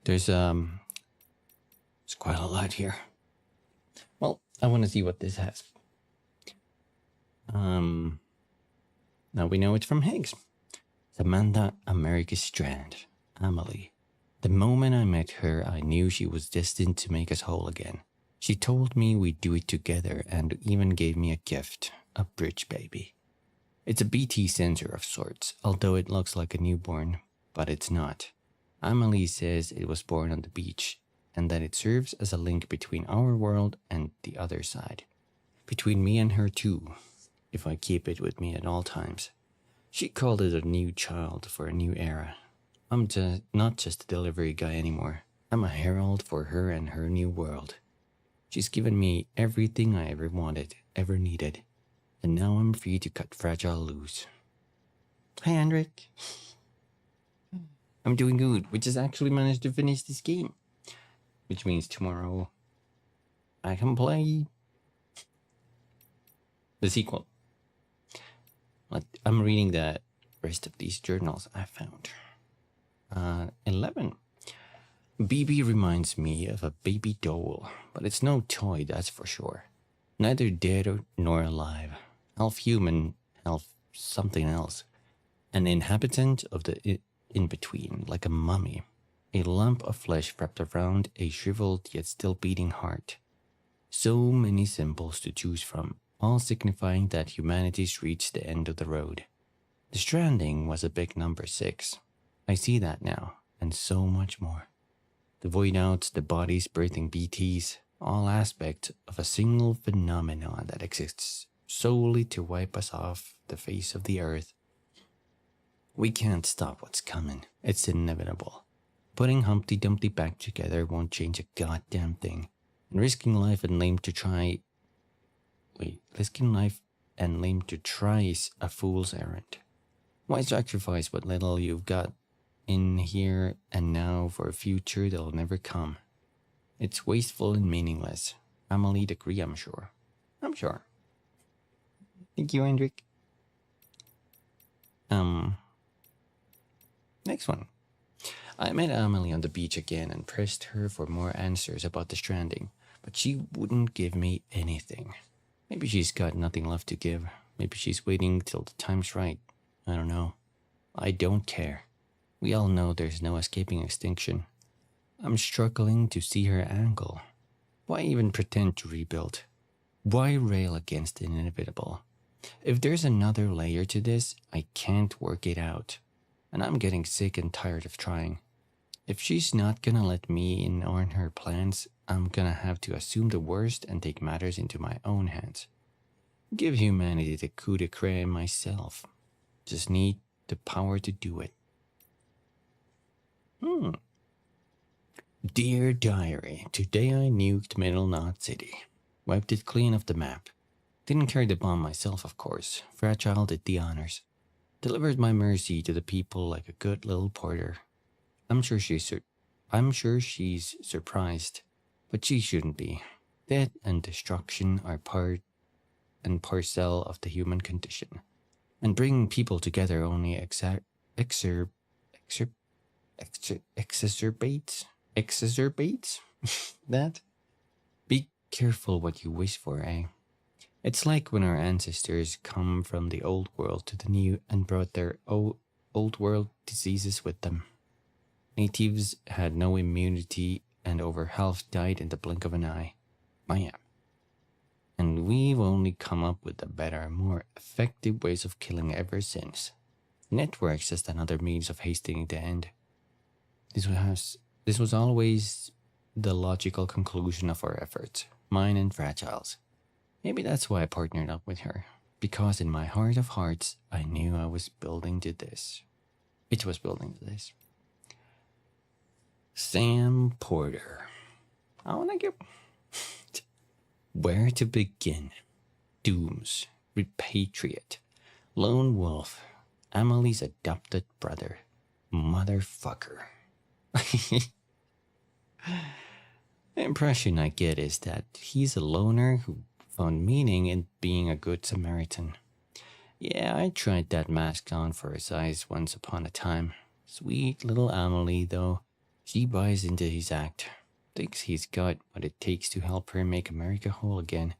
There's quite a lot here. Well, I want to see what this has. Now we know it's from Higgs. Samantha America Strand, Amelie. The moment I met her, I knew she was destined to make us whole again. She told me we'd do it together and even gave me a gift, a bridge baby. It's a BT sensor of sorts, although it looks like a newborn, but it's not. Amelie says it was born on the beach, and that it serves as a link between our world and the other side. Between me and her too, if I keep it with me at all times. She called it a new child for a new era. I'm not just a delivery guy anymore. I'm a herald for her and her new world. She's given me everything I ever wanted, ever needed. And now I'm free to cut fragile loose. Hi, Hendrik. I'm doing good. We just actually managed to finish this game. Which means tomorrow I can play the sequel. I'm reading the rest of these journals I found. 11. BB reminds me of a baby doll, but it's no toy, that's for sure. Neither dead nor alive. Half human, half something else. An inhabitant of the in-between, like a mummy. A lump of flesh wrapped around a shriveled yet still beating heart. So many symbols to choose from, all signifying that humanity's reached the end of the road. The Stranding was a big number 6. I see that now, and so much more. The void outs, the bodies birthing BTs, all aspects of a single phenomenon that exists solely to wipe us off the face of the earth. We can't stop what's coming. It's inevitable. Putting Humpty Dumpty back together won't change a goddamn thing. And risking life and limb to try is a fool's errand. Why sacrifice what little you've got in here and now for a future that'll never come? It's wasteful and meaningless. Amelie'd agree, I'm sure. Thank you, Hendrik. Next one. I met Amelie on the beach again and pressed her for more answers about the Stranding, but she wouldn't give me anything. Maybe she's got nothing left to give. Maybe she's waiting till the time's right. I don't know. I don't care. We all know there's no escaping extinction. I'm struggling to see her angle. Why even pretend to rebuild? Why rail against the inevitable? If there's another layer to this, I can't work it out. And I'm getting sick and tired of trying. If she's not gonna let me in on her plans, I'm gonna have to assume the worst and take matters into my own hands. Give humanity the coup de grace myself. Just need the power to do it. Dear Diary, today I nuked Middle Knot City. wiped it clean off the map. Didn't carry the bomb myself, of course. Fragile did the honors. Delivered my mercy to the people like a good little porter. I'm sure she's surprised, but she shouldn't be. Death and destruction are part and parcel of the human condition, and bringing people together only exacerbates that. Be careful what you wish for, eh? It's like when our ancestors come from the old world to the new and brought their old world diseases with them. Natives had no immunity and over half died in the blink of an eye. And we've only come up with the better, more effective ways of killing ever since. Networks as another means of hastening the end. This was always the logical conclusion of our efforts, mine and Fragile's. Maybe that's why I partnered up with her, because in my heart of hearts, I knew I was building to this. It was building to this. Sam Porter. I want to get... Where to begin? Dooms, Repatriate, Lone Wolf, Amelie's adopted brother, motherfucker. The impression I get is that he's a loner who found meaning in being a good Samaritan. Yeah, I tried that mask on for his eyes once upon a time. Sweet little Amelie, though, she buys into his act. Thinks he's got what it takes to help her make America whole again.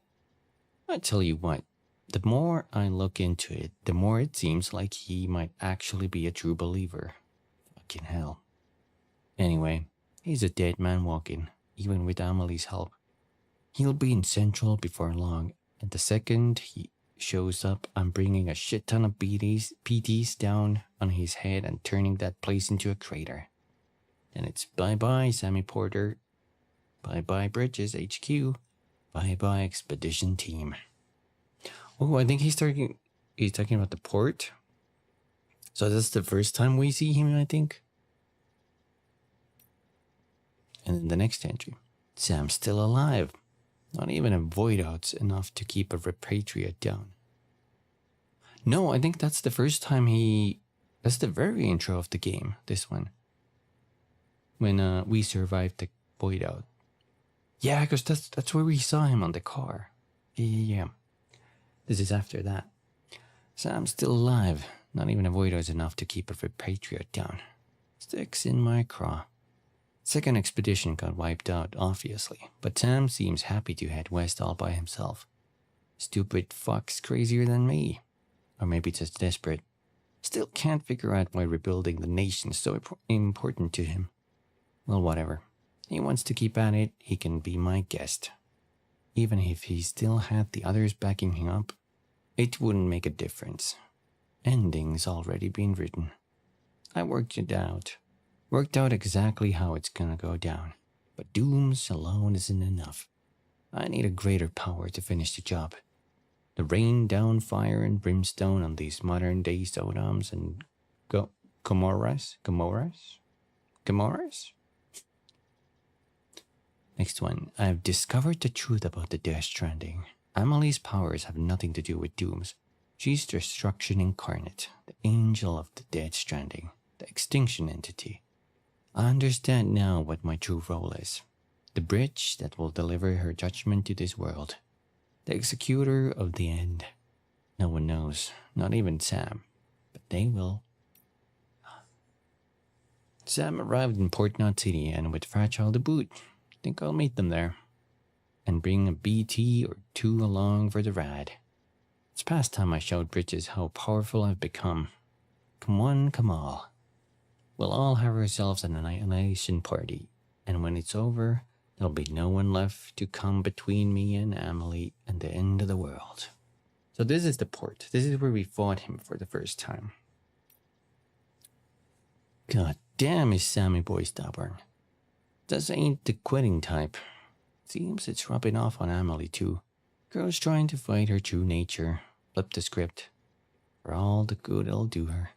I tell you what, the more I look into it, the more it seems like he might actually be a true believer. Fucking hell. Anyway, he's a dead man walking, even with Amelie's help. He'll be in Central before long, and the second he shows up, I'm bringing a shit ton of PTs down on his head and turning that place into a crater. Then it's bye-bye, Sammy Porter. Bye-bye, Bridges HQ. Bye-bye, Expedition Team. Oh, I think he's talking about the port. So that's the first time we see him, I think. And then the next entry. Sam's still alive. Not even a void out's enough to keep a Repatriate down. No, I think that's the first time that's the very intro of the game, this one. When we survived the void out. Yeah, because that's where we saw him on the car. Yeah. This is after that. Sam's still alive. Not even a void out's enough to keep a Repatriate down. Sticks in my craw. Second expedition got wiped out, obviously, but Sam seems happy to head west all by himself. Stupid fuck's crazier than me. Or maybe just desperate. Still can't figure out why rebuilding the nation's so important to him. Well, whatever. He wants to keep at it, he can be my guest. Even if he still had the others backing him up, it wouldn't make a difference. Ending's already been written. I worked it out. Worked out exactly how it's gonna go down. But dooms alone isn't enough. I need a greater power to finish the job. To rain down fire and brimstone on these modern day Sodoms and Gomoras? Next one. I've discovered the truth about the Death Stranding. Amelie's powers have nothing to do with dooms. She's destruction incarnate, the angel of the Death Stranding, the extinction entity. I understand now what my true role is. The bridge that will deliver her judgment to this world. The executor of the end. No one knows, not even Sam, but they will. Sam arrived in Port Knot City and with Fragile to boot. Think I'll meet them there. And bring a BT or two along for the ride. It's past time I showed Bridges how powerful I've become. Come one, come all. We'll all have ourselves an annihilation party, and when it's over, there'll be no one left to come between me and Amelie and the end of the world. So this is the port. This is where we fought him for the first time. God damn, is Sammy boy stubborn. This ain't the quitting type. Seems it's rubbing off on Amelie too. Girl's trying to fight her true nature. Flip the script. For all the good it'll do her.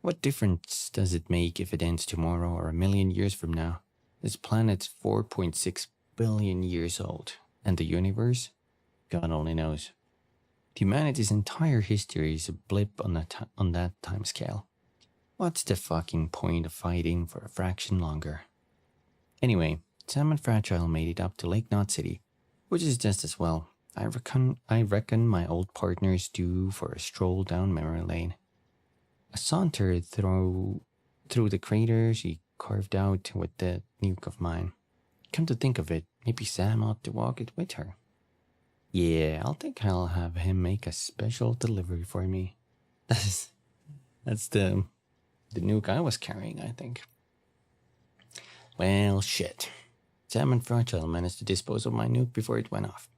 What difference does it make if it ends tomorrow or 1,000,000 years from now? This planet's 4.6 billion years old. And the universe? God only knows. Humanity's entire history is a blip on that time scale. What's the fucking point of fighting for a fraction longer? Anyway, Sam and Fragile made it up to Lake Knot City, which is just as well. I reckon my old partner's due for a stroll down memory lane. A saunter through the crater she carved out with the nuke of mine. Come to think of it, maybe Sam ought to walk it with her. Yeah, I'll have him make a special delivery for me. That's the nuke I was carrying, I think. Well, shit. Sam and Fragile managed to dispose of my nuke before it went off.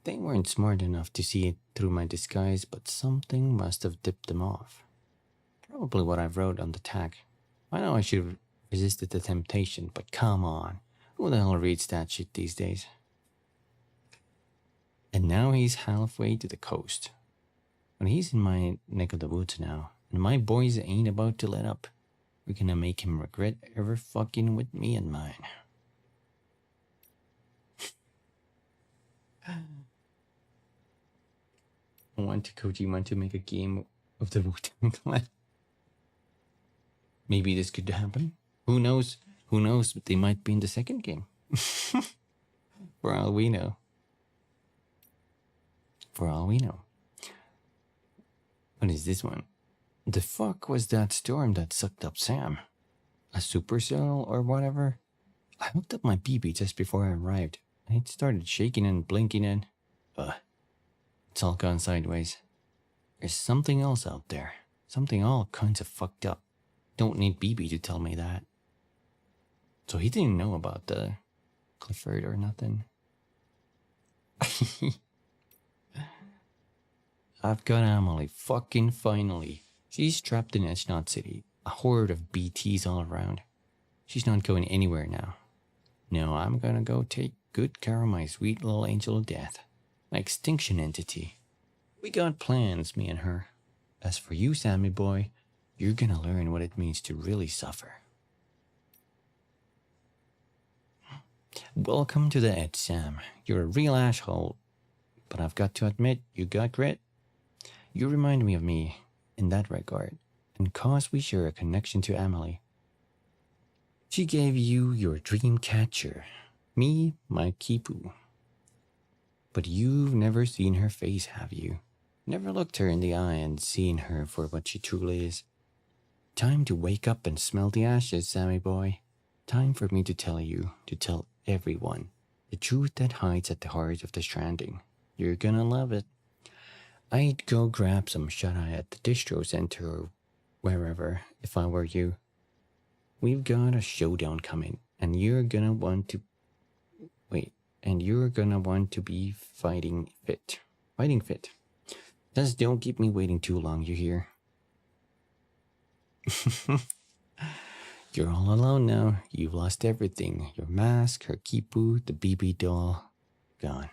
They weren't smart enough to see it through my disguise, but something must have tipped them off. Probably what I wrote on the tag. I know I should have resisted the temptation, but come on. Who the hell reads that shit these days? And now he's halfway to the coast. But he's in my neck of the woods now, and my boys ain't about to let up. We're gonna make him regret ever fucking with me and mine. I want Kojima to make a game of the Wu-Tang Clan. Maybe this could happen. Who knows? Who knows? They might be in the second game. For all we know. For all we know. What is this one? The fuck was that storm that sucked up Sam? A supercell or whatever? I hooked up my BB just before I arrived, and it started shaking and blinking and... it's all gone sideways. There's something else out there. Something all kinds of fucked up. Don't need BB to tell me that. So he didn't know about the Clifford or nothing. I've got Emily fucking finally. She's trapped in Edge Knot City. A horde of BTs all around. She's not going anywhere now. No, I'm gonna go take good care of my sweet little angel of death. My extinction entity. We got plans, me and her. As for you, Sammy boy, you're gonna learn what it means to really suffer. Welcome to the Edge, Sam. You're a real asshole. But I've got to admit, you got grit. You remind me of me in that regard, and cause we share a connection to Emily. She gave you your dream catcher, me, my Kipu. But you've never seen her face, have you? Never looked her in the eye and seen her for what she truly is. Time to wake up and smell the ashes, Sammy boy. Time for me to tell you, to tell everyone, the truth that hides at the heart of the Stranding. You're gonna love it. I'd go grab some shut-eye at the distro center or wherever if I were you. We've got a showdown coming, and you're gonna want to... you're gonna want to be fighting fit. Fighting fit. Just don't keep me waiting too long, you hear? You're all alone now. You've lost everything. Your mask, her Kipu, the BB doll. Gone.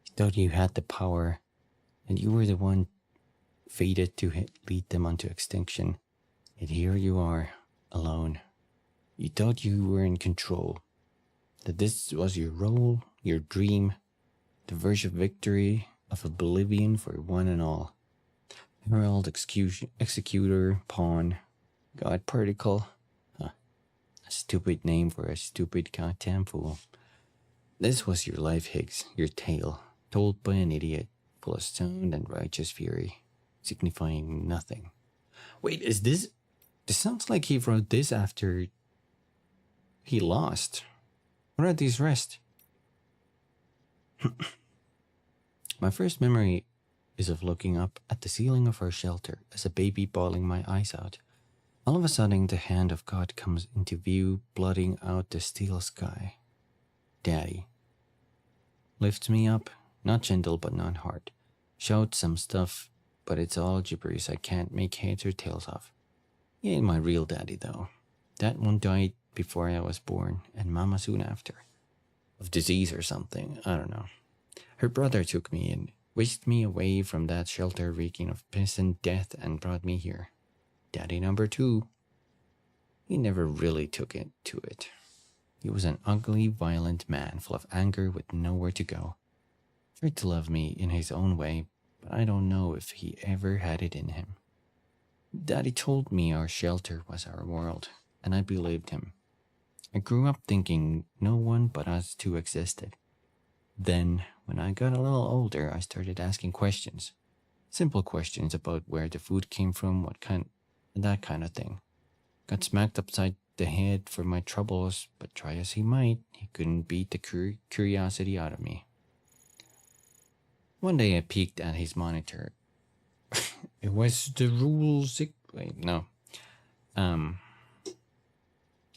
You thought you had the power, and you were the one fated to lead them onto extinction. And here you are, alone. You thought you were in control. That this was your role, your dream, the verge of victory, of oblivion for one and all. Herald, executor, pawn, god particle. A stupid name for a stupid goddamn fool. This was your life, Higgs, your tale, told by an idiot, full of sound and righteous fury, signifying nothing. Wait, is this... This sounds like he wrote this after he lost. What are these rest? My first memory is of looking up at the ceiling of our shelter as a baby bawling my eyes out. All of a sudden, the hand of God comes into view, blotting out the steel sky. Daddy lifts me up, not gentle but not hard. Shouts some stuff, but it's all gibberish I can't make heads or tails of. He ain't my real daddy, though. That one died before I was born, and Mama soon after. Of disease or something, I don't know. Her brother took me and whisked me away from that shelter reeking of piss and death and brought me here. Daddy number 2. He never really took it to it. He was an ugly, violent man full of anger with nowhere to go. Tried to love me in his own way, but I don't know if he ever had it in him. Daddy told me our shelter was our world, and I believed him. I grew up thinking no one but us two existed. Then, when I got a little older, I started asking questions. Simple questions about where the food came from, what kind, that kind of thing. Got smacked upside the head for my troubles, but try as he might, he couldn't beat the curiosity out of me. One day I peeked at his monitor. It was the rules. Wait, no.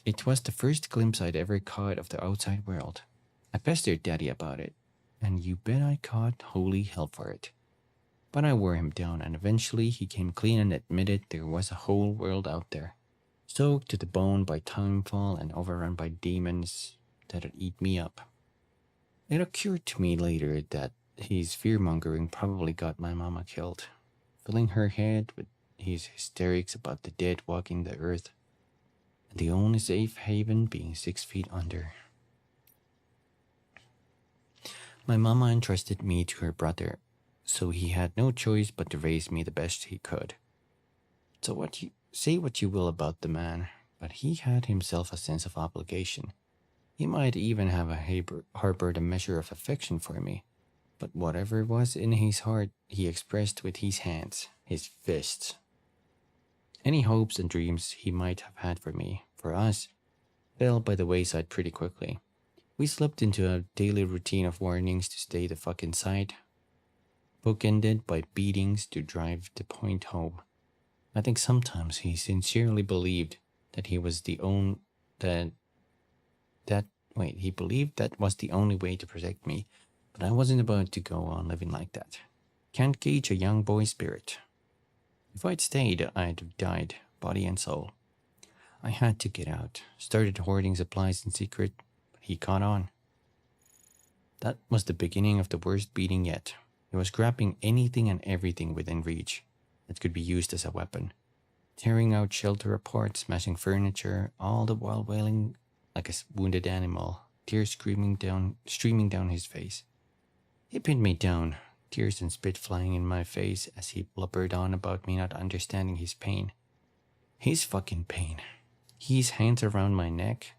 It was the first glimpse I'd ever caught of the outside world. I pestered Daddy about it, and you bet I caught holy hell for it. But I wore him down, and eventually he came clean and admitted there was a whole world out there, soaked to the bone by timefall and overrun by demons that'd eat me up. It occurred to me later that his fear-mongering probably got my mama killed, filling her head with his hysterics about the dead walking the earth, and the only safe haven being 6 feet under. My mama entrusted me to her brother, so he had no choice but to raise me the best he could. So say what you will about the man, but he had himself a sense of obligation. He might even have harbored a measure of affection for me, but whatever was in his heart, he expressed with his hands, his fists. Any hopes and dreams he might have had for me, for us, fell by the wayside pretty quickly. We slipped into a daily routine of warnings to stay the fuck inside, bookended by beatings to drive the point home. I think sometimes he sincerely believed that he was the only he believed that was the only way to protect me, but I wasn't about to go on living like that. Can't gauge a young boy's spirit. If I'd stayed, I'd have died, body and soul. I had to get out, started hoarding supplies in secret, but he caught on. That was the beginning of the worst beating yet. He was grabbing anything and everything within reach that could be used as a weapon, tearing out shelter apart, smashing furniture, all the while wailing like a wounded animal, tears streaming down his face. He pinned me down, tears and spit flying in my face as he blubbered on about me not understanding his pain. His fucking pain. His hands around my neck,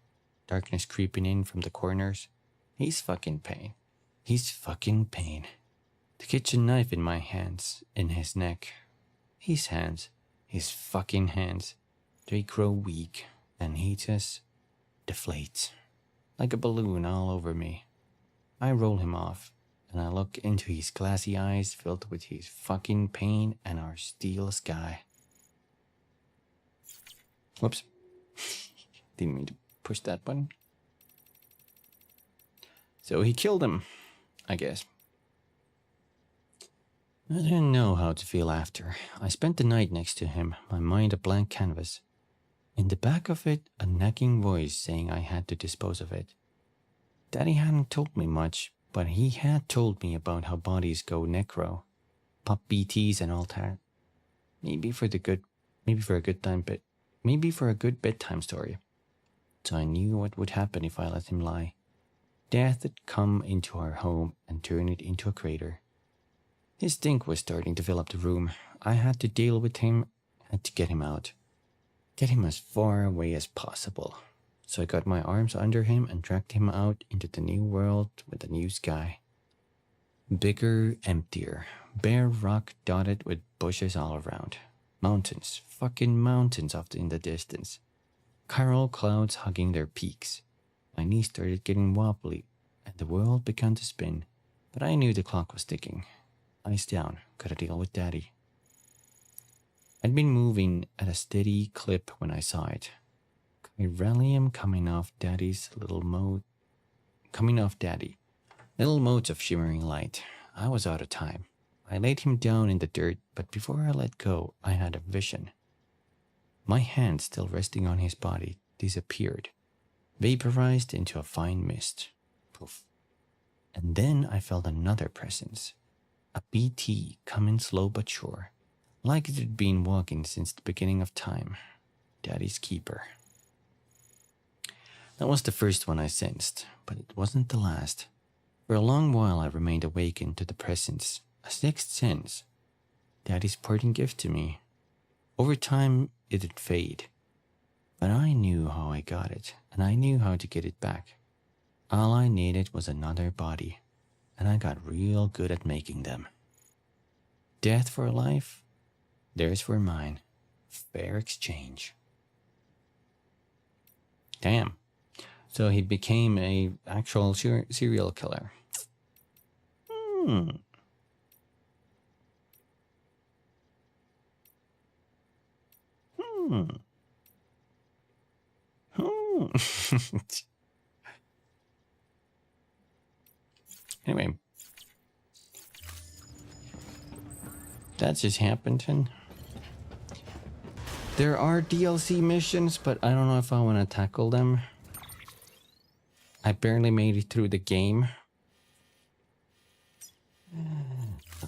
darkness creeping in from the corners. His fucking pain. His fucking pain. The kitchen knife in my hands, in his neck. His hands, his fucking hands. They grow weak, and he just deflates. Like a balloon all over me. I roll him off, and I look into his glassy eyes filled with his fucking pain and our steel sky. Whoops. Didn't mean to push that button. So he killed him, I guess. I didn't know how to feel after. I spent the night next to him, my mind a blank canvas. In the back of it, a nagging voice saying I had to dispose of it. Daddy hadn't told me much, but he had told me about how bodies go necro, pop BTs and all that. Maybe for a good bedtime story. So I knew what would happen if I let him lie. Death had come into our home and turned it into a crater. His stink was starting to fill up the room. I had to deal with him, had to get him out. Get him as far away as possible. So I got my arms under him and dragged him out into the new world with a new sky. Bigger, emptier, bare rock dotted with bushes all around. Mountains, fucking mountains off in the distance. Chiral clouds hugging their peaks. My knees started getting wobbly and the world began to spin, but I knew the clock was ticking. Eyes down, gotta deal with Daddy. I'd been moving at a steady clip when I saw it. Chiralium coming off Daddy. Little motes of shimmering light. I was out of time. I laid him down in the dirt, but before I let go, I had a vision. My hand, still resting on his body, disappeared, vaporized into a fine mist. Poof. And then I felt another presence. A BT coming slow but sure, like it had been walking since the beginning of time. Daddy's keeper. That was the first one I sensed, but it wasn't the last. For a long while I remained awakened to the presence, a sixth sense. Daddy's parting gift to me. Over time, it'd fade. But I knew how I got it, and I knew how to get it back. All I needed was another body, and I got real good at making them. Death for life, theirs for mine. Fair exchange. Damn. So he became a actual serial killer. Hmm. Anyway. That just happened. There are DLC missions, but I don't know if I want to tackle them. I barely made it through the game.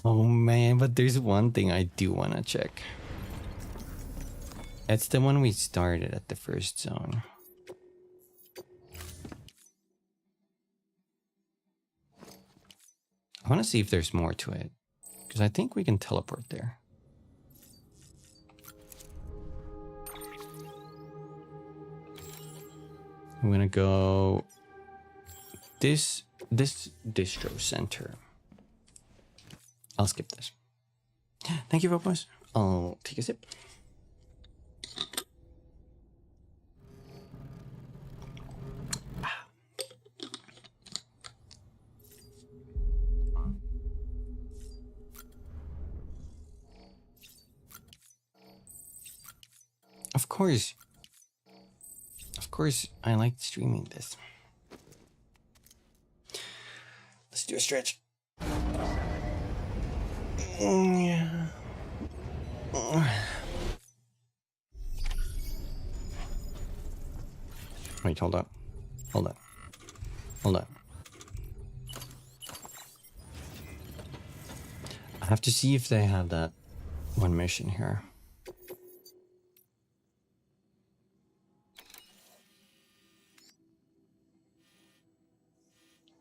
Oh man, but there's one thing I do want to check. It's the one we started at the first zone. I want to see if there's more to it, because I think we can teleport there. I'm gonna go this distro center. I'll skip this. Thank you, Vopos. I'll take a sip. Of course, I like streaming this. Let's do a stretch. Yeah. Wait, hold up. Hold up. Hold up. I have to see if they have that one mission here.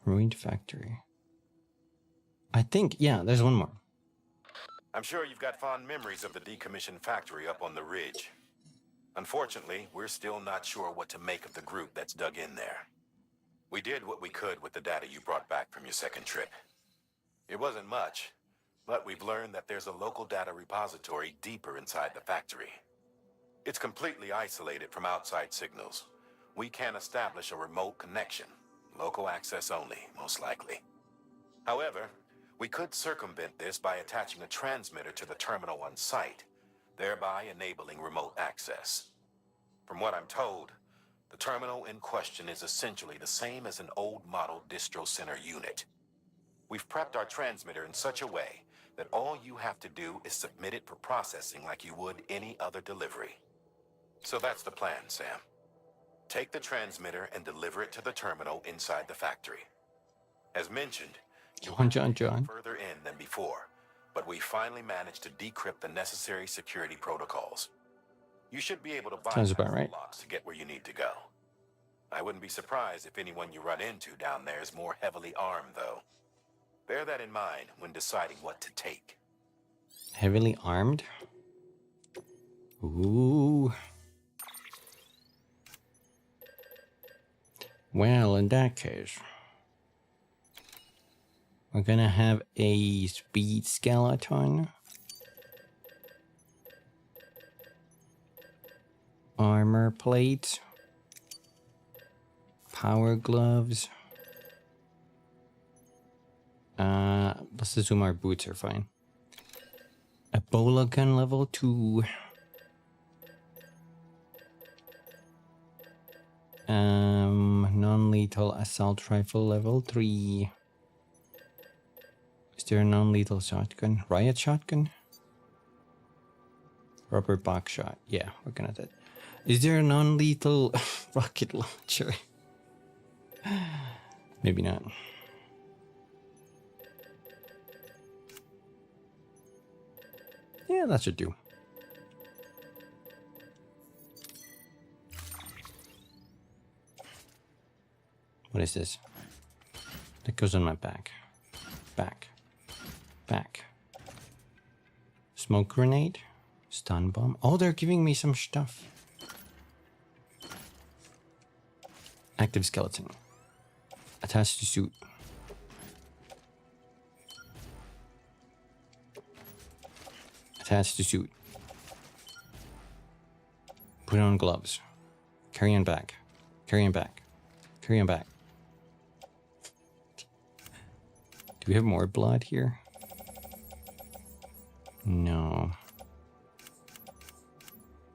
Ruined factory. I think, yeah, there's one more. I'm sure you've got fond memories of the decommissioned factory up on the ridge. Unfortunately, we're still not sure what to make of the group that's dug in there. We did what we could with the data you brought back from your second trip. It wasn't much, but we've learned that there's a local data repository deeper inside the factory. It's completely isolated from outside signals. We can't establish a remote connection. Local access only, most likely. However, we could circumvent this by attaching a transmitter to the terminal on site, thereby enabling remote access. From what I'm told, the terminal in question is essentially the same as an old model distro center unit. We've prepped our transmitter in such a way that all you have to do is submit it for processing like you would any other delivery. So that's the plan, Sam. Take the transmitter and deliver it to the terminal inside the factory. As mentioned, John. Further in than before, but we finally managed to decrypt the necessary security protocols. You should be able to bypass the locks to get where you need to go. I wouldn't be surprised if anyone you run into down there is more heavily armed, though. Bear that in mind when deciding what to take. Heavily armed? Ooh. Well, in that case, we're gonna have a speed skeleton, armor plate, power gloves. Let's assume our boots are fine. Ebola gun level 2. Non-lethal assault rifle level 3. Is there a non-lethal shotgun? Riot shotgun? Rubber box shot. Yeah, we're gonna do that. Is there a non-lethal rocket launcher? Maybe not. Yeah, that should do. is this? That goes on my back. Back. Back. Smoke grenade? Stun bomb? Oh, they're giving me some stuff. Active skeleton. Attached to suit. Attached to suit. Put on gloves. Carry on back. Carry on back. Carry on back. Do we have more blood here? No.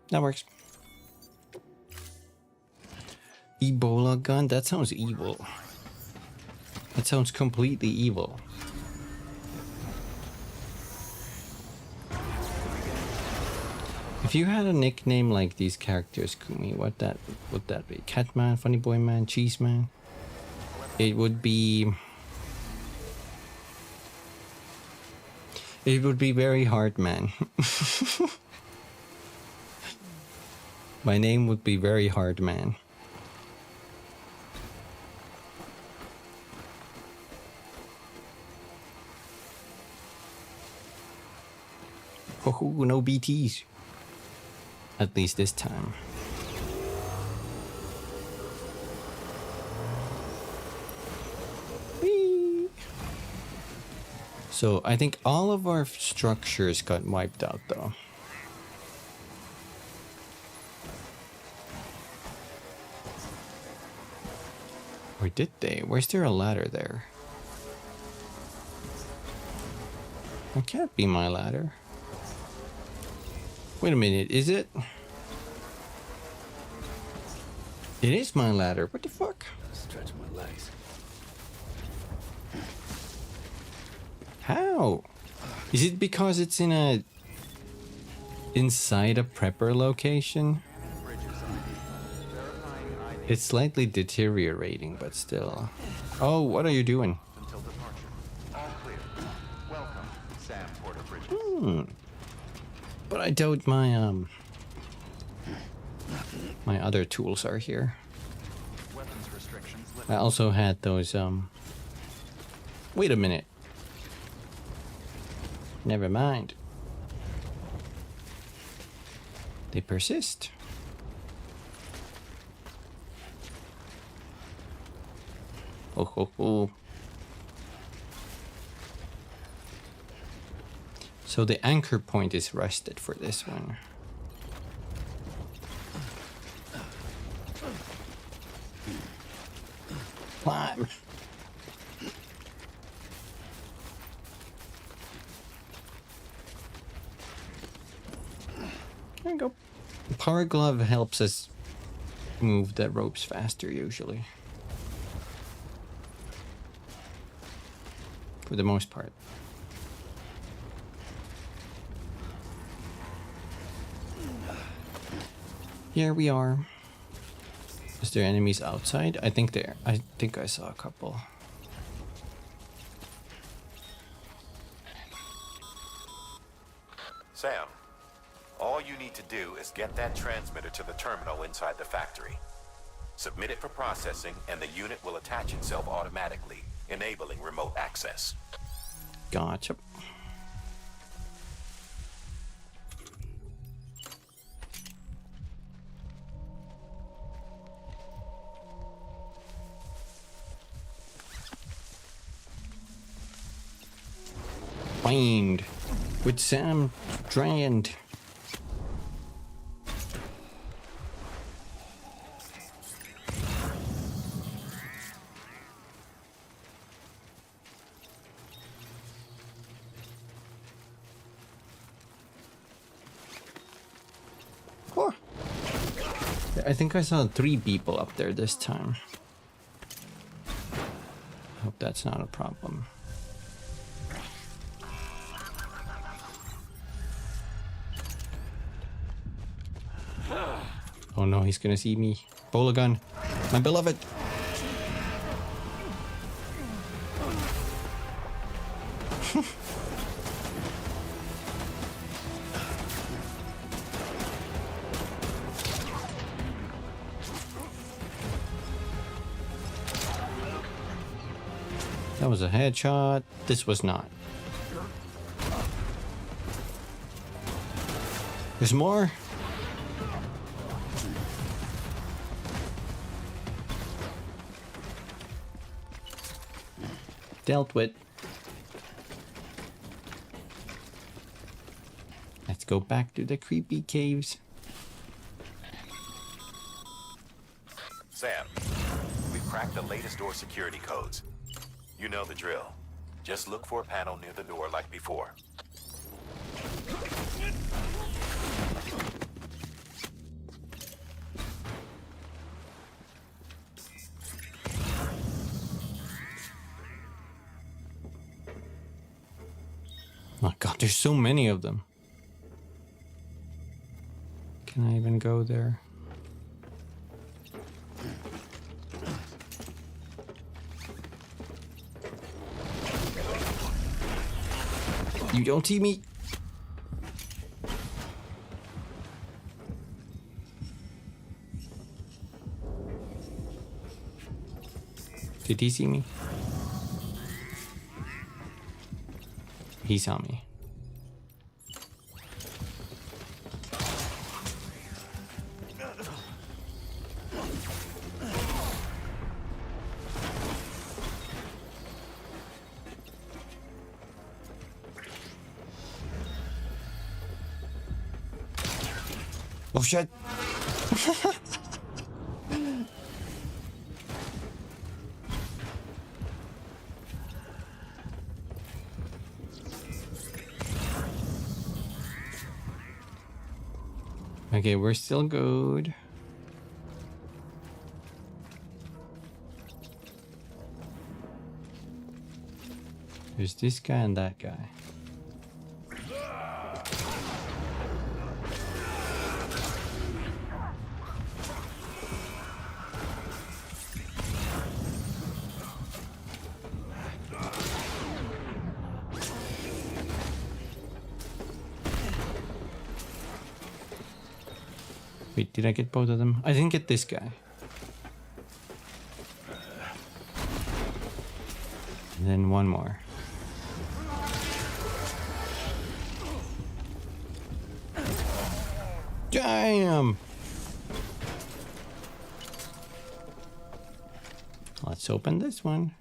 That works. Ebola gun? That sounds evil. That sounds completely evil. If you had a nickname like these characters, Kumi, what would that be? Catman, Funny Boy Man, Cheese Man? It would be... It would be Very Hard Man. My name would be Very Hard Man. Oh, no BTs. At least this time. Whee! So I think all of our structures got wiped out though. Or did they? Where's there a ladder there? It can't be my ladder. Wait a minute, is it? It is my ladder. What the fuck? Stretch my legs. How? Is it because it's in a... inside a prepper location? It's slightly deteriorating, but still. Oh, what are you doing? Until departure. All clear. Welcome, Sam Porter Bridges. But I doubt my my other tools are here. Weapons restrictions I also had those wait a minute. Never mind. They persist. Oh ho ho. So the anchor point is rusted for this one. Climb. There we go. Power glove helps us move the ropes faster usually. For the most part. Here we are. Is there enemies outside? I think I saw a couple. Sam, all you need to do is get that transmitter to the terminal inside the factory. Submit it for processing, and the unit will attach itself automatically, enabling remote access. Gotcha. Find with Sam Strand. Oh. I think I saw 3 people up there this time. Hope that's not a problem. Oh no, he's gonna see me. Bola gun. My beloved. That was a headshot. This was not. There's more. Dealt with. Let's go back to the creepy caves. Sam, we've cracked the latest door security codes. You know the drill. Just look for a panel near the door like before. Oh god, there's so many of them. Can I even go there? You don't see me. Did he see me? He saw me. Oh shit. Okay, we're still good. There's this guy and that guy. Wait, did I get both of them? I didn't get this guy. And then one more. Damn! Let's open this one.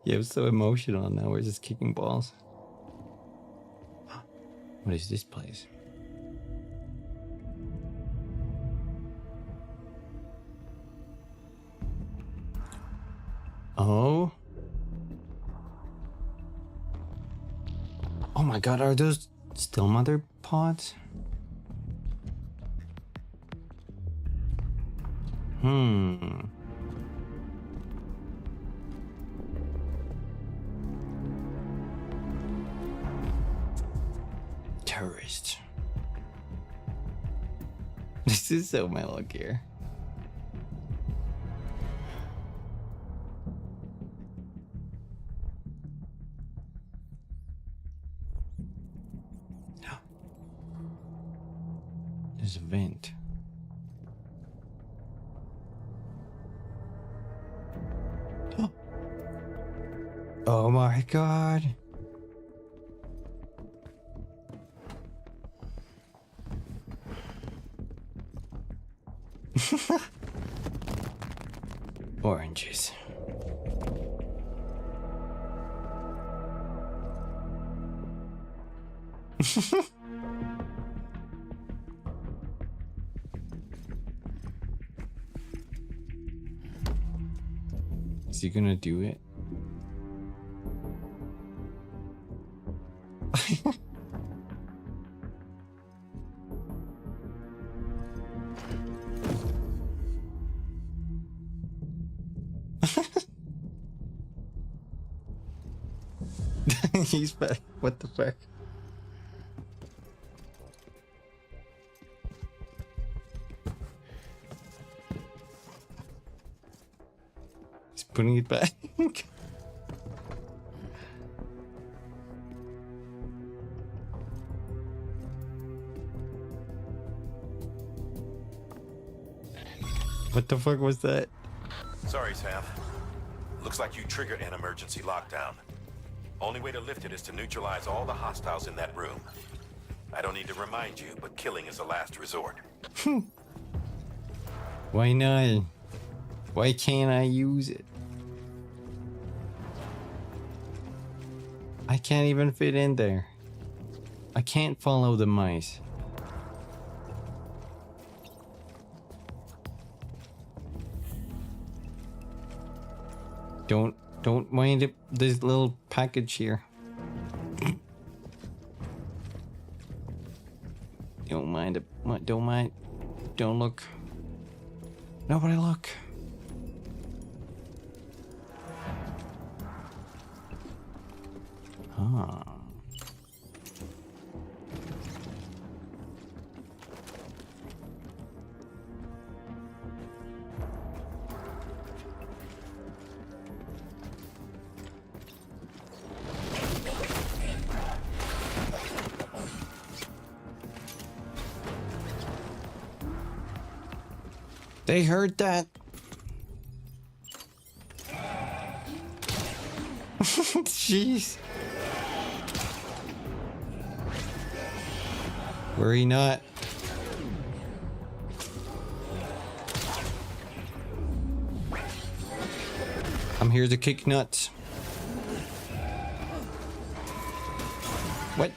Yeah, I'm so emotional now. We're just kicking balls. What is this place? Oh. Oh my god, are those still mother pods? Terrorist. This is so Metal Gear. There's a vent. Oh my god. Oranges. Is he gonna do it? He's back. What the fuck? He's putting it back. What the fuck was that? Sorry, Sam. Looks like you triggered an emergency lockdown. Only way to lift it is to neutralize all the hostiles in that room. I don't need to remind you, but killing is a last resort. Why not? Why can't I use it? I can't even fit in there. I can't follow the mice. Don't mind it, this little package here. Don't mind it. Don't mind. Don't look. Nobody look. Ah. They heard that. Jeez. Worry not. I'm here to kick nuts. What?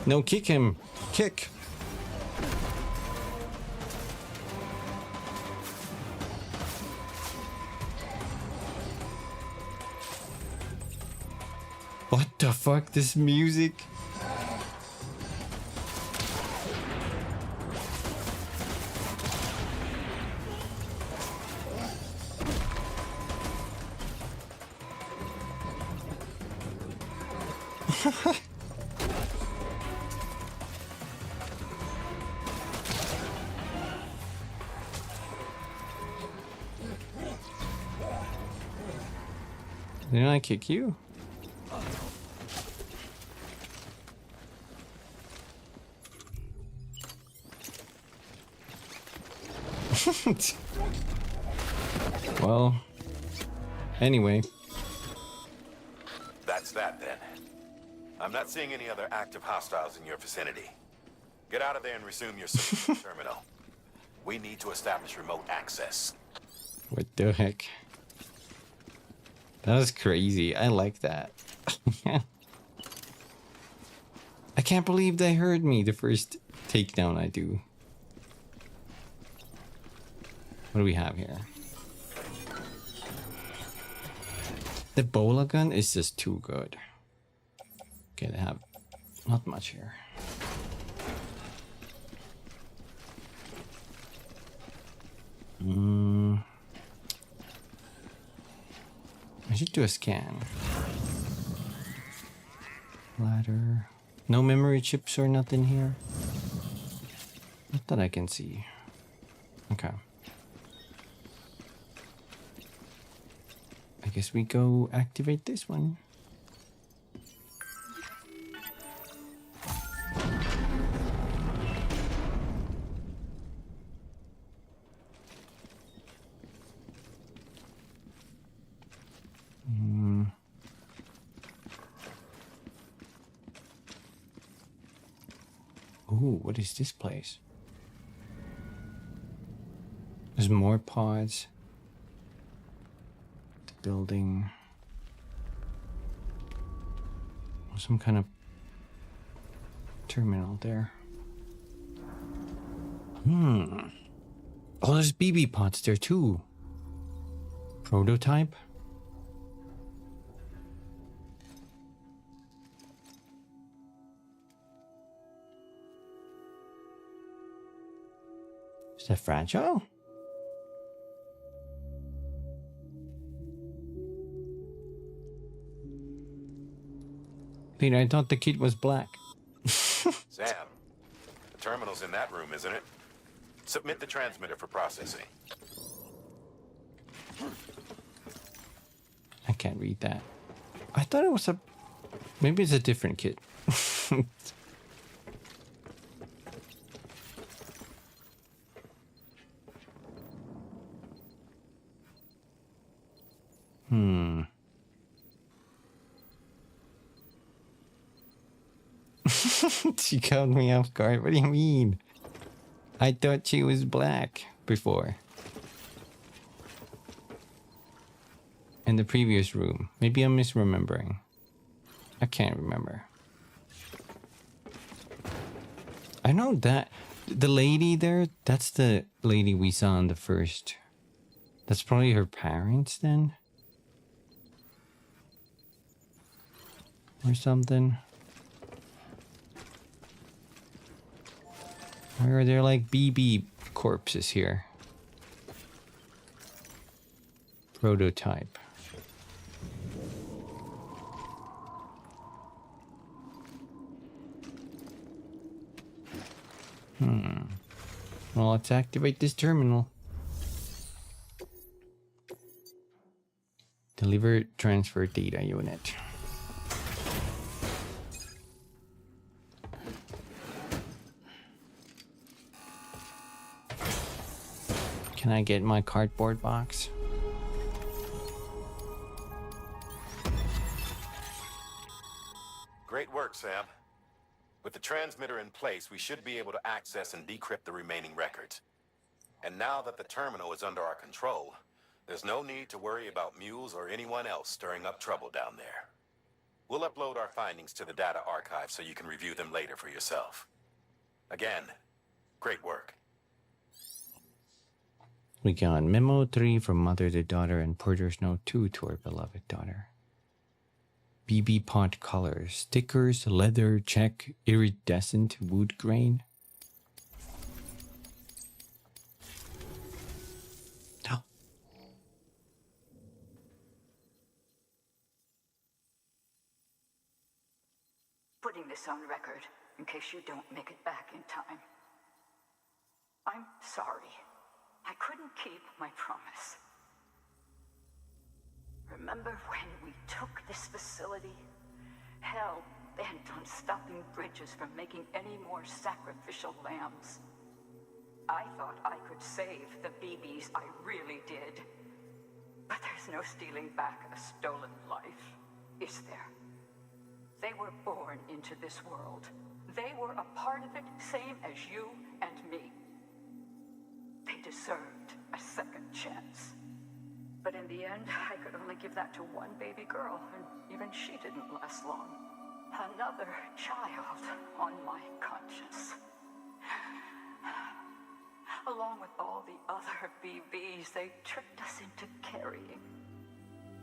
No, kick him. Kick. What the fuck? This music? Didn't I kick you? Well, anyway. That's that then. I'm not seeing any other active hostiles in your vicinity. Get out of there and resume your terminal. We need to establish remote access. What the heck? That was crazy. I like that. I can't believe they heard me the first takedown I do. What do we have here? The Bola gun is just too good. Okay, they have not much here. I should do a scan. Ladder. No memory chips or nothing here. Not that I can see. Okay. I guess we go activate this one. Ooh, what is this place? There's more pods. The building. Some kind of terminal there. Oh, there's BB pods there too. Prototype? Is that fragile? Peter, I thought the kid was black. Sam, the terminal's in that room, isn't it? Submit the transmitter for processing. I can't read that. I thought it was a... Maybe it's a different kid. She caught me off guard. What do you mean? I thought she was black before. In the previous room. Maybe I'm misremembering. I can't remember. I know that the lady there, that's the lady we saw in the first. That's probably her parents then? Or something. Or are there like BB corpses here? Prototype. Well, let's activate this terminal. Deliver transfer data unit. Can I get my cardboard box? Great work, Sam. With the transmitter in place, we should be able to access and decrypt the remaining records. And now that the terminal is under our control, there's no need to worry about mules or anyone else stirring up trouble down there. We'll upload our findings to the data archive so you can review them later for yourself. Again, great work. We got Memo 3 from mother to daughter and Porter's Note 2 to our beloved daughter. BB pot colors, stickers, leather, check, iridescent wood grain. Oh. Putting this on record in case you don't make it back in time. I'm sorry. I couldn't keep my promise. Remember when we took this facility? Hell bent on stopping Bridges from making any more sacrificial lambs. I thought I could save the BBs, I really did. But there's no stealing back a stolen life, is there? They were born into this world. They were a part of it, same as you and me. They deserved a second chance. But in the end, I could only give that to one baby girl, and even she didn't last long. Another child on my conscience. Along with all the other BBs they tricked us into carrying.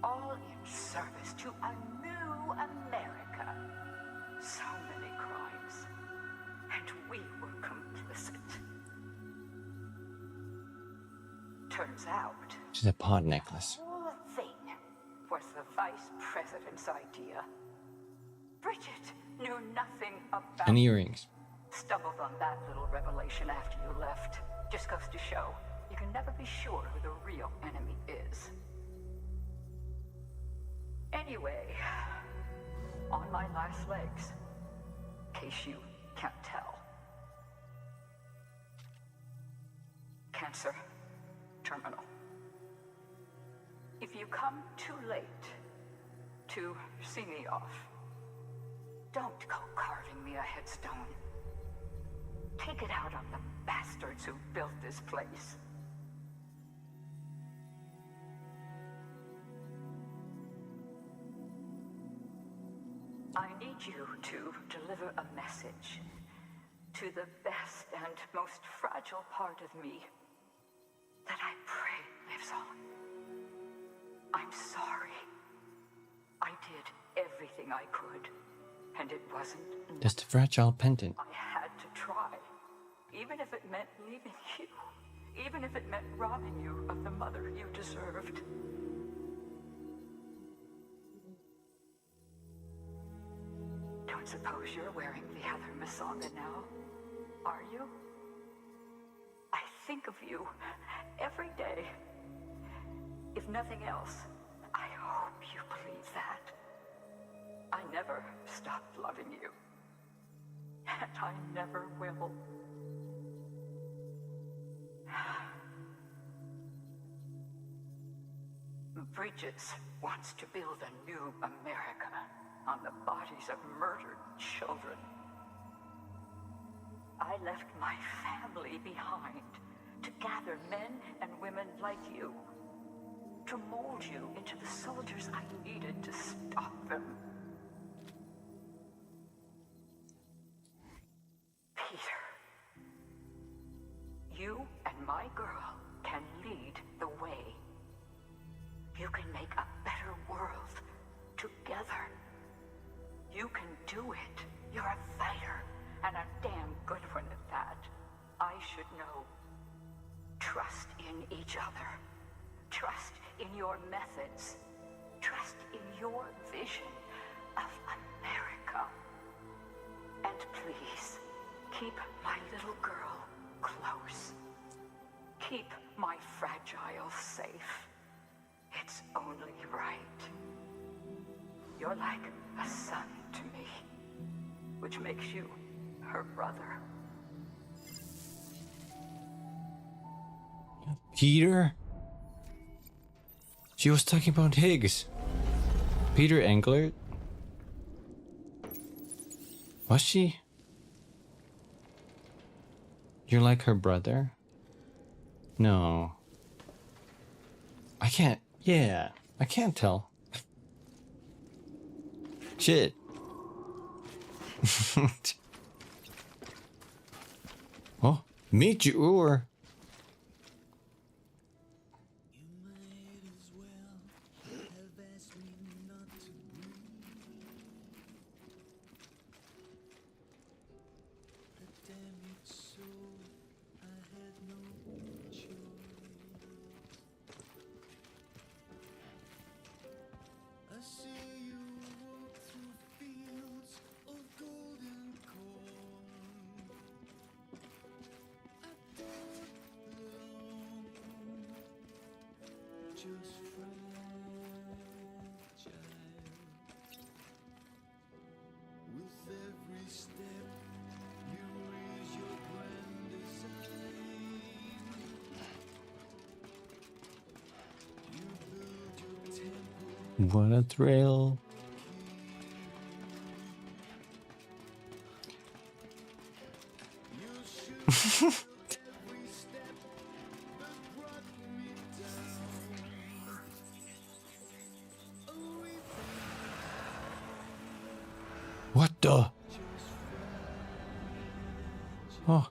All in service to a new America. So many crimes. And we were complicit. Turns out, She's a pot necklace. the whole thing was the vice president's idea. Bridget knew nothing about And earrings. Stumbled on that little revelation after you left. Just goes to show, you can never be sure who the real enemy is. Anyway, on my last legs, in case you can't tell. Cancer terminal. If you come too late to see me off, don't go carving me a headstone. Take it out on the bastards who built this place. I need you to deliver a message to the best and most fragile part of me that I pray lives on. I'm sorry. I did everything I could, and it wasn't enough. Just a fragile pendant. I had to try, even if it meant leaving you, even if it meant robbing you of the mother you deserved. Don't suppose you're wearing the other Masanga now, are you? I think of you every day. If nothing else, I hope you believe that. I never stopped loving you. And I never will. Bridges wants to build a new America on the bodies of murdered children. left my family behind to gather men and women like you, to mold you into the soldiers I needed to stop them. Peter, you and my girl can lead the way. You can make a better world together. You can do it. You're a fighter, and a damn good one at that. I should know. Trust in each other. Trust in your methods. Trust in your vision of America. And please, keep my little girl close. Keep my fragile safe. It's only right. You're like a son to me, which makes you her brother. Peter? She was talking about Higgs. Peter Englert? Was she? You're like her brother? No. I can't. Yeah, I can't tell. Shit. Oh, meet you or what a thrill. What the? Oh.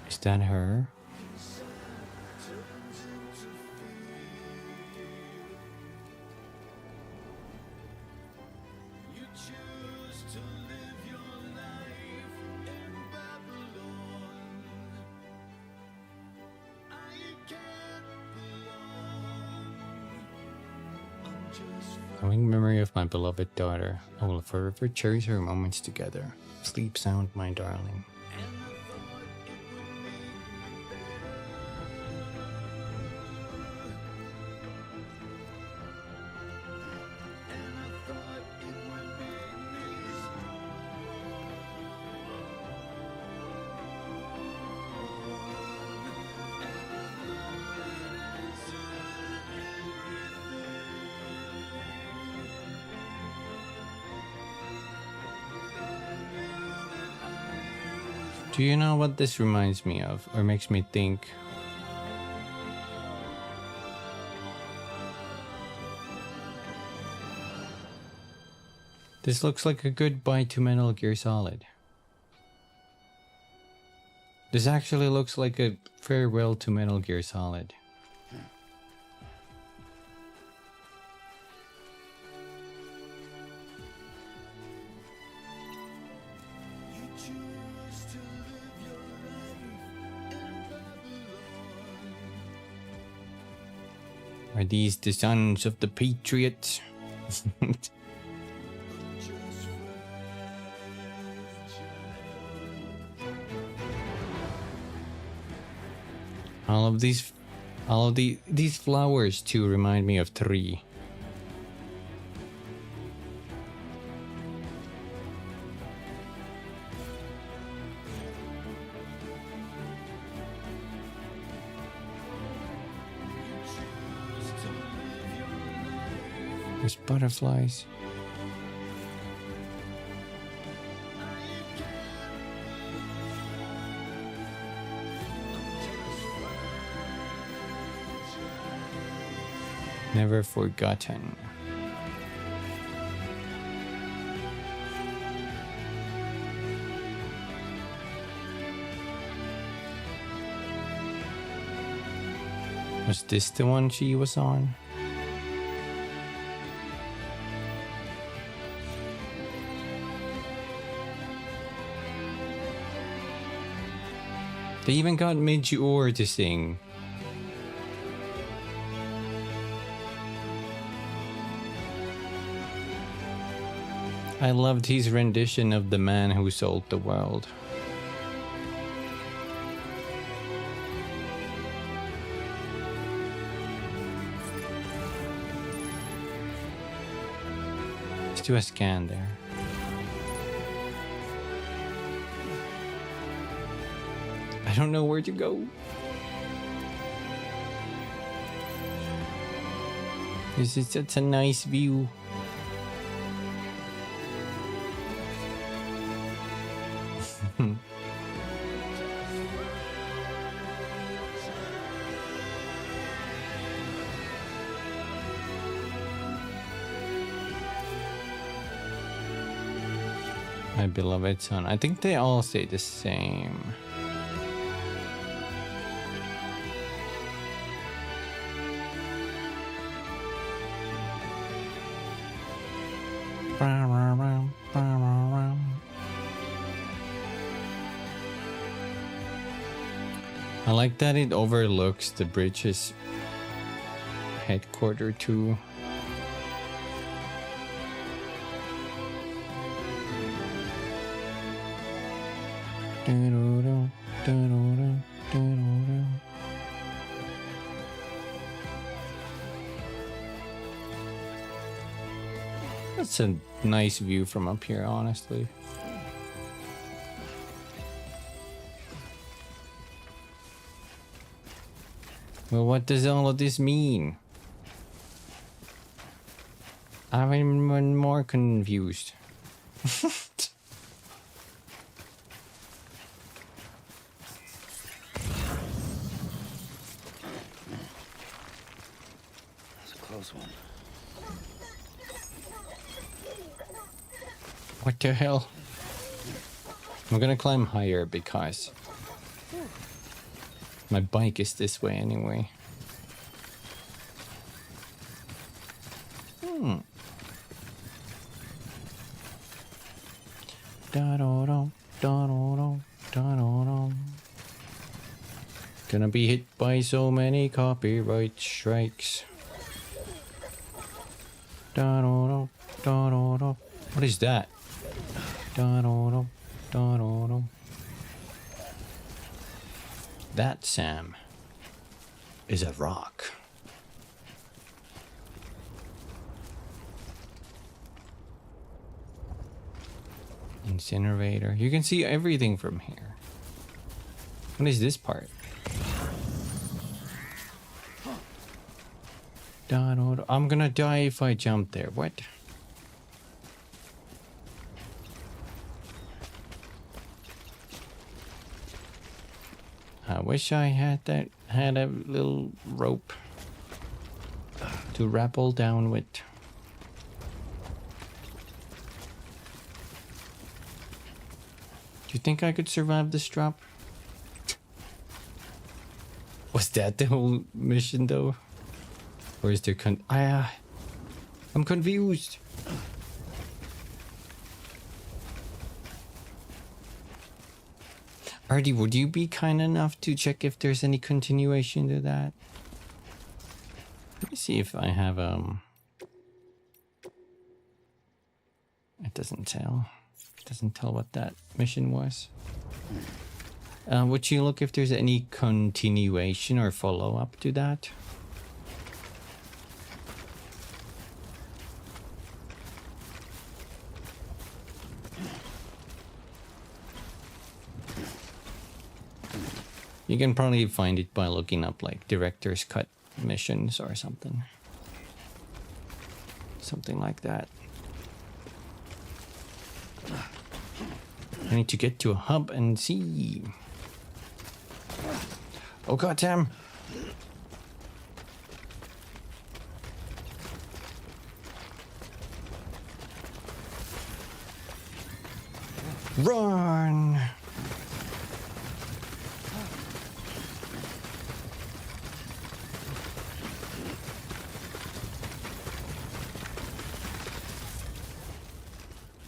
Is that her? Loving memory of my beloved daughter. I will forever cherish our moments together. Sleep sound, my darling. Do you know what this reminds me of, or makes me think? This looks like a goodbye to Metal Gear Solid. This actually looks like a farewell to Metal Gear Solid. Are these the sons of the Patriots? all of these flowers too remind me of 3. There's butterflies. Never forgotten. Was this the one she was on? They even got Midge-Ur to sing. I loved his rendition of The Man Who Sold the World. Let's do a scan there. I don't know where to go. This is such a nice view. My beloved son. I think they all say the same. I like that it overlooks the bridge's headquarters too. That's a nice view from up here, honestly. Well, what does all of this mean? I'm even more confused. What the hell? I'm gonna climb higher because my bike is this way anyway. Gonna be hit by so many copyright strikes. What is that? That, Sam, is a rock. Incinerator. You can see everything from here. What is this part? I'm gonna die if I jump there. What? I wish I had a little rope to rappel down with. Do you think I could survive this drop? Was that the whole mission though? Or is there I'm confused. Artie, would you be kind enough to check if there's any continuation to that? Let me see if I have it doesn't tell. It doesn't tell what that mission was. Would you look if there's any continuation or follow-up to that? You can probably find it by looking up like Director's Cut missions or something. Something like that. I need to get to a hub and see. Oh god damn. Run!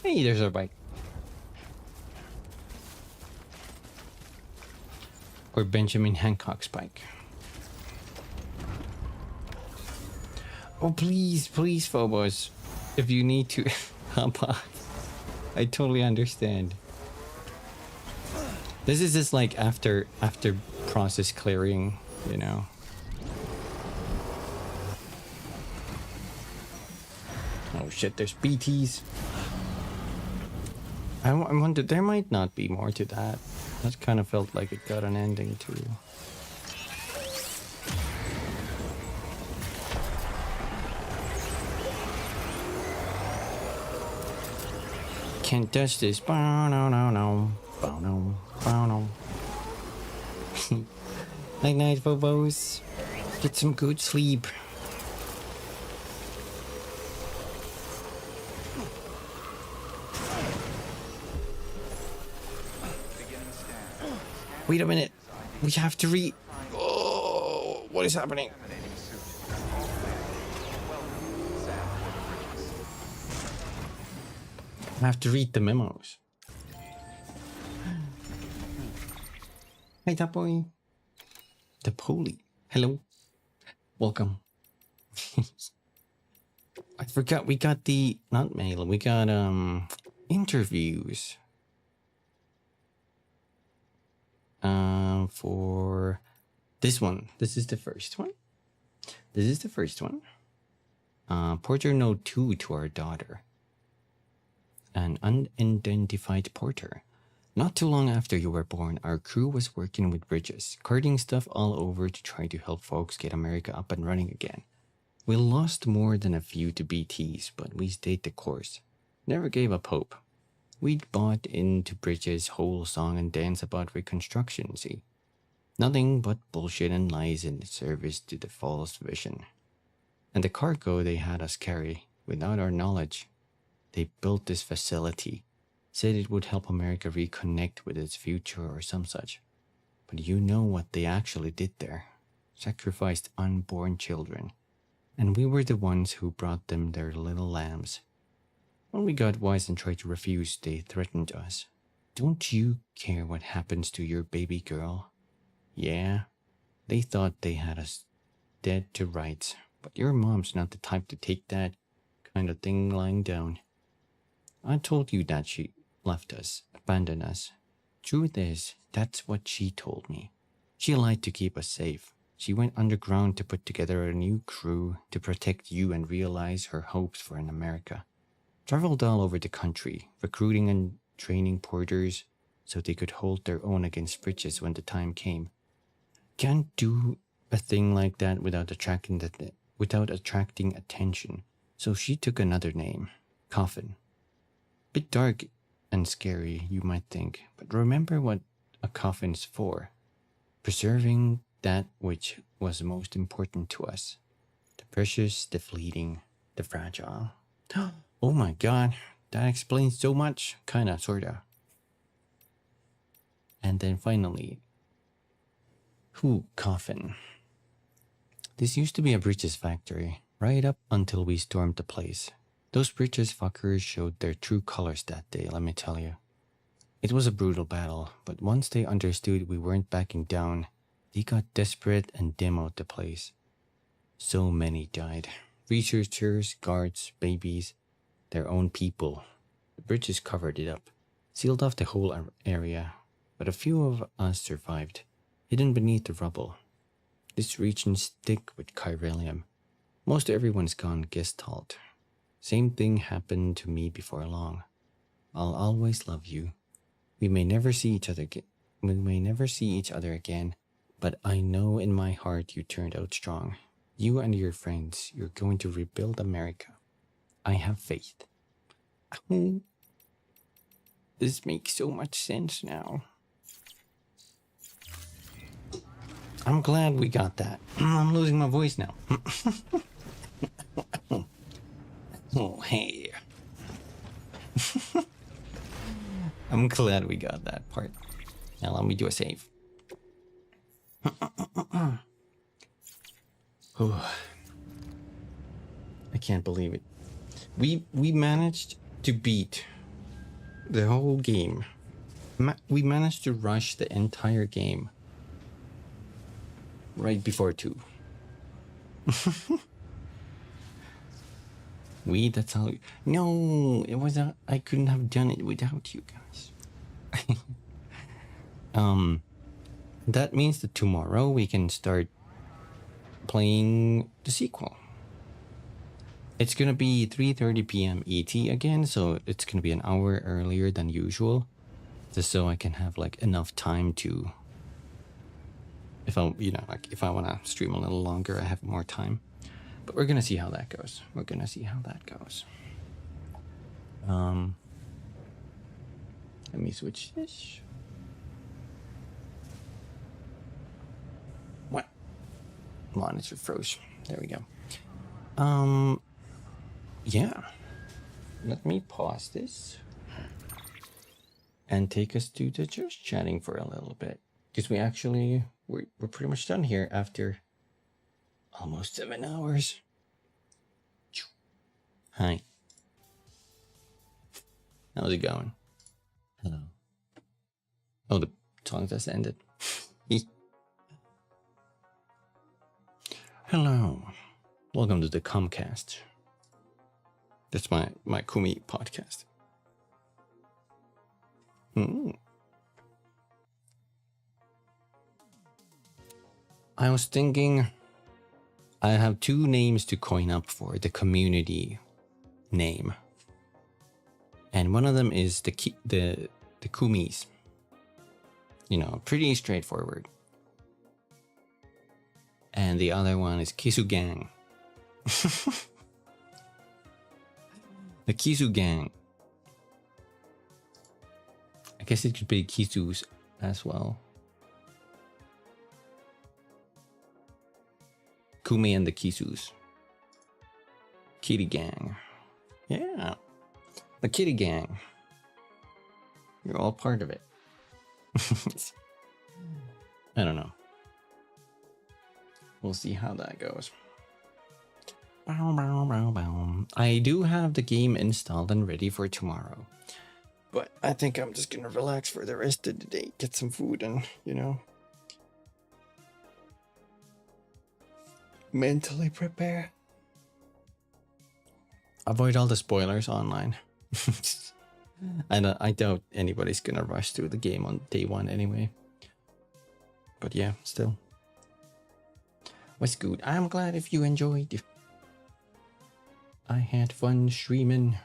Hey, there's our bike. Or Benjamin Hancock's bike. Oh, please, please, Phobos. If you need to hop on, I totally understand. This is just like after process clearing, you know. Oh shit, there's BTs. I wonder, there might not be more to that. That kind of felt like it got an ending too. Can't touch this. No, no, no, no. No, no. Night night, Phobos. Get some good sleep. Wait a minute. We have to read. Oh, what is happening? I have to read the memos. Hey, that boy. The Poli. Hello. Welcome. I forgot we got the not mail. We got interviews. For this one. This is the first one. This is the first one. Porter Note 2 to our daughter. An unidentified porter. Not too long after you were born, our crew was working with bridges, carting stuff all over to try to help folks get America up and running again. We lost more than a few to BTs, but we stayed the course. Never gave up hope. We'd bought into Bridges' whole song and dance about reconstruction, see? Nothing but bullshit and lies in service to the false vision. And the cargo they had us carry, without our knowledge, they built this facility, said it would help America reconnect with its future or some such. But you know what they actually did there. Sacrificed unborn children. And we were the ones who brought them their little lambs. When we got wise and tried to refuse, they threatened us. Don't you care what happens to your baby girl? Yeah, they thought they had us dead to rights, but your mom's not the type to take that kind of thing lying down. I told you that she left us, abandoned us. Truth is, that's what she told me. She lied to keep us safe. She went underground to put together a new crew to protect you and realize her hopes for an America. Traveled all over the country, recruiting and training porters so they could hold their own against Bridges when the time came. Can't do a thing like that without attracting attention. So she took another name, Coffin. Bit dark and scary, you might think, but remember what a coffin's for. Preserving that which was most important to us. The precious, the fleeting, the fragile. Oh my god, that explains so much. Kinda, sorta. And then finally, Coffin. This used to be a Bridges factory, right up until we stormed the place. Those Bridges fuckers showed their true colors that day, let me tell you. It was a brutal battle, but once they understood we weren't backing down, they got desperate and demoed the place. So many died. Researchers, guards, babies, their own people. The Bridges covered it up, sealed off the whole area, but a few of us survived, hidden beneath the rubble. This region's thick with chiralium. Most everyone's gone gestalt. Same thing happened to me before long. I'll always love you. We may never see each other again, but I know in my heart you turned out strong. You and your friends, you're going to rebuild America. I have faith. Oh, this makes so much sense now. I'm glad we got that. I'm losing my voice now. Oh, hey. I'm glad we got that part. Now let me do a save. Oh, I can't believe it. We managed to beat the whole game. We managed to rush the entire game right before 2. That's how. No, it was not. I couldn't have done it without you guys. That means that tomorrow we can start playing the sequel. It's gonna be 3:30 p.m. ET again, so it's gonna be an hour earlier than usual, just so I can have like enough time to. If I, if I want to stream a little longer, I have more time. But we're gonna see how that goes. Let me switch this. What? Monitor froze. There we go. Yeah. Let me pause this and take us to the just chatting for a little bit, because we're pretty much done here after almost 7 hours. Hi. How's it going? Hello. Oh, the song just ended. Hello. Welcome to the Comcast. That's my Kumi podcast. I was thinking I have 2 names to coin up for the community name. And one of them is the Kumis. Pretty straightforward. And the other one is Kisu Gang. The Kisu Gang. I guess it could be Kisus as well. Kumi and the Kisus. Kitty Gang. Yeah. The Kitty Gang. You're all part of it. I don't know. We'll see how that goes. I do have the game installed and ready for tomorrow. But I think I'm just gonna relax for the rest of the day. Get some food and, mentally prepare. Avoid all the spoilers online. I doubt anybody's gonna rush through the game on day 1 anyway. But yeah, still. What's good? I'm glad if you enjoyed. I had fun streaming.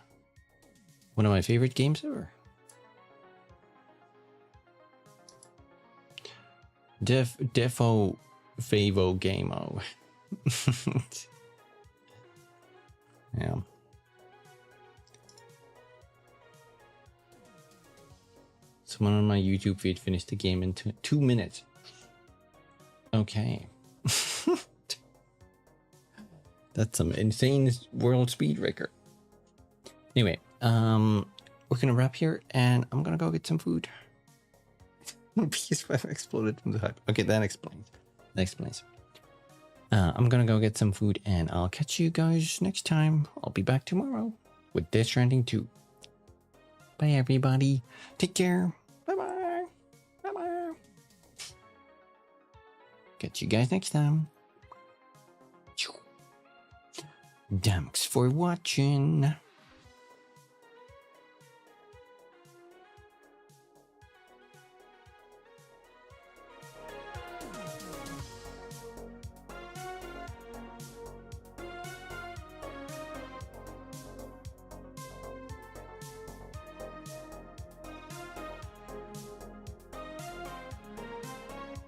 One of my favorite games ever. Defo Favo Gameo. Yeah. Someone on my YouTube feed finished the game in 2 minutes. Okay. That's some insane world speed record. Anyway, we're gonna wrap here, and I'm gonna go get some food. PS5 exploded from the hype. Okay, that explains. I'm gonna go get some food, and I'll catch you guys next time. I'll be back tomorrow with Death Stranding 2. Bye, everybody. Take care. Bye-bye. Bye-bye. Catch you guys next time. Thanks for watching.